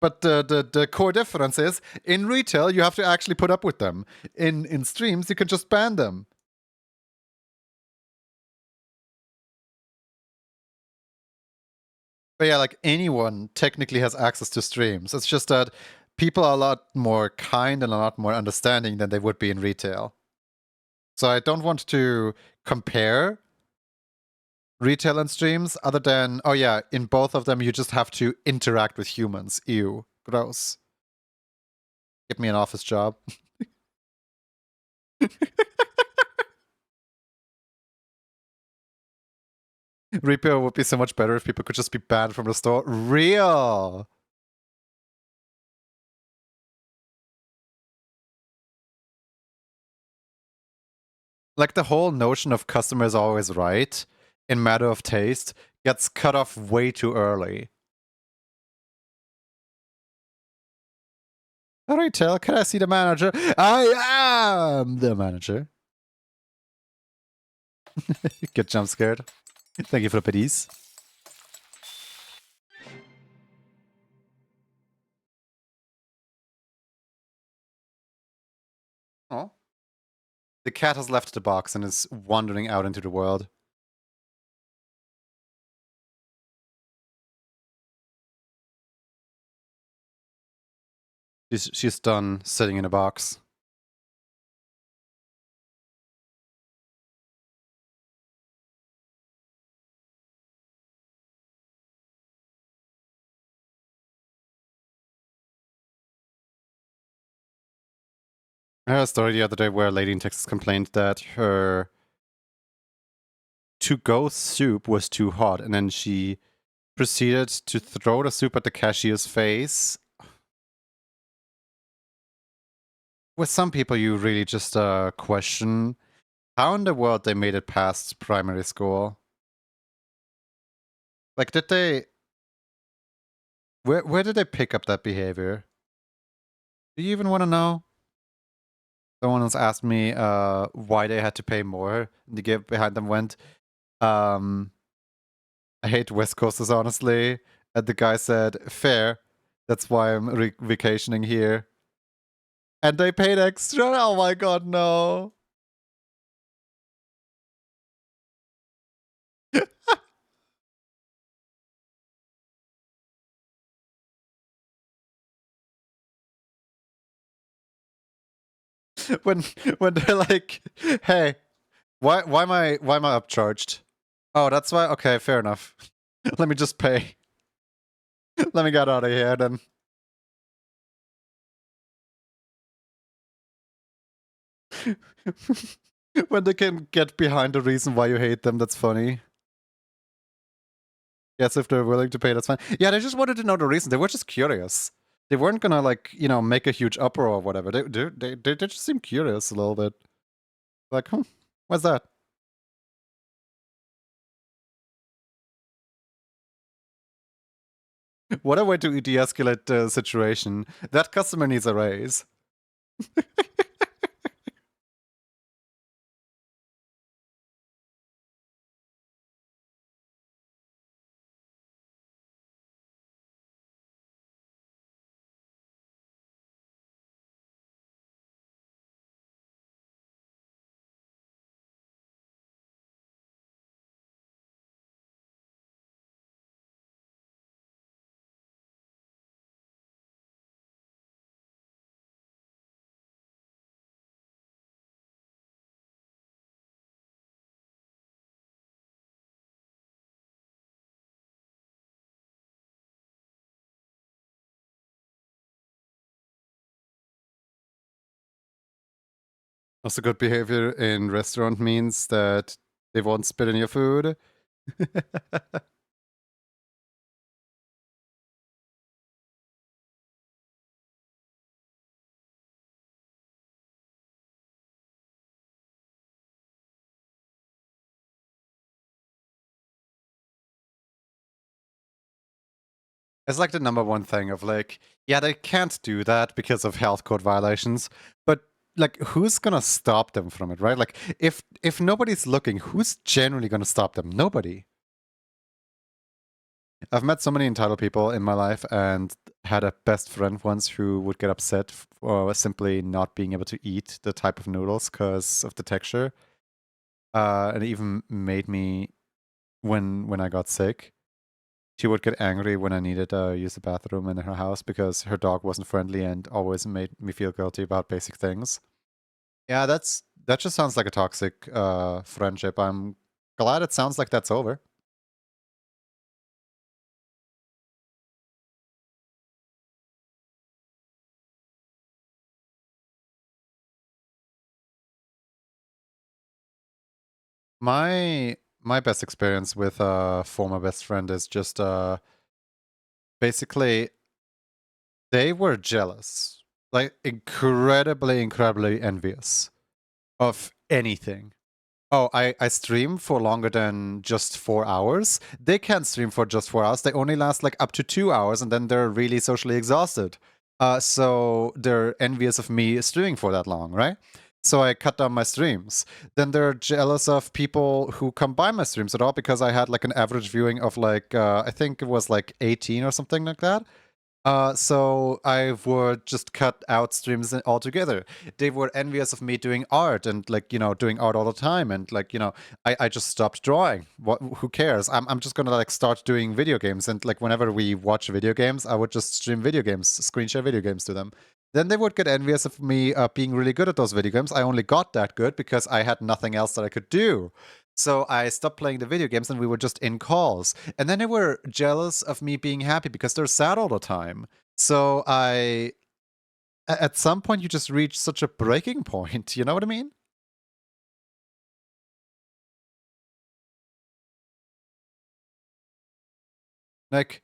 But the core difference is, in retail, you have to actually put up with them. In streams, you can just ban them. But yeah, like, anyone technically has access to streams. It's just that people are a lot more kind and a lot more understanding than they would be in retail. So I don't want to compare retail and streams, other than, oh yeah, in both of them you just have to interact with humans. Ew. Gross. Get me an office job. Repair would be so much better if people could just be banned from the store. Real! Like, the whole notion of customer is always right, in matter of taste, gets cut off way too early. Retail, can I see the manager? I am the manager. Get jump scared. Thank you for the pedis. Oh. The cat has left the box and is wandering out into the world. She's done sitting in a box. I heard a story the other day where a lady in Texas complained that her to-go soup was too hot, and then she proceeded to throw the soup at the cashier's face. With some people, you really just question how in the world they made it past primary school. Like, did they... Where did they pick up that behavior? Do you even want to know? Someone else asked me why they had to pay more. The give behind them went, I hate West Coasters, honestly. And the guy said, fair. That's why I'm vacationing here. And they paid extra? Oh my god, no. when when they're like, hey, why am I upcharged? Oh, that's why. Okay, fair enough. Let me just pay. Let me get out of here then. When they can get behind the reason why you hate them, that's funny. Yes, if they're willing to pay, that's fine. Yeah, they just wanted to know the reason. They were just curious. They weren't gonna like, you know, make a huge uproar or whatever. They just seem curious a little bit. Like, what's that? What a way to de-escalate the situation. That customer needs a raise. Also, good behavior in restaurant means that they won't spit in your food. It's like the number one thing of like, yeah, they can't do that because of health code violations, but like, who's gonna stop them from it, right? Like, if nobody's looking, who's generally gonna stop them? Nobody. I've met so many entitled people in my life and had a best friend once who would get upset for simply not being able to eat the type of noodles because of the texture. And it even made me, when I got sick, she would get angry when I needed to use the bathroom in her house because her dog wasn't friendly and always made me feel guilty about basic things. Yeah, that just sounds like a toxic friendship. I'm glad it sounds like that's over. My best experience with a former best friend is just basically they were jealous, like incredibly envious of anything. Oh, I stream for longer than just 4 hours. They can't stream for just 4 hours. They only last like up to 2 hours, and then they're really socially exhausted. So they're envious of me streaming for that long, right? So I cut down my streams. Then they're jealous of people who come by my streams at all because I had like an average viewing of like I think it was like 18 or something like that. So I would just cut out streams altogether. They were envious of me doing art and like, you know, doing art all the time. And like, you know, I just stopped drawing. Who cares? I'm just gonna like start doing video games. And like whenever we watch video games, I would just stream video games, screen share video games to them. Then they would get envious of me being really good at those video games. I only got that good because I had nothing else that I could do. So I stopped playing the video games and we were just in calls. And then they were jealous of me being happy because they're sad all the time. So at some point, you just reach such a breaking point. You know what I mean? Like,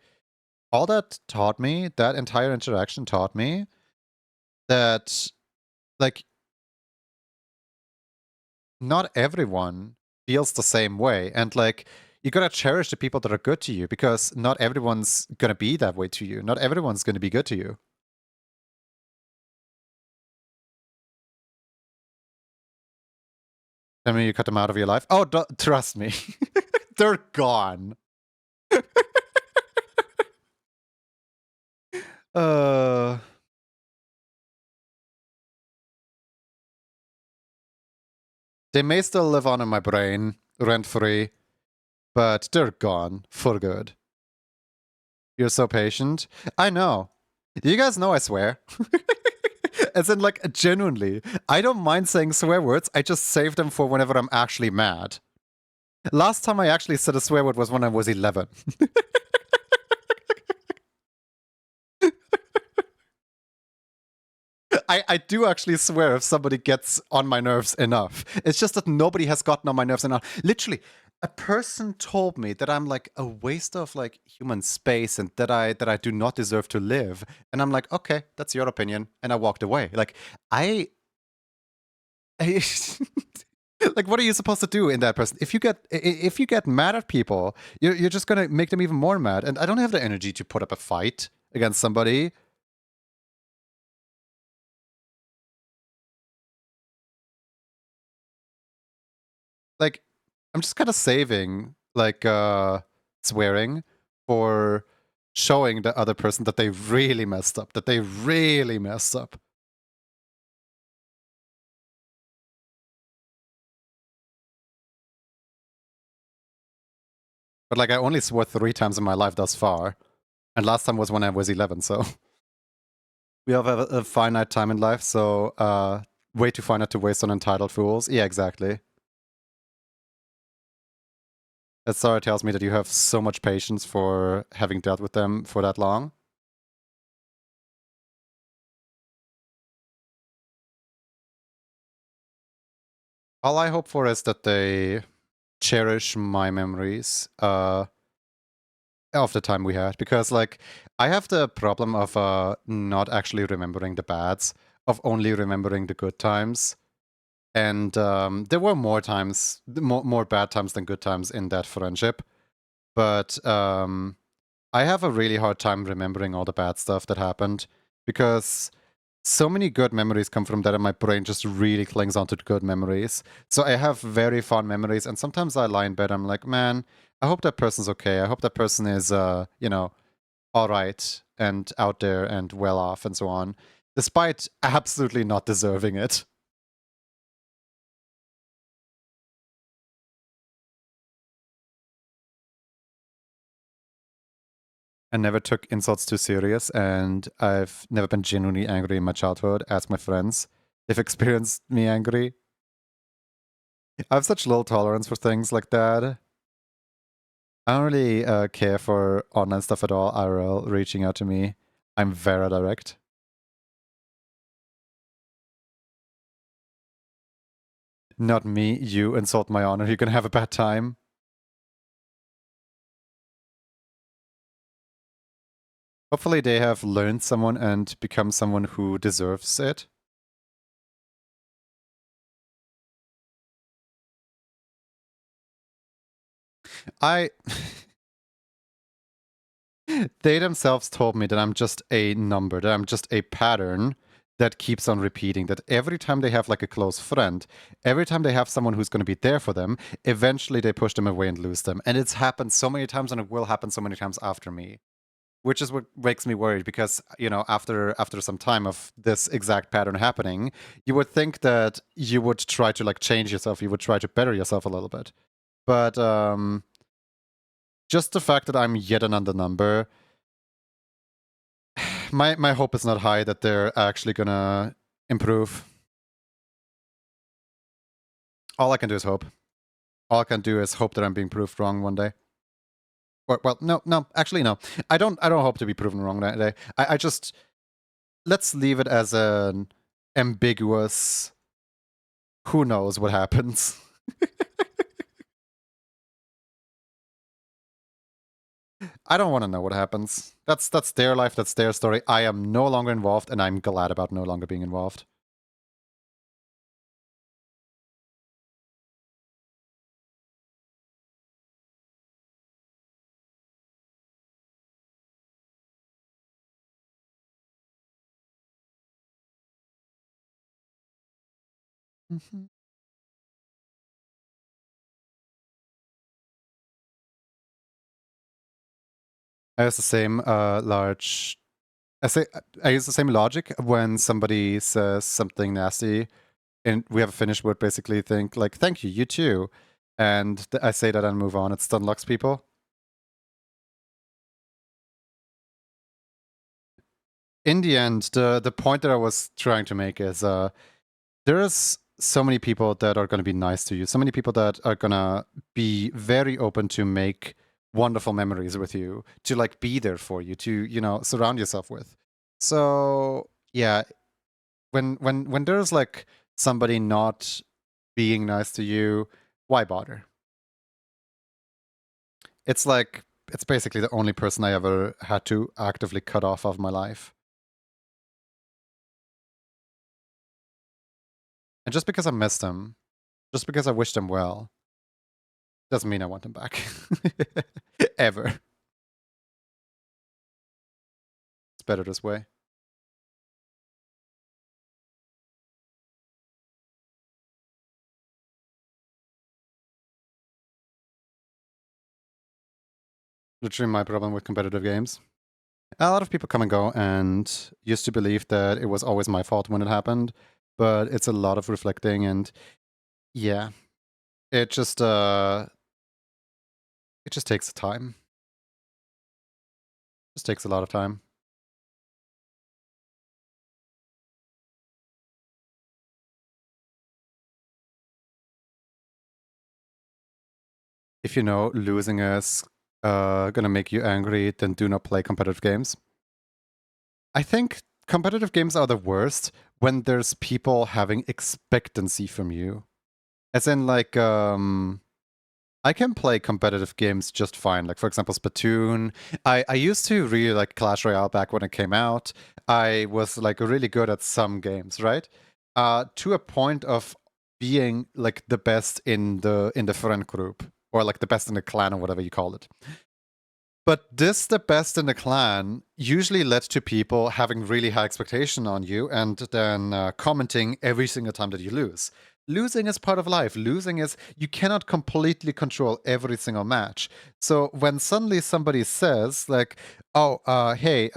all that taught me, that entire interaction taught me that, like, not everyone feels the same way. And, like, you gotta cherish the people that are good to you because not everyone's gonna be that way to you. Not everyone's gonna be good to you. I mean, you cut them out of your life. Oh, trust me, they're gone. uh They may still live on in my brain, rent-free, but they're gone for good. You're so patient. I know. Do you guys know I swear? As in, like, genuinely. I don't mind saying swear words, I just save them for whenever I'm actually mad. Last time I actually said a swear word was when I was 11. I do actually swear if somebody gets on my nerves enough. It's just that nobody has gotten on my nerves enough. Literally, a person told me that I'm like a waste of like human space and that I do not deserve to live. And I'm like, okay, that's your opinion. And I walked away. Like I like what are you supposed to do in that person? If you get mad at people, you're just gonna make them even more mad. And I don't have the energy to put up a fight against somebody. Like, I'm just kind of saving, like, swearing for showing the other person that they really messed up, that they really messed up. But, like, I only swore 3 times in my life thus far. And last time was when I was 11, so. We have a finite time in life, so, way too finite to waste on entitled fools. Yeah, exactly. As Sarah tells me that you have so much patience for having dealt with them for that long. All I hope for is that they cherish my memories of the time we had, because like I have the problem of not actually remembering the bads, of only remembering the good times. And there were more times, more bad times than good times in that friendship. But I have a really hard time remembering all the bad stuff that happened, because so many good memories come from that, and my brain just really clings onto the good memories. So I have very fond memories, and sometimes I lie in bed, I'm like, man, I hope that person's okay. I hope that person is, you know, all right and out there and well off and so on, despite absolutely not deserving it. I never took insults too serious, and I've never been genuinely angry in my childhood. Ask my friends. They've experienced me angry. I have such low tolerance for things like that. I don't really care for online stuff at all, IRL, reaching out to me. I'm very direct. Not me, you insult my honor, you're gonna have a bad time. Hopefully they have learned someone and become someone who deserves it. I... They themselves told me that I'm just a number, that I'm just a pattern that keeps on repeating, that every time they have like a close friend, every time they have someone who's going to be there for them, eventually they push them away and lose them. And it's happened so many times, and it will happen so many times after me. Which is what makes me worried, because, you know, after some time of this exact pattern happening, you would think that you would try to like change yourself, you would try to better yourself a little bit. But just the fact that I'm yet another number, my hope is not high that they're actually gonna improve. All I can do is hope. All I can do is hope that I'm being proved wrong one day. Or, well, no, actually, no. I don't hope to be proven wrong that day. I just, let's leave it as an ambiguous, who knows what happens. I don't want to know what happens. That's their life, that's their story. I am no longer involved, and I'm glad about no longer being involved. Mm-hmm. I use the same large. I use the same logic when somebody says something nasty and we have a Finnish word basically think like, thank you, you too. And I say that and move on. It stunlocks people. In the end, the point that I was trying to make is there is so many people that are going to be nice to you, so many people that are going to be very open to make wonderful memories with you, to like be there for you, to, you know, surround yourself with. So yeah, when there's like somebody not being nice to you, why bother? It's like, it's basically the only person I ever had to actively cut off of my life. And just because I missed them, just because I wish them well, doesn't mean I want them back. Ever. It's better this way. Literally my problem with competitive games. A lot of people come and go and used to believe that it was always my fault when it happened, but it's a lot of reflecting, and yeah, it just takes time. Just takes a lot of time. If you know losing is gonna make you angry, then do not play competitive games. I think competitive games are the worst when there's people having expectancy from you. As in, like, I can play competitive games just fine. Like, for example, Splatoon. I used to really like Clash Royale back when it came out. I was like really good at some games, right? To a point of being like the best in the friend group, or like the best in the clan, or whatever you call it. But this, the best in the clan, usually led to people having really high expectation on you and then commenting every single time that you lose. Losing is part of life. Losing is, you cannot completely control every single match. So when suddenly somebody says like, "Oh, hey,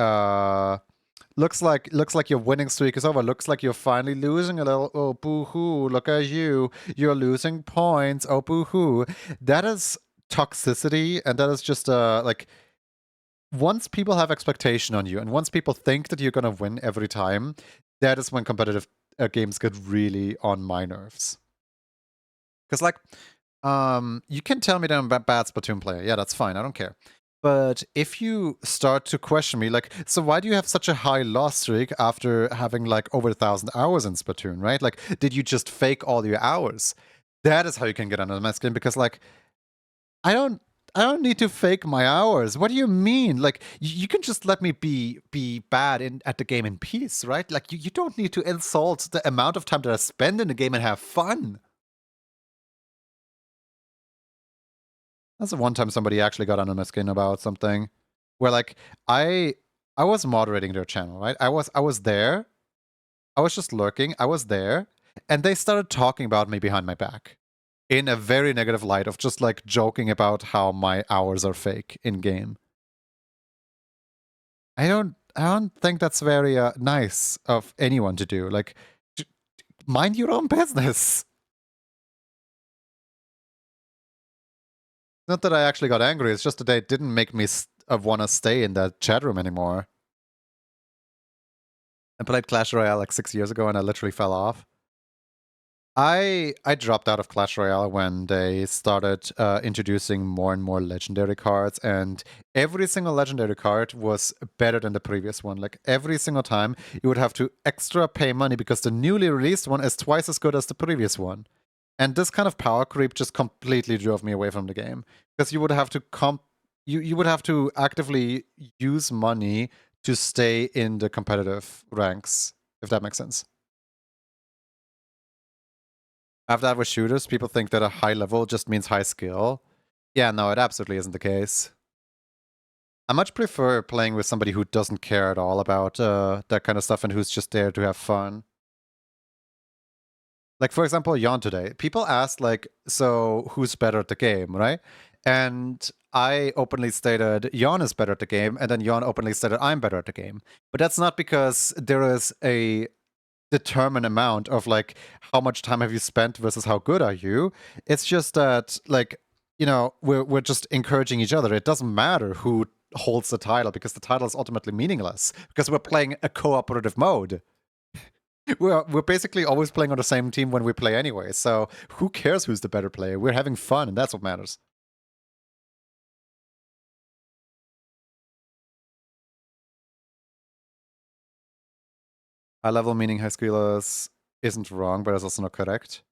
looks like your winning streak is over. Looks like you're finally losing a little. Oh, boo-hoo! Look at you. You're losing points. Oh, boo-hoo!" That is toxicity, and that is just like, once people have expectation on you and once people think that you're gonna win every time, that is when competitive games get really on my nerves. Because like, you can tell me that I'm a bad Splatoon player. Yeah, that's fine. I don't care. But if you start to question me, like, so why do you have such a high loss streak after having like over 1,000 hours in Splatoon, right? Like, did you just fake all your hours? That is how you can get under my skin, because like, I don't need to fake my hours. What do you mean? Like, you can just let me be bad at the game in peace, right? Like, you don't need to insult the amount of time that I spend in the game and have fun. That's the one time somebody actually got under my skin about something, where like I was moderating their channel, right? I was there. I was just lurking. I was there, and they started talking about me behind my back in a very negative light of just like joking about how my hours are fake in game. I don't think that's very nice of anyone to do. Like, mind your own business. Not that I actually got angry. It's just that they didn't make me want to stay in that chat room anymore. I played Clash Royale like 6 years ago, and I literally fell off. I dropped out of Clash Royale when they started introducing more and more legendary cards, and every single legendary card was better than the previous one. Like, every single time you would have to extra pay money because the newly released one is twice as good as the previous one. And this kind of power creep just completely drove me away from the game, because you would have to you would have to actively use money to stay in the competitive ranks, if that makes sense. After that with shooters, people think that a high level just means high skill. Yeah, no, it absolutely isn't the case. I much prefer playing with somebody who doesn't care at all about that kind of stuff and who's just there to have fun. Like, for example, Jan today. People asked, like, so who's better at the game, right? And I openly stated Jan is better at the game, and then Jan openly stated I'm better at the game. But that's not because there's determined amount of like how much time have you spent versus how good are you. It's just that like, you know, we're just encouraging each other. It doesn't matter who holds the title because the title is ultimately meaningless because we're playing a cooperative mode. We're basically always playing on the same team when we play anyway. So who cares who's the better player? We're having fun, and that's what matters. High level meaning high skillers isn't wrong, but it's also not correct.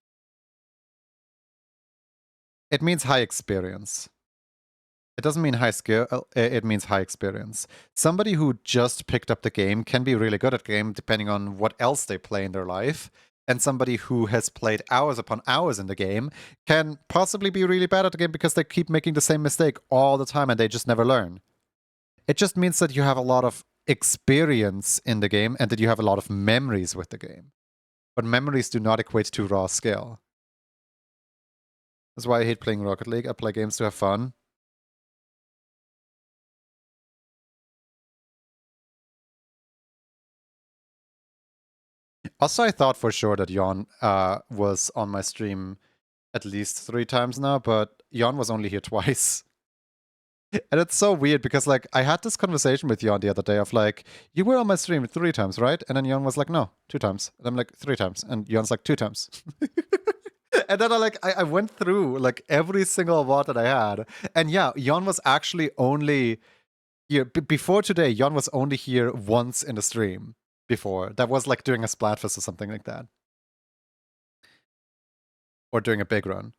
It means high experience. It doesn't mean high skill, it means high experience. Somebody who just picked up the game can be really good at the game depending on what else they play in their life. And somebody who has played hours upon hours in the game can possibly be really bad at the game because they keep making the same mistake all the time and they just never learn. It just means that you have a lot of experience in the game and that you have a lot of memories with the game. But memories do not equate to raw skill. That's why I hate playing Rocket League. I play games to have fun. Also, I thought for sure that Jon was on my stream at least 3 times now, but Jon was only here twice. And it's so weird because, like, I had this conversation with Jon the other day of like, you were on my stream 3 times, right? And then Jon was like, no, 2 times. And I'm like, 3 times. And Jon's like, 2 times. And then I went through like every single VOD that I had. And yeah, Jon was actually only here before today. Jon was only here once in the stream before. That was like doing a Splatfest or something like that. Or doing a big run.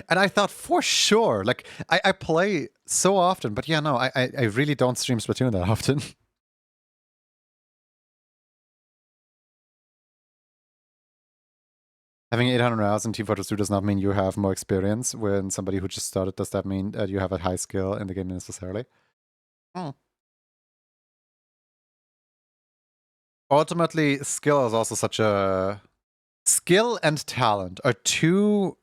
And I thought for sure, like, I play so often, but yeah, no, I really don't stream Splatoon that often. Having 800 hours in Team Fortress 2 does not mean you have more experience. When somebody who just started, does that mean that you have a high skill in the game necessarily? Hmm. Ultimately, skill is also such a... Skill and talent are two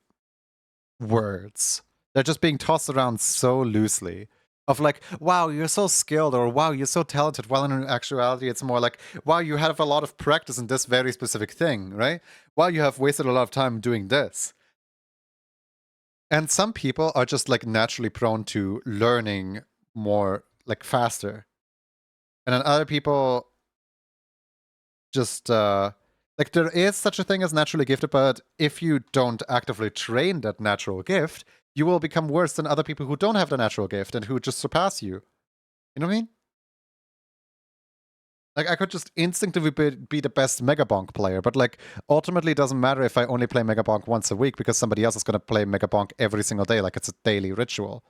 words. They're just being tossed around so loosely. Of like, wow, you're so skilled, or wow, you're so talented. While in actuality, it's more like, wow, you have a lot of practice in this very specific thing, right? Wow, you have wasted a lot of time doing this. And some people are just like naturally prone to learning more, like faster. And then other people just, like, there is such a thing as naturally gifted, but if you don't actively train that natural gift, you will become worse than other people who don't have the natural gift and who just surpass you. You know what I mean? Like, I could just instinctively be the best Mega Bonk player, but like, ultimately it doesn't matter if I only play Mega Bonk once a week because somebody else is gonna play Mega Bonk every single day, like it's a daily ritual.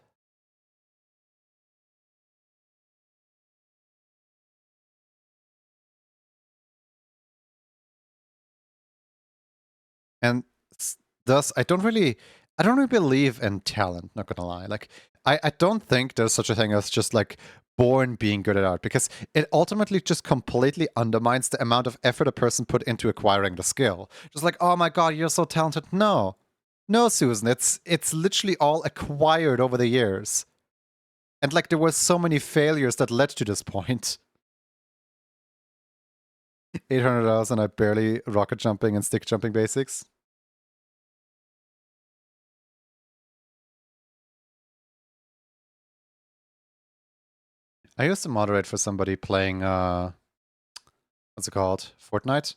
And thus, I don't really believe in talent, not gonna lie. Like, I don't think there's such a thing as just like born being good at art, because it ultimately just completely undermines the amount of effort a person put into acquiring the skill. Just like, oh my god, you're so talented. No. No, Susan, it's literally all acquired over the years. And like there were so many failures that led to this point. 800 and I barely rocket jumping and stick jumping basics. I used to moderate for somebody playing what's it called? Fortnite?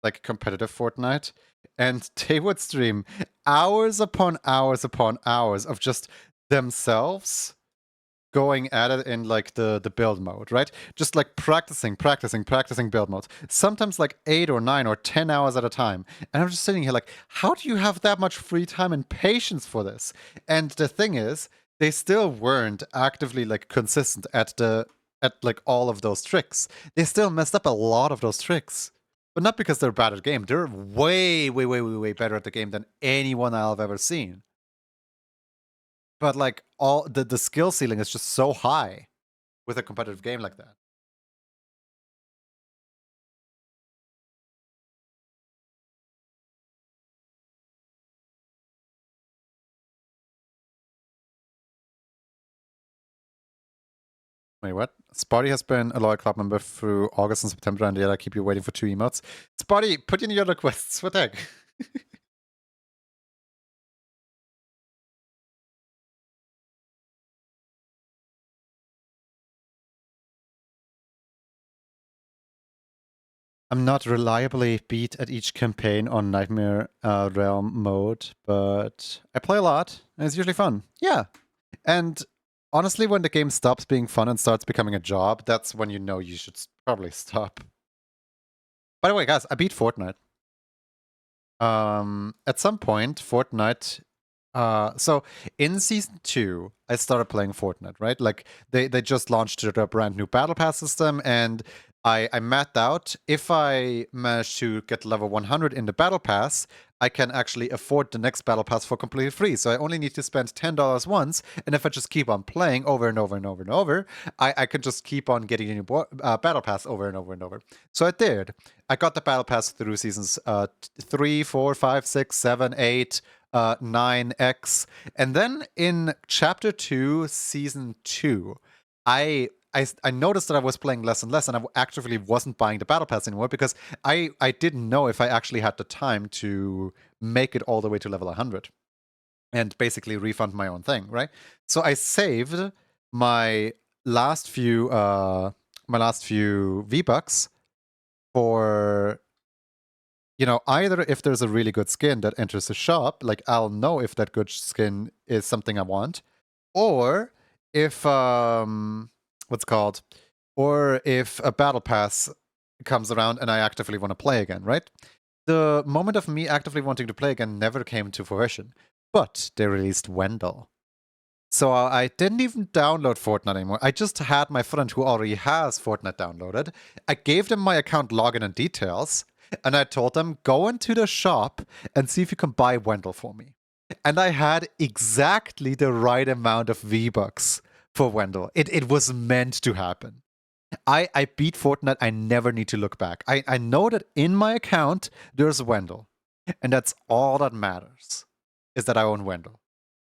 Like competitive Fortnite. And they would stream hours upon hours upon hours of just themselves going at it in like the build mode, right? Just like practicing build mode. Sometimes like 8 or 9 or 10 hours at a time. And I'm just sitting here like, how do you have that much free time and patience for this? And the thing is, they still weren't actively like consistent at like all of those tricks. They still messed up a lot of those tricks. But not because they're bad at the game. They're way, way, way, way, way better at the game than anyone I've ever seen. But like all the skill ceiling is just so high with a competitive game like that. Wait, what? Spotty has been a loyal club member through August and September, and yet I keep you waiting for 2 emotes. Spotty, put in your requests. What the heck? I'm not reliably beat at each campaign on Nightmare Realm mode, but I play a lot, and it's usually fun. Yeah. And honestly, when the game stops being fun and starts becoming a job, that's when you know you should probably stop. By the way, guys, I beat Fortnite. At some point, Fortnite. So in season 2, I started playing Fortnite, right? Like they just launched their brand new battle pass system, and I mapped out if I manage to get level 100 in the battle pass, I can actually afford the next battle pass for completely free. So I only need to spend $10 once, and if I just keep on playing over and over and over and over, I can just keep on getting a new battle pass over and over and over. So I did. I got the battle pass through seasons 3, 4, 5, 6, 7, 8, 9X. And then in chapter 2, season 2, I noticed that I was playing less and less, and I actively wasn't buying the battle pass anymore because I didn't know if I actually had the time to make it all the way to level 100 and basically refund my own thing, right? So I saved my last few V-Bucks for, you know, either if there's a really good skin that enters the shop, like I'll know if that good skin is something I want, or if what's it called, or if a battle pass comes around and I actively want to play again, right? The moment of me actively wanting to play again never came to fruition, but they released Wendell. So I didn't even download Fortnite anymore. I just had my friend who already has Fortnite downloaded. I gave them my account login and details, and I told them, go into the shop and see if you can buy Wendell for me. And I had exactly the right amount of V-Bucks for Wendell. It was meant to happen. I beat Fortnite. I never need to look back. I know that in my account, there's Wendell. And that's all that matters, is that I own Wendell.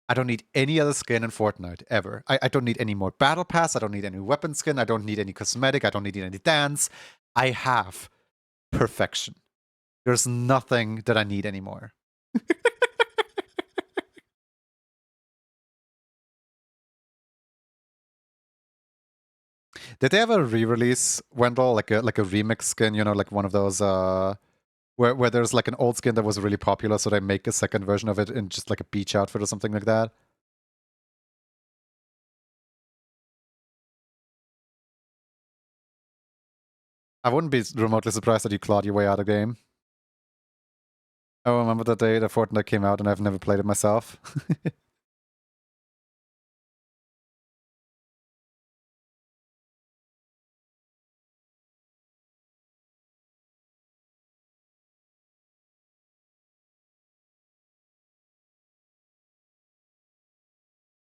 I don't need any other skin in Fortnite, ever. I don't need any more battle pass. I don't need any weapon skin. I don't need any cosmetic. I don't need any dance. I have perfection. There's nothing that I need anymore. Did they ever re-release Wendell, like a remix skin, you know, like one of those where there's like an old skin that was really popular, so they make a second version of it in just like a beach outfit or something like that? I wouldn't be remotely surprised that you clawed your way out of the game. I remember the day that Fortnite came out and I've never played it myself.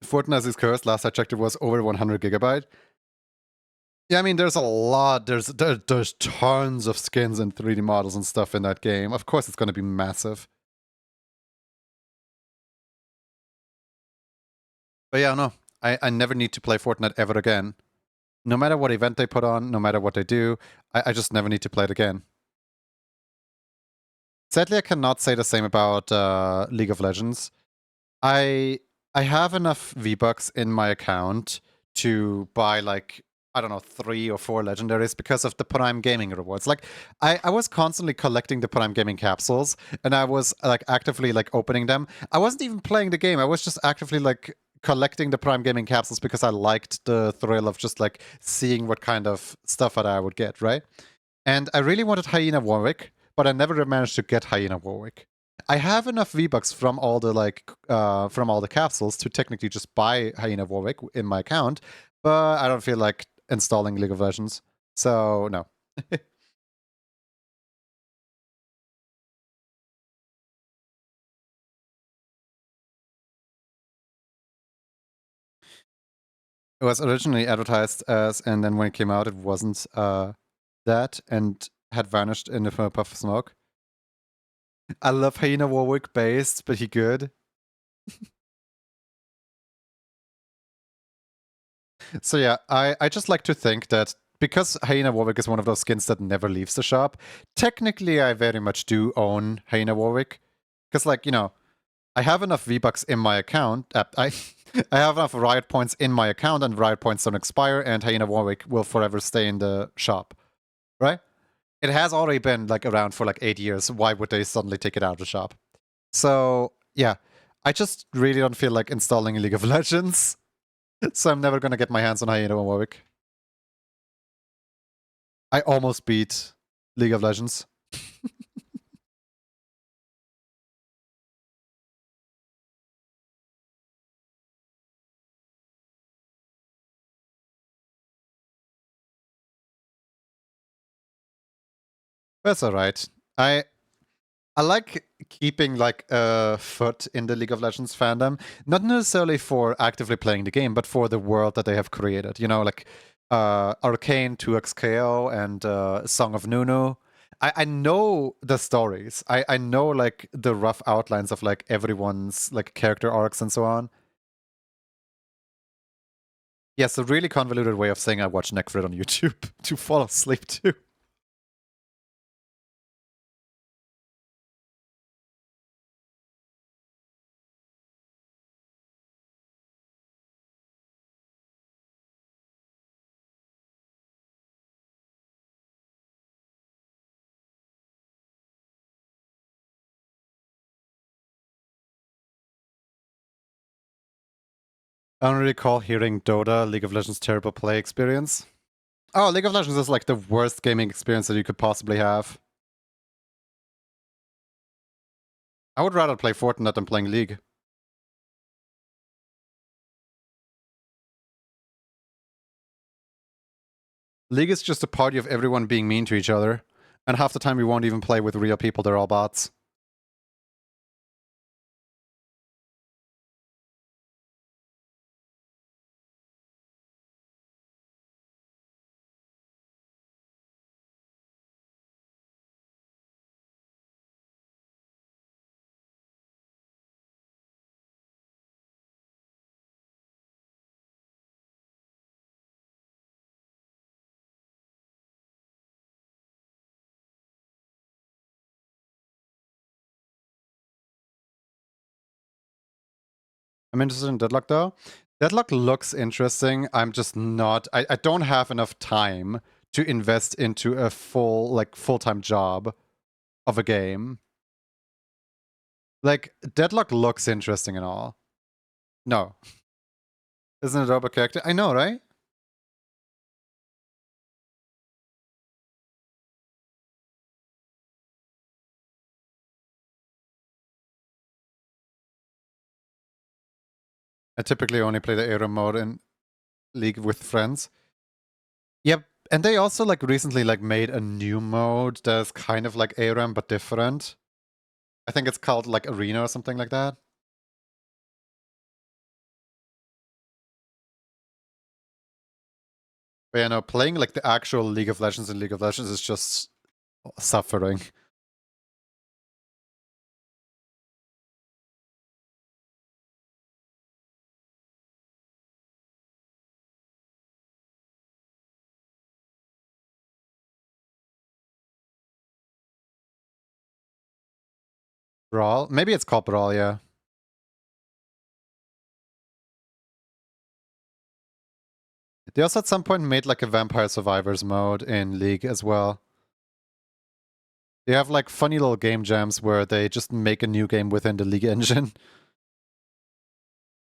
Fortnite is cursed. Last I checked, it was over 100 gigabyte. Yeah, I mean, there's a lot. There's tons of skins and 3D models and stuff in that game. Of course, it's going to be massive. But yeah, no, I never need to play Fortnite ever again. No matter what event they put on, no matter what they do, I just never need to play it again. Sadly, I cannot say the same about League of Legends. I have enough V-Bucks in my account to buy like, I don't know, 3 or 4 legendaries because of the Prime Gaming rewards. Like, I was constantly collecting the Prime Gaming capsules, and I was like actively like opening them. I wasn't even playing the game. I was just actively like collecting the Prime Gaming capsules because I liked the thrill of just like seeing what kind of stuff that I would get, right? And I really wanted Hyena Warwick, but I never managed to get Hyena Warwick. I have enough V-Bucks from all the from all the capsules to technically just buy Hyena Warwick in my account, but I don't feel like installing League of Legends. So no. It was originally advertised as, and then when it came out, it wasn't that, and had vanished in a puff of smoke. I love Hyena Warwick based, but he good. So yeah, I just like to think that because Hyena Warwick is one of those skins that never leaves the shop, technically I very much do own Hyena Warwick. Because, like, you know, I have enough V-Bucks in my account. I have enough Riot points in my account, and Riot points don't expire, and Hyena Warwick will forever stay in the shop. Right? It has already been, like, around for, like, 8 years. Why would they suddenly take it out of the shop? So, yeah. I just really don't feel like installing League of Legends. So I'm never gonna get my hands on Hyena Warwick. I almost beat League of Legends. That's alright. I like keeping like a foot in the League of Legends fandom, not necessarily for actively playing the game, but for the world that they have created. You know, like Arcane 2XKO and Song of Nunu. I know the stories. I know like the rough outlines of like everyone's like character arcs and so on. Yes, a really convoluted way of saying I watch Necfrit on YouTube to fall asleep to. I don't recall hearing Dota, League of Legends terrible play experience. Oh, League of Legends is like the worst gaming experience that you could possibly have. I would rather play Fortnite than playing League. League is just a party of everyone being mean to each other, and half the time we won't even play with real people, they're all bots. I'm interested in Deadlock though. Deadlock looks interesting. I'm just not. I don't have enough time to invest into a full-time job of a game. Like, Deadlock looks interesting and all. No. Isn't it a robot character? I know, right? I typically only play the Aero mode in League with friends. Yep, and they also like recently like made a new mode that's kind of like ARAM but different. I think it's called like Arena or something like that. But yeah, no, playing like the actual League of Legends in League of Legends is just suffering. Brawl? Maybe it's called Brawl, yeah. They also at some point made like a Vampire Survivors mode in League as well. They have like funny little game jams where they just make a new game within the League engine.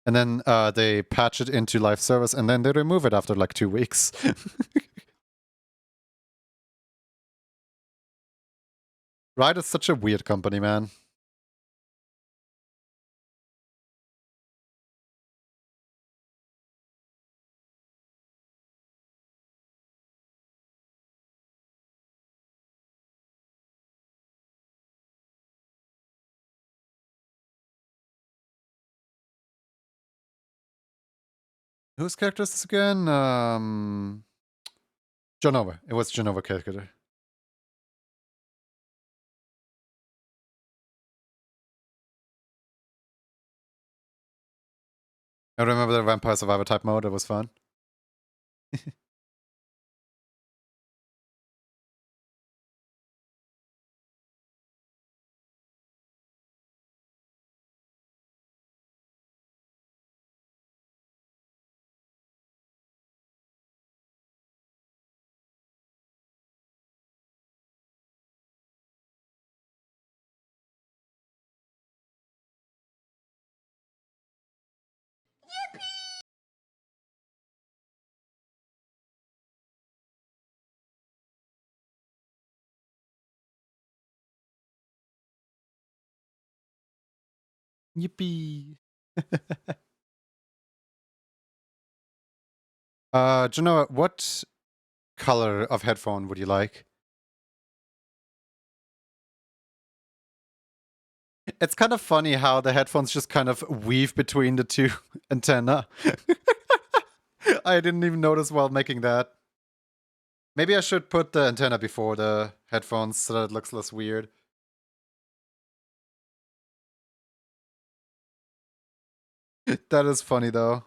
And then they patch it into live service and then they remove it after like 2 weeks. Riot is such a weird company, man. Whose character is this again? Genova. It was Genova character. I remember the Vampire Survivor type mode. It was fun. Yippee! Genoa, what color of headphone would you like? It's kind of funny how the headphones just kind of weave between the two antenna. I didn't even notice while making that. Maybe I should put the antenna before the headphones so that it looks less weird. That is funny though.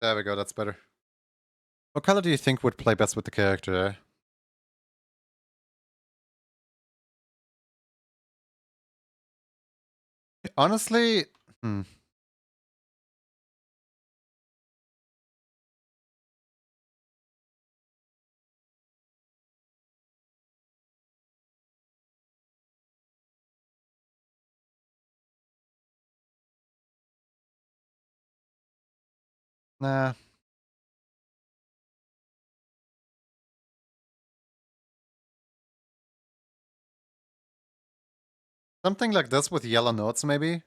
There we go, that's better. What color do you think would play best with the character? Honestly, nah. Something like this with yellow notes, maybe?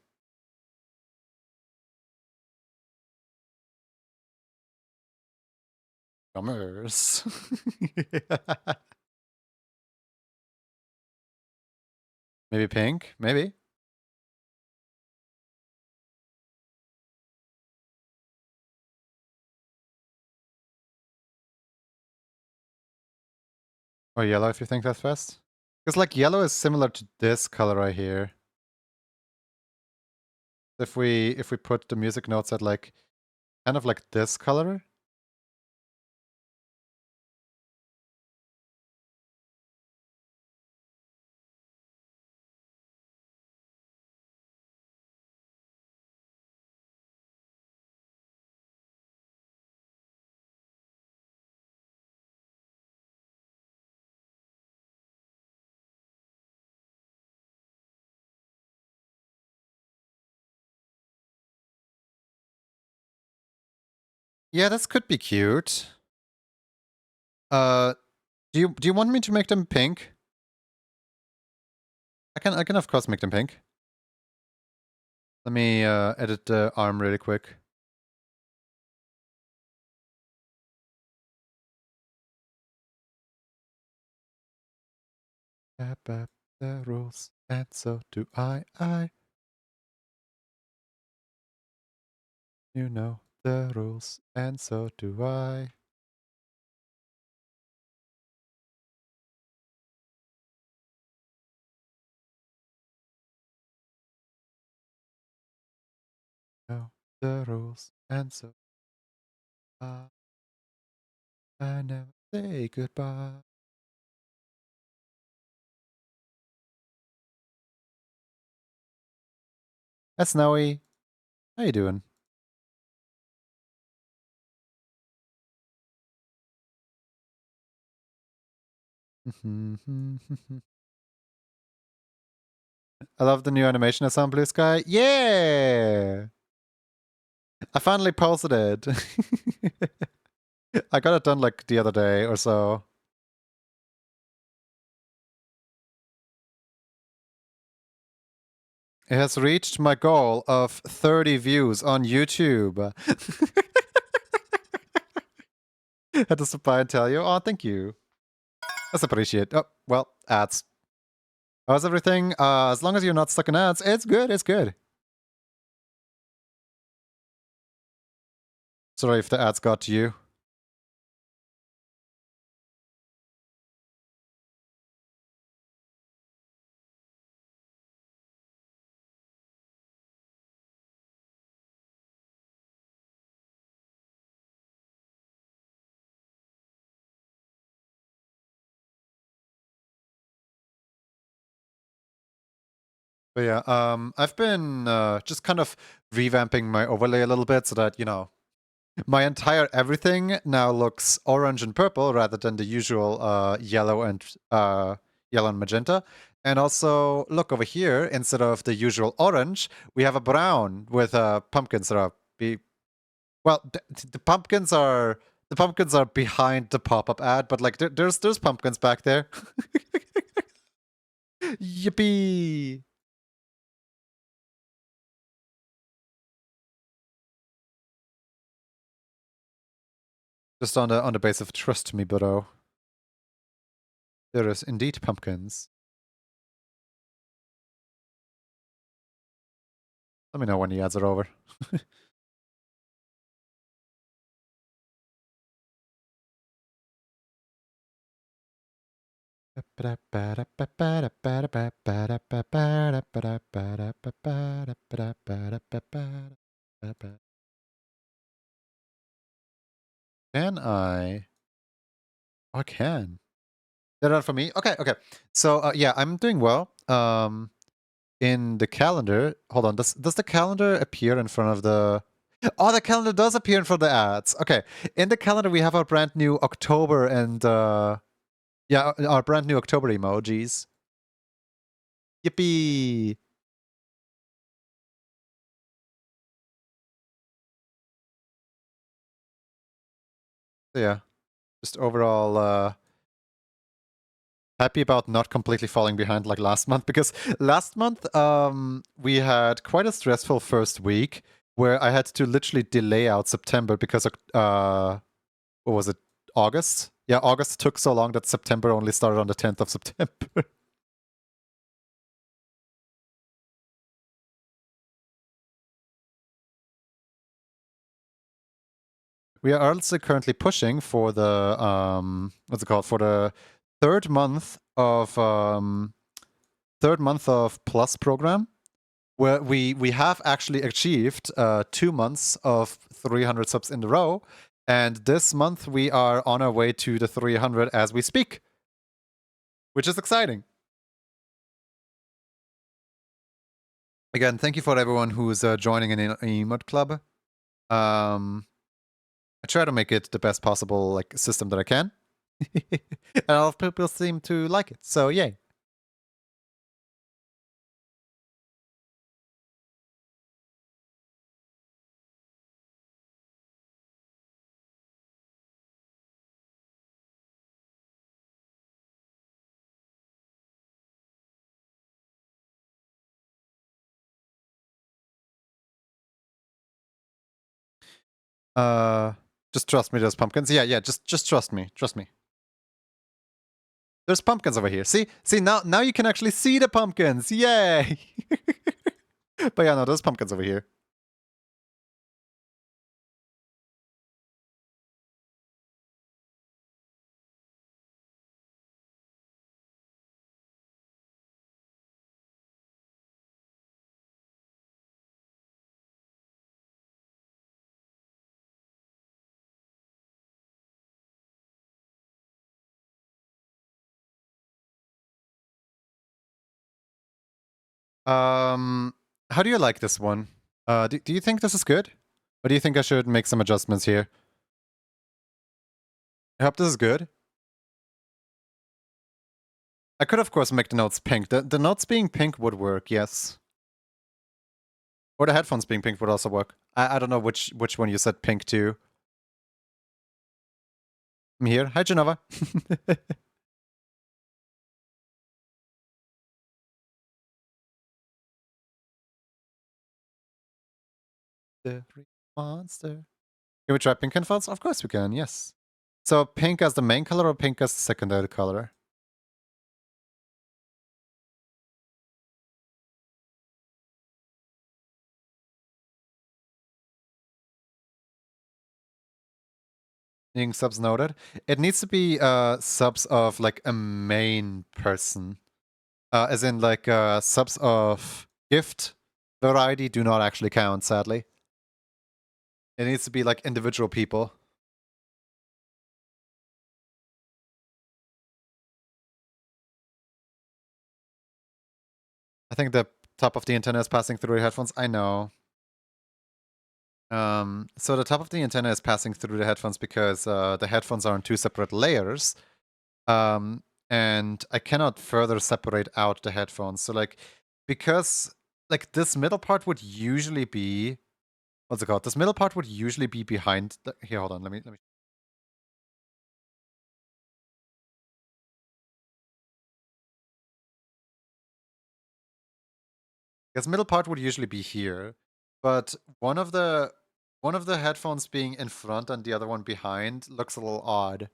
Bummers. Maybe pink? Maybe? Or yellow if you think that's best? Because like yellow is similar to this color right here. If we put the music notes at like kind of like this color. Yeah, this could be cute. Do you want me to make them pink? I can of course make them pink. Let me edit the arm really quick. The rules, and so do I. You know the rules, and so do I. Know the rules, and so I never say goodbye. That's Snowy. How you doing? I love the new animation that's on Blue Sky. Yeah! I finally posted it. I got it done like the other day or so. It has reached my goal of 30 views on YouTube. Had to stop by and tell you. Oh, thank you. That's appreciated. Oh, well, ads. How's everything? As long as you're not stuck in ads, it's good, it's good. Sorry if the ads got to you. But yeah, I've been just kind of revamping my overlay a little bit so that, you know, my entire everything now looks orange and purple rather than the usual yellow and magenta. And also, look over here, instead of the usual orange, we have a brown with pumpkins that are well, the pumpkins are behind the pop-up ad, but like there's pumpkins back there. Yippee! Just on the base of trust me, bro. There is indeed pumpkins. Let me know when the ads are over. Can I? Oh, I can. They're not for me? Okay, okay. So, yeah, I'm doing well. In the calendar, hold on, does the calendar appear in front of the... Oh, the calendar does appear in front of the ads. Okay, in the calendar we have our brand new October and, yeah, our brand new October emojis. Yippee! So yeah, just overall, happy about not completely falling behind like last month, because last month we had quite a stressful first week where I had to literally delay out September because of what was it, August? Yeah, August took so long that September only started on the 10th of September. We are also currently pushing for the what's it called, for the third month of Plus program, where we have actually achieved 2 months of 300 subs in a row, and this month we are on our way to the 300 as we speak, which is exciting. Again, thank you for everyone who's joining in Emote Club. I try to make it the best possible like system that I can. And a lot of people seem to like it, so yay. Just trust me, there's pumpkins. Yeah, just trust me. Trust me. There's pumpkins over here. See, now you can actually see the pumpkins. Yay! But yeah, no, there's pumpkins over here. How do you like this one? Do you think this is good? Or do you think I should make some adjustments here? I hope this is good. I could, of course, make the notes pink. The notes being pink would work, yes. Or the headphones being pink would also work. I don't know which one you said pink to. I'm here. Hi, Genova. The monster. Can we try pink headphones? Of course we can, yes. So pink as the main color or pink as the secondary color? Being subs noted. It needs to be subs of like a main person. As in like subs of gift variety do not actually count, sadly. It needs to be like individual people. I think the top of the antenna is passing through the headphones. I know. So the top of the antenna is passing through the headphones because the headphones are on two separate layers. And I cannot further separate out the headphones. So like, because like this middle part would usually be, what's it called? This middle part would usually be behind the, here, hold on, let me. This middle part would usually be here, but one of the headphones being in front and the other one behind looks a little odd.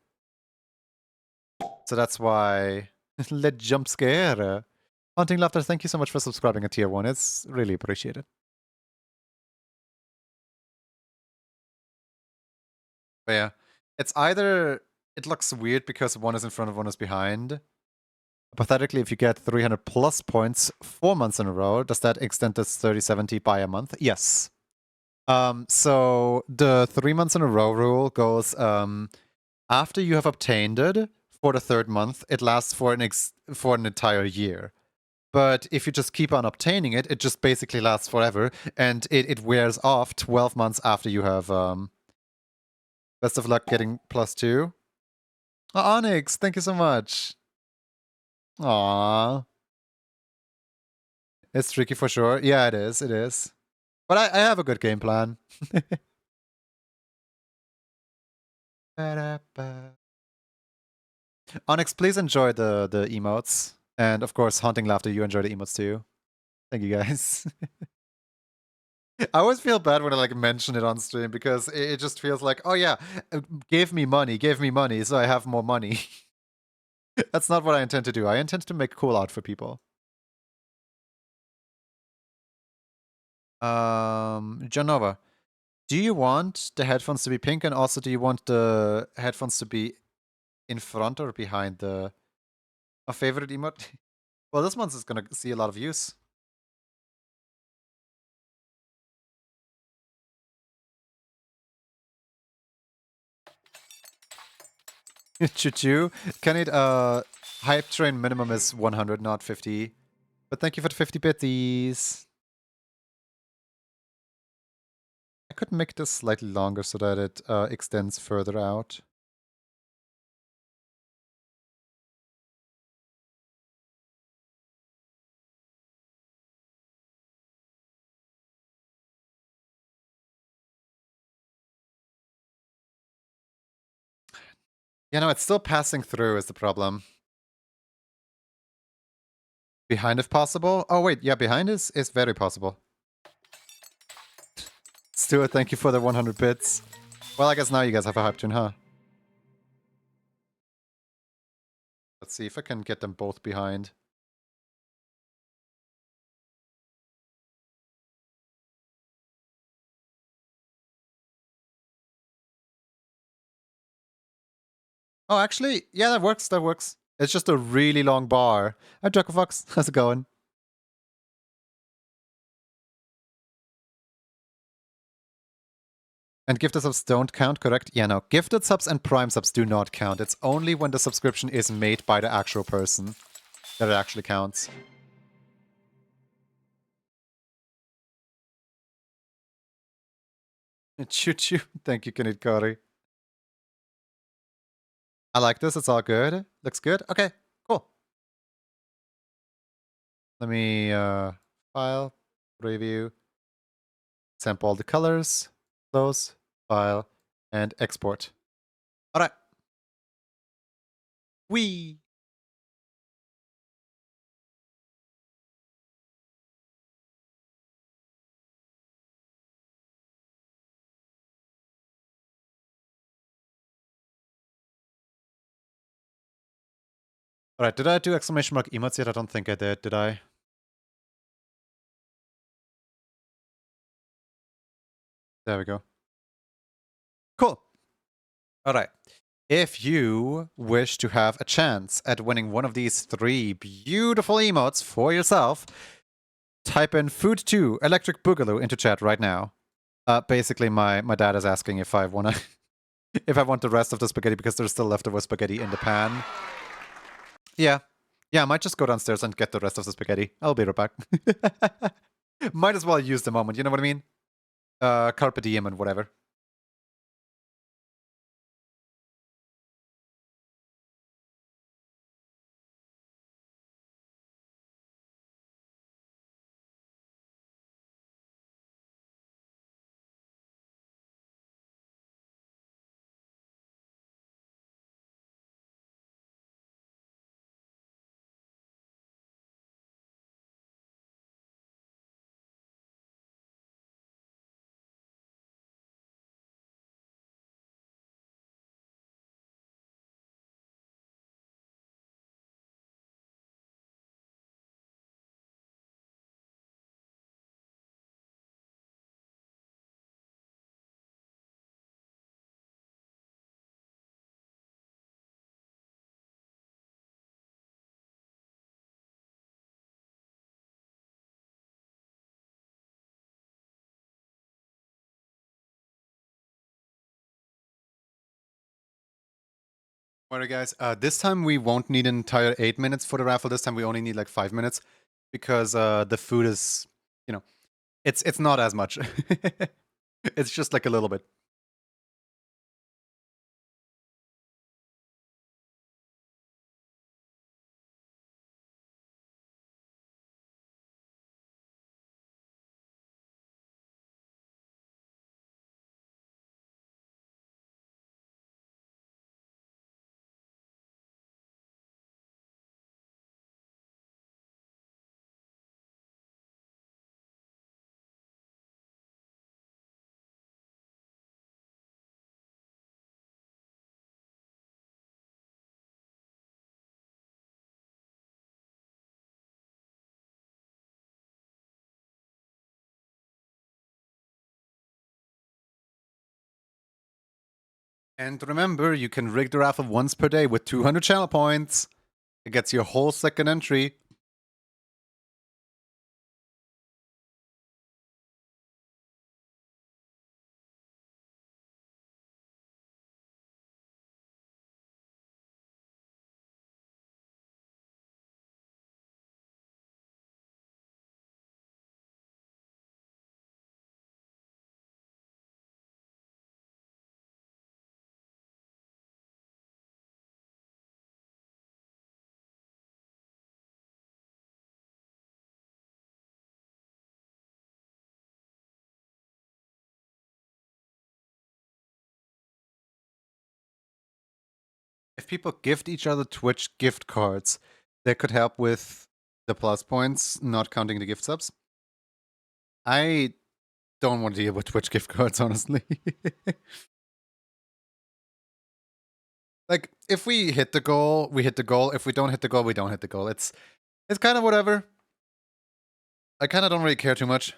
So that's why. Let jump scare. Hunting Laughter, thank you so much for subscribing at tier 1. It's really appreciated. But yeah, it's either it looks weird because one is in front of one is behind. Hypothetically, if you get 300 plus points 4 months in a row, does that extend this 3070 by a month? Yes. So the 3 months in a row rule goes after you have obtained it for the 3rd month, it lasts for an entire year. But if you just keep on obtaining it, it just basically lasts forever, and it wears off 12 months after you have best of luck getting +2. Oh, Onyx, thank you so much. Aww. It's tricky for sure. Yeah, it is. It is. But I have a good game plan. Onyx, please enjoy the emotes. And of course, Haunting Laughter, you enjoy the emotes too. Thank you guys. I always feel bad when I like mention it on stream because it just feels like, oh yeah, give me money, so I have more money. That's not what I intend to do. I intend to make cool art for people. Janova, do you want the headphones to be pink, and also do you want the headphones to be in front or behind a favorite emote? Well, this one's is gonna see a lot of use. Choo-choo. Can it, hype train minimum is 100, not 50. But thank you for the 50 bitties. I could make this slightly longer so that it extends further out. Yeah, no, it's still passing through is the problem. Behind if possible? Oh wait, yeah, behind is very possible. Stuart, thank you for the 100 bits. Well, I guess now you guys have a hype tune, huh? Let's see if I can get them both behind. Oh, actually, yeah, that works, that works. It's just a really long bar. Hi, Fox, how's it going? And gifted subs don't count, correct? Yeah, no. Gifted subs and prime subs do not count. It's only when the subscription is made by the actual person that it actually counts. Choo-choo. Thank you, Kari. I like this. It's all good. Looks good. Okay, cool. Let me file, preview, sample all the colors, close, file, and export. All right. Whee! All right, did I do exclamation mark emotes yet? I don't think I did I? There we go. Cool. All right. If you wish to have a chance at winning one of these 3 beautiful emotes for yourself, type in Food 2 Electric Boogaloo into chat right now. Basically, my dad is asking if I wanna if I want the rest of the spaghetti because there's still leftover spaghetti in the pan. Yeah. Yeah, I might just go downstairs and get the rest of the spaghetti. I'll be right back. Might as well use the moment, you know what I mean? Carpe diem and whatever. Alright guys, this time we won't need an entire 8 minutes for the raffle. This time we only need like 5 minutes because the food is, you know, it's not as much. It's just like a little bit. And remember, you can rig the raffle once per day with 200 channel points. It gets your whole second entry. If people gift each other Twitch gift cards, that could help with the plus points, not counting the gift subs. I don't want to deal with Twitch gift cards, honestly. Like, if we hit the goal, we hit the goal. If we don't hit the goal, we don't hit the goal. It's kind of whatever. I kind of don't really care too much.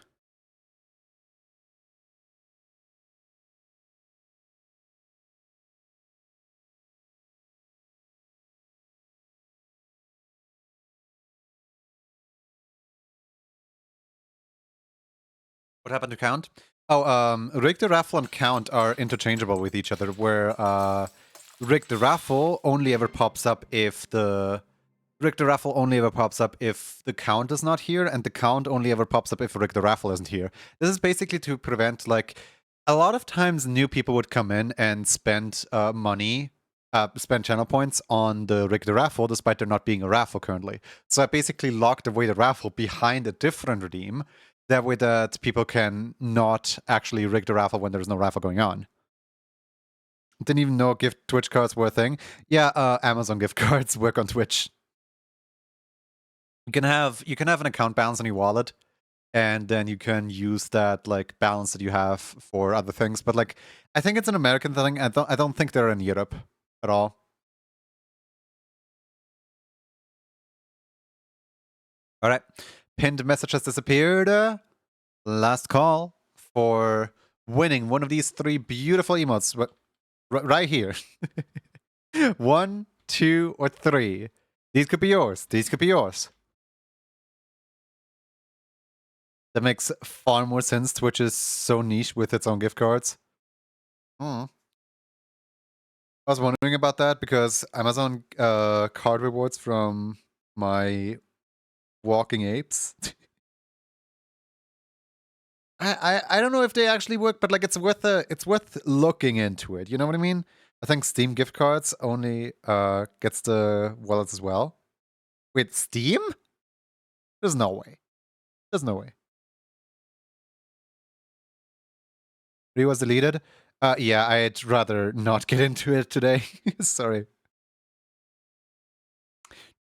What happened to count? Oh, rig the raffle and count are interchangeable with each other, where rig the raffle only ever pops up if the rig the raffle only ever pops up if the count is not here, and the count only ever pops up if rig the raffle isn't here. This is basically to prevent, like, a lot of times new people would come in and spend money, spend channel points on the rig the raffle, despite there not being a raffle currently. So I basically locked away the raffle behind a different redeem. That way that people can not actually rig the raffle when there's no raffle going on. Didn't even know gift Twitch cards were a thing. Yeah, Amazon gift cards work on Twitch. You can have an account balance in your wallet, and then you can use that like balance that you have for other things. But like, I think it's an American thing. I don't think they're in Europe at all. All right, pinned message has disappeared. Last call for winning one of these 3 beautiful emotes. Right here. 1, 2, or 3. These could be yours. These could be yours. That makes far more sense. Twitch is so niche with its own gift cards. I was wondering about that because Amazon card rewards from my walking apes. I don't know if they actually work, but like it's worth looking into it. You know what I mean? I think Steam gift cards only gets the wallets as well. Wait, Steam? There's no way. There's no way. It was deleted. Yeah, I'd rather not get into it today. Sorry.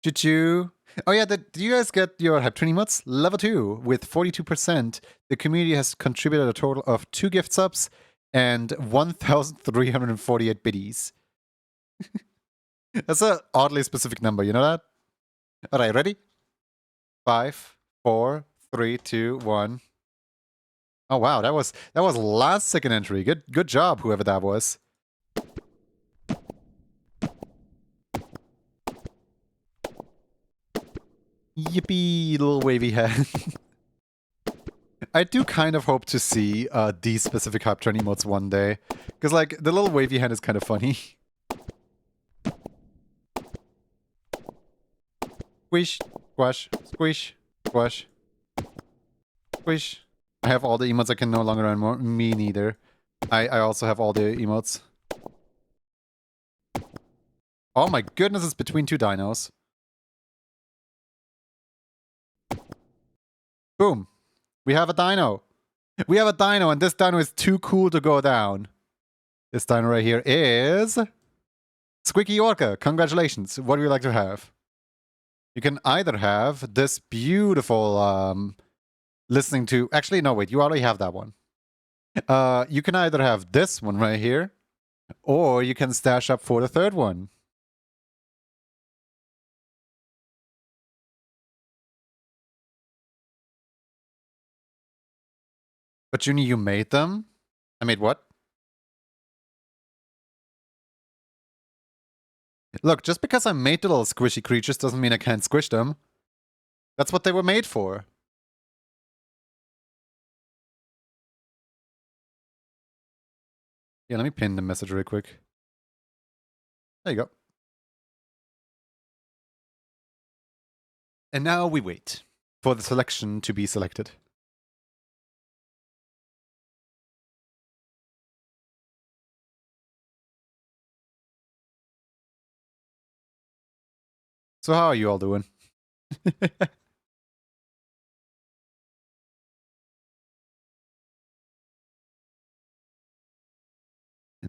Choo-choo. Oh yeah, do you guys get your Hype 20 emotes? Level 2 with 42%. The community has contributed a total of 2 gift subs and 1,348 biddies. That's a oddly specific number, you know that? Alright, ready? 5, 4, 3, 2, 1. Oh wow, that was last second entry. Good job, whoever that was. Yippee, little wavy head. I do kind of hope to see these specific Hype Train emotes one day. Because, like, the little wavy hand is kind of funny. Squish, squash, squish, squash, squish. I have all the emotes I can no longer run. Me neither. I also have all the emotes. Oh my goodness, it's between 2 dinos. Boom. We have a dino. We have a dino, and this dino is too cool to go down. This dino right here is Squeaky Orca. Congratulations. What do you like to have? You can either have this beautiful listening to... Actually, no, wait. You already have that one. You can either have this one right here, or you can stash up for the third one. But Junie, you made them? I made what? Look, just because I made the little squishy creatures doesn't mean I can't squish them. That's what they were made for. Yeah, let me pin the message real quick. There you go. And now we wait for the selection to be selected. So how are you all doing?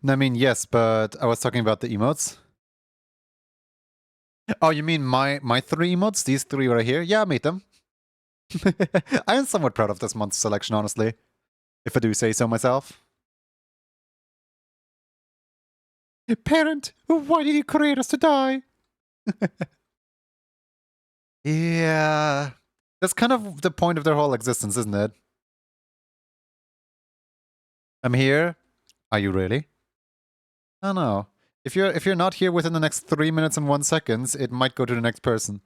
I mean, yes, but I was talking about the emotes. Oh, you mean my 3 emotes? These 3 right here? Yeah, I made them. I am somewhat proud of this month's selection, honestly. If I do say so myself. Parent, why did you create us to die? Yeah. That's kind of the point of their whole existence, isn't it? I'm here. Are you really? I don't know. If you're not here within the next 3 minutes and 1 second, it might go to the next person.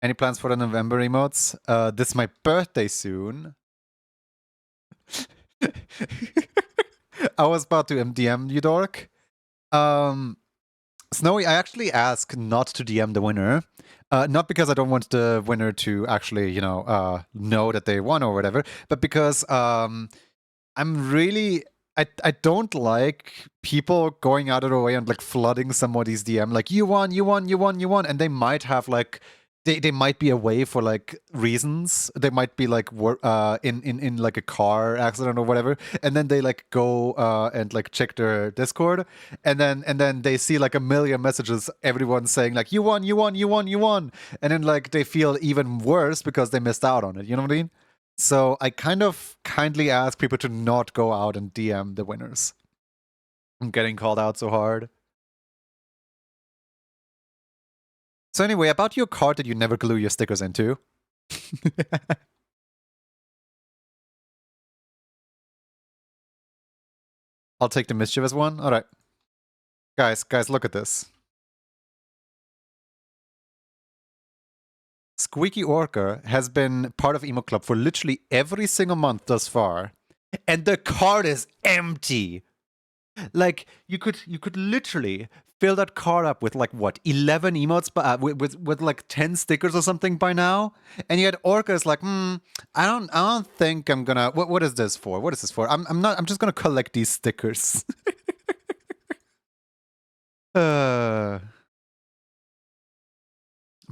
Any plans for the November emotes? This is my birthday soon. I was about to DM you, dork. Snowy, I actually asked not to DM the winner. Not because I don't want the winner to actually, you know that they won or whatever, but because I'm really... I don't like people going out of their way and like flooding somebody's DM, like, you won, you won, you won, you won, and they might have like... They might be away for like reasons. They might be like in like a car accident or whatever, and then they like go and like check their Discord, and then they see like a million messages, everyone saying like, you won, you won, you won, you won, and then like they feel even worse because they missed out on it. You know what I mean? So I kind of kindly ask people to not go out and DM the winners. I'm getting called out so hard. So anyway, about your card that you never glue your stickers into. I'll take the mischievous one. All right. Guys, look at this. Squeaky Orca has been part of Emo Club for literally every single month thus far, and the card is empty. Like you could literally fill that card up with like what 11 emotes, with like 10 stickers or something by now, and yet Orca is like, I don't think I'm gonna. What is this for? What is this for? I'm just gonna collect these stickers.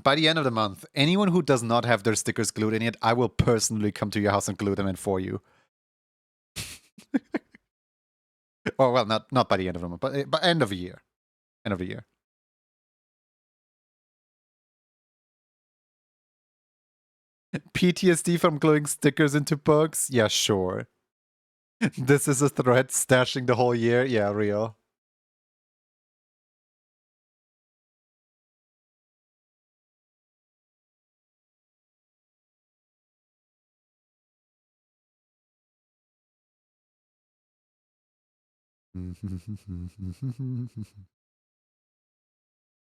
By the end of the month, anyone who does not have their stickers glued in yet, I will personally come to your house and glue them in for you. Or well, not by the end of the month, but by end of the year. End of the year. PTSD from gluing stickers into bugs? Yeah, sure. This is a threat stashing the whole year? Yeah, real.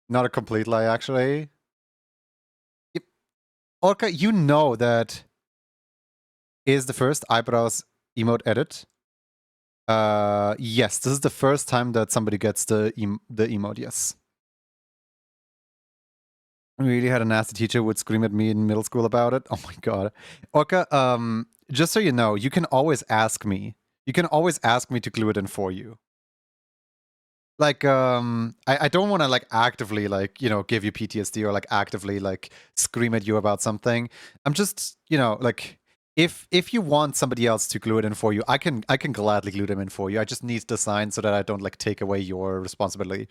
Not a complete lie, actually. Yep. Orca, you know that is the first eyebrows emote edit. Yes, this is the first time that somebody gets the emote, yes. I really had a nasty teacher who would scream at me in middle school about it. Oh my god. Orca, just so you know, you can always ask me. You can always ask me to glue it in for you. Like, I don't want to like actively like, you know, give you PTSD or like actively like scream at you about something. I'm just, you know, like if you want somebody else to glue it in for you, I can gladly glue them in for you. I just need the sign so that I don't like take away your responsibility.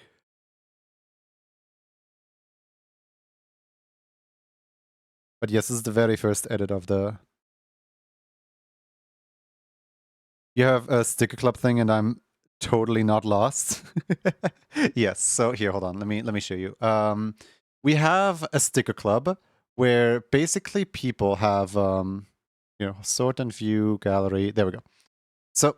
But yes, this is the very first edit of the. You have a sticker club thing, and I'm totally not lost. Yes. So here, hold on. Let me show you. We have a sticker club where basically people have you know, sort and view gallery. There we go. So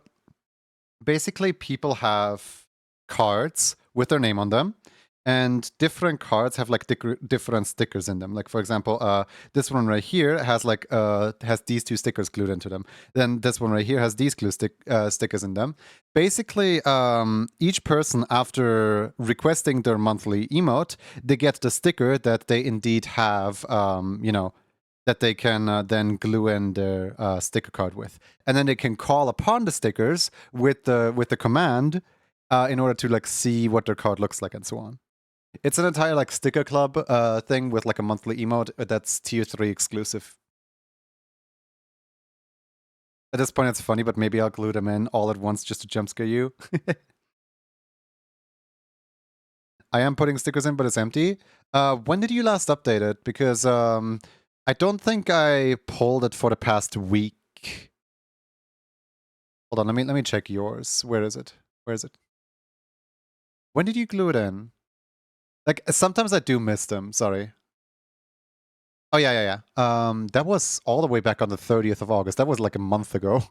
basically people have cards with their name on them, and different cards have like different stickers in them. Like for example, this one right here has like has these two stickers glued into them. Then this one right here has these stickers in them. Basically, each person, after requesting their monthly emote, they get the sticker that they indeed have, you know, that they can then glue in their sticker card with, and then they can call upon the stickers with the command in order to like see what their card looks like and so on. It's an entire like sticker club thing with like a monthly emote that's tier 3 exclusive. At this point, it's funny, but maybe I'll glue them in all at once just to jump scare you. I am putting stickers in, but it's empty. When did you last update it? Because I don't think I pulled it for the past week. Hold on, let me check yours. Where is it? Where is it? When did you glue it in? Like sometimes I do miss them. Sorry. Oh yeah. That was all the way back on the 30th of August. That was like a month ago.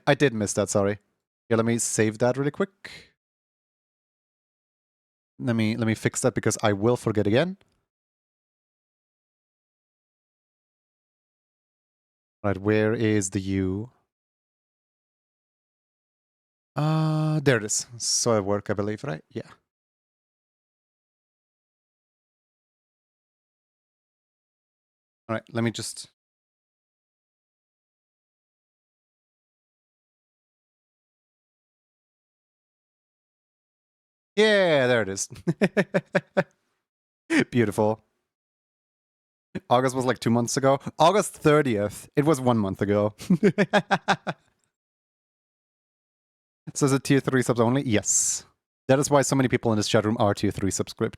I did miss that. Sorry. Yeah, let me save that really quick. Let me fix that because I will forget again. Right, where is the U? There it is. So it work, I believe, right? Yeah. All right, let me just. Yeah, there it is. Beautiful. August was like 2 months ago. August 30th. It was 1 month ago. So is it tier 3 subs only? Yes. That is why so many people in this chat room are tier 3 subscribed.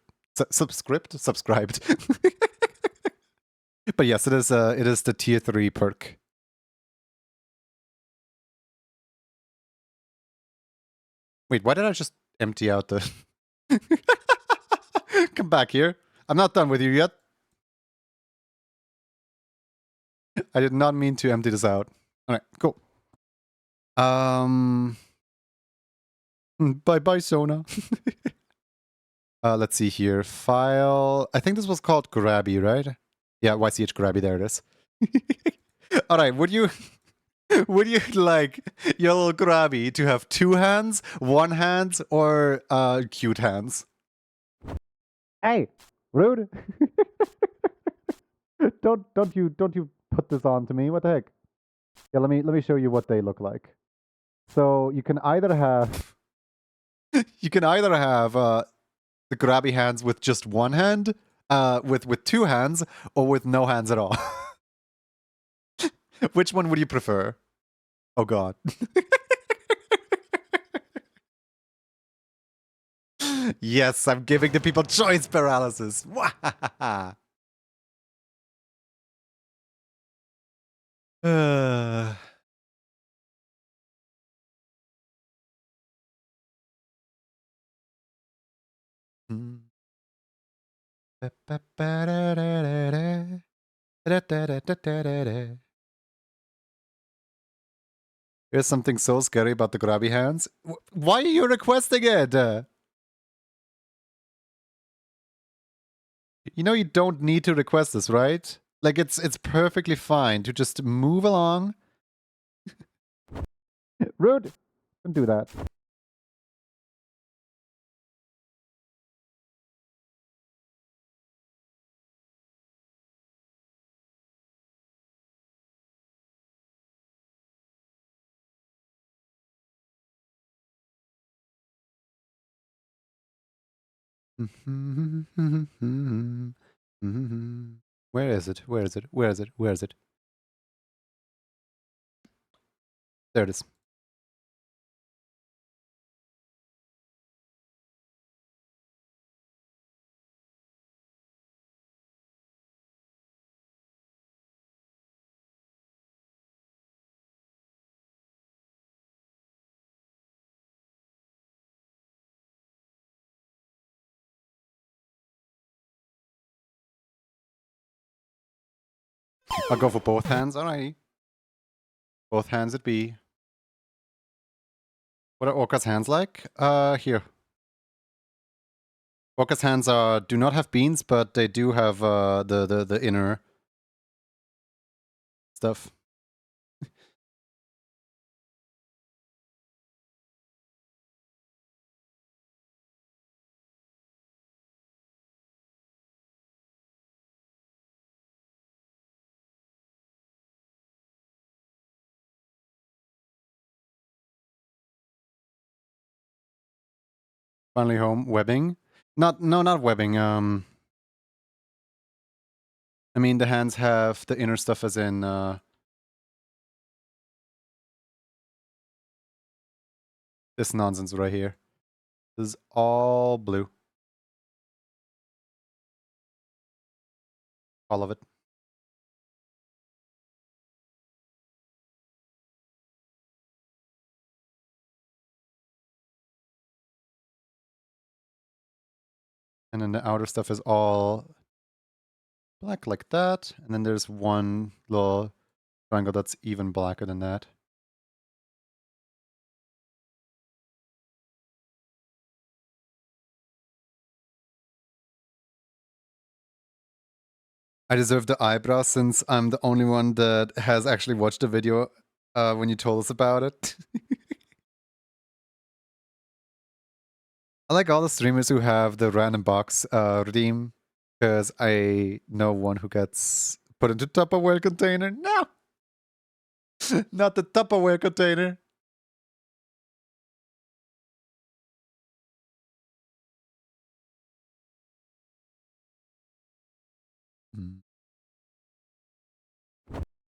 Subscribed. But yes, it is the tier 3 perk. Wait, why did I just empty out the... Come back here. I'm not done with you yet. I did not mean to empty this out. All right, cool. Bye-bye, Sona. Let's see here. File. I think this was called Grabby, right? Yeah, YCH Grabby. There it is. All right. Would you like your little Grabby to have 2 hands, 1 hand, or cute hands? Hey, rude. don't you put this on to me. What the heck? Yeah, let me show you what they look like. So you can either have the grabby hands with just 1 hand, with 2 hands, or with no hands at all. Which one would you prefer? Oh god. Yes, I'm giving the people choice paralysis. uh... There's something so scary about the grabby hands. Why are you requesting it? You know you don't need to request this, right? Like it's perfectly fine to just move along. Rude. Don't do that. Where is it? Where is it? Where is it? Where is it? There it is. I'll go for both hands. Alrighty. Both hands it be. What are Orca's hands like? Here. Orca's hands do not have beans, but they do have the inner stuff. Finally home. Webbing. Not webbing. I mean the hands have the inner stuff as in this nonsense right here. This is all blue. All of it. And then the outer stuff is all black like that. And then there's one little triangle that's even blacker than that. I deserve the eyebrow since I'm the only one that has actually watched the video when you told us about it. I like all the streamers who have the random box redeem because I know one who gets put into Tupperware container. No! Not the Tupperware container.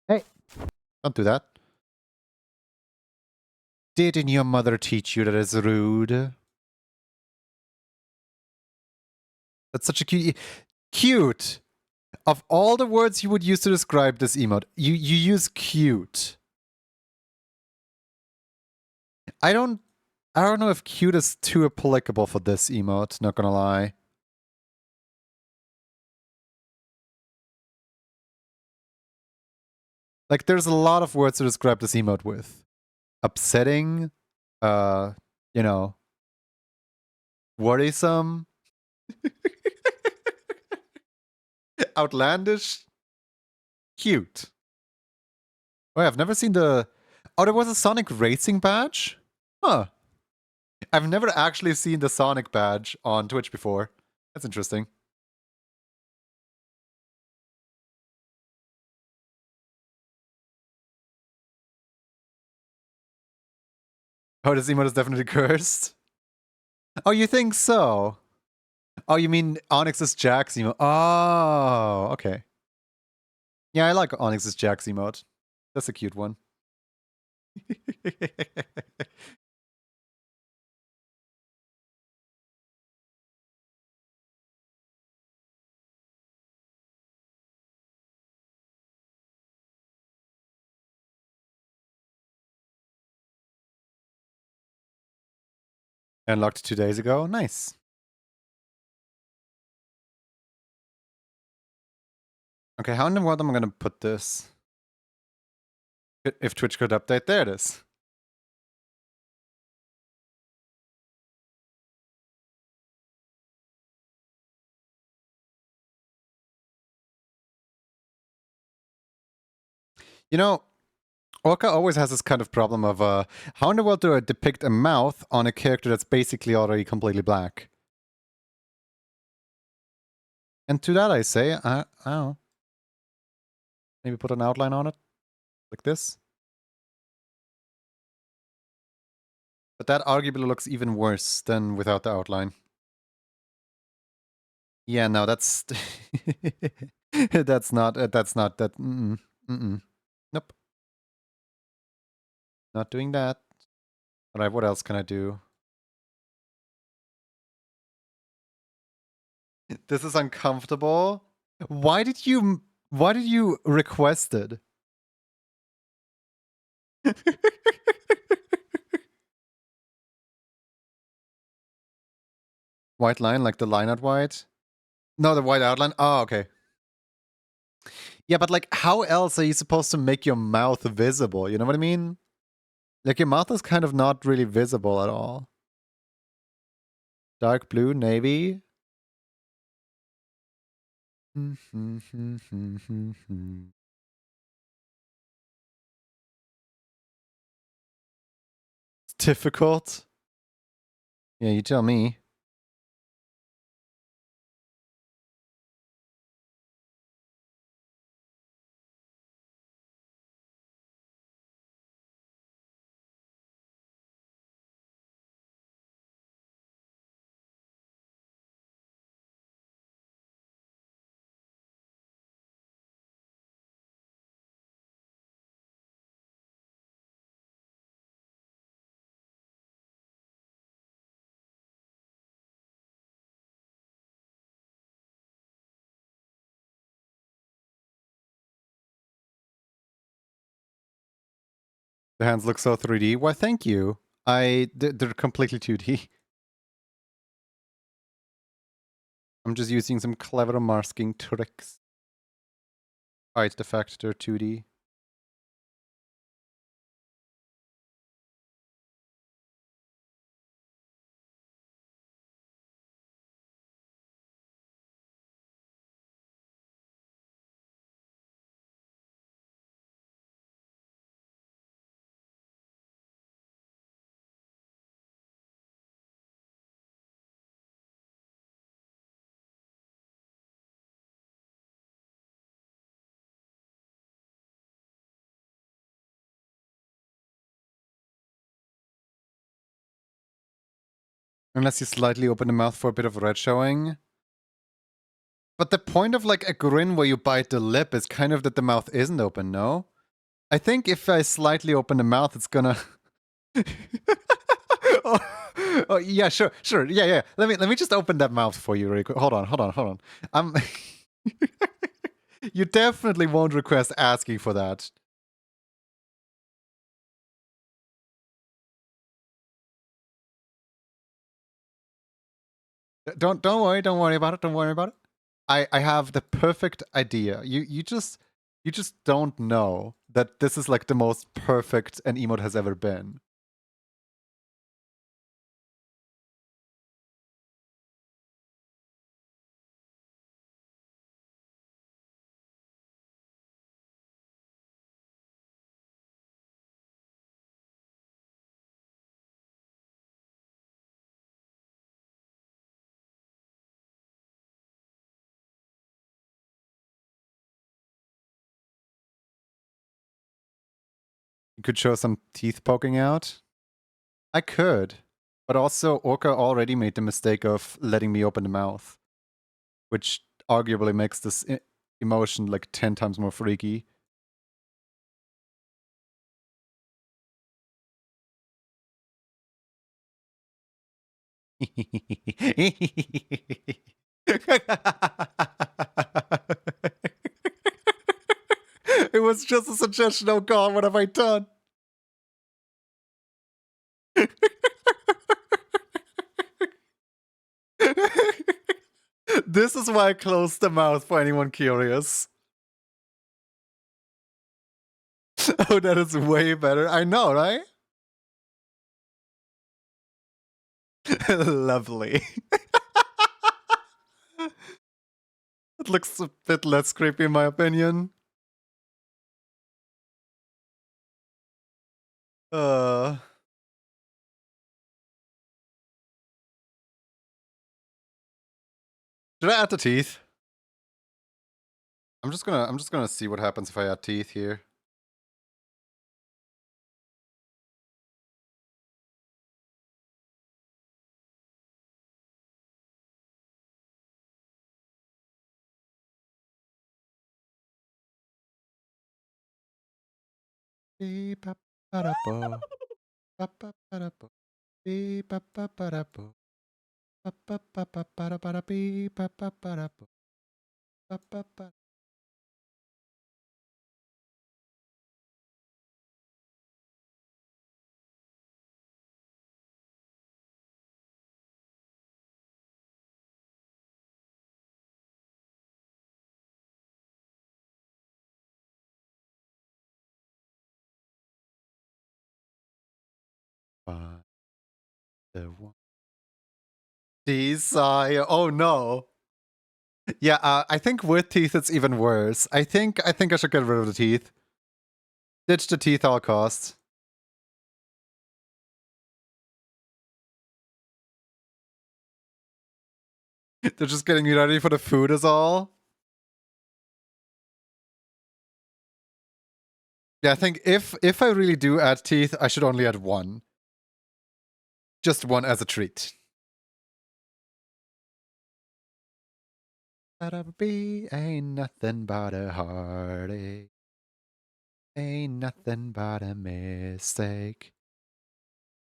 Hey, don't do that. Didn't your mother teach you that it's rude? That's such a cute. Of all the words you would use to describe this emote, you use cute. I don't know if cute is too applicable for this emote, not gonna lie. Like there's a lot of words to describe this emote with. Upsetting, you know, Worrisome. Outlandish. Cute. Oh, I've never seen the... Oh, there was a Sonic Racing badge? Huh. I've never actually seen the Sonic badge on Twitch before. That's interesting. Oh, this emote is definitely cursed? Oh, you think so? Oh, you mean Onyx's Jax emote? Oh, okay. Yeah, I like Onyx's Jax emote. That's a cute one. Unlocked 2 days ago. Nice. Okay, how in the world am I gonna put this? If Twitch could update, there it is. You know, Orca always has this kind of problem of, how in the world do I depict a mouth on a character that's basically already completely black? And to that I say, I don't know. Maybe put an outline on it? Like this? But that arguably looks even worse than without the outline. Yeah, no, that's... that's not that... Nope. Not doing that. Alright, what else can I do? This is uncomfortable. Why did you request it? White line, like the line out white? No, the white outline? Oh, okay. Yeah, but like, how else are you supposed to make your mouth visible? You know what I mean? Like, your mouth is kind of not really visible at all. Dark blue, navy. It's difficult. Yeah, you tell me. The hands look so 3D. Why, thank you. They're completely 2D. I'm just using some clever masking tricks. Hide the fact they're 2D. Unless you slightly open the mouth for a bit of red showing. But the point of like a grin where you bite the lip is kind of that the mouth isn't open, no? I think if I slightly open the mouth, it's gonna... oh, yeah, sure. Yeah. Let me just open that mouth for you really quick. Hold on. You definitely won't request asking for that. Don't worry about it. I have the perfect idea. You just don't know that this is like the most perfect an emote has ever been. could show some teeth poking out? I could. But also, Orca already made the mistake of letting me open the mouth. Which arguably makes this emotion like 10 times more freaky. It was just a suggestion. Oh god, what have I done? This is why I closed the mouth for anyone curious. Oh, that is way better. I know, right? Lovely. It looks a bit less creepy in my opinion. Should I add the teeth? I'm just gonna see what happens if I add teeth here. Desire. Oh no. Yeah, I think with teeth it's even worse. I think I should get rid of the teeth. Ditch the teeth all costs. They're just getting me ready for the food is all. Yeah, I think if I really do add teeth, I should only add one. Just one as a treat. Ain't nothing but a heartache. Ain't nothing but a mistake.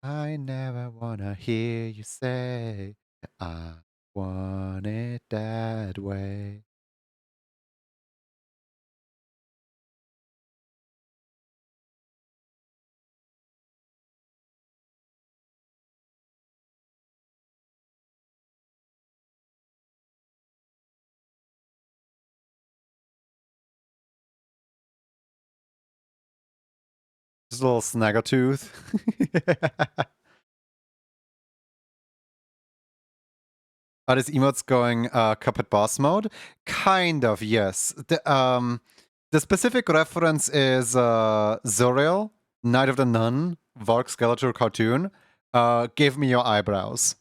I never wanna hear you say I want it that way. Just a little snaggletooth. Are these emotes going Cuphead boss mode? Kind of, yes. The specific reference is Zoriel, Knight of the Nun, Vark Skeletor cartoon. Give me your eyebrows.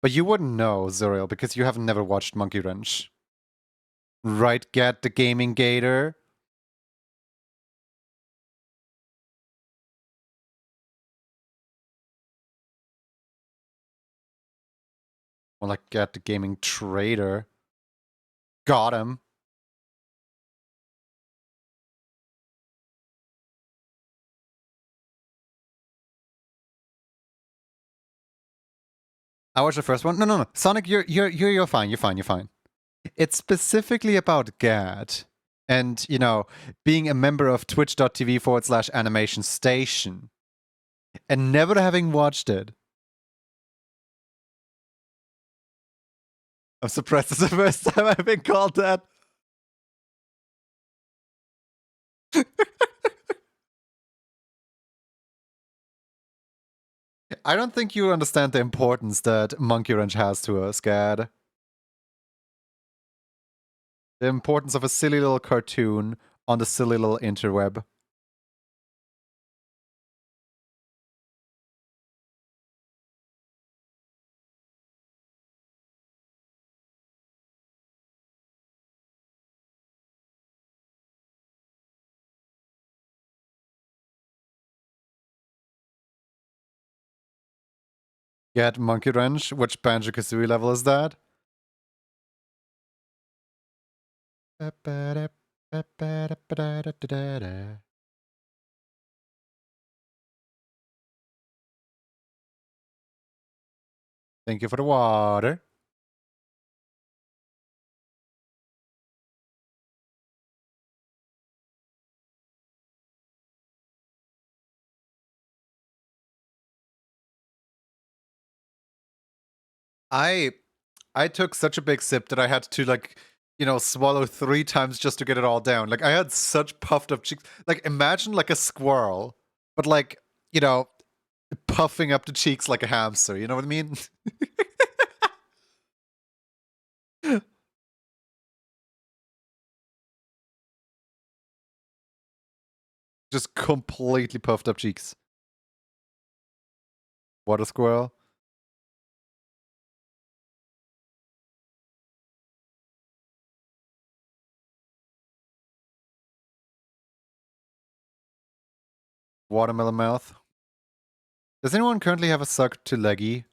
But you wouldn't know, Zoriel, because you have never watched Monkey Wrench. Right, Get the Gaming Gator? Or like Get the Gaming Trader? Got him. I watched the first one. No. Sonic, you're fine. You're fine. It's specifically about Gad. And, you know, being a member of twitch.tv/animation station. And never having watched it. I'm surprised it's the first time I've been called that. I don't think you understand the importance that Monkey Wrench has to us, Gad. The importance of a silly little cartoon on the silly little interweb. Get Monkey Wrench. Which Banjo-Kazooie level is that? Thank you for the water. I took such a big sip that I had to like, you know, swallow 3 times just to get it all down. Like I had such puffed up cheeks. Like imagine like a squirrel, but like, you know, puffing up the cheeks like a hamster, you know what I mean? Just completely puffed up cheeks. Water squirrel. Watermelon mouth. Does anyone currently have a suck to leggy?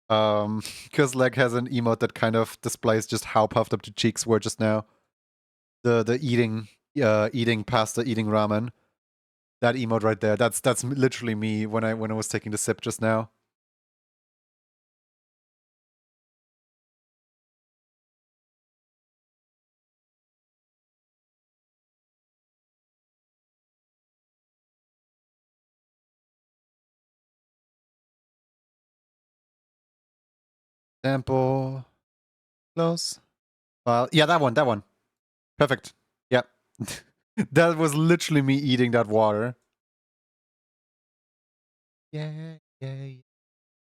Because Leg has an emote that kind of displays just how puffed up the cheeks were just now. The eating pasta, eating ramen. That emote right there. That's literally me when I was taking the sip just now. Sample. Close. File. Yeah, that one. Perfect. Yep. That was literally me eating that water. Yeah.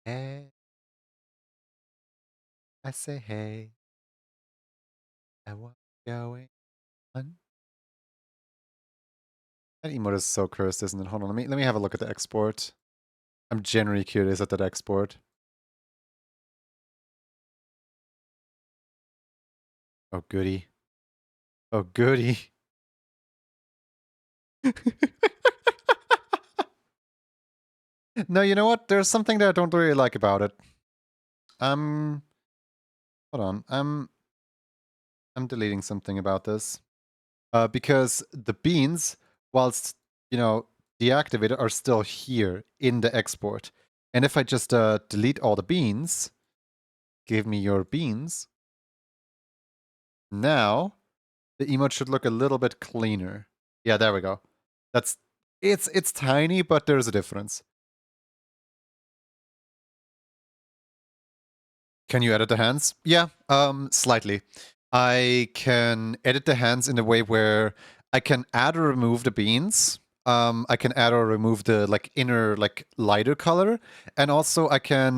I say hey. I want going on. That emote is so cursed, isn't it? Hold on, let me have a look at the export. I'm genuinely curious at that export. Oh goody. Oh goody. No, you know what? There's something that I don't really like about it. Hold on. I'm deleting something about this. Because the beans, whilst, you know, deactivated, are still here in the export. And if I just delete all the beans, give me your beans. Now, the emote should look a little bit cleaner. Yeah, there we go. It's tiny, but there's a difference. Can you edit the hands? Yeah, slightly. I can edit the hands in a way where I can add or remove the beans. I can add or remove the like inner like lighter color, and also I can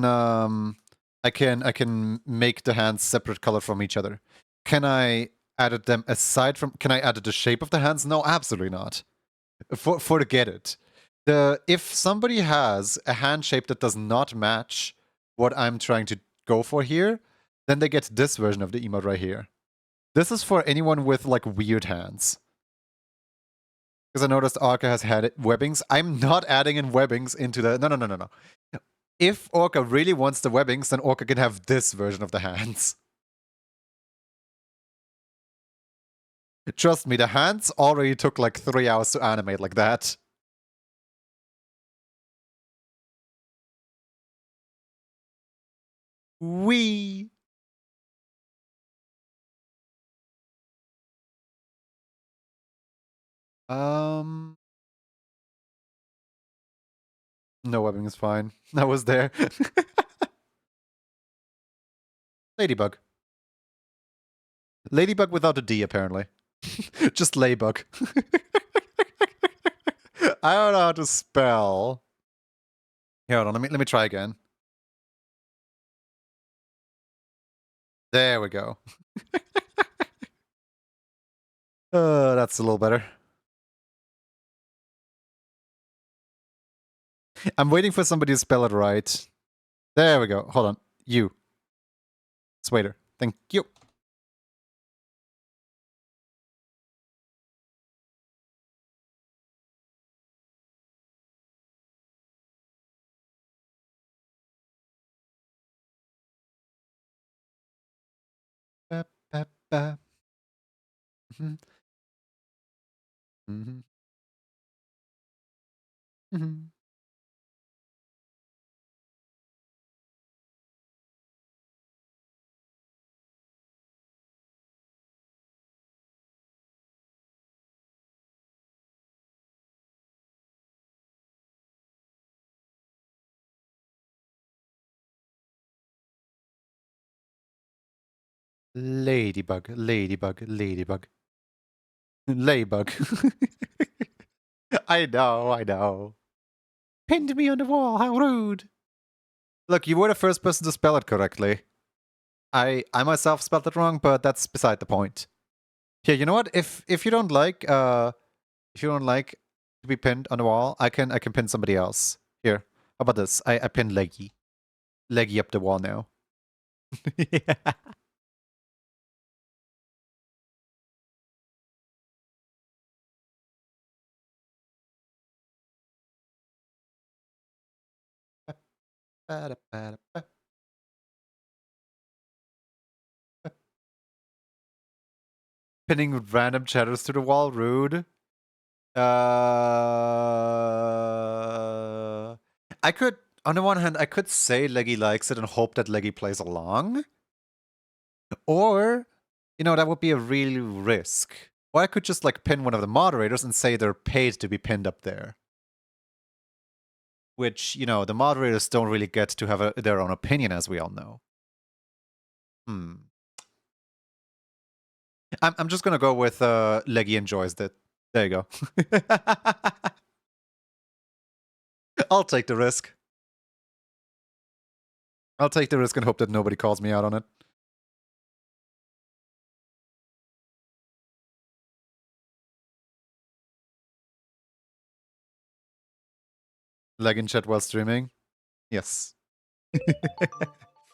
make the hands separate color from each other. Can I edit them aside from? Can I edit the shape of the hands? No, absolutely not. Forget it. If somebody has a hand shape that does not match what I'm trying to go for here, then they get this version of the emote right here. This is for anyone with like weird hands. Because I noticed Orca has had webbings. I'm not adding in webbings into the... No. If Orca really wants the webbings, then Orca can have this version of the hands. Trust me, the hands already took like 3 hours to animate like that. Wee. No webbing is fine. I was there. Ladybug. Ladybug without a D, apparently. Just Laybug. I don't know how to spell. Here, hold on. Let me try again. There we go. That's a little better. I'm waiting for somebody to spell it right. There we go. Hold on. You. Swader. Thank you. ba. Mhm. Mhm. Mhm. Ladybug, ladybug, ladybug. Ladybug. I know, I know. Pinned me on the wall, how rude. Look, you were the first person to spell it correctly. I myself spelled it wrong, but that's beside the point. Here, you know what? If you don't like to be pinned on the wall, I can pin somebody else. Here. How about this? I pin Leggy. Leggy up the wall now. Yeah. Pinning random chatters to the wall, rude. I could, on the one hand, I could say Leggy likes it and hope that Leggy plays along. Or, that would be a real risk. Or I could just like pin one of the moderators and say they're paid to be pinned up there. Which, the moderators don't really get to have their own opinion, as we all know. I'm just gonna go with Leggy enjoys it. There you go. I'll take the risk. I'll take the risk and hope that nobody calls me out on it. Lag in chat while streaming? Yes.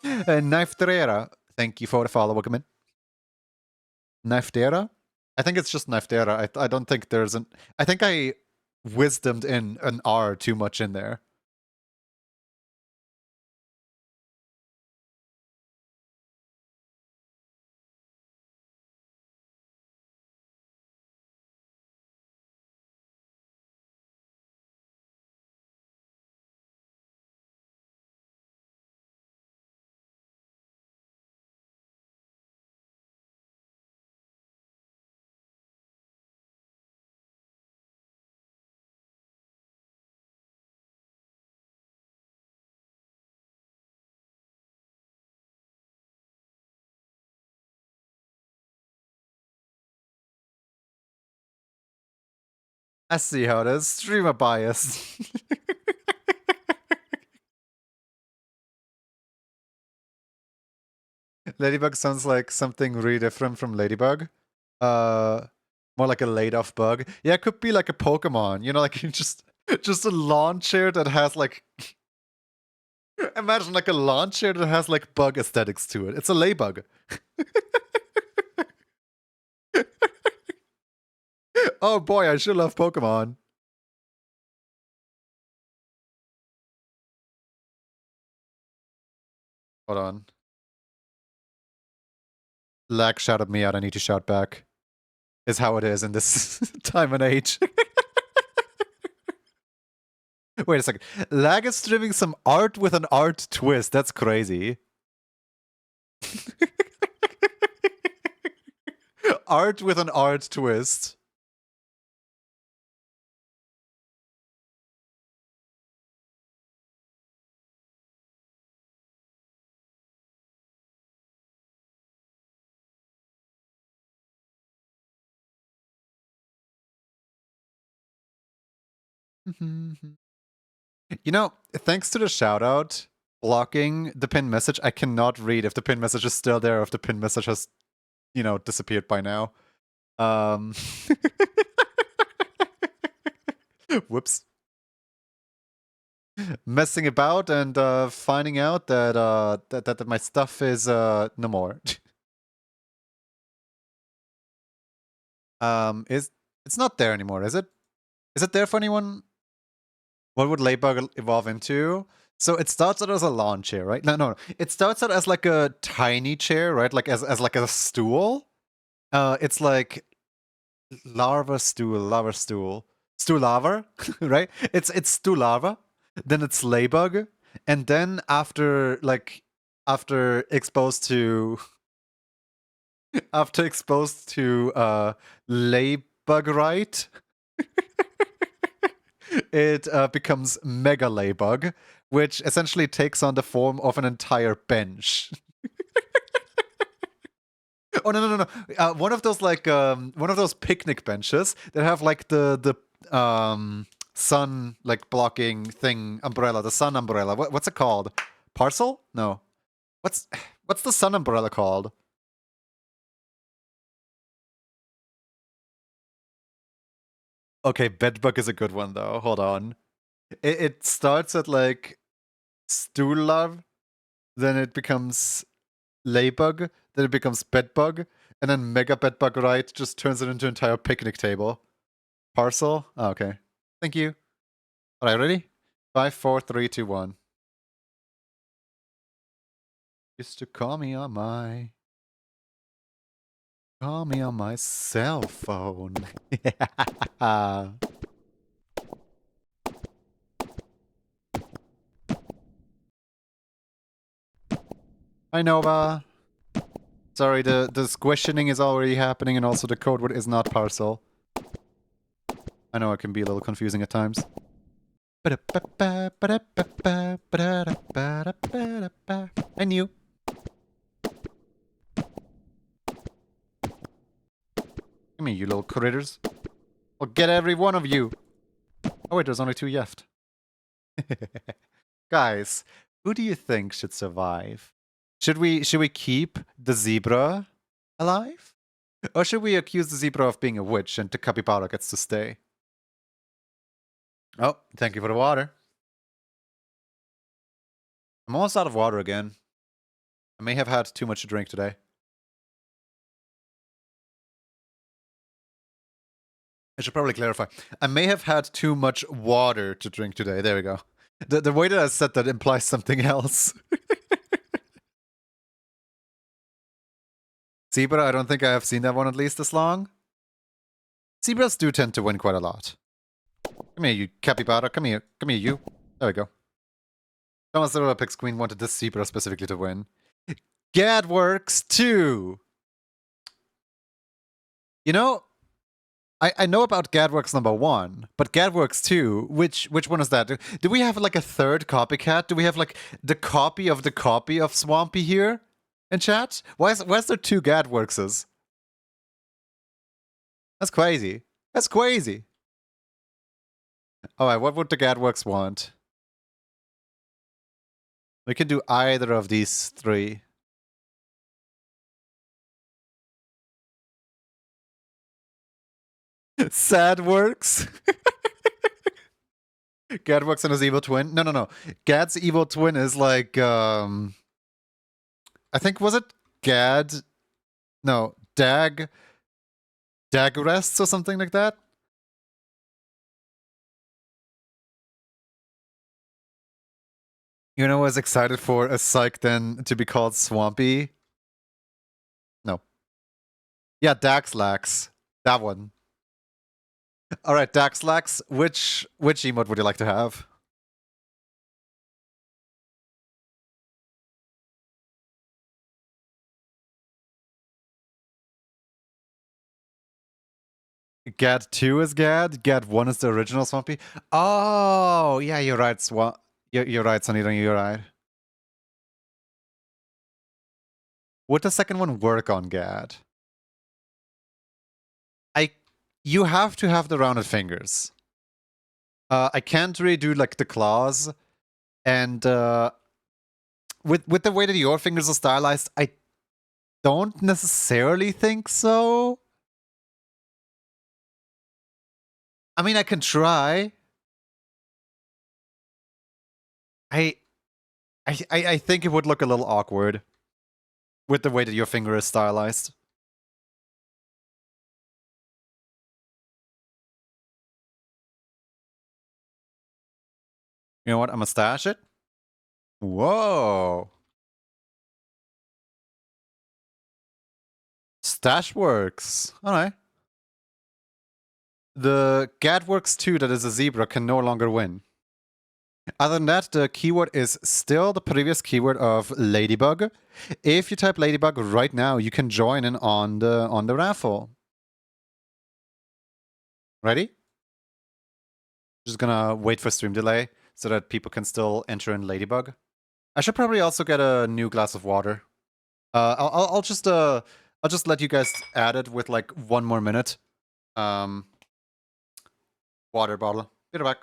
Knife Terera, thank you for the follow. Welcome in. Knife Terera? I think it's just Knife Terera. I don't think there's an... I think I wisdomed in an R too much in there. I see how it is. Streamer bias. Ladybug sounds like something really different from Ladybug. More like a laid-off bug. Yeah, it could be like a Pokemon. Like just a lawn chair that has like... Imagine like a lawn chair that has like bug aesthetics to it. It's a laybug. Oh boy, I should love Pokemon. Hold on. Lag shouted me out, I need to shout back. Is how it is in this time and age. Wait a second. Lag is streaming some art with an art twist. That's crazy. Art with an art twist. Thanks to the shout out blocking the pinned message, I cannot read if the pinned message is still there or if the pinned message has, disappeared by now. Whoops. Messing about and finding out that that my stuff is no more. It's not there anymore, is it? Is it there for anyone? What would Ladybug evolve into? So it starts out as a lawn chair, right? No. It starts out as like a tiny chair, right? Like as like a stool. It's like lava stool, stew lava, right? It's stew lava, then it's laybug, and then after exposed to after exposed to laybug, it becomes mega laybug, which essentially takes on the form of an entire bench. Oh no! One of those one of those picnic benches that have like the sun like blocking thing umbrella, the sun umbrella. What's it called? Parcel? No. What's the sun umbrella called? Okay, bedbug is a good one though. Hold on. It starts at like stool love, then it becomes laybug, then it becomes bedbug, and then mega bedbug right just turns it into an entire picnic table. Parcel? Oh, okay. Thank you. Alright, ready? 5, 4, 3, 2, 1. Used to call me on my cell phone. Yeah. Hi Nova. Sorry, the squishing is already happening and also the code word is not parcel. I know it can be a little confusing at times. I knew. Come here, you little critters. I'll get every one of you. Oh wait, there's only 2 left. Guys, who do you think should survive? Should we keep the zebra alive? Or should we accuse the zebra of being a witch and the capybara gets to stay? Oh, thank you for the water. I'm almost out of water again. I may have had too much to drink today. I should probably clarify. I may have had too much water to drink today. There we go. The way that I said that implies something else. Zebra, I don't think I have seen that one at least this long. Zebras do tend to win quite a lot. Come here, you capybara. Come here. Come here, you. There we go. Thomas the Pix Queen wanted this zebra specifically to win. Gadworks 2! You know, I know about Gadworks number 1, but Gadworks 2, which one is that? Do we have like a third copycat? Do we have like the copy of Swampy here in chat? Why is there 2 Gadworkses? That's crazy. That's crazy. Alright, what would the Gadworks want? We can do either of these 3. Sadworks? Gadworks and his evil twin? No. Gad's evil twin is like, I think, was it Gad? No, Dagrests or something like that? You know, I was excited for a psych then to be called Swampy. No. Yeah, Daxlax. That one. Alright, Daxlax, which emote would you like to have? Gad 2 is Gad? Gad 1 is the original Swampy? Oh, yeah, you're right, You're right, Sonita, you're right. Would the second one work on Gad? You have to have the rounded fingers. I can't really do like the claws, and with the way that your fingers are stylized, I don't necessarily think so. I mean, I can try. I think it would look a little awkward with the way that your finger is stylized. You know what? I'm gonna stash it. Whoa. stash works. Alright. The gat works too, that is a zebra, can no longer win. Other than that, the keyword is still the previous keyword of ladybug. If you type ladybug right now, you can join in on the raffle. Ready? Just gonna wait for stream delay so that people can still enter in ladybug. I should probably also get a new glass of water. I'll just let you guys add it with like 1 more minute. Water bottle. Be right back.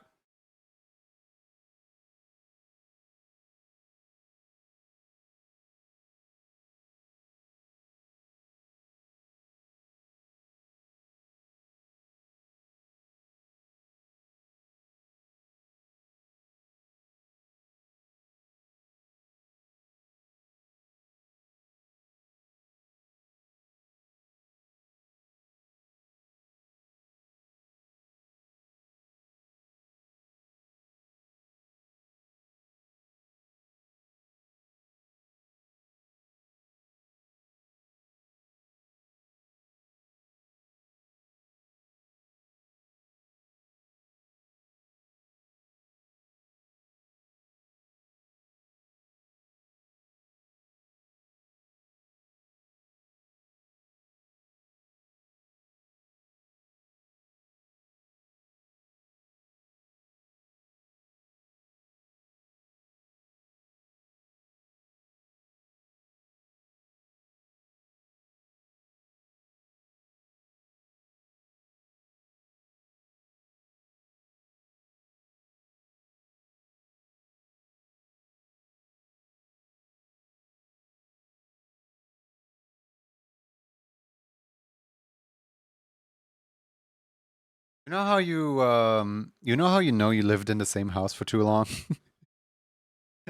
You know how you know you lived in the same house for too long?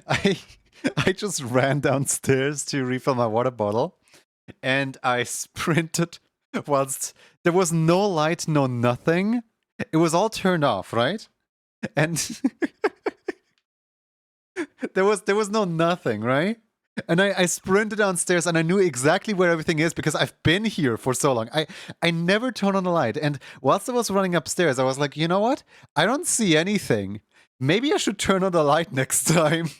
I I just ran downstairs to refill my water bottle and I sprinted whilst there was no light, no nothing. It was all turned off, right? And there was no nothing, right? And I sprinted downstairs and I knew exactly where everything is because I've been here for so long. I never turn on the light. And whilst I was running upstairs, I was like, you know what? I don't see anything. Maybe I should turn on the light next time.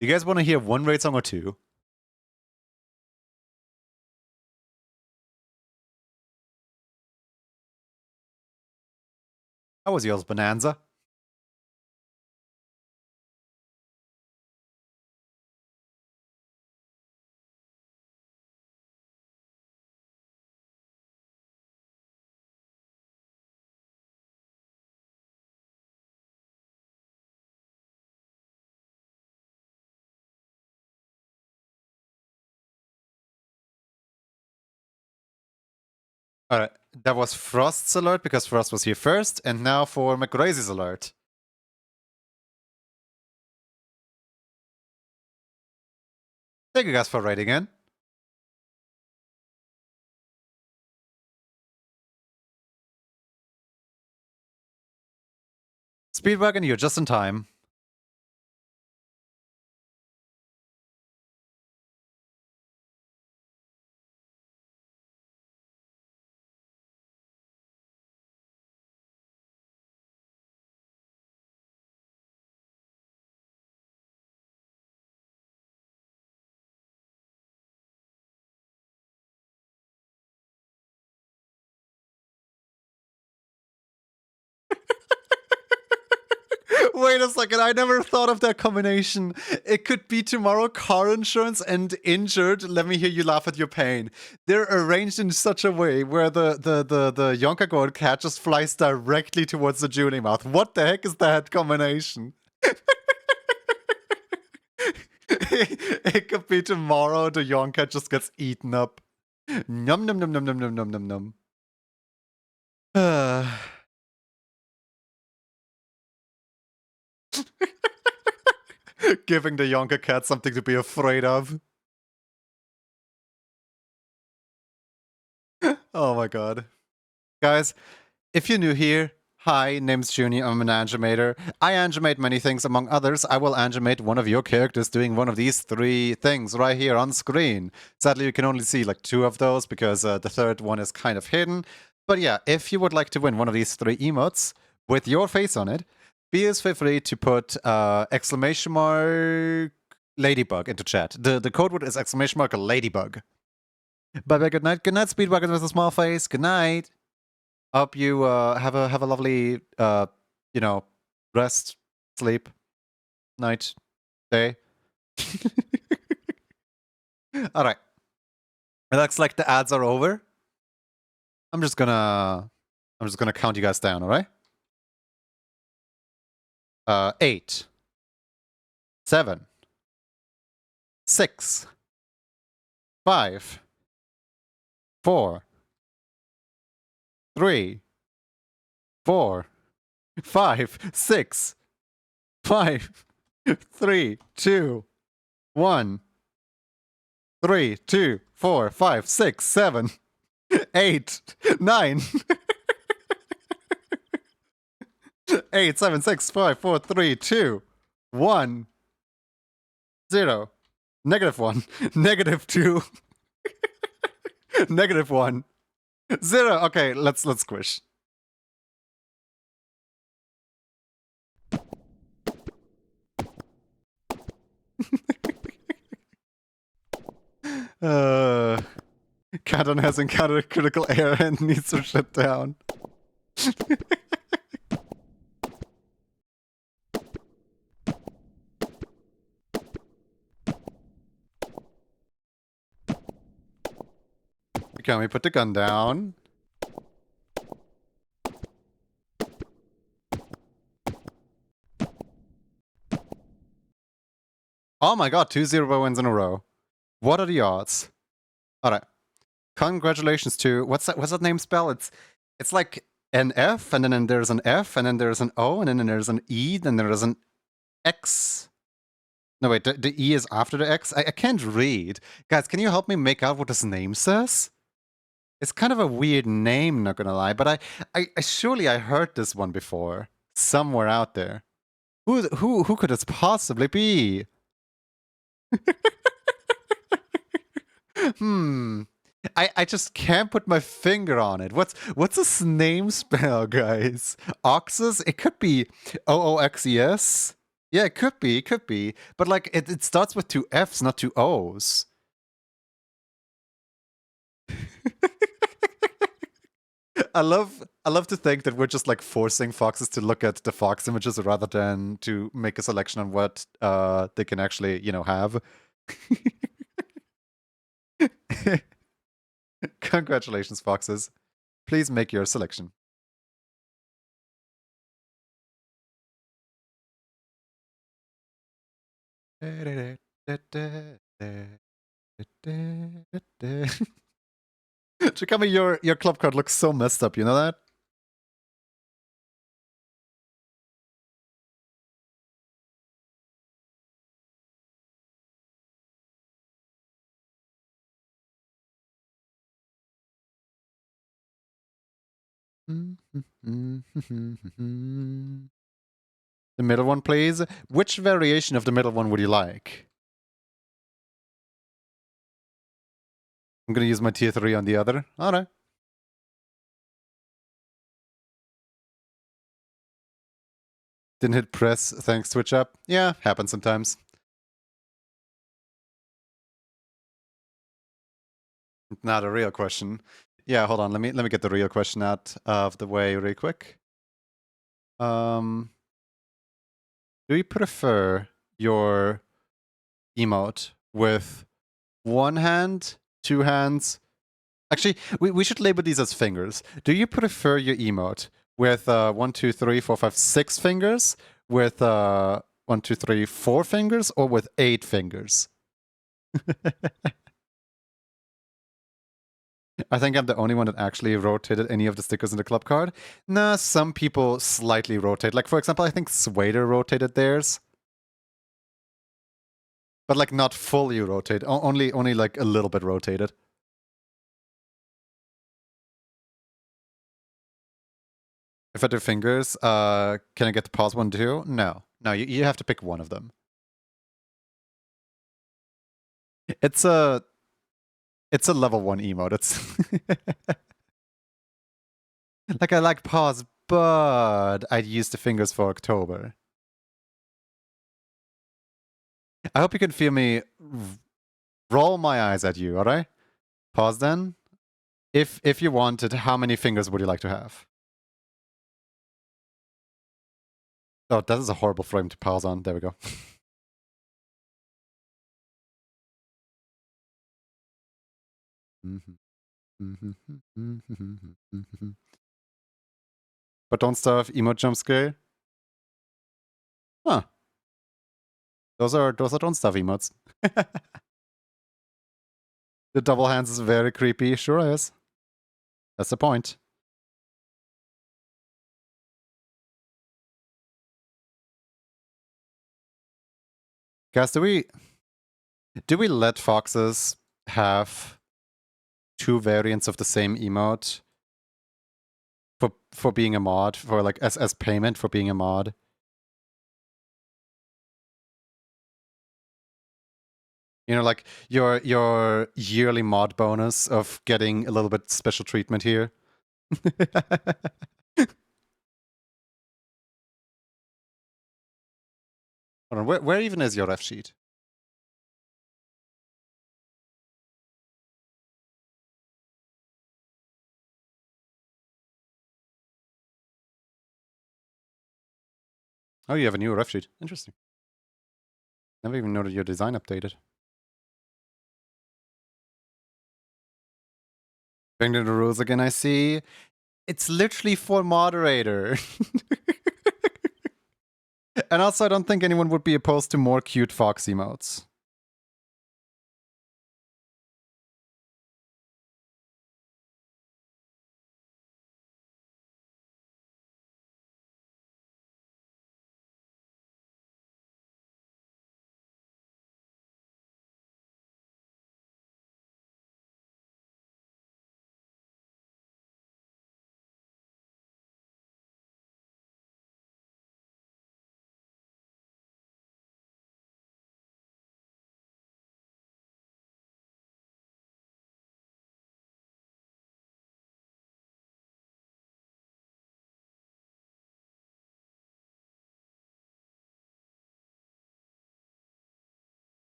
You guys want to hear one raid song or two? How was yours, Bonanza? Alright, that was Frost's alert because Frost was here first, and now for McRazy's alert. Thank you guys for raiding in. Speedwagon, you're just in time. Wait a second, I never thought of that combination. It could be tomorrow car insurance and injured. Let me hear you laugh at your pain. They're arranged in such a way where the Yonka Gold cat just flies directly towards the Julie mouth. What the heck is that combination? It could be tomorrow the Yonka just gets eaten up. Num num num num num num num num num. Giving the Yonka cat something to be afraid of. Oh my god. Guys, if you're new here, Hi, name's Juni, I'm an animator. I animate many things, among others. I will animate one of your characters doing one of these 3 things right here on screen. Sadly, you can only see like 2 of those because the third one is kind of hidden. But yeah, if you would like to win one of these 3 emotes with your face on it, please feel free to put exclamation mark ladybug into chat. The code word is exclamation mark ladybug. Bye-bye, good night. Good night, Speedwagon with a small face. Good night. Hope you have a lovely you know, rest, sleep, night, day. All right. It looks like the ads are over. I'm just gonna count you guys down. All right. 8, 7, 6, 5, 4, 3, 4, 5, 6, 5, 3, 2, 1, 3, 2, 4, 5, 6, 7, 8, 9, 8, 7, 6, 5, 4, 3, 2, 1, 0, -1, -2, -1, 0. Okay, let's squish. Canton has encountered critical error and needs to shut down. Can we put the gun down? Oh my god, 2 0 wins in a row. What are the odds? Alright. Congratulations to what's that name spell? It's like an F, and then there's an F, and then there's an O, and then there's an E, then there's an X. No wait, the E is after the X? I can't read. Guys, can you help me make out what this name says? It's kind of a weird name, not gonna lie, but I surely I heard this one before. Somewhere out there. Who could this possibly be? I just can't put my finger on it. What's this name spell, guys? Oxes? It could be OOXES? Yeah, it could be. But like it starts with 2 F's, not 2 O's. I love to think that we're just like forcing foxes to look at the fox images rather than to make a selection on what they can actually, you know, have. Congratulations, foxes. Please make your selection. Chikami, your club card looks so messed up, you know that? The middle one, please. Which variation of the middle one would you like? I'm gonna use my tier 3 on the other. Alright. Didn't hit press, thanks Twitch up. Yeah, happens sometimes. Not a real question. Yeah, hold on, let me get the real question out of the way really quick. Do you prefer your emote with 1 hand, 2 hands? Actually, we should label these as fingers. Do you prefer your emote with 1, 2, 3, 4, 5, 6 fingers, with 1, 2, 3, 4 fingers, or with 8 fingers? I think I'm the only one that actually rotated any of the stickers in the club card. Nah, some people slightly rotate. Like, for example, I think Swader rotated theirs. But, like, not fully rotated. Only like, a little bit rotated. If I do fingers, can I get the pause one too? No. No, you have to pick one of them. It's a level 1 emote. It's like I like pause, but I'd use the fingers for October. I hope you can feel me roll my eyes at you, alright? Pause then. If you wanted, how many fingers would you like to have? Oh, that is a horrible frame to pause on. There we go. But don't starve emote jump scare. Huh. Those are don't starve emotes. The double hands is very creepy. Sure is. That's the point. Guys, do we let foxes have 2 variants of the same emote for being a mod, for like as payment for being a mod? You know, like your yearly mod bonus of getting a little bit special treatment here. Hold on, where even is your ref sheet? Oh, you have a new ref sheet. Interesting. Never even noted your design updated. Changing the rules again, I see. It's literally for moderator. And also, I don't think anyone would be opposed to more cute fox emotes.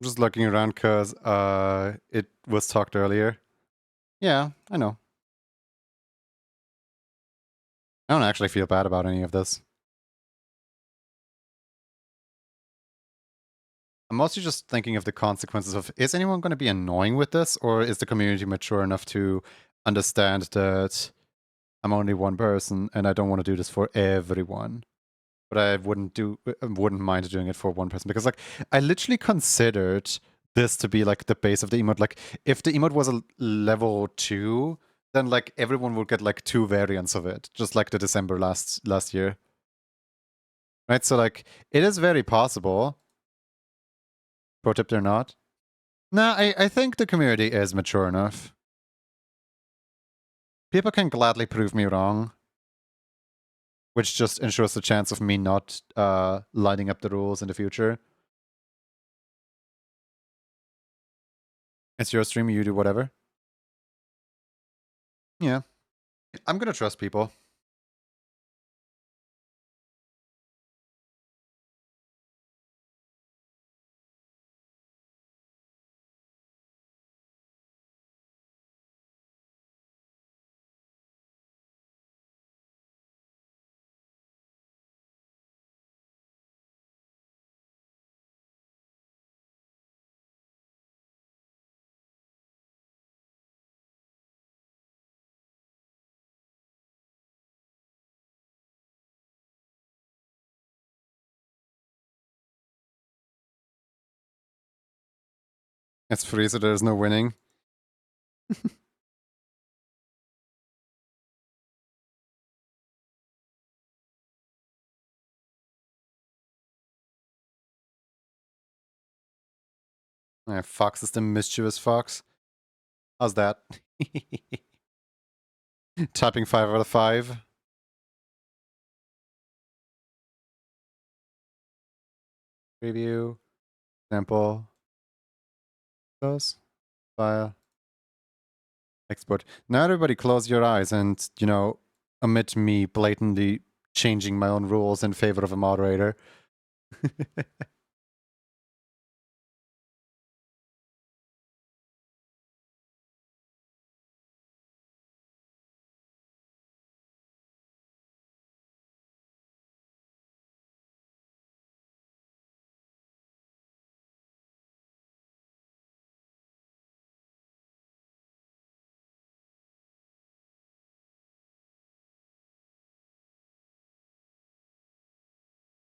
I'm just looking around because it was talked earlier. Yeah, I know. I don't actually feel bad about any of this. I'm mostly just thinking of the consequences of, is anyone going to be annoying with this, or is the community mature enough to understand that I'm only one person and I don't want to do this for everyone? But I wouldn't mind doing it for one person, because like I literally considered this to be like the base of the emote. Like if the emote was a level 2, then like everyone would get like 2 variants of it, just like the December last year. Right? So like it is very possible. Pro tip, they're not. No, I think the community is mature enough. People can gladly prove me wrong, which just ensures the chance of me not lining up the rules in the future. It's your stream, you do whatever. Yeah. I'm gonna trust people. It's free, so there's no winning. Fox is the mischievous fox. How's that? Typing 5 out of 5. Preview. Sample. Close. File. Export. Now everybody close your eyes and, you know, omit me blatantly changing my own rules in favor of a moderator.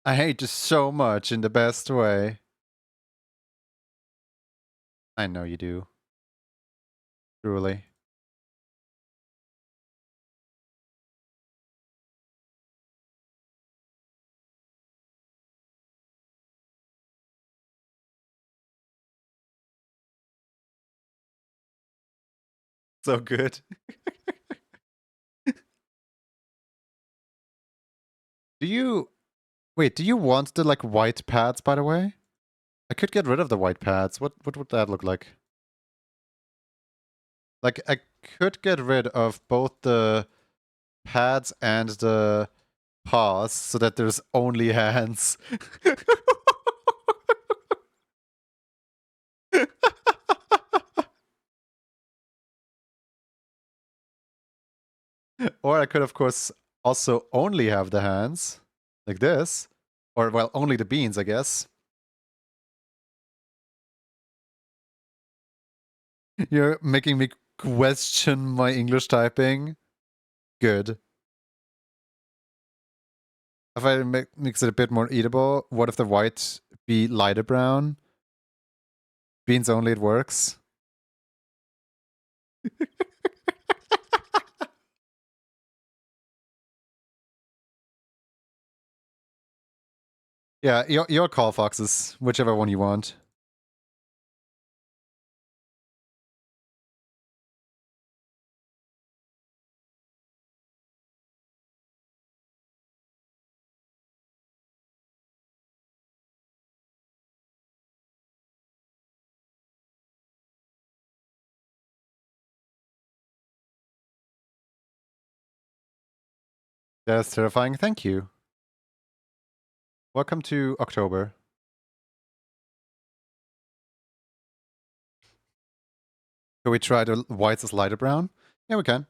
I hate you so much in the best way. I know you do. Truly. So good. Do you... Wait, do you want the, like, white pads, by the way? I could get rid of the white pads. What would that look like? Like, I could get rid of both the pads and the paws so that there's only hands. Or I could, of course, also only have the hands, like this. Or, well, only the beans, I guess. You're making me question my English typing. Good. If I mix it a bit more eatable, what if the white be lighter brown? Beans only, it works. Yeah, your call, Foxes. Whichever one you want. That's terrifying. Thank you. Welcome to October. Can we try the whites as lighter brown? Yeah, we can.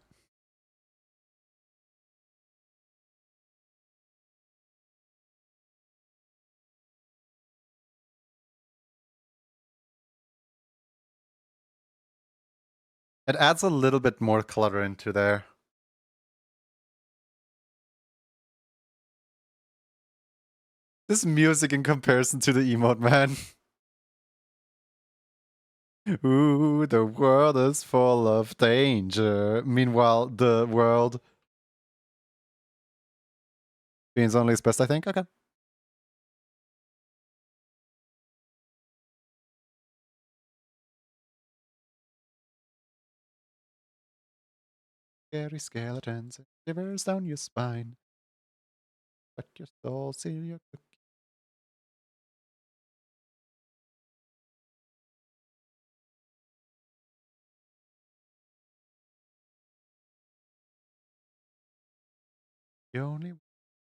It adds a little bit more color into there. This music in comparison to the emote, man. Ooh, the world is full of danger. Meanwhile, the world beans only is best, I think. Okay. Scary skeletons, shivers down your spine. But your soul seal your cookie. You only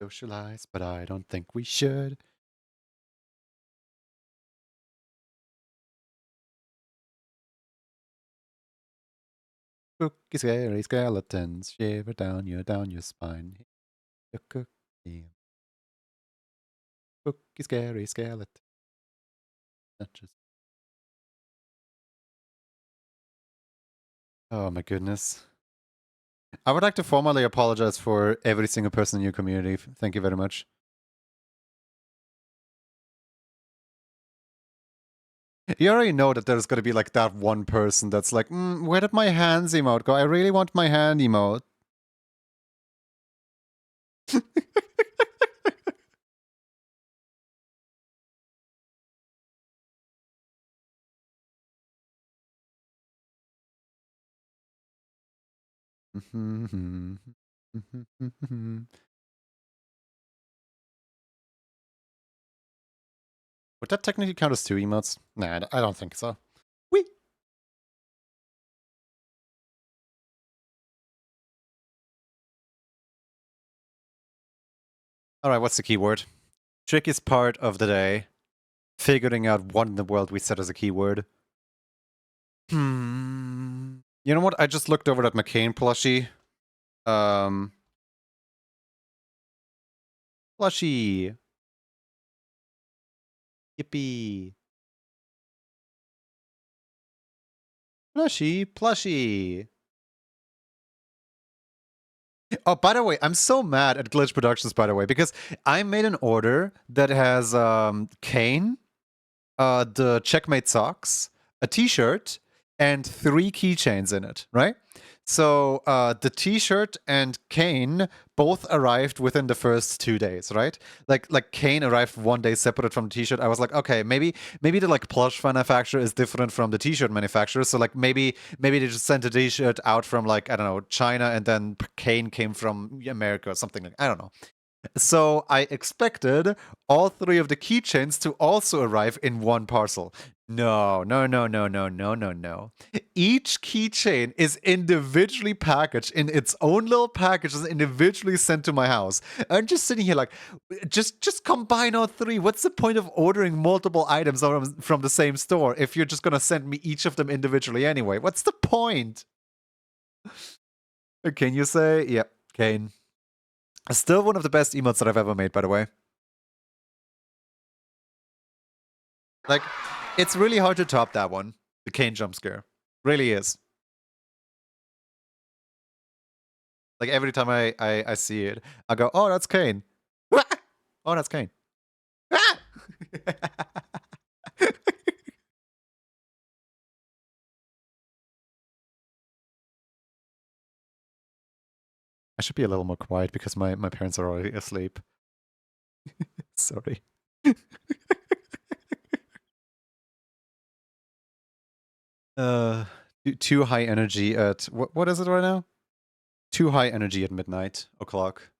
socialize, but I don't think we should. Spooky, scary skeletons shiver down your spine. Your cookie. Spooky, scary skeleton. Not just... Oh my goodness. I would like to formally apologize for every single person in your community. Thank you very much. You already know that there's gonna be like that one person that's like, where did my hands emote go? I really want my hand emote. Would that technically count as 2 emotes? Nah, I don't think so. Whee! Alright, what's the keyword? Trickiest part of the day. Figuring out what in the world we set as a keyword. You know what? I just looked over that McCain plushie. Plushie. Yippee. Plushie. Oh, by the way, I'm so mad at Glitch Productions, by the way, because I made an order that has Kane, the Checkmate socks, a t-shirt, and 3 keychains in it, right? So the t-shirt and Kane both arrived within the first 2 days, right? Like Kane arrived 1 day separate from the t-shirt. I was like, okay, maybe the like plush manufacturer is different from the t-shirt manufacturer. So like maybe they just sent a t-shirt out from like, I don't know, China, and then Kane came from America or something like, I don't know. So I expected all 3 of the keychains to also arrive in one parcel. No. Each keychain is individually packaged in its own little packages, individually sent to my house. I'm just sitting here like, just combine all 3. What's the point of ordering multiple items from the same store if you're just gonna send me each of them individually anyway? What's the point? Can you say? Yep, Kane. Still one of the best emotes that I've ever made, by the way. Like, it's really hard to top that one. The Kane jump scare. Really is. Like, every time I see it, I go, oh, that's Kane. Oh, that's Kane. I should be a little more quiet because my parents are already asleep. Sorry. Too high energy at what is it right now? Too high energy at midnight o'clock.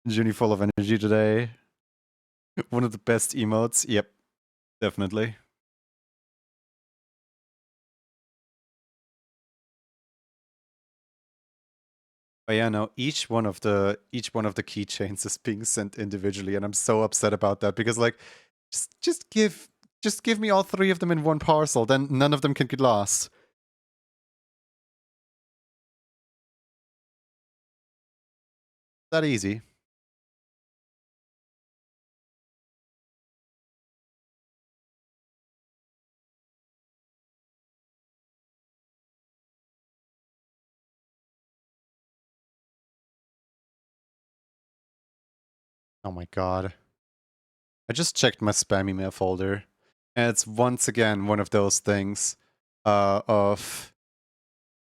Junie full of energy today. One of the best emotes. Yep, definitely. But yeah, no, each one of the keychains is being sent individually, and I'm so upset about that because like, just give me all 3 of them in one parcel, then none of them can get lost. That easy. Oh my god. I just checked my spam email folder, and it's once again one of those things of,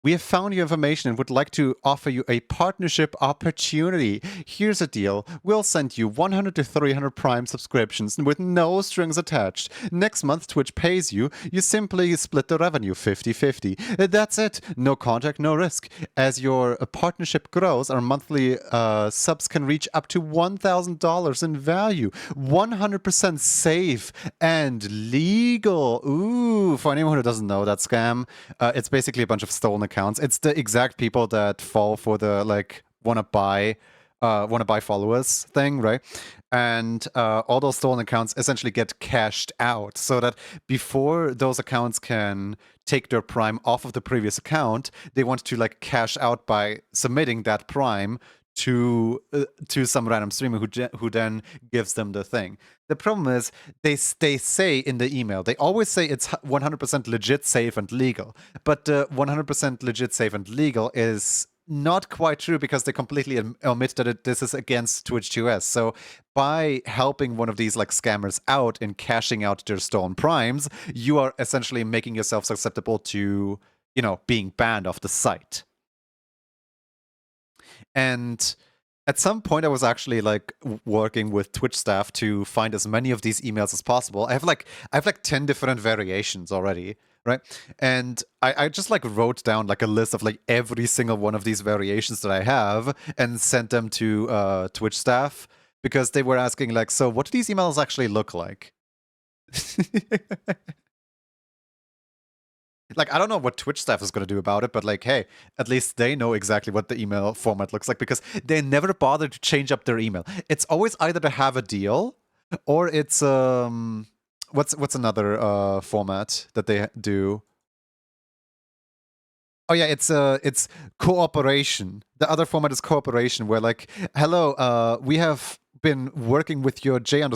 we have found your information and would like to offer you a partnership opportunity. Here's a deal. We'll send you 100 to 300 Prime subscriptions with no strings attached. Next month, Twitch pays you. You simply split the revenue 50-50. That's it. No contract, no risk. As your partnership grows, our monthly subs can reach up to $1,000 in value. 100% safe and legal. Ooh, for anyone who doesn't know that scam, it's basically a bunch of stolen accounts. It's the exact people that fall for the like wanna buy followers thing, right? And all those stolen accounts essentially get cashed out, so that before those accounts can take their Prime off of the previous account, they want to like cash out by submitting that Prime to some random streamer who then gives them the thing. The problem is they say in the email, they always say it's 100% legit, safe, and legal. But 100% legit, safe, and legal is not quite true because they completely omit that this is against Twitch2S. So by helping one of these like scammers out in cashing out their stolen primes, you are essentially making yourself susceptible to, you know, being banned off the site. And At some point, I was actually like working with Twitch staff to find as many of these emails as possible. I have like 10 different variations already, right? And I just like wrote down like a list of like every single one of these variations that I have and sent them to Twitch staff because they were asking like, so what do these emails actually look like? Like, I don't know what Twitch staff is going to do about it, but like, hey, at least they know exactly what the email format looks like because they never bother to change up their email. It's always either to have a deal or it's what's another format that they do? Oh yeah, it's cooperation. The other format is cooperation, where like, hello, we have been working with your J_____y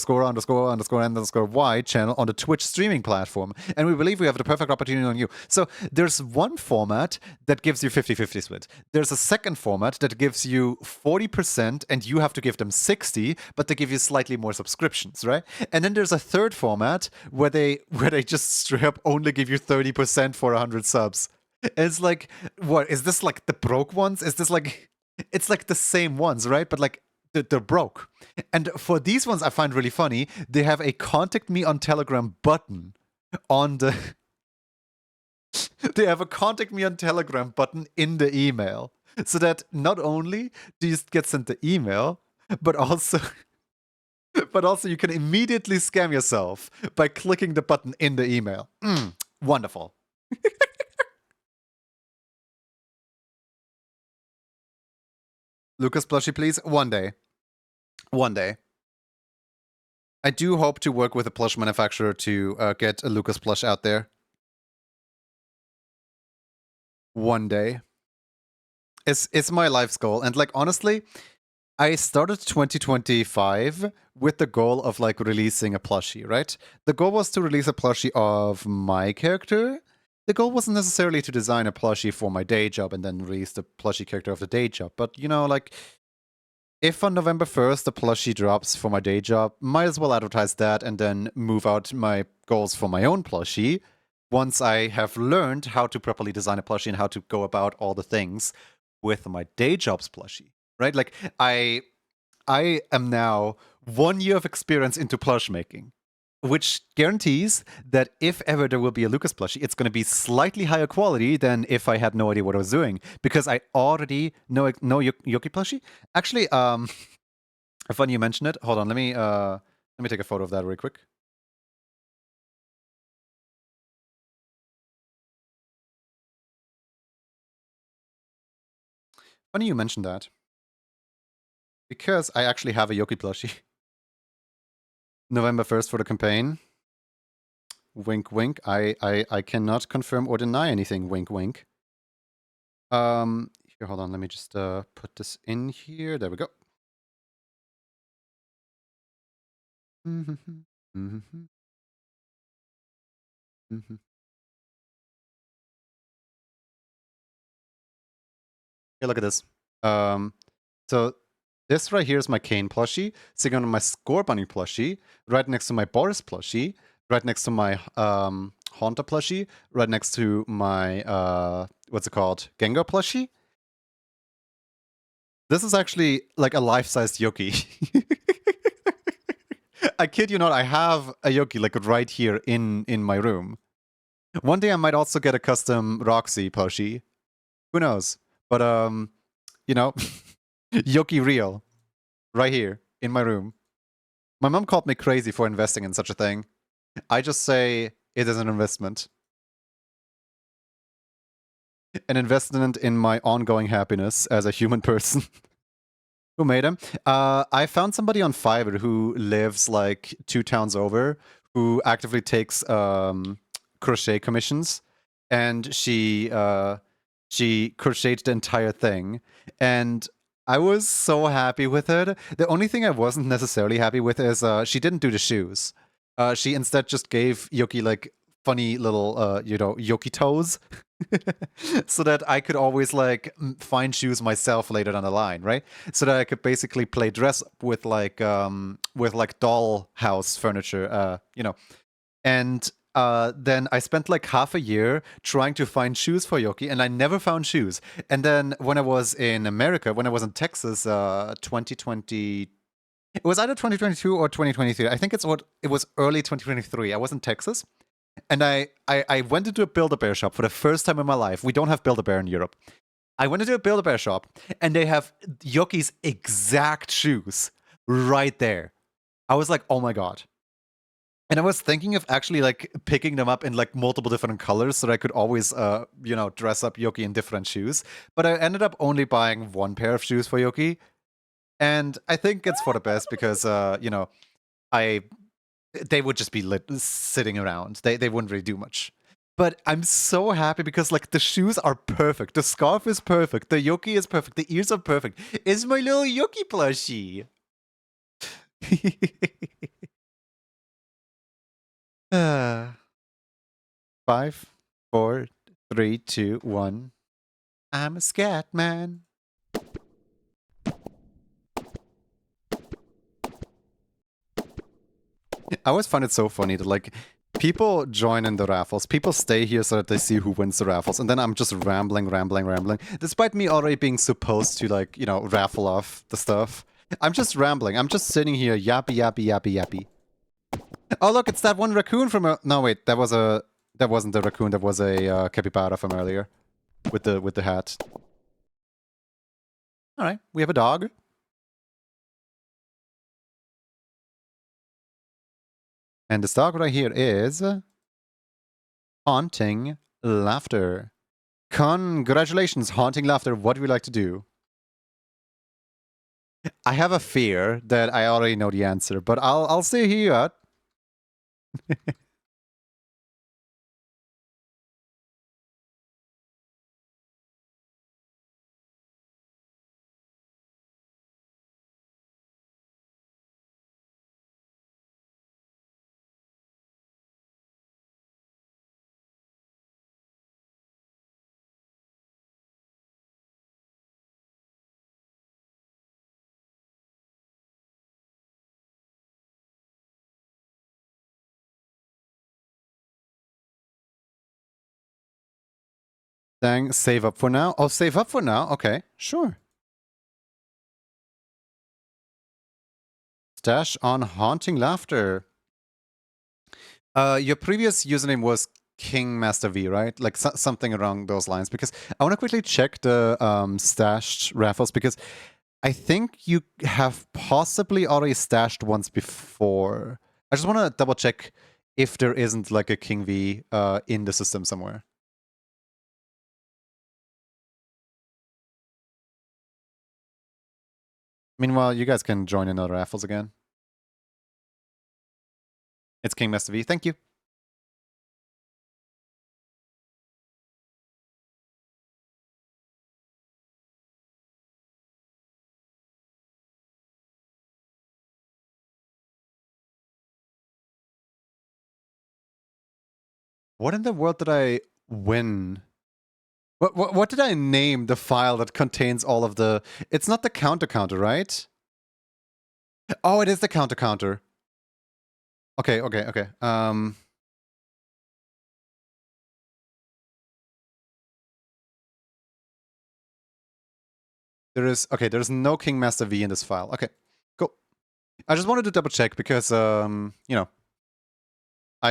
channel on the Twitch streaming platform, and we believe we have the perfect opportunity on you. So there's one format that gives you 50-50 split. There's a second format that gives you 40% and you have to give them 60, but they give you slightly more subscriptions, right? And then there's a third format where they just straight up only give you 30% for 100 subs. It's like, what is this, like the broke ones? Is this like, it's like the same ones, right? But like they're broke. And for these ones, I find really funny. They have a contact me on Telegram button on the. They have a contact me on Telegram button in the email, so that not only do you get sent the email, but also. But also, you can immediately scam yourself by clicking the button in the email. Wonderful. Lucas plushie, please. One day. One day. I do hope to work with a plush manufacturer to get a Lucas plush out there. One day. It's my life's goal. And like, honestly, I started 2025 with the goal of like releasing a plushie, right? The goal was to release a plushie of my character. The goal wasn't necessarily to design a plushie for my day job and then release the plushie character of the day job. But, you know, like, if on November 1st the plushie drops for my day job, might as well advertise that and then move out my goals for my own plushie once I have learned how to properly design a plushie and how to go about all the things with my day job's plushie, right? Like, I am now 1 year of experience into plush making, which guarantees that if ever there will be a Lucas plushie, it's going to be slightly higher quality than if I had no idea what I was doing, because I already know Yoki plushie. Actually, funny you mentioned it. Hold on, let me take a photo of that really quick. Funny you mentioned that, because I actually have a Yoki plushie. November 1st for the campaign. Wink, wink. I cannot confirm or deny anything. Wink, wink. Here, hold on. Let me just put this in here. There we go. Here, look at this. So this right here is my Kane plushie, sitting on my Score Bunny plushie, right next to my Boris plushie, right next to my Haunter plushie, right next to my what's it called, Gengar plushie. This is actually like a life-sized Yoki. I kid you not, I have a Yoki like right here in my room. One day I might also get a custom Roxy plushie. Who knows? But you know, Yoki real, right here in my room. My mom called me crazy for investing in such a thing. I just say it is an investment. An investment in my ongoing happiness as a human person. Who made him? I found somebody on Fiverr who lives like 2 towns over, who actively takes crochet commissions, and she crocheted the entire thing, and I was so happy with it. The only thing I wasn't necessarily happy with is she didn't do the shoes. She instead just gave Yoki like funny little you know, Yoki toes. So that I could always like find shoes myself later down the line, right? So that I could basically play dress up with like doll house furniture, you know. And then I spent like half a year trying to find shoes for Yoki, and I never found shoes. And then when I was in America, when I was in Texas, 2020, it was either 2022 or 2023. I think it was early 2023. I was in Texas, and I went into a Build-A-Bear shop for the first time in my life. We don't have Build-A-Bear in Europe. I went into a Build-A-Bear shop, and they have Yoki's exact shoes right there. I was like, oh my god. And I was thinking of actually like picking them up in like multiple different colors so that I could always, dress up Yoki in different shoes. But I ended up only buying one pair of shoes for Yoki. And I think it's for the best because, they would just be sitting around. They wouldn't really do much. But I'm so happy because like the shoes are perfect. The scarf is perfect. The Yoki is perfect. The ears are perfect. It's my little Yoki plushie. 5, 4, 3, 2, 1. I'm a scat man. I always find it so funny that like people join in the raffles. People stay here so that they see who wins the raffles, and then I'm just rambling. Despite me already being supposed to like, raffle off the stuff. I'm just rambling. I'm just sitting here yappy. Oh look, it's that one raccoon from no wait, that wasn't the raccoon, that was a capybara from earlier. With the hat. Alright, we have a dog. And this dog right here is Haunting Laughter. Congratulations, Haunting Laughter. What do you like to do? I have a fear that I already know the answer, but I'll say hear you out. Dang, save up for now? Oh, save up for now? Okay, sure. Stash on Haunting Laughter. Your previous username was King Master V, right? Like something along those lines. Because I want to quickly check the stashed raffles, because I think you have possibly already stashed once before. I just want to double check if there isn't like a King V in the system somewhere. Meanwhile, you guys can join in other raffles again. It's King Master V. Thank you. What in the world did I win? What did I name the file that contains all of the... It's not the counter, right? Oh, it is the counter. Okay. There's no King Master V in this file. Okay, cool. I just wanted to double check because, I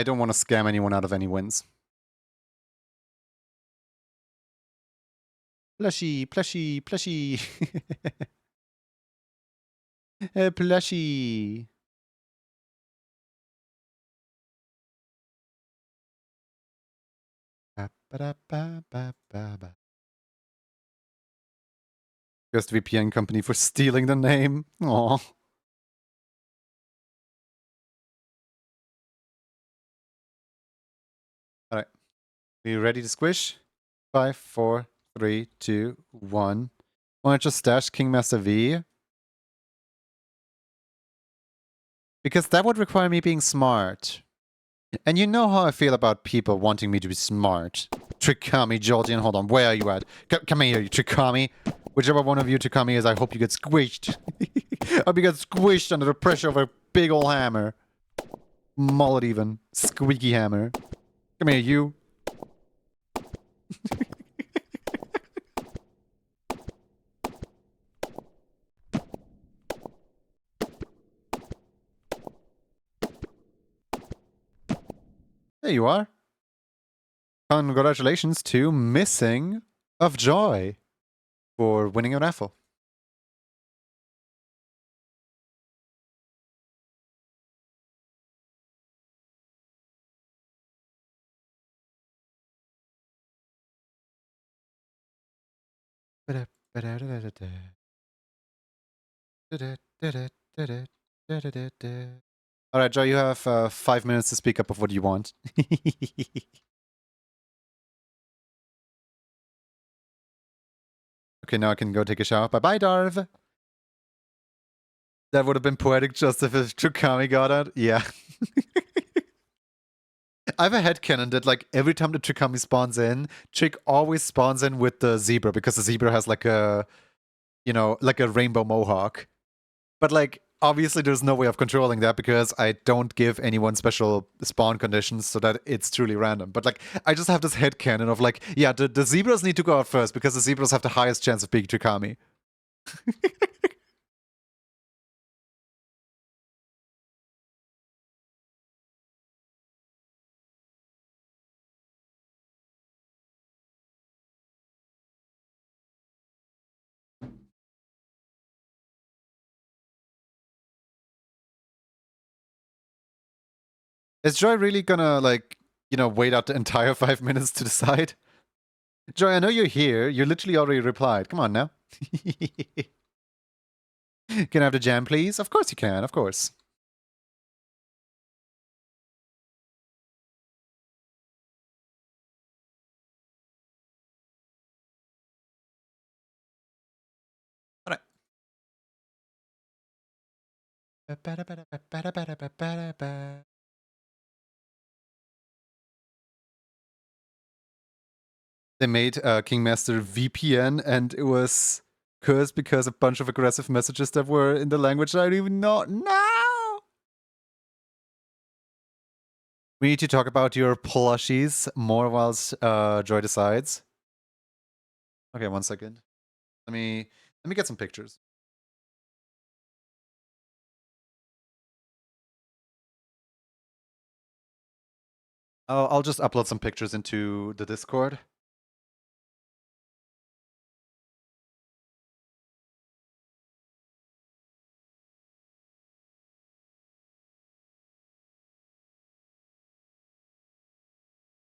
don't want to scam anyone out of any wins. Plushie. Plushie. Just VPN company for stealing the name. Aww. Alright. Are you ready to squish? 5, 4, 3, 2, 1. Want to just stash King Master V? Because that would require me being smart. And you know how I feel about people wanting me to be smart. Trikami, Georgian, hold on, where are you at? Come here, you Trikami. Whichever one of you Trikami is, I hope you get squished. I hope you get squished under the pressure of a big ol' hammer. Mullet even. Squeaky hammer. Come here, you. There you are. Congratulations to Missing of Joy for winning a raffle. All right, Joe, you have 5 minutes to speak up of what you want. Okay, now I can go take a shower. Bye-bye, Darv. That would have been poetic just if Chukami got it. Yeah. I have a headcanon that, like, every time the Chukami spawns in, Chick always spawns in with the zebra because the zebra has, like, a, you know, like a rainbow mohawk. But, like, obviously there's no way of controlling that because I don't give anyone special spawn conditions so that it's truly random. But, like, I just have this headcanon of, like, yeah, the zebras need to go out first because the zebras have the highest chance of being Chukami. Is Joy really gonna, like, you know, wait out the entire 5 minutes to decide? Joy, I know you're here. You literally already replied. Come on now. Can I have the jam, please? Of course you can, of course. All right. They made Kingmaster VPN, and it was cursed because a bunch of aggressive messages that were in the language that I don't even know. No! We need to talk about your plushies more whilst Joy decides. Okay, 1 second. Let me get some pictures. I'll just upload some pictures into the Discord.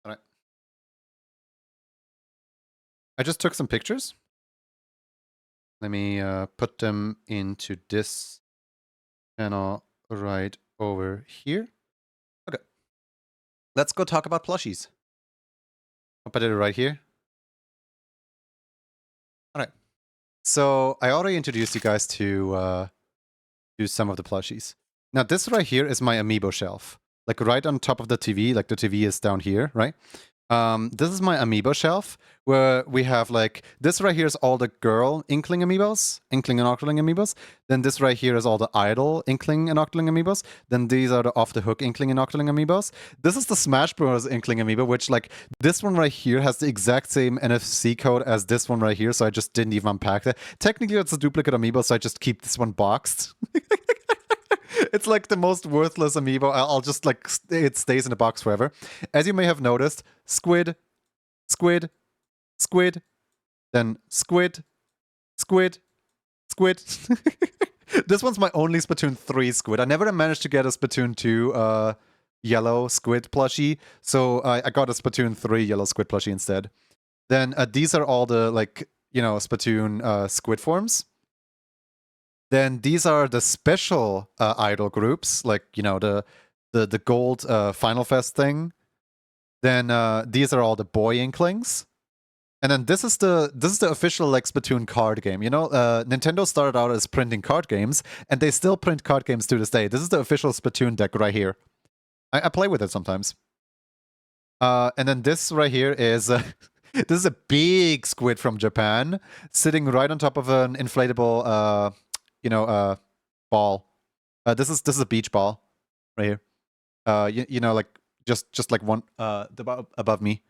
All right. I just took some pictures. Let me put them into this channel right over here. Okay. Let's go talk about plushies. I'll put it right here. All right. So I already introduced you guys to some of the plushies. Now this right here is my amiibo shelf. Like right on top of the TV, like the TV is down here, right? This is my amiibo shelf where we have like, this right here is all the girl Inkling amiibos, Inkling and Octoling amiibos. Then this right here is all the idol Inkling and Octoling amiibos. Then these are the off the hook Inkling and Octoling amiibos. This is the Smash Bros. Inkling amiibo, which like this one right here has the exact same NFC code as this one right here. So I just didn't even unpack that. Technically it's a duplicate amiibo, so I just keep this one boxed. It's like the most worthless amiibo. I'll just like, it stays in the box forever. As you may have noticed, squid, squid, squid, then squid, squid, squid. This one's my only Splatoon 3 squid. I never managed to get a Splatoon 2 yellow squid plushie, so I got a Splatoon 3 yellow squid plushie instead. Then these are all the, like, you know, Splatoon squid forms. Then these are the special idol groups, like, you know, the gold Final Fest thing. Then these are all the boy Inklings. And then this is the official like Splatoon card game. You know, Nintendo started out as printing card games, and they still print card games to this day. This is the official Splatoon deck right here. I play with it sometimes. And then this right here is this is a big squid from Japan sitting right on top of an inflatable you know, ball. This is a beach ball right here. You know, like Just like one above me.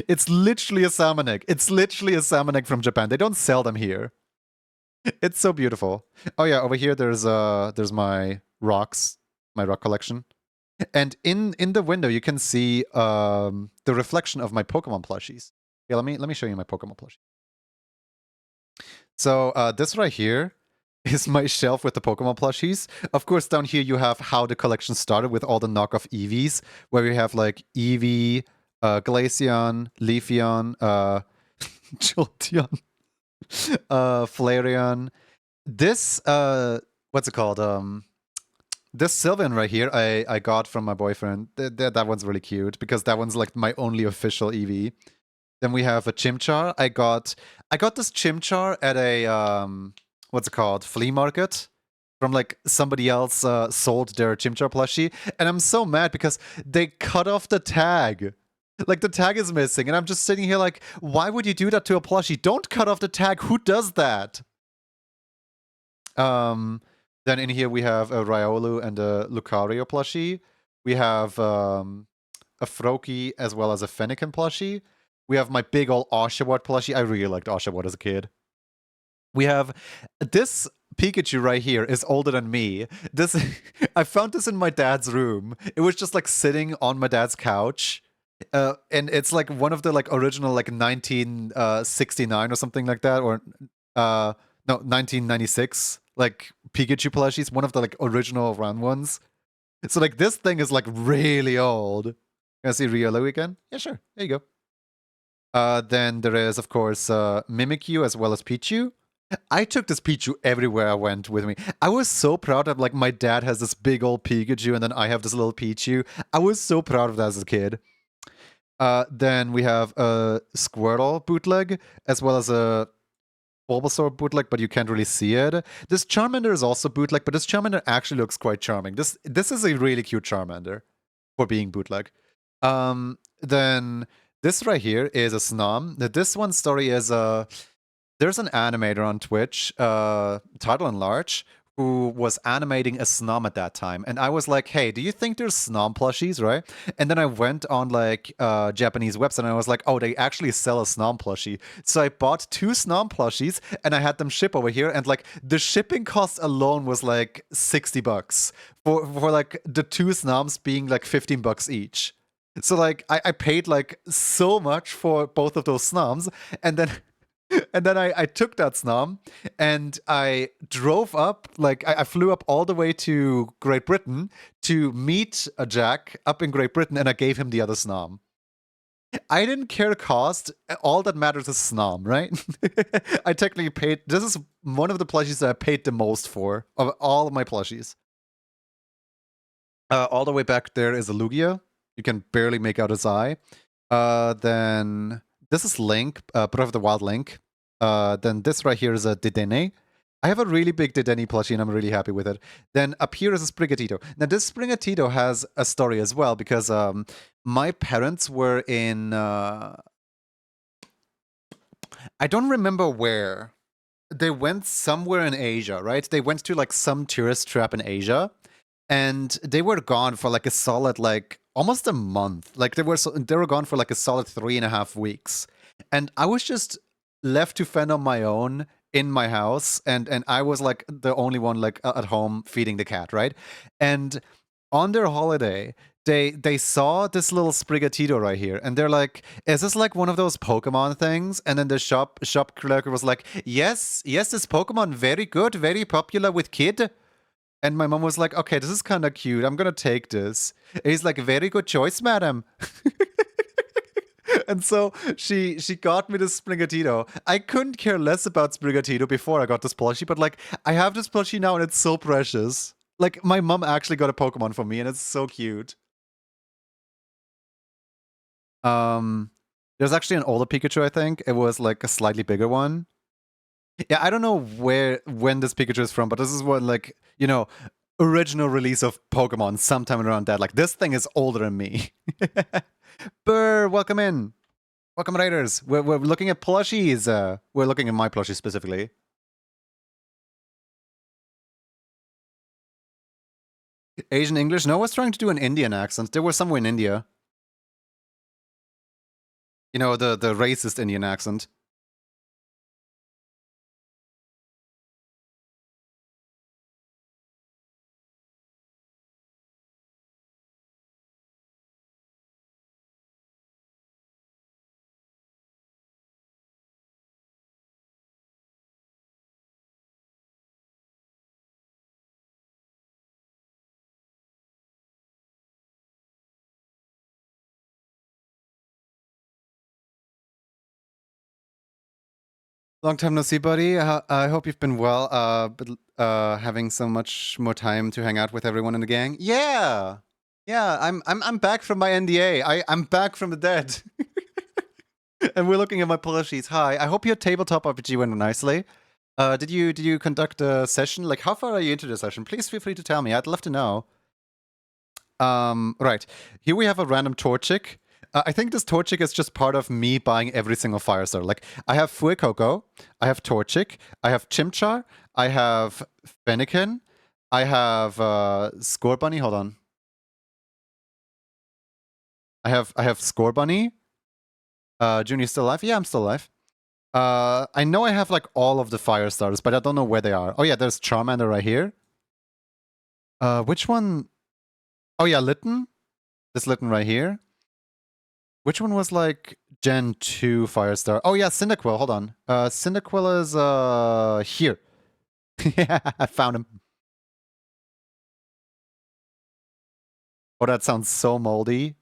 It's literally a salmon egg. It's literally a salmon egg from Japan. They don't sell them here. It's so beautiful. Oh yeah, over here there's my rocks, my rock collection. And in the window you can see the reflection of my Pokemon plushies. Yeah, let me show you my Pokemon plushie. So this right here is my shelf with the Pokemon plushies. Of course, down here you have how the collection started with all the knockoff Eevees, where we have like Eevee, Glaceon, Leafeon, Jolteon, Flareon. This what's it called? This Sylveon right here I got from my boyfriend. That one's really cute because that one's like my only official Eevee. Then we have a Chimchar. I got this Chimchar at a what's it called? Flea market. From like somebody else sold their Chimchar plushie. And I'm so mad because they cut off the tag. Like the tag is missing. And I'm just sitting here like, why would you do that to a plushie? Don't cut off the tag. Who does that? Then in here we have a Riolu and a Lucario plushie. We have a Froakie as well as a Fennekin plushie. We have my big ol' Oshawott plushie. I really liked Oshawott as a kid. We have this Pikachu right here is older than me. This I found this in my dad's room. It was just like sitting on my dad's couch. And it's like one of the like original like 1969 or something like that, or no, 1996 like Pikachu plushies, one of the like original round ones. So like this thing is like really old. Can I see Riolu again? Yeah, sure. There you go. Then there is, of course, Mimikyu as well as Pichu. I took this Pichu everywhere I went with me. I was so proud of, like, my dad has this big old Pikachu and then I have this little Pichu. I was so proud of that as a kid. Then we have a Squirtle bootleg as well as a Bulbasaur bootleg, but you can't really see it. This Charmander is also bootleg, but this Charmander actually looks quite charming. This is a really cute Charmander for being bootleg. Then this right here is a Snom. This one's story is there's an animator on Twitch, Title and Large, who was animating a Snom at that time. And I was like, hey, do you think there's Snom plushies, right? And then I went on like Japanese website and I was like, oh, they actually sell a Snom plushie. So I bought 2 Snom plushies and I had them ship over here. And like the shipping cost alone was like $60 for like the 2 Snoms being like $15 each. So like I paid like so much for both of those Snoms, and then I took that Snom and I drove up, like I flew up all the way to Great Britain to meet a Jack up in Great Britain, and I gave him the other Snom. I didn't care the cost. All that matters is Snom, right? I technically paid. This is one of the plushies that I paid the most for of all of my plushies. All the way back there is a Lugia. You can barely make out his eye. Then this is Link, Breath of the Wild Link. Then this right here is a Dedenne. I have a really big Dedenne plushie and I'm really happy with it. Then up here is a Sprigatito. Now this Sprigatito has a story as well because my parents were in... I don't remember where. They went somewhere in Asia, right? They went to like some tourist trap in Asia. And they were gone for like a solid, like almost a month. Like they were gone for like a solid 3.5 weeks. And I was just left to fend on my own in my house. And I was like the only one like at home feeding the cat, right? And on their holiday, they saw this little Sprigatito right here. And they're like, is this like one of those Pokemon things? And then the shop clerk was like, yes, this Pokemon, very good, very popular with kid. And my mom was like, okay, this is kind of cute. I'm going to take this. And he's like, very good choice, madam. And so she got me this Sprigatito. I couldn't care less about Sprigatito before I got this plushie, but like, I have this plushie now and it's so precious. Like, my mom actually got a Pokemon for me and it's so cute. There's actually an older Pikachu, I think. It was like a slightly bigger one. Yeah, I don't know when this Pikachu is from, but this is what, like, you know, original release of Pokemon sometime around that. Like, this thing is older than me. Burr, welcome in. Welcome, Raiders. We're looking at plushies. We're looking at my plushie specifically. Asian English? No, I was trying to do an Indian accent. There was somewhere in India. You know, the racist Indian accent. Long time no see, buddy. I hope you've been well. Having so much more time to hang out with everyone in the gang. Yeah, yeah. I'm back from my NDA. I'm back from the dead. And we're looking at my plushies. Hi. I hope your tabletop RPG went nicely. Did you conduct a session? Like, how far are you into the session? Please feel free to tell me. I'd love to know. Right. Here we have a random Torchic. I think this Torchic is just part of me buying every single Firestar. Like, I have Fuecoco, I have Torchic, I have Chimchar, I have Fennekin, I have Scorbunny. Hold on. I have Scorbunny. Junior's still alive? Yeah, I'm still alive. I know I have like all of the Firestars, but I don't know where they are. Oh yeah, there's Charmander right here. Which one? Oh yeah, Litten. This Litten right here. Which one was like Gen 2 Firestar? Oh yeah, Cyndaquil, hold on. Cyndaquil is here. Yeah, I found him. Oh, that sounds so moldy.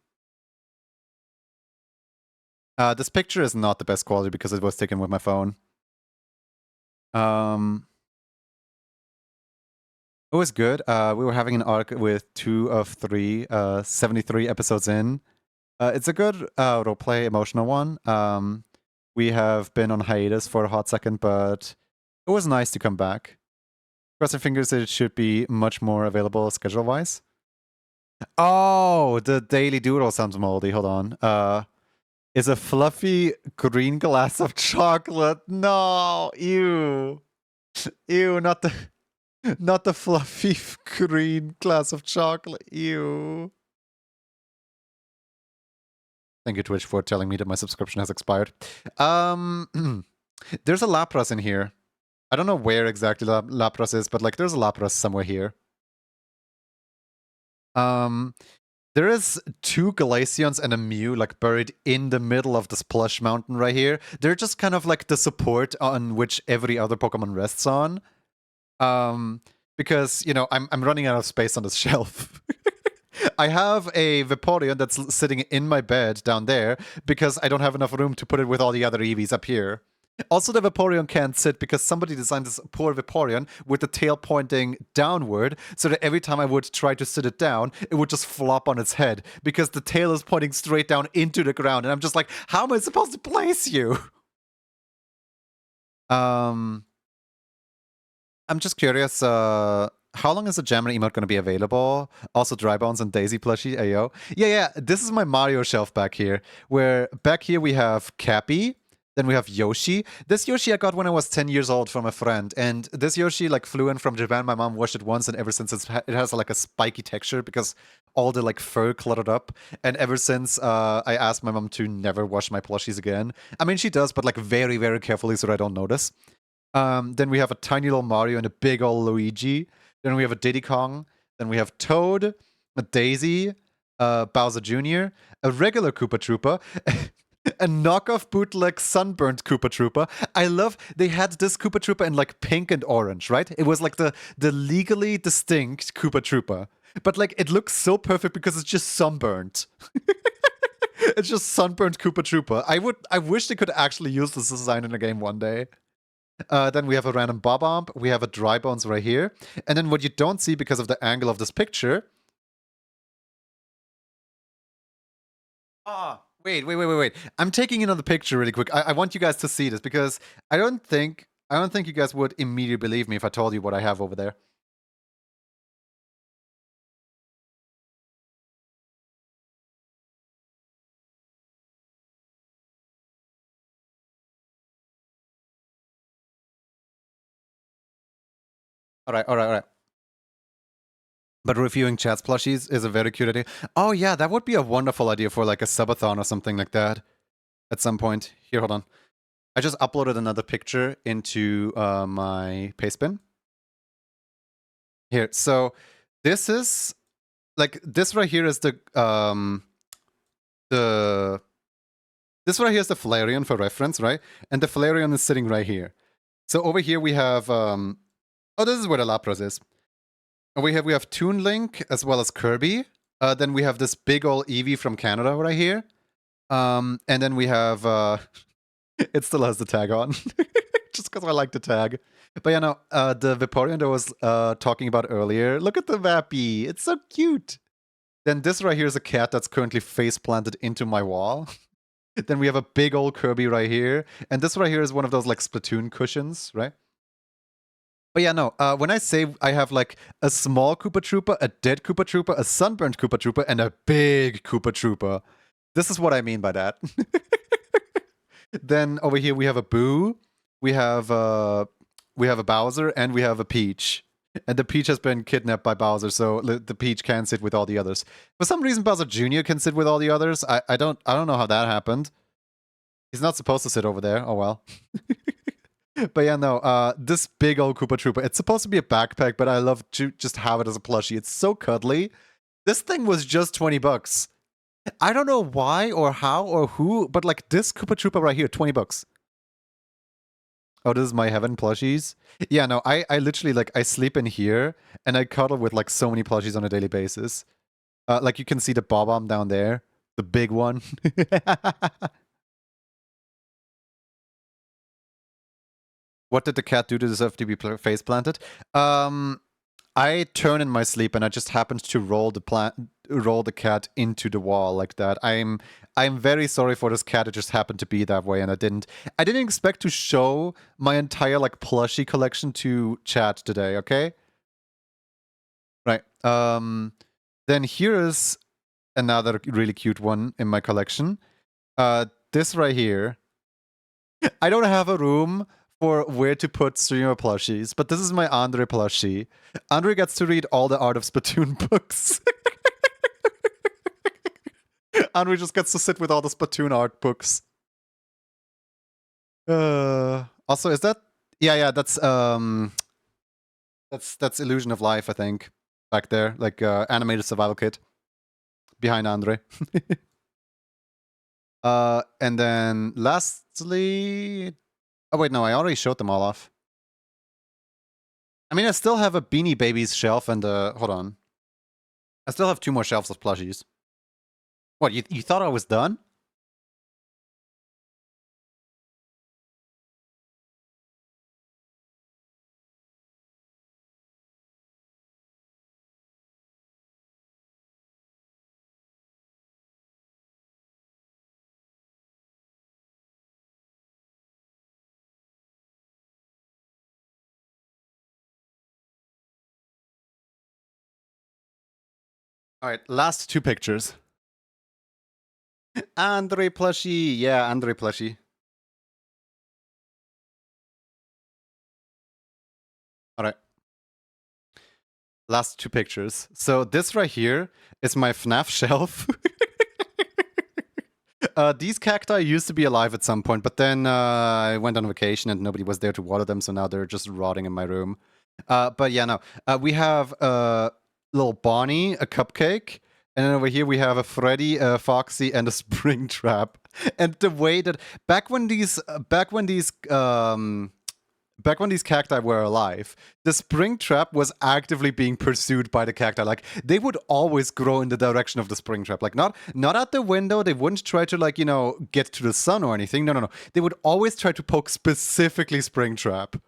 This picture is not the best quality because it was taken with my phone. It was good. We were having an arc with 2 of 3, 73 episodes in. It's a good roleplay emotional one. We have been on hiatus for a hot second, but it was nice to come back. Crossing fingers it should be much more available schedule-wise. Oh, the Daily Doodle sounds moldy. Hold on. Is a fluffy green glass of chocolate. No, ew. Ew, not the fluffy green glass of chocolate. Ew. Thank you, Twitch, for telling me that my subscription has expired. There's a Lapras in here. I don't know where exactly Lapras is, but like there's a Lapras somewhere here. There is 2 Glaceons and a Mew like buried in the middle of this plush mountain right here. They're just kind of like the support on which every other Pokemon rests on. Because, you know, I'm running out of space on this shelf. I have a Vaporeon that's sitting in my bed down there because I don't have enough room to put it with all the other Eevees up here. Also, the Vaporeon can't sit because somebody designed this poor Vaporeon with the tail pointing downward so that every time I would try to sit it down, it would just flop on its head because the tail is pointing straight down into the ground. And I'm just like, how am I supposed to place you? I'm just curious, how long is the Jammer emote going to be available? Also, Dry Bones and Daisy plushie, ayo. Yeah, this is my Mario shelf back here, where back here we have Cappy, then we have Yoshi. This Yoshi I got when I was 10 years old from a friend, and this Yoshi like flew in from Japan. My mom washed it once, and ever since it has like a spiky texture because all the like fur cluttered up. And ever since, I asked my mom to never wash my plushies again. I mean, she does, but like very, very carefully so that I don't notice. Then we have a tiny little Mario and a big old Luigi. Then we have a Diddy Kong. Then we have Toad, a Daisy, Bowser Jr., a regular Koopa Troopa, a knockoff bootleg sunburnt Koopa Troopa. I love they had this Koopa Troopa in like pink and orange, right? It was like the legally distinct Koopa Troopa. But like it looks so perfect because it's just sunburnt. It's just sunburnt Koopa Troopa. I wish they could actually use this design in a game one day. Then we have a random Bob-omb. We have a Dry Bones right here. And then what you don't see because of the angle of this picture. Wait. I'm taking another picture really quick. I want you guys to see this because I don't think you guys would immediately believe me if I told you what I have over there. All right. But reviewing chat's plushies is a very cute idea. Oh yeah, that would be a wonderful idea for like a subathon or something like that at some point. Here, hold on. I just uploaded another picture into my pastebin. Here, so this is like this right here is the this right here is the Flareon for reference, right? And the Flareon is sitting right here. So over here we have oh, this is where the Lapras is. And we have Toon Link as well as Kirby. Then we have this big old Eevee from Canada right here. And then we have it still has the tag on. Just because I like the tag. But yeah, no, the Vaporeon that I was talking about earlier. Look at the Vappy. It's so cute. Then this right here is a cat that's currently face planted into my wall. Then we have a big old Kirby right here. And this right here is one of those like Splatoon cushions, right? But yeah, no, when I say I have like a small Koopa Trooper, a dead Koopa Trooper, a sunburned Koopa Trooper, and a big Koopa Trooper, this is what I mean by that. Then over here we have a Boo, we have a Bowser, and we have a Peach. And the Peach has been kidnapped by Bowser, so the Peach can't sit with all the others. For some reason, Bowser Jr. can sit with all the others. I don't know how that happened. He's not supposed to sit over there. Oh well. But yeah, no, this big old Koopa Trooper, it's supposed to be a backpack, but I love to just have it as a plushie. It's so cuddly. This thing was just 20 bucks. I don't know why or how or who, but like this Koopa Trooper right here, 20 bucks. Oh, this is my heaven plushies? Yeah, no, I literally, like, I sleep in here, and I cuddle with, like, so many plushies on a daily basis. Like, you can see the Bob-omb down there. The big one. What did the cat do to deserve to be face planted? I turn in my sleep and I just happened to roll the cat into the wall like that. I'm very sorry for this cat. It just happened to be that way, and I didn't expect to show my entire like plushie collection to chat today. Okay. Right. Then here is another really cute one in my collection. This right here. I don't have a room for where to put streamer plushies, but this is my Andre plushie. Andre gets to read all the Art of Splatoon books. Andre just gets to sit with all the Splatoon art books. Also, is that... Yeah, that's Illusion of Life, I think. Back there, like animated survival kit. Behind Andre. And then lastly... Oh wait, no, I already showed them all off. I mean, I still have a Beanie Babies shelf and hold on. I still have 2 more shelves of plushies. What, you thought I was done? Alright, last 2 pictures. Andre plushie. Yeah, Andre plushie. Alright. Last 2 pictures. So this right here is my FNAF shelf. These cacti used to be alive at some point, but then I went on vacation and nobody was there to water them, so now they're just rotting in my room. But yeah, no. We have little Bonnie, a cupcake, and then over here we have a Freddy, a Foxy, and a Springtrap. And the way that back when these cacti were alive, the Springtrap was actively being pursued by the cacti. Like, they would always grow in the direction of the Springtrap. Like, not out the window. They wouldn't try to, like, you know, get to the sun or anything. No. They would always try to poke specifically Springtrap.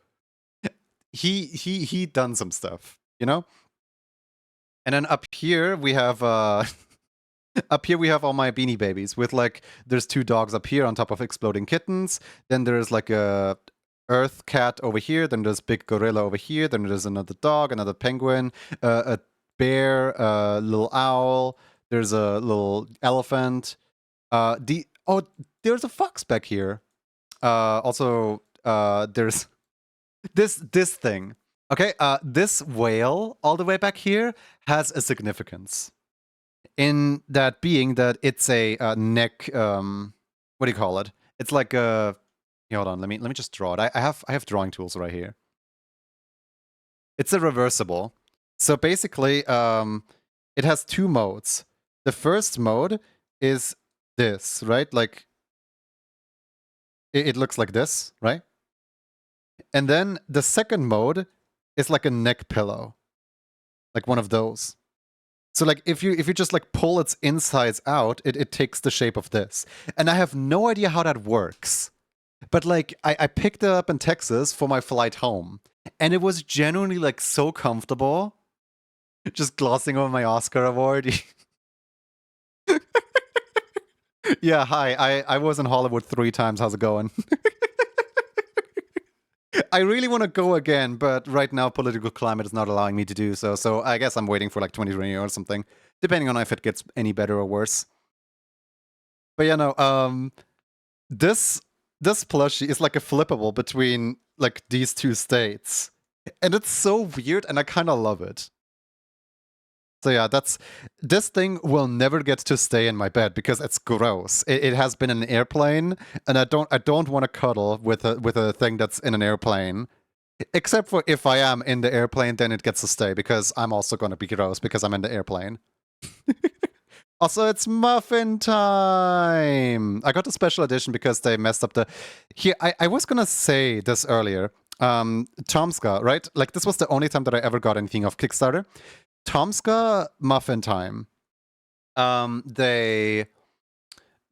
He done some stuff, you know? And then up here we have up here we have all my Beanie Babies with, like, there's 2 dogs up here on top of exploding kittens. Then there's like a Earth cat over here, then there's big gorilla over here, then there's another dog, another penguin, a bear, a little owl, there's a little elephant. There's a fox back here. Also, there's this thing. Okay, this whale all the way back here has a significance. In that being that it's a neck, what do you call it? It's like a, hold on, let me just draw it. I have drawing tools right here. It's a reversible. So basically, it has two modes. The first mode is this, right? Like, it looks like this, right? And then the second mode is like a neck pillow, like one of those. So like if you just like pull its insides out, it takes the shape of this. And I have no idea how that works. But like I picked it up in Texas for my flight home. And it was genuinely like so comfortable. Just glossing over my Oscar award. Yeah, hi. I was in Hollywood 3 times. How's it going? I really want to go again, but right now political climate is not allowing me to do so. So I guess I'm waiting for like 2020 or something, depending on if it gets any better or worse. But yeah, no. This plushie is like a flippable between like these two states, and it's so weird, and I kind of love it. So yeah, this thing will never get to stay in my bed because it's gross. It has been in an airplane, and I don't want to cuddle with a thing that's in an airplane. Except for if I am in the airplane, then it gets to stay because I'm also going to be gross because I'm in the airplane. Also, it's muffin time! I got the special edition because they messed up the... Here, I was gonna say this earlier. Tomska, right? Like, this was the only time that I ever got anything off Kickstarter. Tomska Muffin Time.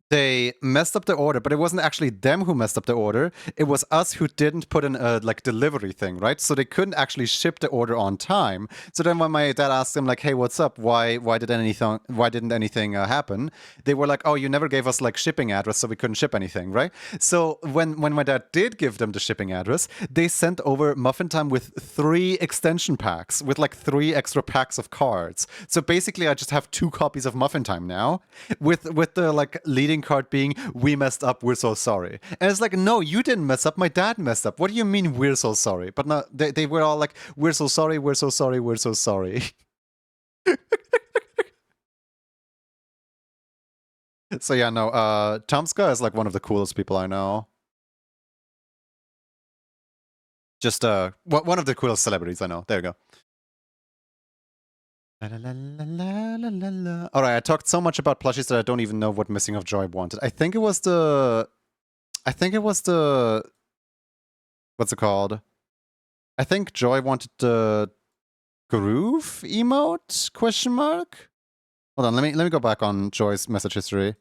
They messed up the order, but it wasn't actually them who messed up the order. It was us who didn't put in a like delivery thing, right? So they couldn't actually ship the order on time. So then when my dad asked them like, "Hey, what's up? Why didn't anything happen?" They were like, "Oh, you never gave us like shipping address, so we couldn't ship anything, right?" So when my dad did give them the shipping address, they sent over Muffin Time with 3 extension packs with like 3 extra packs of cards. So basically, I just have 2 copies of Muffin Time now, with the like leading card being "We messed up, we're so sorry." And it's like, no, you didn't mess up, my dad messed up. What do you mean we're so sorry? But no, they were all like, "We're so sorry, we're so sorry, we're so sorry." So yeah, no, Tomska is like one of the coolest people I know. Just one of the coolest celebrities I know. There you go. La, la, la, la, la, la. All right, I talked so much about plushies that I don't even know what Missing of Joy wanted. I think it was the what's it called? I think Joy wanted the groove emote question mark. Hold on, let me go back on Joy's message history.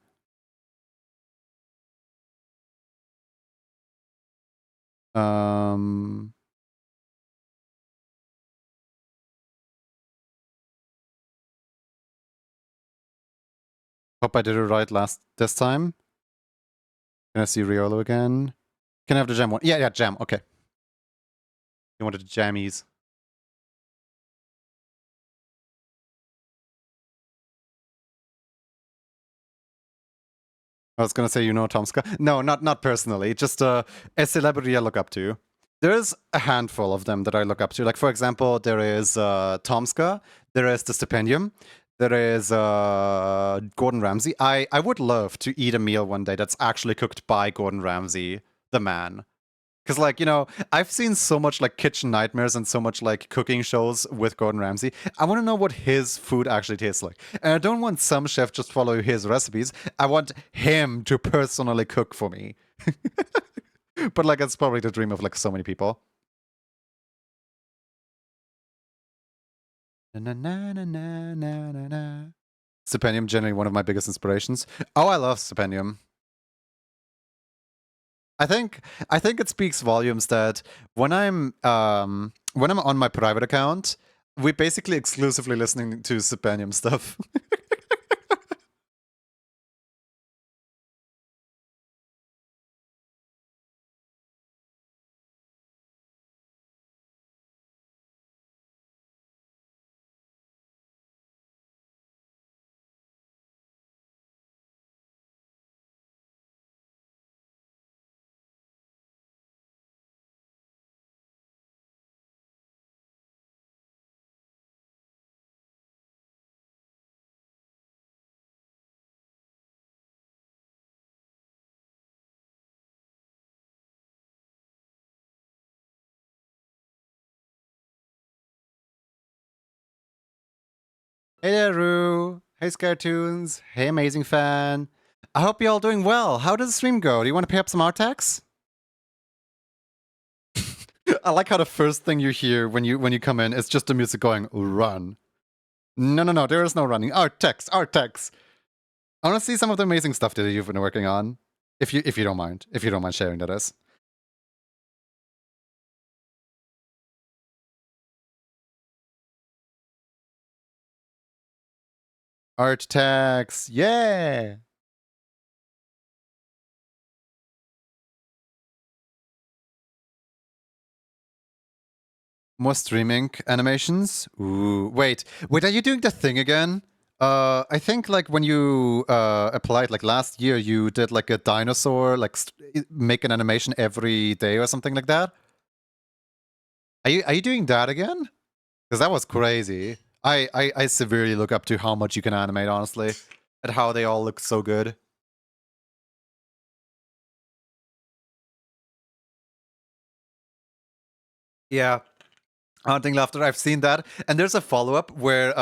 Hope I did it right this time. Can I see Riolo again? Can I have the jam one? Yeah, jam. Okay. You wanted the jammies. I was gonna say, you know Tomska. No, not personally. Just a celebrity I look up to. There's a handful of them that I look up to. Like, for example, there is Tomska. There is the Stipendium. There is Gordon Ramsay. I would love to eat a meal one day that's actually cooked by Gordon Ramsay, the man. Because, like, you know, I've seen so much, like, kitchen nightmares and so much, like, cooking shows with Gordon Ramsay. I want to know what his food actually tastes like. And I don't want some chef just follow his recipes. I want him to personally cook for me. But, like, it's probably the dream of, like, so many people. Na, na, na, na, na, na, na. Stipendium, generally one of my biggest inspirations. Oh, I love Stipendium. I think it speaks volumes that when I'm on my private account, we're basically exclusively listening to Stipendium stuff. Hey there, Rue. Hey, Scartoons. Hey, Amazing Fan. I hope you're all doing well. How does the stream go? Do you want to pay up some art tax? I like how the first thing you hear when you come in is just the music going, run. No, there is no running. Art text, art text. I want to see some of the amazing stuff that you've been working on. If you don't mind. If you don't mind sharing, that is. Art text, yeah! More streaming animations? Ooh, wait, are you doing the thing again? I think like when you applied like last year, you did like a dinosaur, like make an animation every day or something like that. Are you doing that again? Because that was crazy. I severely look up to how much you can animate, honestly, and how they all look so good. Yeah, Haunting Laughter. I've seen that, and there's a follow-up where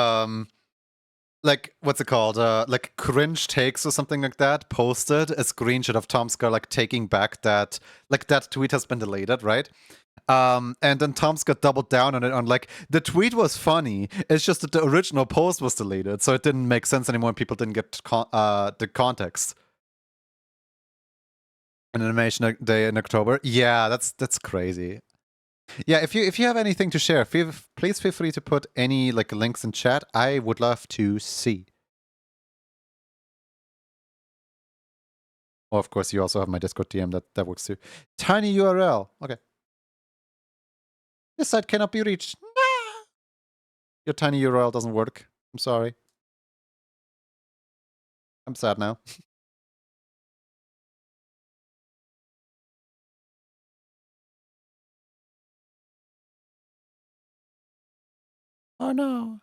like what's it called? Like cringe takes or something like that. Posted a screenshot of Tom Scar like taking back that like that tweet has been deleted, right? And then Tom Scott doubled down on it on like the tweet was funny. It's just that the original post was deleted, so it didn't make sense anymore. And people didn't get the context. An animation day in October. Yeah, that's crazy. Yeah, if you have anything to share, please feel free to put any like links in chat. I would love to see. Oh, of course, you also have my Discord DM. That works too. Tiny URL. Okay. This site cannot be reached. Your tiny URL doesn't work. I'm sorry. I'm sad now. Oh no.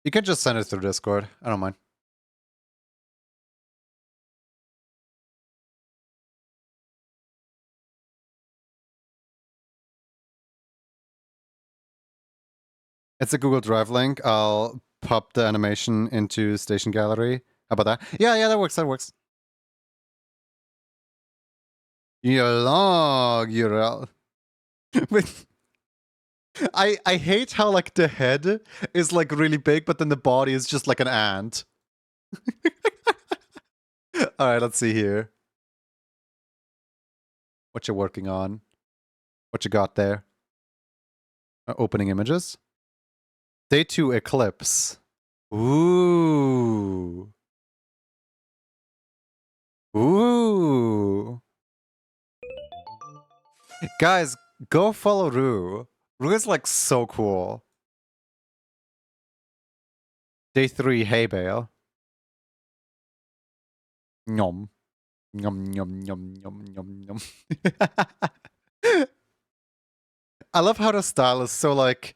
You can just send it through Discord. I don't mind. It's a Google Drive link. I'll pop the animation into Station Gallery. How about that? Yeah, that works. That works. Your long URL. Wait. I hate how like the head is like really big, but then the body is just like an ant. All right, let's see here. What you're working on? What you got there? Opening images. Day 2 eclipse. Ooh. Ooh. Guys, go follow Rue. Rue is like so cool. Day 3 hay bale. Nom. Nom nom nom nom nom nom. I love how the style is so like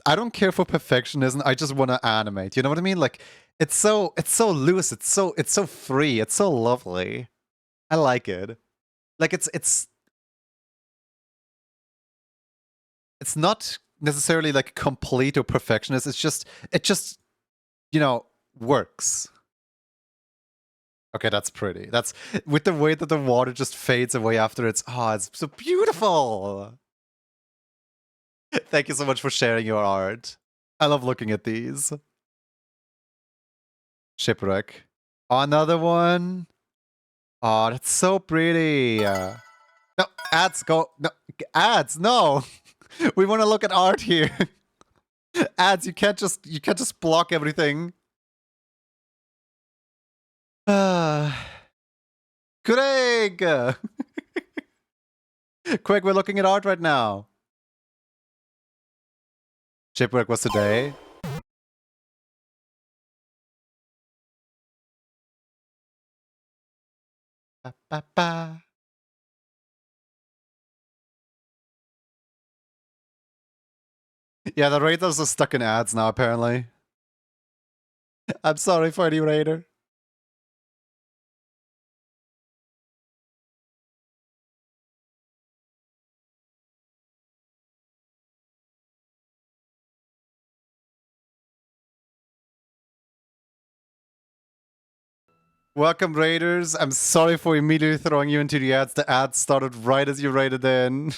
I don't care for perfectionism. I just want to animate. You know what I mean? Like it's so loose. It's so free. It's so lovely. I like it. Like it's not necessarily like complete or perfectionist. It just you know works. Okay, that's pretty. That's with the way that the water just fades away after it's so beautiful. Thank you so much for sharing your art. I love looking at these. Shipwreck. Another one. Oh, that's so pretty. No, ads go. No, ads, no. We want to look at art here. Ads, you can't just block everything. Craig! Craig, we're looking at art right now. Shipwreck was today. Ba, ba, ba. Yeah, the Raiders are stuck in ads now, apparently. I'm sorry for any Raider. Welcome, Raiders. I'm sorry for immediately throwing you into the ads. The ads started right as you raided in.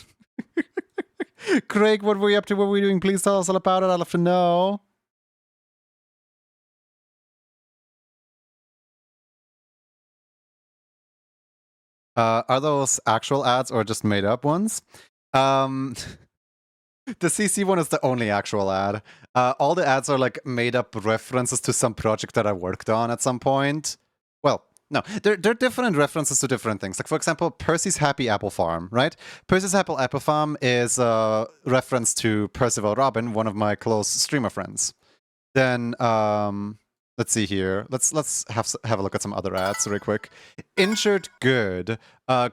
Craig, what were you up to? What were you doing? Please tell us all about it. I'd love to know. Are those actual ads or just made up ones? The CC one is the only actual ad. All the ads are like made up references to some project that I worked on at some point. Well, no, they're different references to different things. Like, for example, Percy's Happy Apple Farm, right? Percy's Happy Apple Farm is a reference to Percival Robin, one of my close streamer friends. Then, let's see here. Let's have a look at some other ads real quick. Injured Good.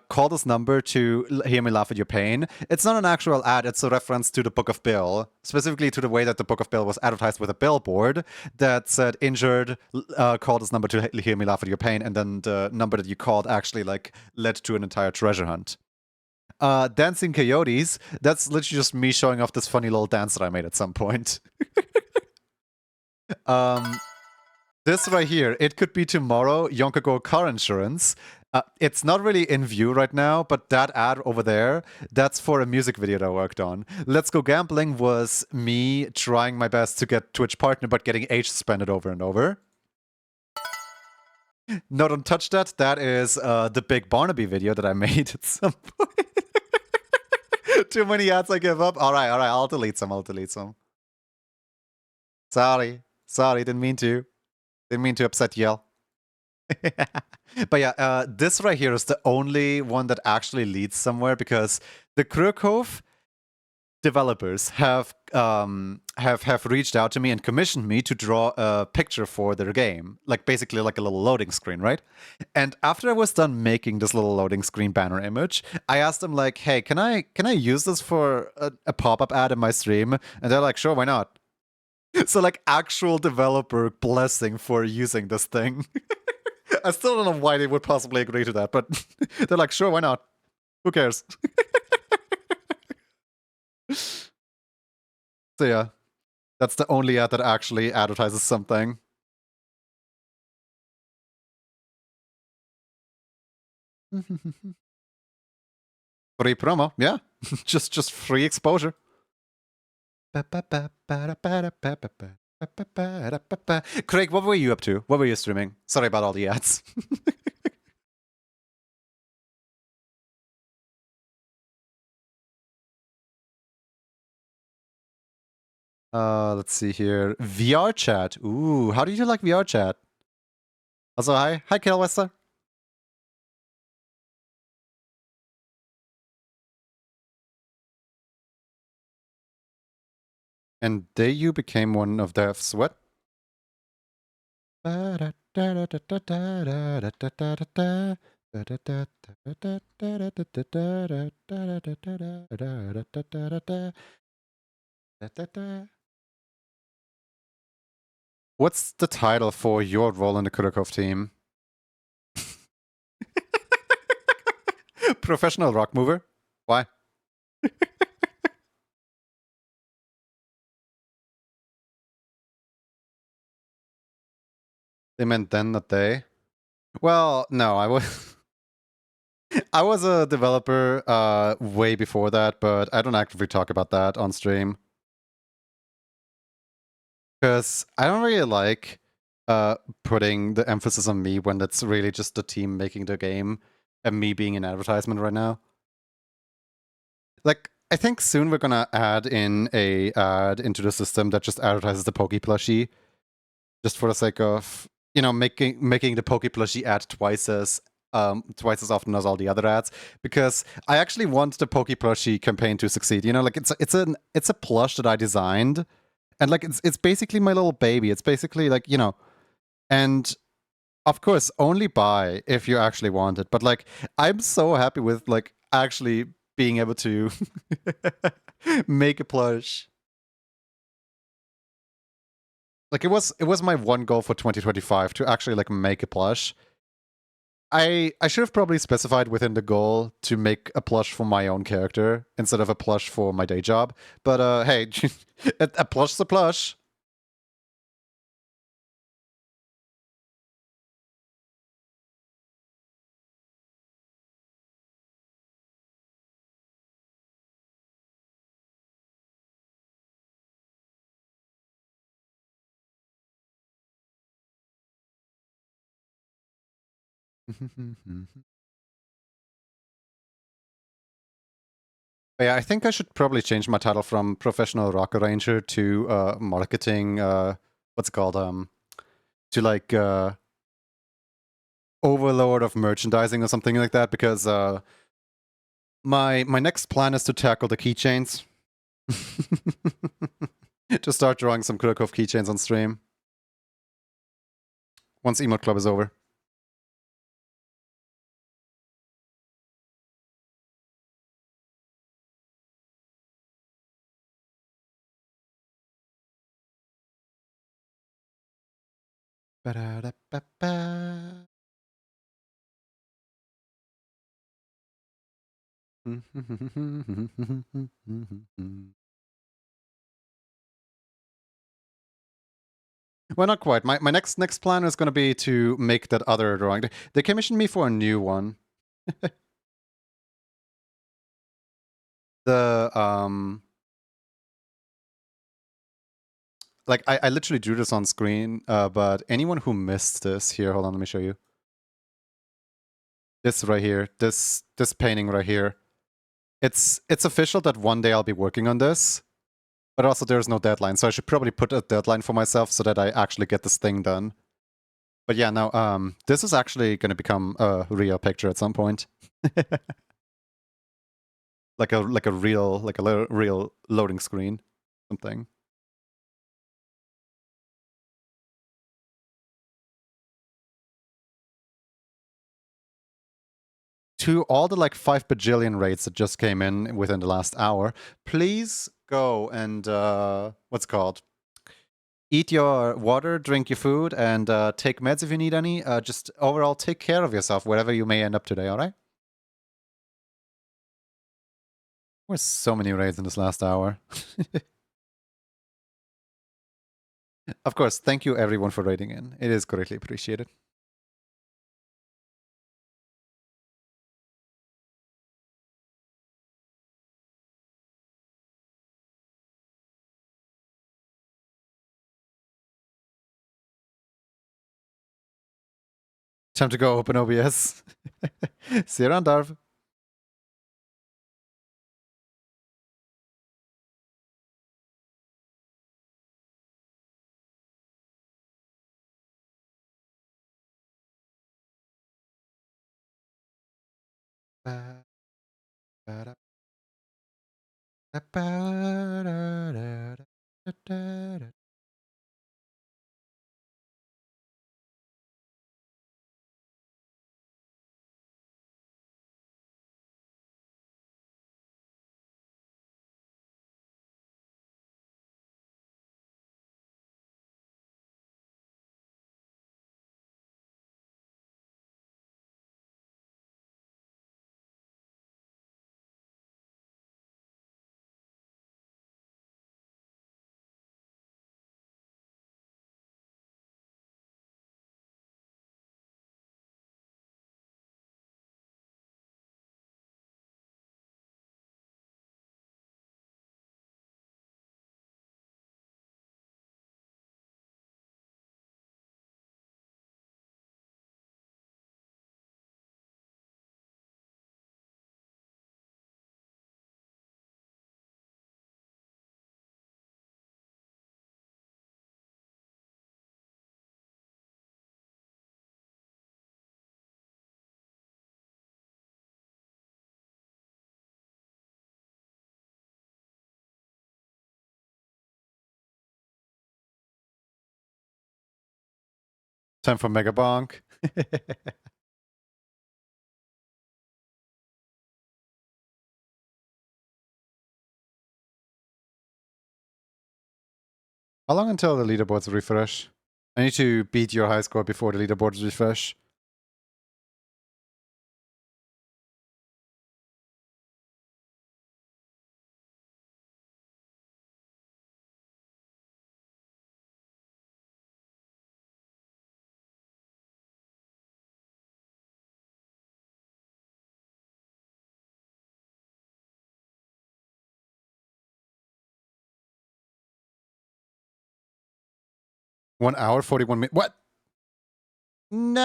Call this number to hear me laugh at your pain. It's not an actual ad. It's a reference to the Book of Bill, specifically to the way that the Book of Bill was advertised with a billboard that said "Injured, call this number to hear me laugh at your pain," and then the number that you called actually like led to an entire treasure hunt. Dancing Coyotes. That's literally just me showing off this funny little dance that I made at some point. This right here, it could be tomorrow, Yonkago Car Insurance. It's not really in view right now, but that ad over there, that's for a music video that I worked on. Let's Go Gambling was me trying my best to get Twitch partner, but getting age suspended over and over. No, don't touch that. That is the Big Barnaby video that I made at some point. Too many ads, I give up. All right, I'll delete some. Sorry, didn't mean to. Didn't mean to upset y'all. But yeah, this right here is the only one that actually leads somewhere because the Krukov developers have reached out to me and commissioned me to draw a picture for their game, like basically like a little loading screen, right? And after I was done making this little loading screen banner image, I asked them like, "Hey, can I use this for a pop-up ad in my stream?" And they're like, "Sure, why not?" So like actual developer blessing for using this thing. I still don't know why they would possibly agree to that, but they're like, sure, why not? Who cares? So yeah, that's the only ad that actually advertises something. Free promo, yeah. just free exposure. Craig, what were you up to? What were you streaming? Sorry about all the ads. Let's see here. VR chat. Ooh, how do you like VR chat? Also, hi. Hi, Kilwester. And you became one of Dev's what? What's the title for your role in the Kurokov team? Professional rock mover? Why? They meant then, not they. Well, no, I was I was a developer way before that, but I don't actively talk about that on stream. Because I don't really like putting the emphasis on me when it's really just the team making the game and me being an advertisement right now. Like, I think soon we're gonna add in a ad into the system that just advertises the Poke plushie, just for the sake of, you know, making the Poke plushie ad twice as often as all the other ads, because I actually want the Poke plushie campaign to succeed. You know, like it's a plush that I designed, and like it's basically my little baby. It's basically like, you know, and of course only buy if you actually want it. But like I'm so happy with like actually being able to make a plush. Like it was my one goal for 2025 to actually like make a plush. I should have probably specified within the goal to make a plush for my own character instead of a plush for my day job. But hey, a plush's a plush. Yeah, I think I should probably change my title from professional rock arranger to marketing. What's it called? To like overlord of merchandising or something like that. Because my next plan is to tackle the keychains. To start drawing some Kurokov keychains on stream once Emote Club is over. Ba-da-da-ba-ba. Well, not quite. My next plan is going to be to make that other drawing. They commissioned me for a new one. The like I literally drew this on screen, but anyone who missed this here, hold on, let me show you. This right here, this painting right here. It's official that one day I'll be working on this, but also there's no deadline, so I should probably put a deadline for myself so that I actually get this thing done. But yeah, now this is actually going to become a real picture at some point. like a real loading screen, something. To all the like 5 bajillion rates that just came in within the last hour, please go and what's it called? Eat your water, drink your food, and take meds if you need any. Just overall take care of yourself wherever you may end up today, alright? There's so many raids in this last hour. Of course, thank you everyone for raiding in. It is greatly appreciated. Time to go open OBS. See you around, Darv. Time for Mega Bonk. How long until the leaderboards refresh? I need to beat your high score before the leaderboards refresh. One hour, 41 minutes. What? No!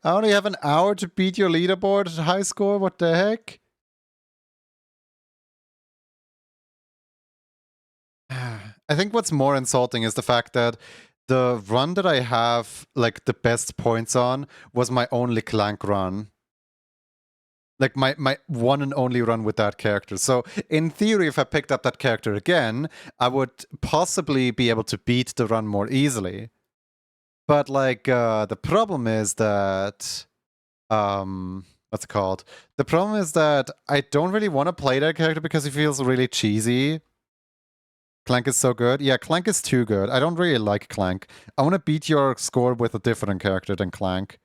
I only have an hour to beat your leaderboard high score? What the heck? I think what's more insulting is the fact that the run that I have, like, the best points on was my only Clank run. Like, my one and only run with that character. So, in theory, if I picked up that character again, I would possibly be able to beat the run more easily. But, like, the problem is that... what's it called? The problem is that I don't really want to play that character because he feels really cheesy. Clank is so good. Yeah, Clank is too good. I don't really like Clank. I want to beat your score with a different character than Clank.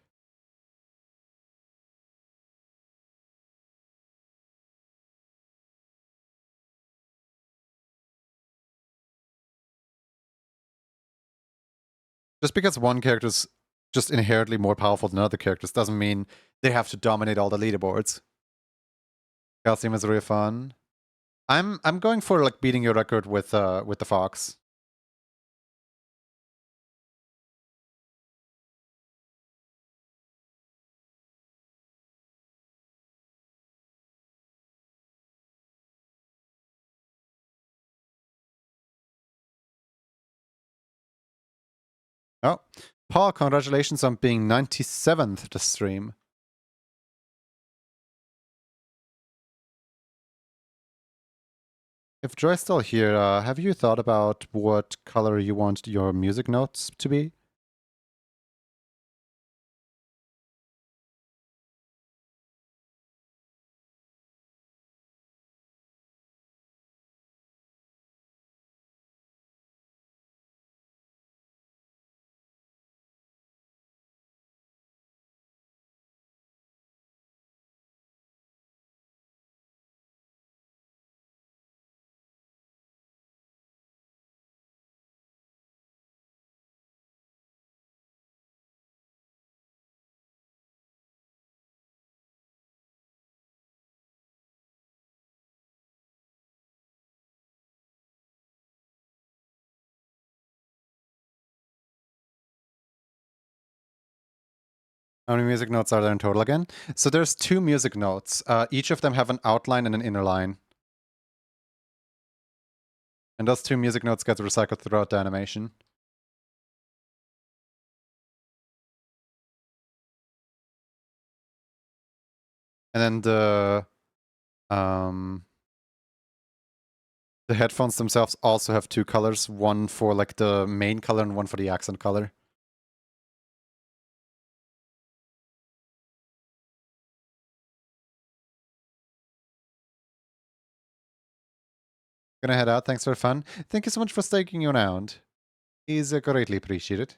Just because one character is just inherently more powerful than other characters doesn't mean they have to dominate all the leaderboards. Calcium is really fun. I'm going for like beating your record with the Fox. Oh, Paul, congratulations on being 97th this stream. If Joy's still here, have you thought about what color you want your music notes to be? How many music notes are there in total again? So there's 2 music notes. Each of them have an outline and an inner line. And those 2 music notes get recycled throughout the animation. And then the headphones themselves also have 2 colors, one for like the main color and one for the accent color. Gonna head out, thanks for fun. Thank you so much for sticking around. Is greatly appreciated.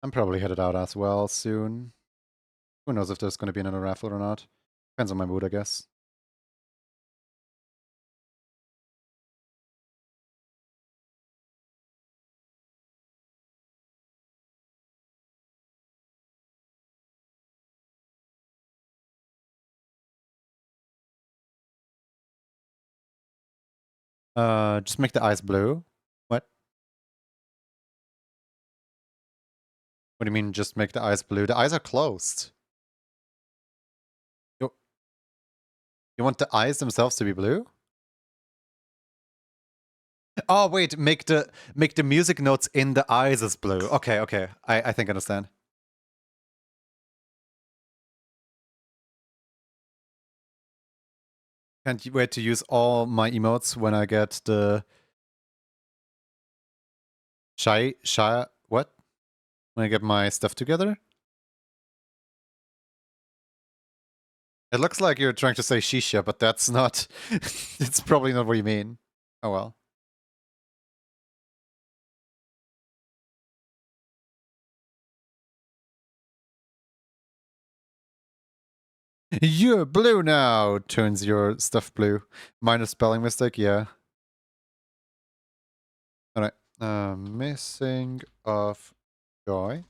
I'm probably headed out as well soon. Who knows if there's gonna be another raffle or not. Depends on my mood, I guess. Just make the eyes blue. What? What do you mean, just make the eyes blue? The eyes are closed. You want the eyes themselves to be blue? Oh wait, make the music notes in the eyes as blue. Okay, okay. I think I understand. Can't you wait to use all my emotes when I get the shy what? When I get my stuff together? It looks like you're trying to say shisha, but that's not... it's probably not what you mean. Oh well. You're blue now! Turns your stuff blue. Minor spelling mistake, yeah. Alright, Missing of joy.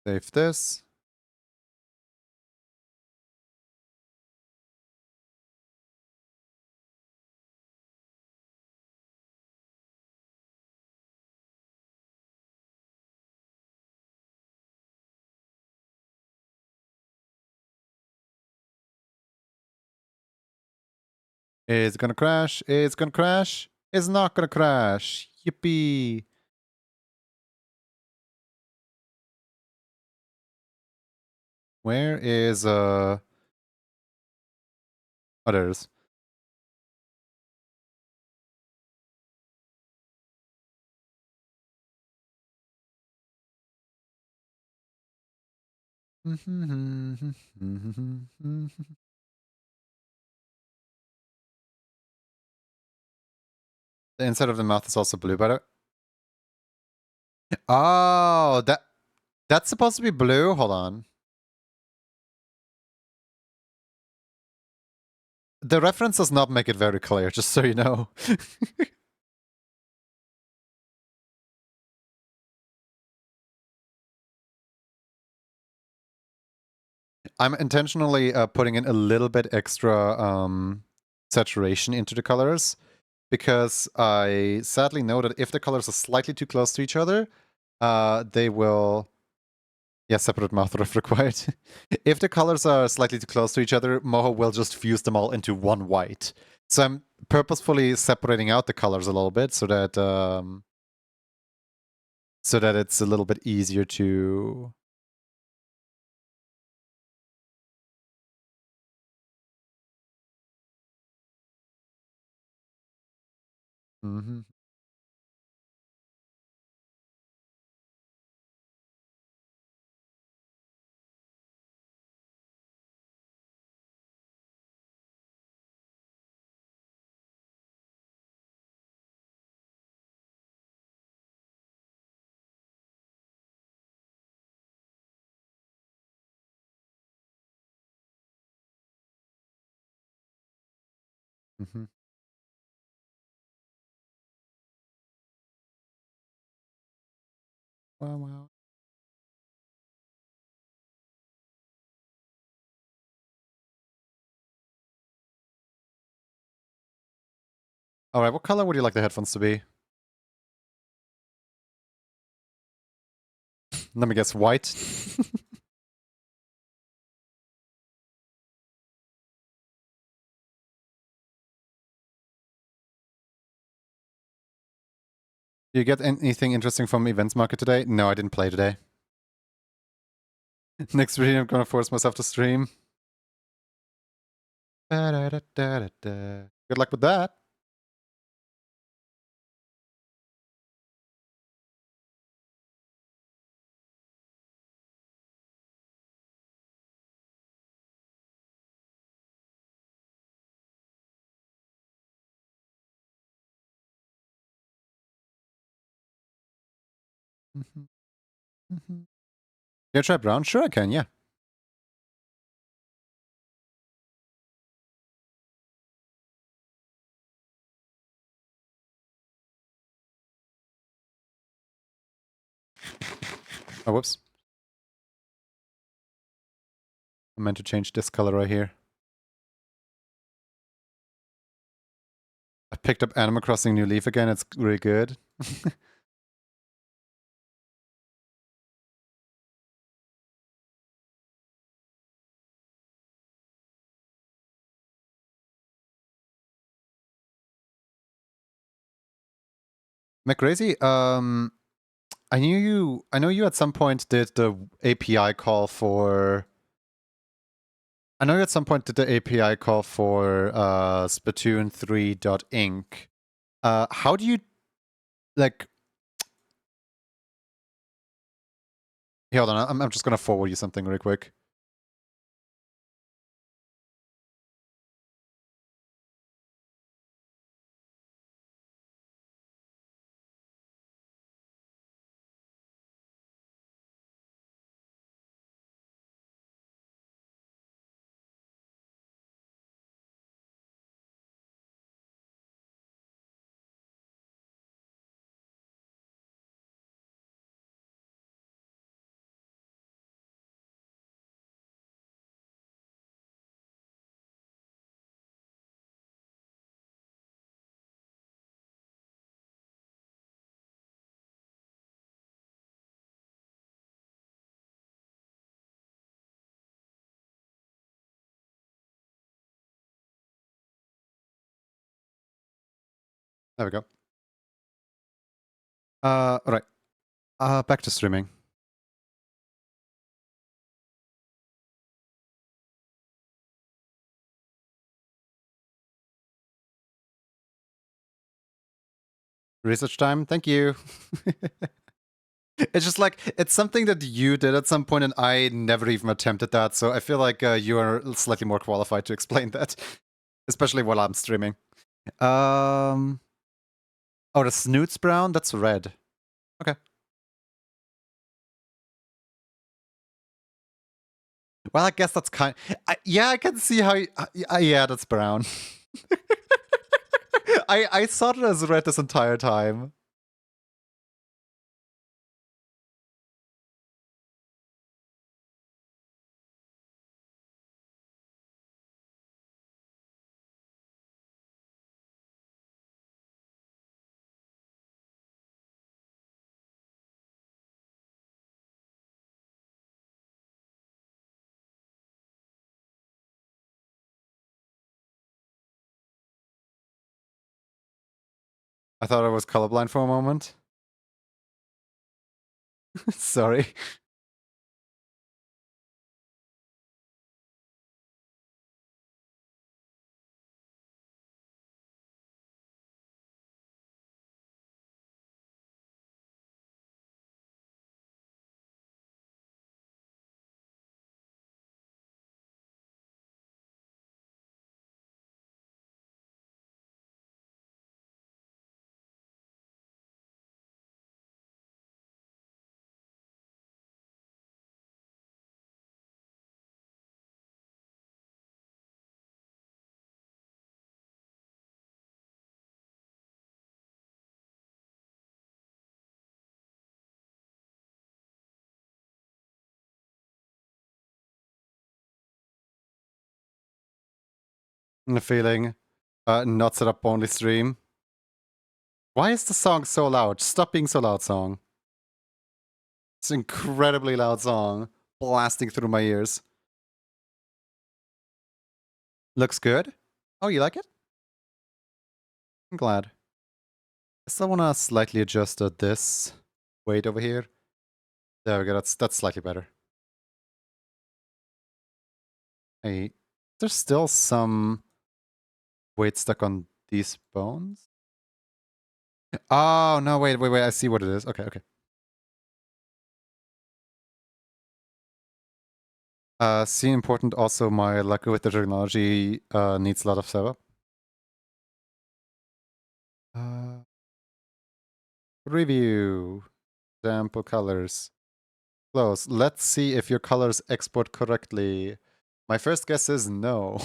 Save this. It's gonna crash. It's gonna crash. It's not gonna crash. Yippee. Where is oh, there it is. The inside of the mouth is also blue, but oh, that's supposed to be blue. Hold on. The reference does not make it very clear, just so you know. I'm intentionally putting in a little bit extra saturation into the colors because I sadly know that if the colors are slightly too close to each other, they will... Yeah, separate mouth riff required. If the colors are slightly too close to each other, Moho will just fuse them all into one white. So I'm purposefully separating out the colors a little bit so that it's a little bit easier to... Mm-hmm. Mm-hmm. Wow, wow. All right, what color would you like the headphones to be? Let me guess, white? Do you get anything interesting from Events Market today? No, I didn't play today. Next video, I'm gonna force myself to stream. Good luck with that. Can you try brown? Sure I can, yeah. Oh, whoops. I meant to change this color right here. I picked up Animal Crossing New Leaf again. It's really good. McCrazy, I know you at some point did the API call for... I know you at some point did the API call for Splatoon3.inc. How do you, like... Hey, hold on, I'm just gonna forward you something really quick. There we go. Alright. Back to streaming. Research time, thank you. It's just like, it's something that you did at some point and I never even attempted that, so I feel like you are slightly more qualified to explain that. Especially while I'm streaming. Oh, the snoote's brown? That's red. Okay. Well, I guess that's kind... yeah, I can see how... yeah, that's brown. I thought it as red this entire time. I thought I was colorblind for a moment. Sorry. I'm feeling not set up only stream. Why is the song so loud? Stop being so loud, song. It's an incredibly loud song, blasting through my ears. Looks good? Oh, you like it? I'm glad. I still want to slightly adjust this weight over here. There we go, that's slightly better. Hey, there's still some weight stuck on these bones? Oh, no, wait, I see what it is. Okay. See important also, my luck with the technology needs a lot of setup. Review. Sample colors. Close. Let's see if your colors export correctly. My first guess is no.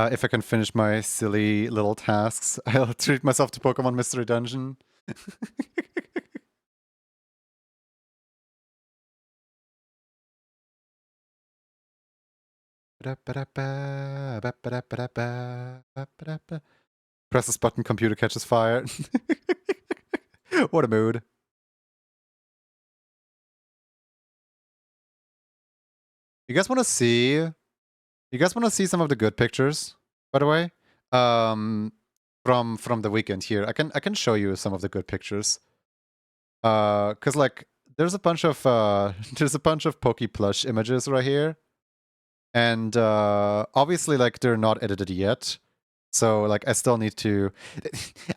If I can finish my silly little tasks, I'll treat myself to Pokemon Mystery Dungeon. Press this button, computer catches fire. What a mood. You guys want to see? You guys want to see some of the good pictures, by the way? From the weekend here. I can show you some of the good pictures. Cause like there's a bunch of Poke plush images right here. And obviously like they're not edited yet. So like I still need to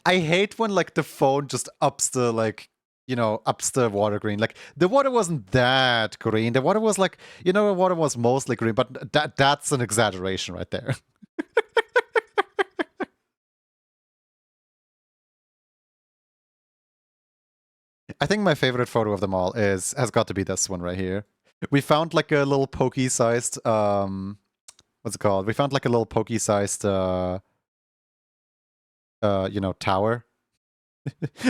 I hate when like the phone just ups the like, you know, ups the water green. Like the water wasn't that green. The water was like, you know, the water was mostly green, but that's an exaggeration right there. I think my favorite photo of them all has got to be this one right here. We found like a little pokey-sized what's it called? We found like a little pokey-sized you know, tower.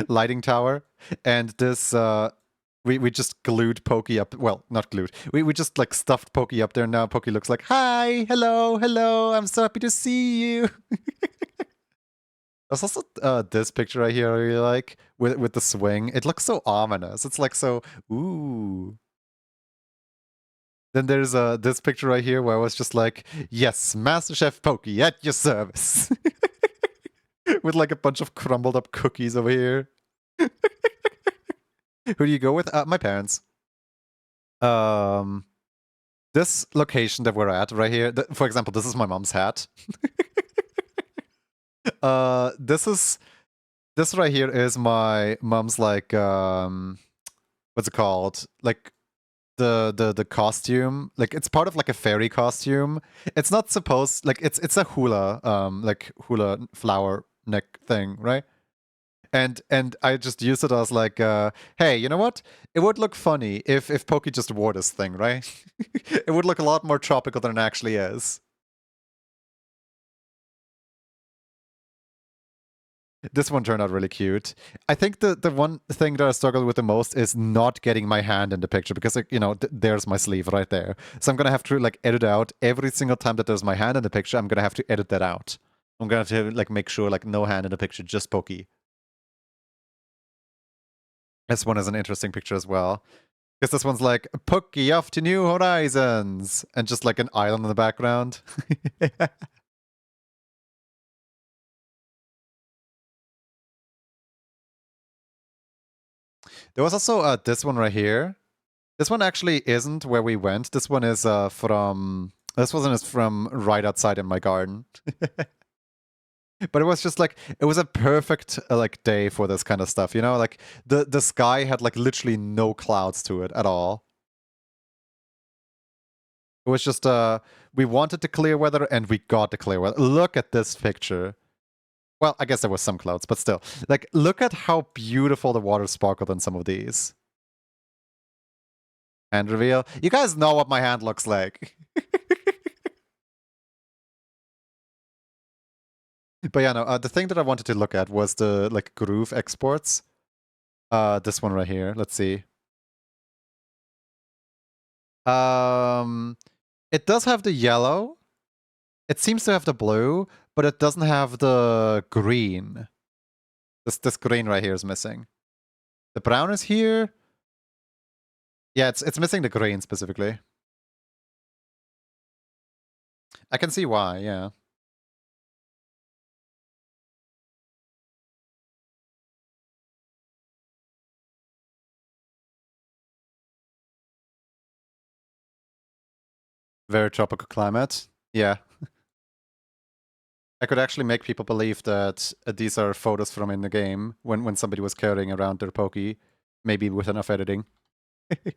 Lighting tower. And this We just glued Pokey up. Well, not glued. We just like stuffed Pokey up there. Now Pokey looks like, hi, hello, hello. I'm so happy to see you. There's also this picture right here I really like with the swing. It looks so ominous. It's like so, ooh. Then there's this picture right here where I was just like, yes, Master Chef Pokey at your service. With like a bunch of crumbled up cookies over here. Who do you go with? My parents. This location that we're at right here, for example, this is my mom's hat. This right here is my mom's like what's it called? Like the costume. Like it's part of like a fairy costume. It's not supposed like it's a hula like hula flower neck thing, right? And I just used it as like, hey, you know what? It would look funny if Pokey just wore this thing, right? It would look a lot more tropical than it actually is. This one turned out really cute. I think the one thing that I struggled with the most is not getting my hand in the picture because, like, you know, there's my sleeve right there. So I'm going to have to like edit out every single time that there's my hand in the picture. I'm going to have to edit that out. I'm going to have to like make sure like no hand in the picture, just Pokey. This one is an interesting picture as well. Because this one's like, Pokey off to new horizons! And just like an island in the background. There was also this one right here. This one actually isn't where we went. This one is from... This one is from right outside in my garden. But it was just like, it was a perfect like day for this kind of stuff, you know? Like, the sky had like literally no clouds to it at all. It was just, we wanted the clear weather and we got the clear weather. Look at this picture. Well, I guess there was some clouds, but still. Like, look at how beautiful the water sparkled in some of these. Hand reveal. You guys know what my hand looks like. But yeah, no, the thing that I wanted to look at was the, like, groove exports. This one right here. Let's see. It does have the yellow. It seems to have the blue, but it doesn't have the green. This green right here is missing. The brown is here. Yeah, it's missing the green specifically. I can see why, yeah. Very tropical climate. Yeah. I could actually make people believe that these are photos from in the game when somebody was carrying around their Pokey, maybe with enough editing. But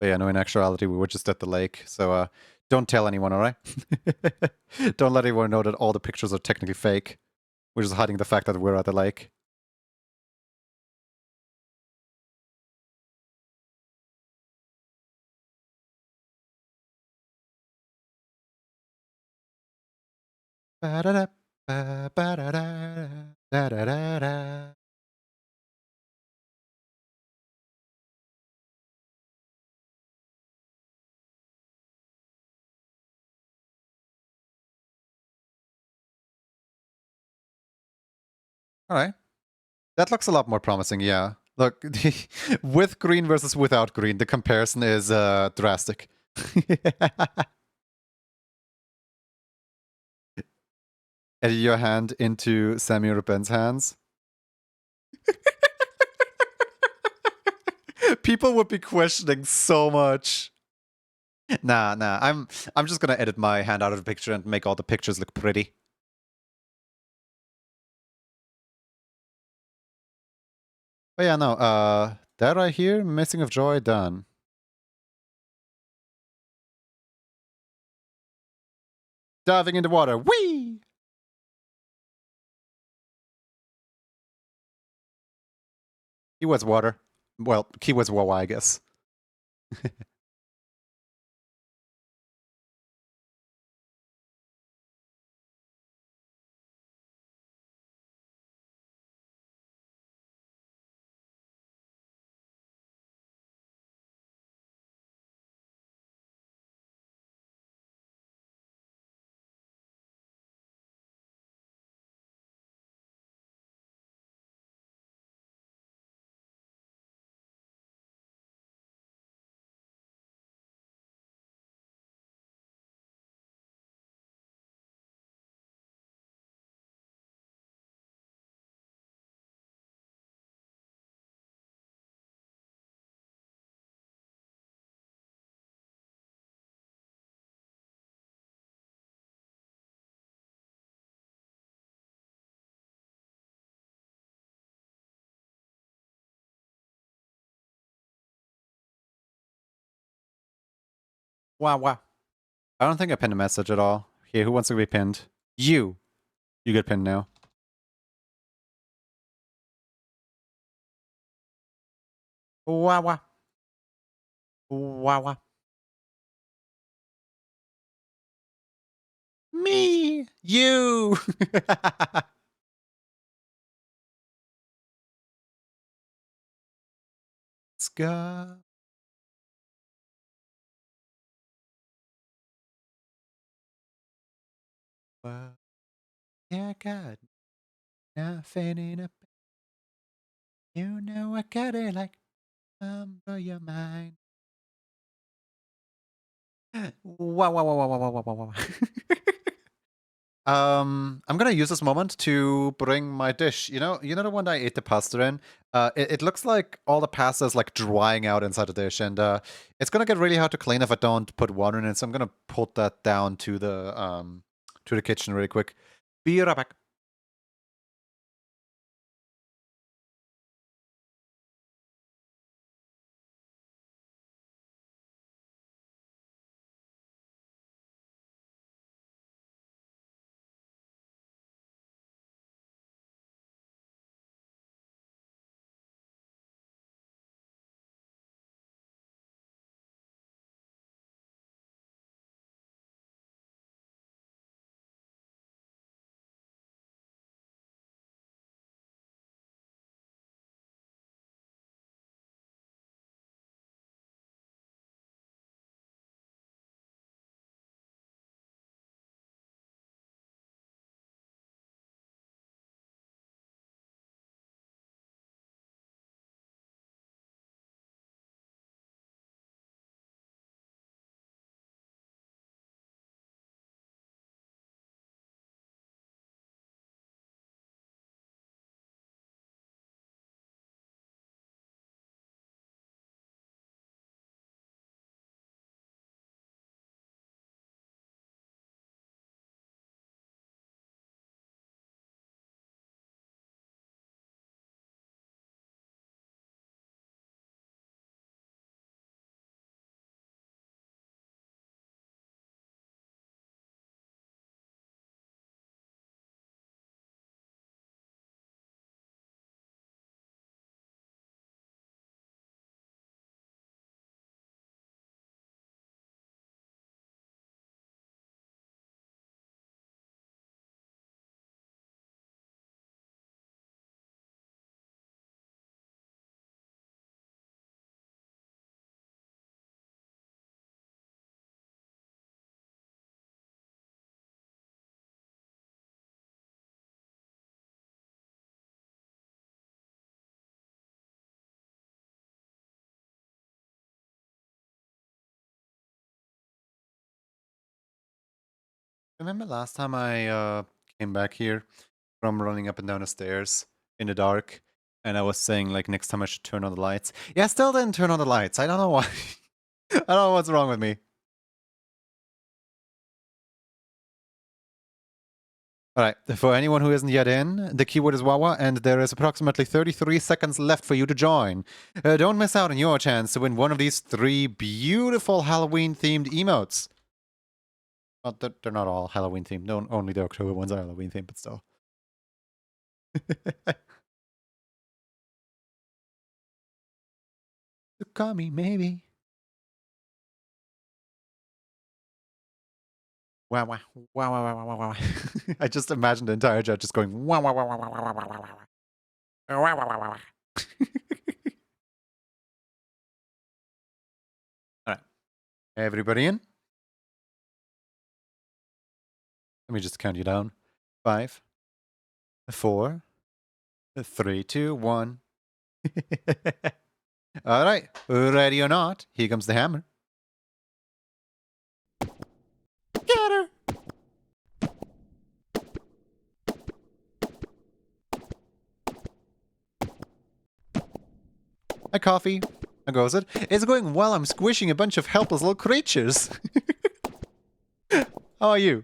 yeah, no, in actuality, we were just at the lake, so don't tell anyone, alright? Don't let anyone know that all the pictures are technically fake. We're just hiding the fact that we're at the lake. Ba-da-da, ba-da-da, da-da-da-da. Alright. That looks a lot more promising, yeah. Look, with green versus without green, the comparison is drastic. Edit your hand into Samuel Ben's hands. People would be questioning so much. Nah, I'm just gonna edit my hand out of the picture and make all the pictures look pretty. But yeah, no, that right here, Missing of Joy, done. Diving in the water, whee! He was water. Well, he was Wawa, I guess. Wow, wow. I don't think I pinned a message at all. Here, who wants to be pinned? You. You get pinned now. Wow, wow. Wow, wow. Me. You. Let's go. Well, yeah, God. Nothing in a... You know I got it like blow your mind. Wow, wow, wow, wow, wow, wow, wow, wow. I'm gonna use this moment to bring my dish. You know the one that I ate the pasta in? It looks like all the pasta is like drying out inside the dish, and it's gonna get really hard to clean if I don't put water in it, so I'm gonna put that down to the kitchen really quick. Be right back. Remember last time I came back here from running up and down the stairs in the dark, and I was saying like next time I should turn on the lights. Yeah, I still didn't turn on the lights. I don't know why. I don't know what's wrong with me. Alright, for anyone who isn't yet in, the keyword is Wawa, and there is approximately 33 seconds left for you to join. Don't miss out on your chance to win one of these 3 beautiful Halloween-themed emotes. Well, they're not all Halloween-themed. No, only the October ones are Halloween-themed, but still. Call me, maybe. Wow, wow, wow, wow, wow, wow, wow. I just imagined the entire chat just going wow, wow, wow, wow, wow, wow, wow, wow, wow, wow. Wow, wow, wow, wow, wow. Alright. Everybody in? Let me just count you down. 5, 4, 3, 2, 1. Alright. Ready or not, here comes the hammer. Get her! A coffee. How goes it? It's going well. I'm squishing a bunch of helpless little creatures. How are you?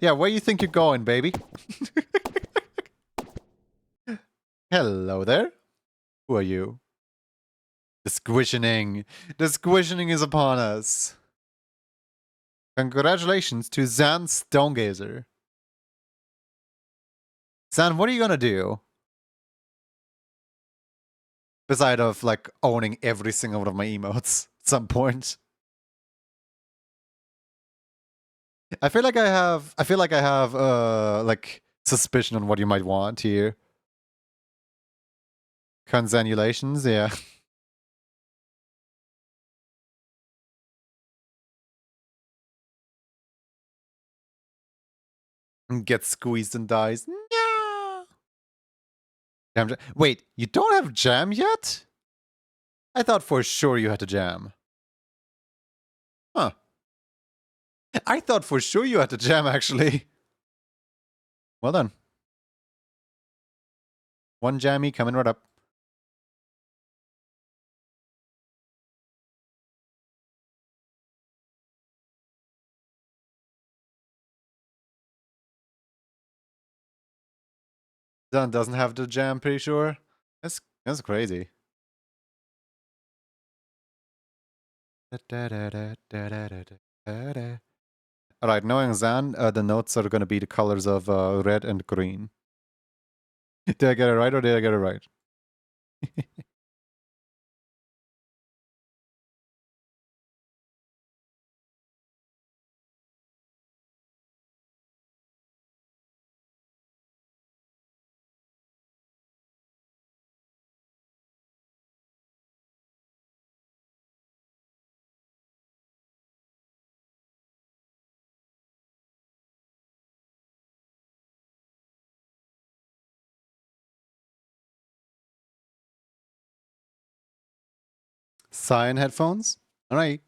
Yeah, where you think you're going, baby? Hello there. Who are you? The squishing. The squishing is upon us. Congratulations to Zan Stonegazer. Zan, what are you gonna do? Beside of like owning every single one of my emotes at some point. I feel like I have like suspicion on what you might want here. Consanulations, yeah. Get squeezed and dies. No. Wait, you don't have jam yet? I thought for sure you had to jam. Huh. I thought for sure you had to jam, actually. Well done. One jammy coming right up. Zan doesn't have the jam, pretty sure. That's crazy. Alright, knowing Zan, the notes are gonna be the colors of red and green. Did I get it right or did I get it right? Cyan headphones? Alright.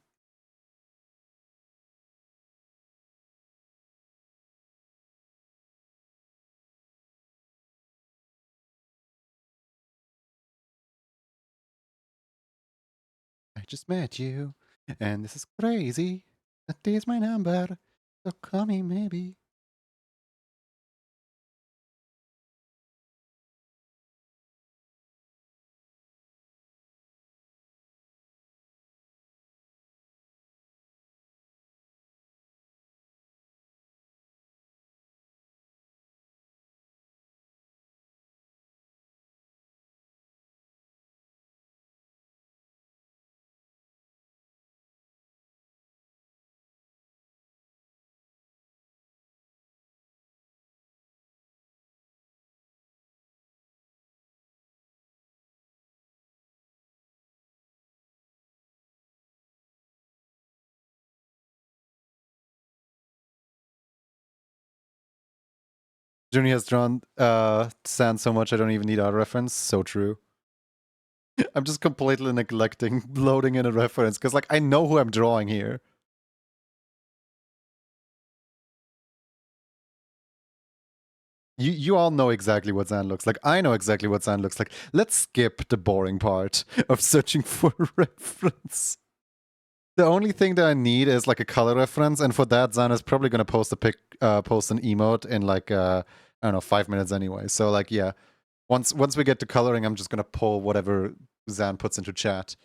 I just met you, and this is crazy. That is my number, so call me maybe. Juni has drawn sand so much I don't even need a reference. So true. I'm just completely neglecting loading in a reference because, like, I know who I'm drawing here. You all know exactly what Zan looks like. I know exactly what Zan looks like. Let's skip the boring part of searching for a reference. The only thing that I need is like a color reference, and for that, Zan is probably gonna post an emote in like I don't know, 5 minutes anyway. So like, yeah, once we get to coloring, I'm just gonna pull whatever Zan puts into chat.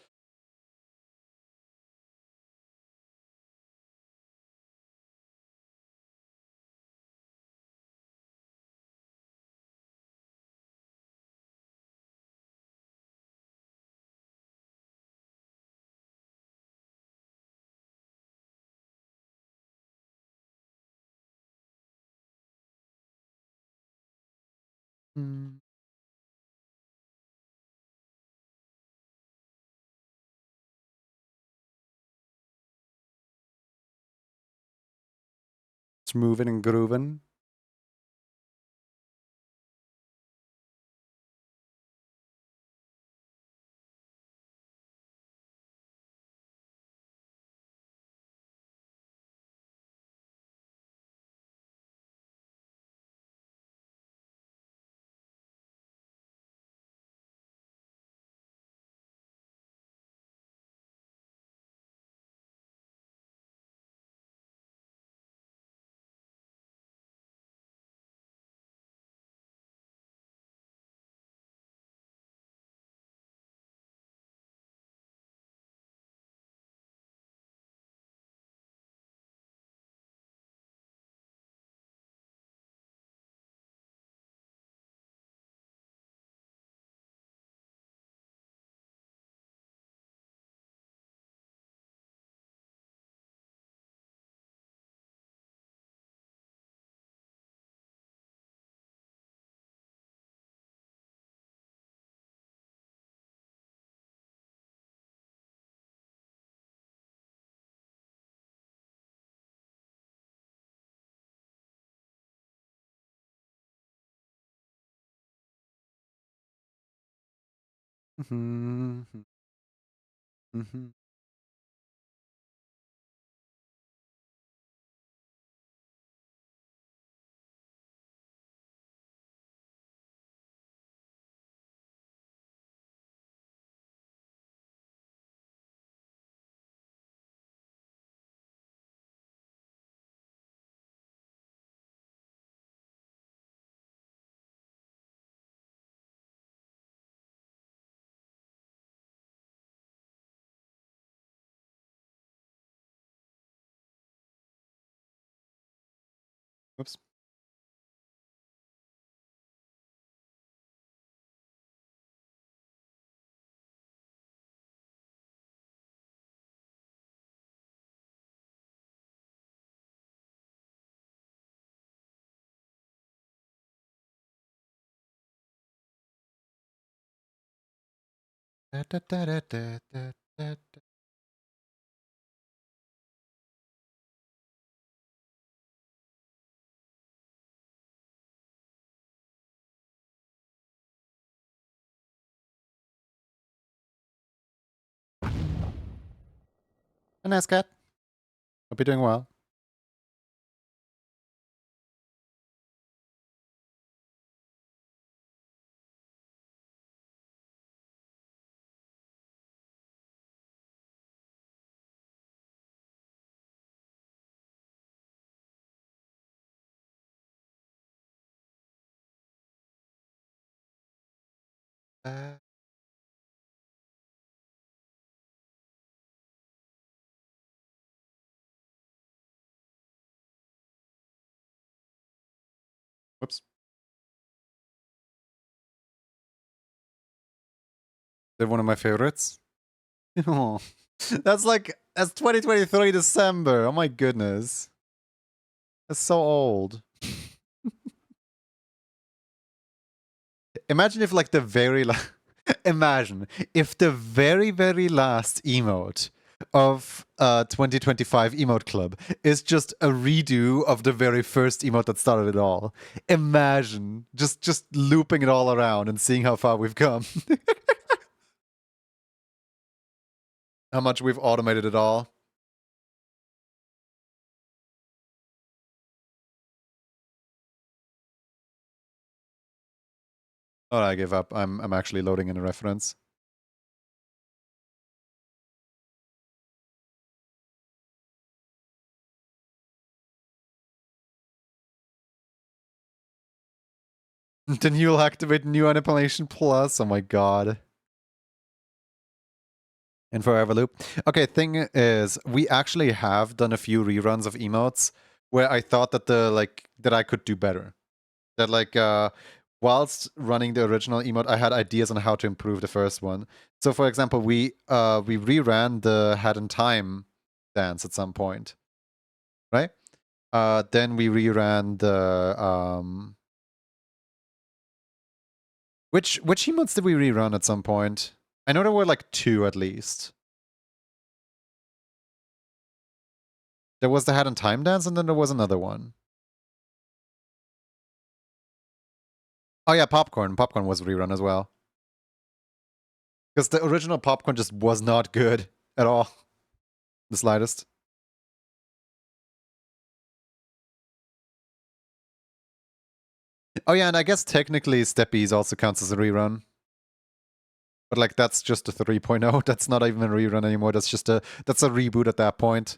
Hmm. It's moving and grooving. Mhm. Mhm. Oops. Da, da, da, da, da, da, da, da. A nice cat. Hope you're doing well. Whoops. They're one of my favorites. Oh, that's 2023 December. Oh my goodness. That's so old. Imagine if like the very imagine if the very last emote of 2025 emote club is just a redo of the very first emote that started it all. Imagine just looping it all around and seeing how far we've come. How much we've automated it all. Oh, I give up. I'm actually loading in a reference. Then you'll activate new manipulation plus. Oh my god. In forever loop. Okay, thing is, we actually have done a few reruns of emotes where I thought that that I could do better. That whilst running the original emote, I had ideas on how to improve the first one. So for example, we reran the Hat in Time dance at some point. Right? Then we reran the which emotes did we rerun at some point? I know there were like two at least. There was the Hat in Time dance, and then there was another one. Oh yeah, Popcorn. Popcorn was rerun as well. Because the original Popcorn just was not good at all. The slightest. Oh yeah, and I guess technically Steppies also counts as a rerun. But like that's just a 3.0. That's not even a rerun anymore. That's a reboot at that point.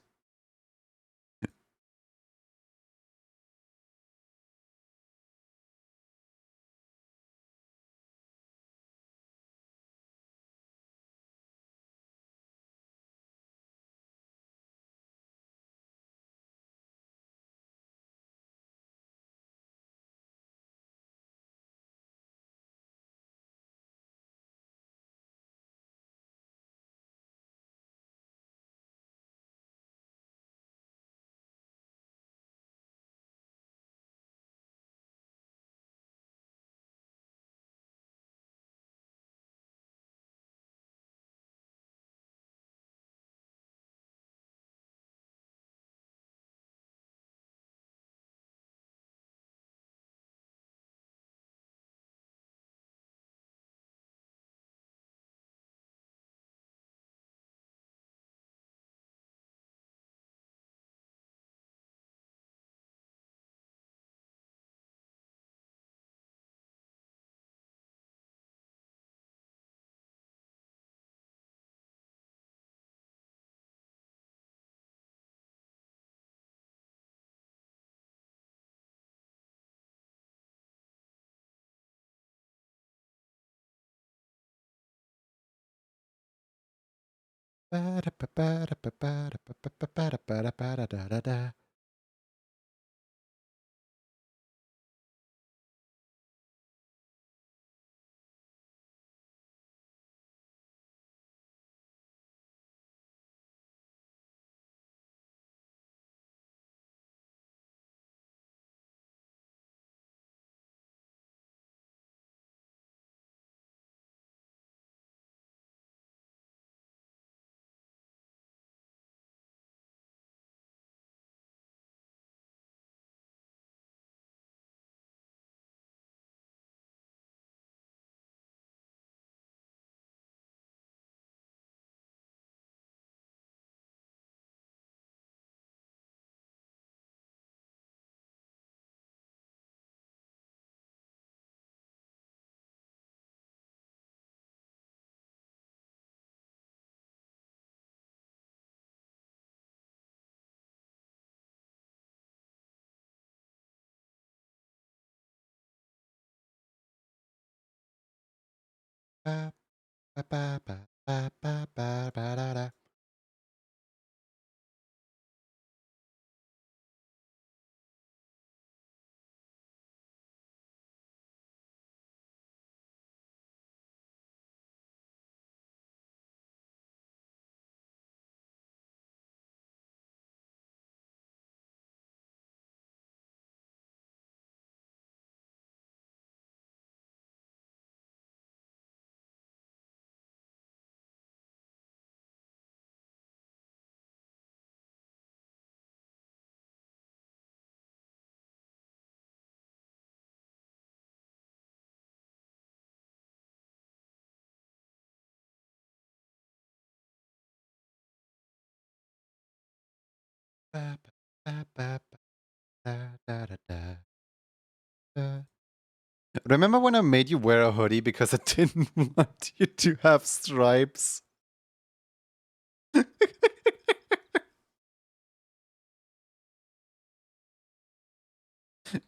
Remember when I made you wear a hoodie because I didn't want you to have stripes?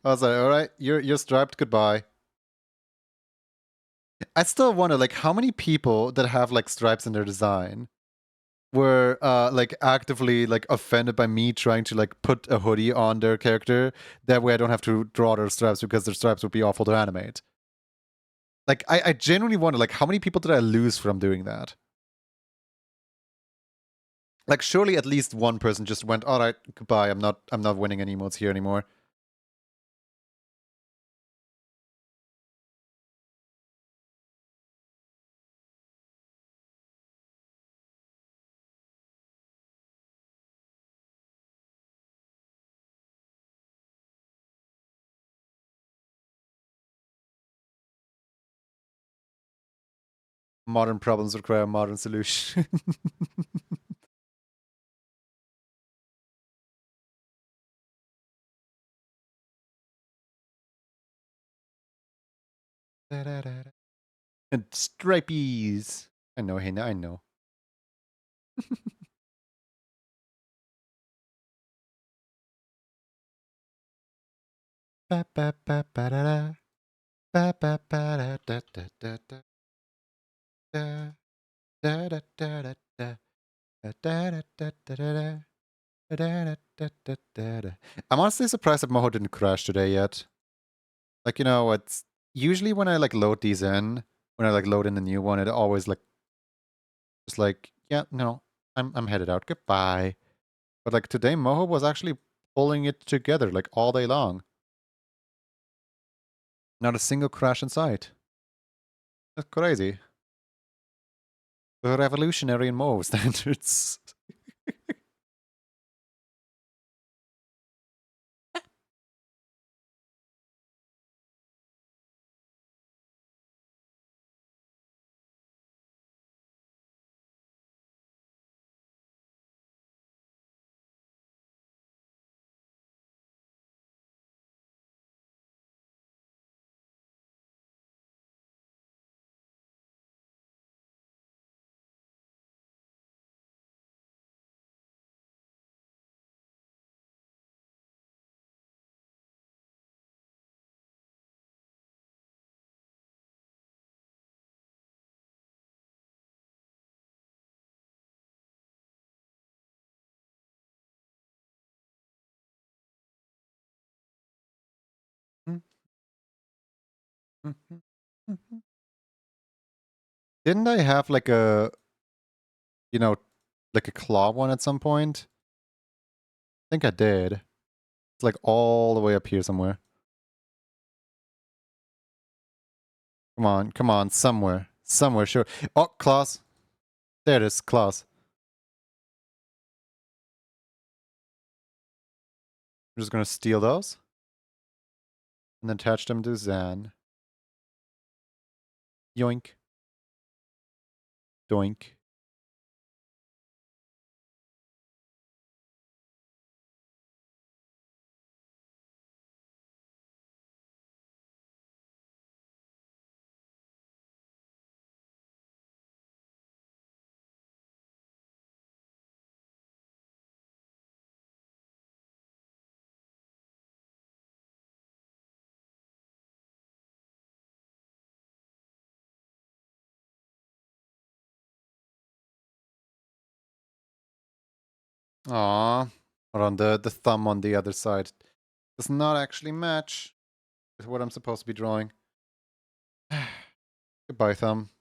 I was like, all right, you're striped, goodbye. I still wonder, like, how many people that have like stripes in their design were like actively like offended by me trying to like put a hoodie on their character. That way I don't have to draw their stripes because their stripes would be awful to animate. Like I genuinely wonder, like, how many people did I lose from doing that? Like surely at least one person just went, all right, goodbye, I'm not winning any emotes here anymore. Modern problems require a modern solution. And stripies. I know, Hina, I know. Ba ba ba ba da da. Ba ba ba da da da da da. Da da da da da da. Da da da da da da. Da da da da da da. I'm honestly surprised that Moho didn't crash today yet. Like, you know, it's usually when I like load these in, when I like load in the new one, it always like just like, yeah, no, I'm headed out. Goodbye. But like today Moho was actually pulling it together like all day long. Not a single crash in sight. That's crazy. Revolutionary in Moho standards. Didn't I have like a, you know, like a claw one at some point? I think I did. It's like all the way up here somewhere. Come on, somewhere. Somewhere, sure. Oh, claws. There it is, claws. I'm just gonna steal those. And then attach them to Zan. Yoink. Doink. Aww. Hold on, the thumb on the other side does not actually match with what I'm supposed to be drawing. Goodbye, thumb.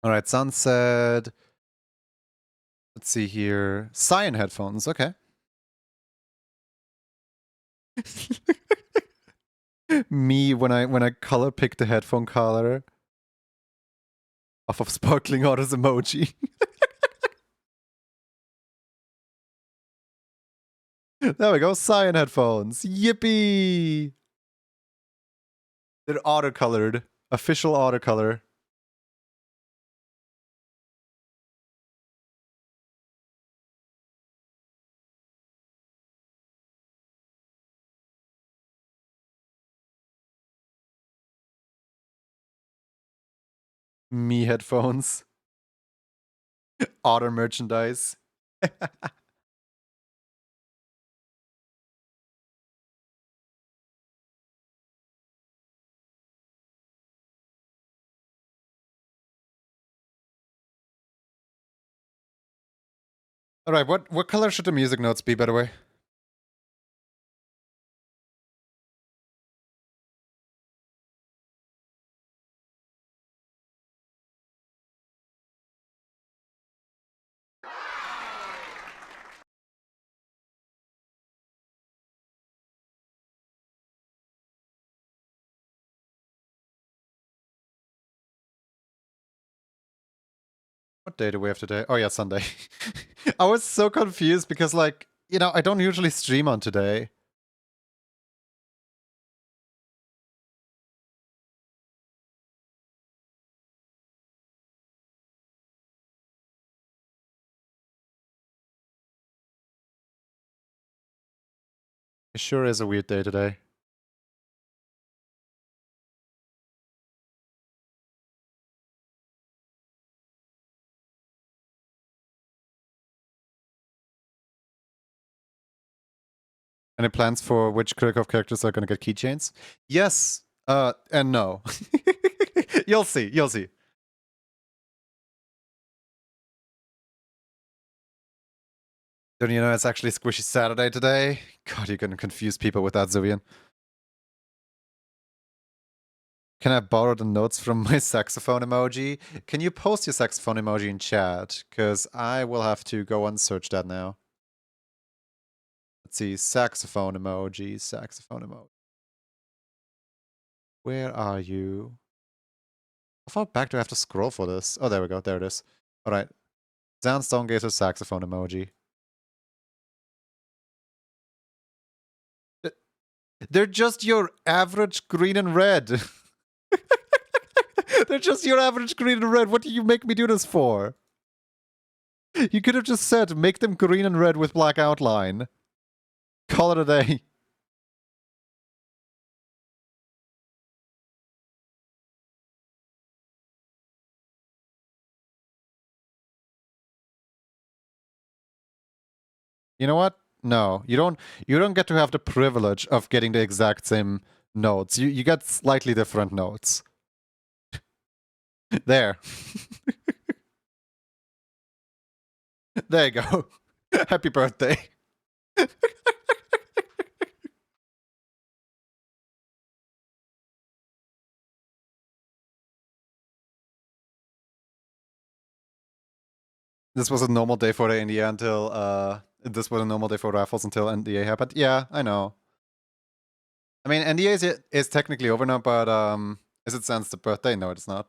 Alright, sunset. Let's see here. Cyan headphones, okay. Me when I color pick the headphone color off of sparkling waters emoji. There we go, cyan headphones. Yippee! They're auto-colored. Official auto-color. Me headphones. Auto merchandise. Alright, what color should the music notes be, by the way? What day do we have today? Oh yeah, Sunday. I was so confused because, like, you know, I don't usually stream on today. It sure is a weird day today. Any plans for which Kirchhoff characters are gonna get keychains? Yes, and no. You'll see, you'll see. Don't you know it's actually Squishy Saturday today? God, you're gonna confuse people with that, Zuvian. Can I borrow the notes from my saxophone emoji? Can you post your saxophone emoji in chat? Because I will have to go and search that now. Let's see, saxophone emoji, saxophone emoji. Where are you? How far back do I have to scroll for this? Oh, there we go, there it is. Alright. Sandstone gives a saxophone emoji. They're just your average green and red. They're just your average green and red. What do you make me do this for? You could have just said, make them green and red with black outline. Call it a day. You know what? No, you don't get to have the privilege of getting the exact same notes. You get slightly different notes. There. There you go. Happy birthday. This was a normal day for the NDA until this was a normal day for raffles until NDA happened. Yeah, I know. I mean, NDA is technically over now, but as it stands, the birthday, no, it's not.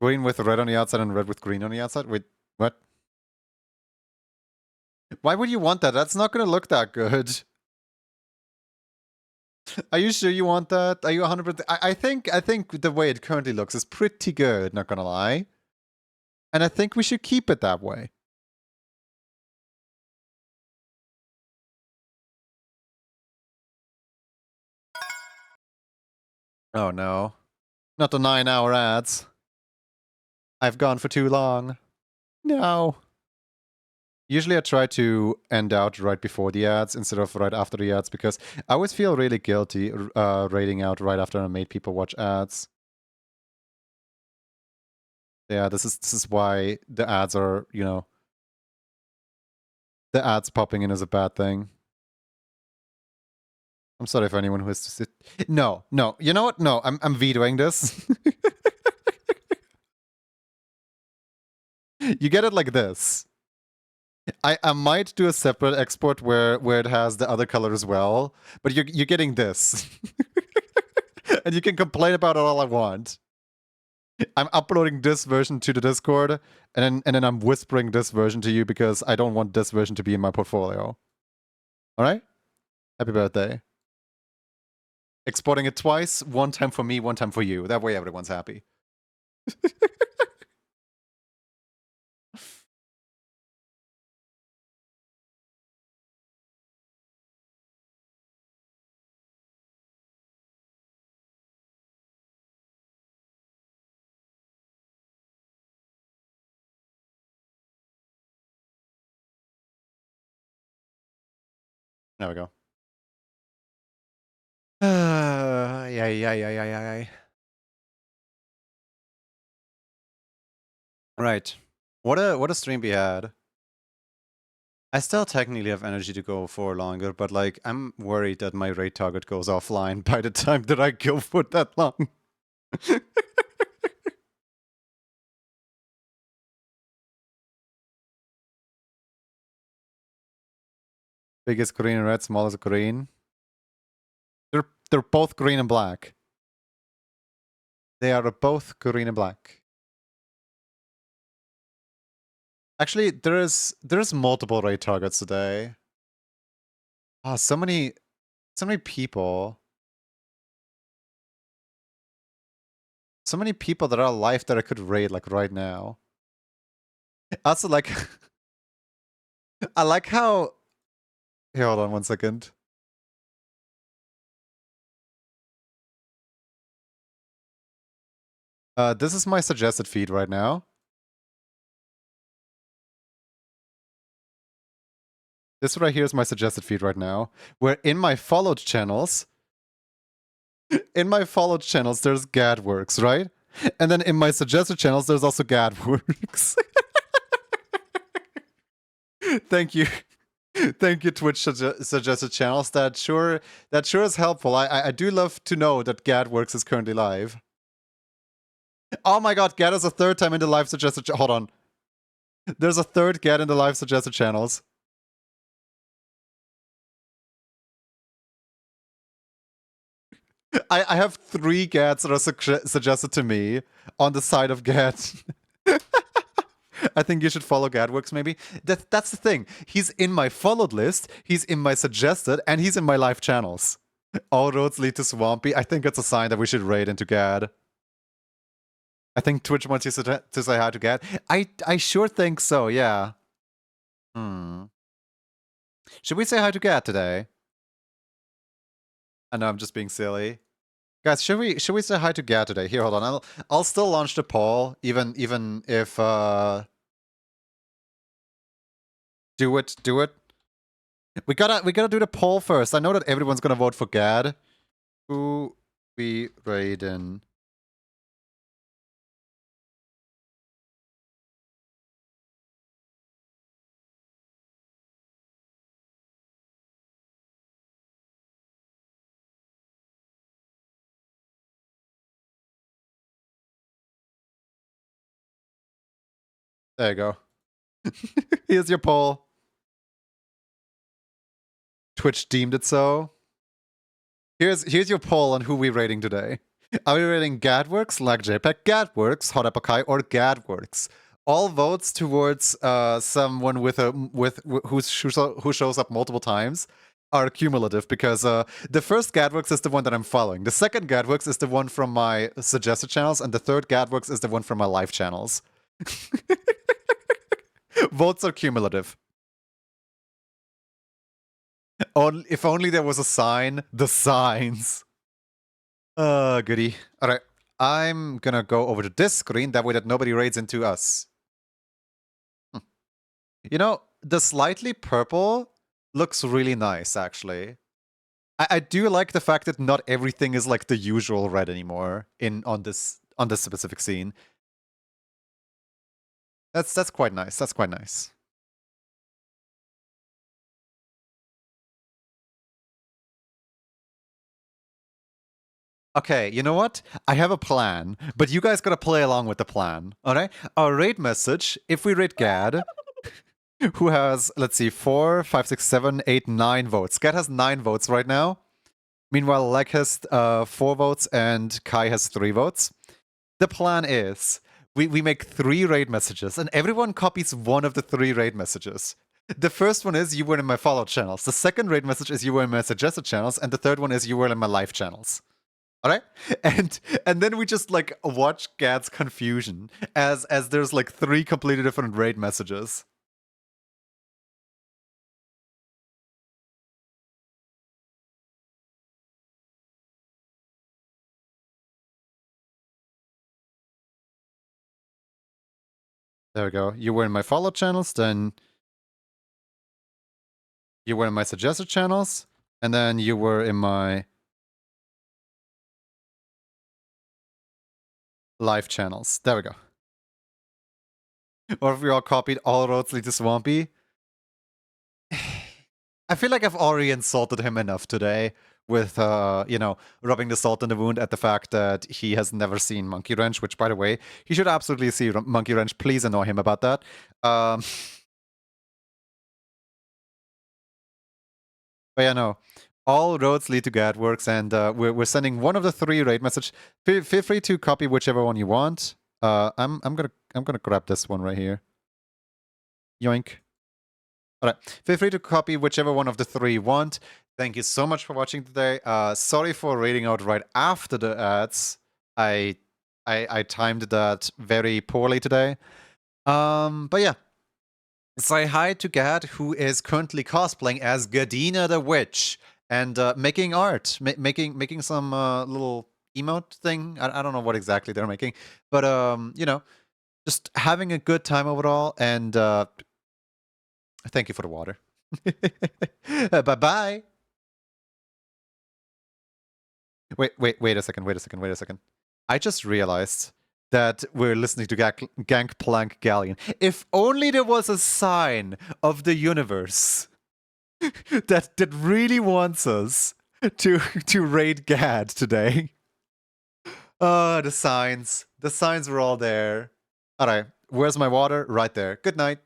Green with red on the outside and red with green on the outside? Wait, what? Why would you want that? That's not gonna look that good. Are you sure you want that? Are you 100%? I think the way it currently looks is pretty good, not gonna lie. And I think we should keep it that way. Oh no. Not the 9-hour ads. I've gone for too long. No. Usually I try to end out right before the ads instead of right after the ads because I always feel really guilty raiding out right after I made people watch ads. Yeah, this is why the ads are, you know, the ads popping in is a bad thing. I'm sorry for anyone who has to sit. No, no. You know what? No, I'm vetoing this. You get it like this. I might do a separate export where it has the other color as well, but you're getting this. And you can complain about it all I want. I'm uploading this version to the Discord, and then I'm whispering this version to you because I don't want this version to be in my portfolio. Alright? Happy birthday. Exporting it twice, one time for me, one time for you. That way everyone's happy. There we go. Yeah. Right. What a stream we had. I still technically have energy to go for longer, but like I'm worried that my raid target goes offline by the time that I go for that long. Biggest green and red, smallest green. They're both green and black. They are both green and black. Actually, there's multiple raid targets today. Ah, so many people. So many people that are alive that I could raid like right now. Also, like, I like how. Here, hold on 1 second. This is my suggested feed right now. This right here is my suggested feed right now, where in my followed channels, there's GadWorks, right? And then in my suggested channels, there's also GadWorks. Thank you. Thank you, Twitch suggested channels. That sure is helpful. I do love to know that GadWorks is currently live. Oh my god, Gad is a third time in the live suggested hold on. There's a third Gad in the live suggested channels. I have 3 Gads that are suggested to me on the side of Gad. I think you should follow GadWorks maybe. That's the thing. He's in my followed list, he's in my suggested, and he's in my live channels. All roads lead to Swampy. I think it's a sign that we should raid into Gad. I think Twitch wants you to say hi to Gad. I sure think so, yeah. Should we say hi to Gad today? I know I'm just being silly. Guys, should we say hi to Gad today? Here, hold on. I'll still launch the poll, even if Do it. Do it. We gotta do the poll first. I know that everyone's gonna vote for Gad. Who we raid in? There you go. Here's your poll. Twitch deemed it so. Here's your poll on who we're rating today. Are we rating Gadworks, like JPEG, Gadworks, Hot Apple Kai, or Gadworks? All votes towards someone who shows up multiple times are cumulative because the first Gadworks is the one that I'm following. The second Gadworks is the one from my suggested channels, and the third Gadworks is the one from my live channels. Votes are cumulative. If only there was a sign. The signs. Goody. Alright. I'm gonna go over to this screen, that way that nobody raids into us. You know, the slightly purple looks really nice, actually. I do like the fact that not everything is like the usual red anymore on this specific scene. That's quite nice. That's quite nice. Okay, you know what? I have a plan, but you guys gotta play along with the plan, alright? Our raid message, if we raid Gad, who has, let's see, 4, 5, 6, 7, 8, 9 votes. Gad has 9 votes right now. Meanwhile, Leg has 4 votes and Kai has 3 votes. The plan is, we make 3 raid messages, and everyone copies one of the 3 raid messages. The first one is, you were in my followed channels. The second raid message is, you were in my suggested channels. And the third one is, you were in my live channels. Alright? And then we just like watch Gad's confusion as there's like 3 completely different raid messages. There we go. You were in my followed channels, then you were in my suggested channels, and then you were in my live channels. There we go. Or if we all copied all roads lead to Swampy. I feel like I've already insulted him enough today with, you know, rubbing the salt in the wound at the fact that he has never seen Monkey Wrench, which, by the way, he should absolutely see Monkey Wrench. Please annoy him about that. But yeah, no. All roads lead to Gadworks, and we're sending one of the 3 raid message. Feel free to copy whichever one you want. I'm gonna grab this one right here. Yoink. Alright, feel free to copy whichever one of the 3 you want. Thank you so much for watching today. Sorry for raiding out right after the ads. I timed that very poorly today. But yeah. Say hi to Gad, who is currently cosplaying as Gadina the Witch and making art, making some little emote thing. I don't know what exactly they're making, but you know, just having a good time overall. And thank you for the water. Bye bye. Wait a second. I just realized that we're listening to Gangplank Galleon. If only there was a sign of the universe that really wants us to raid Gad today. The signs were all there. Alright, where's my water? Right there. Good night.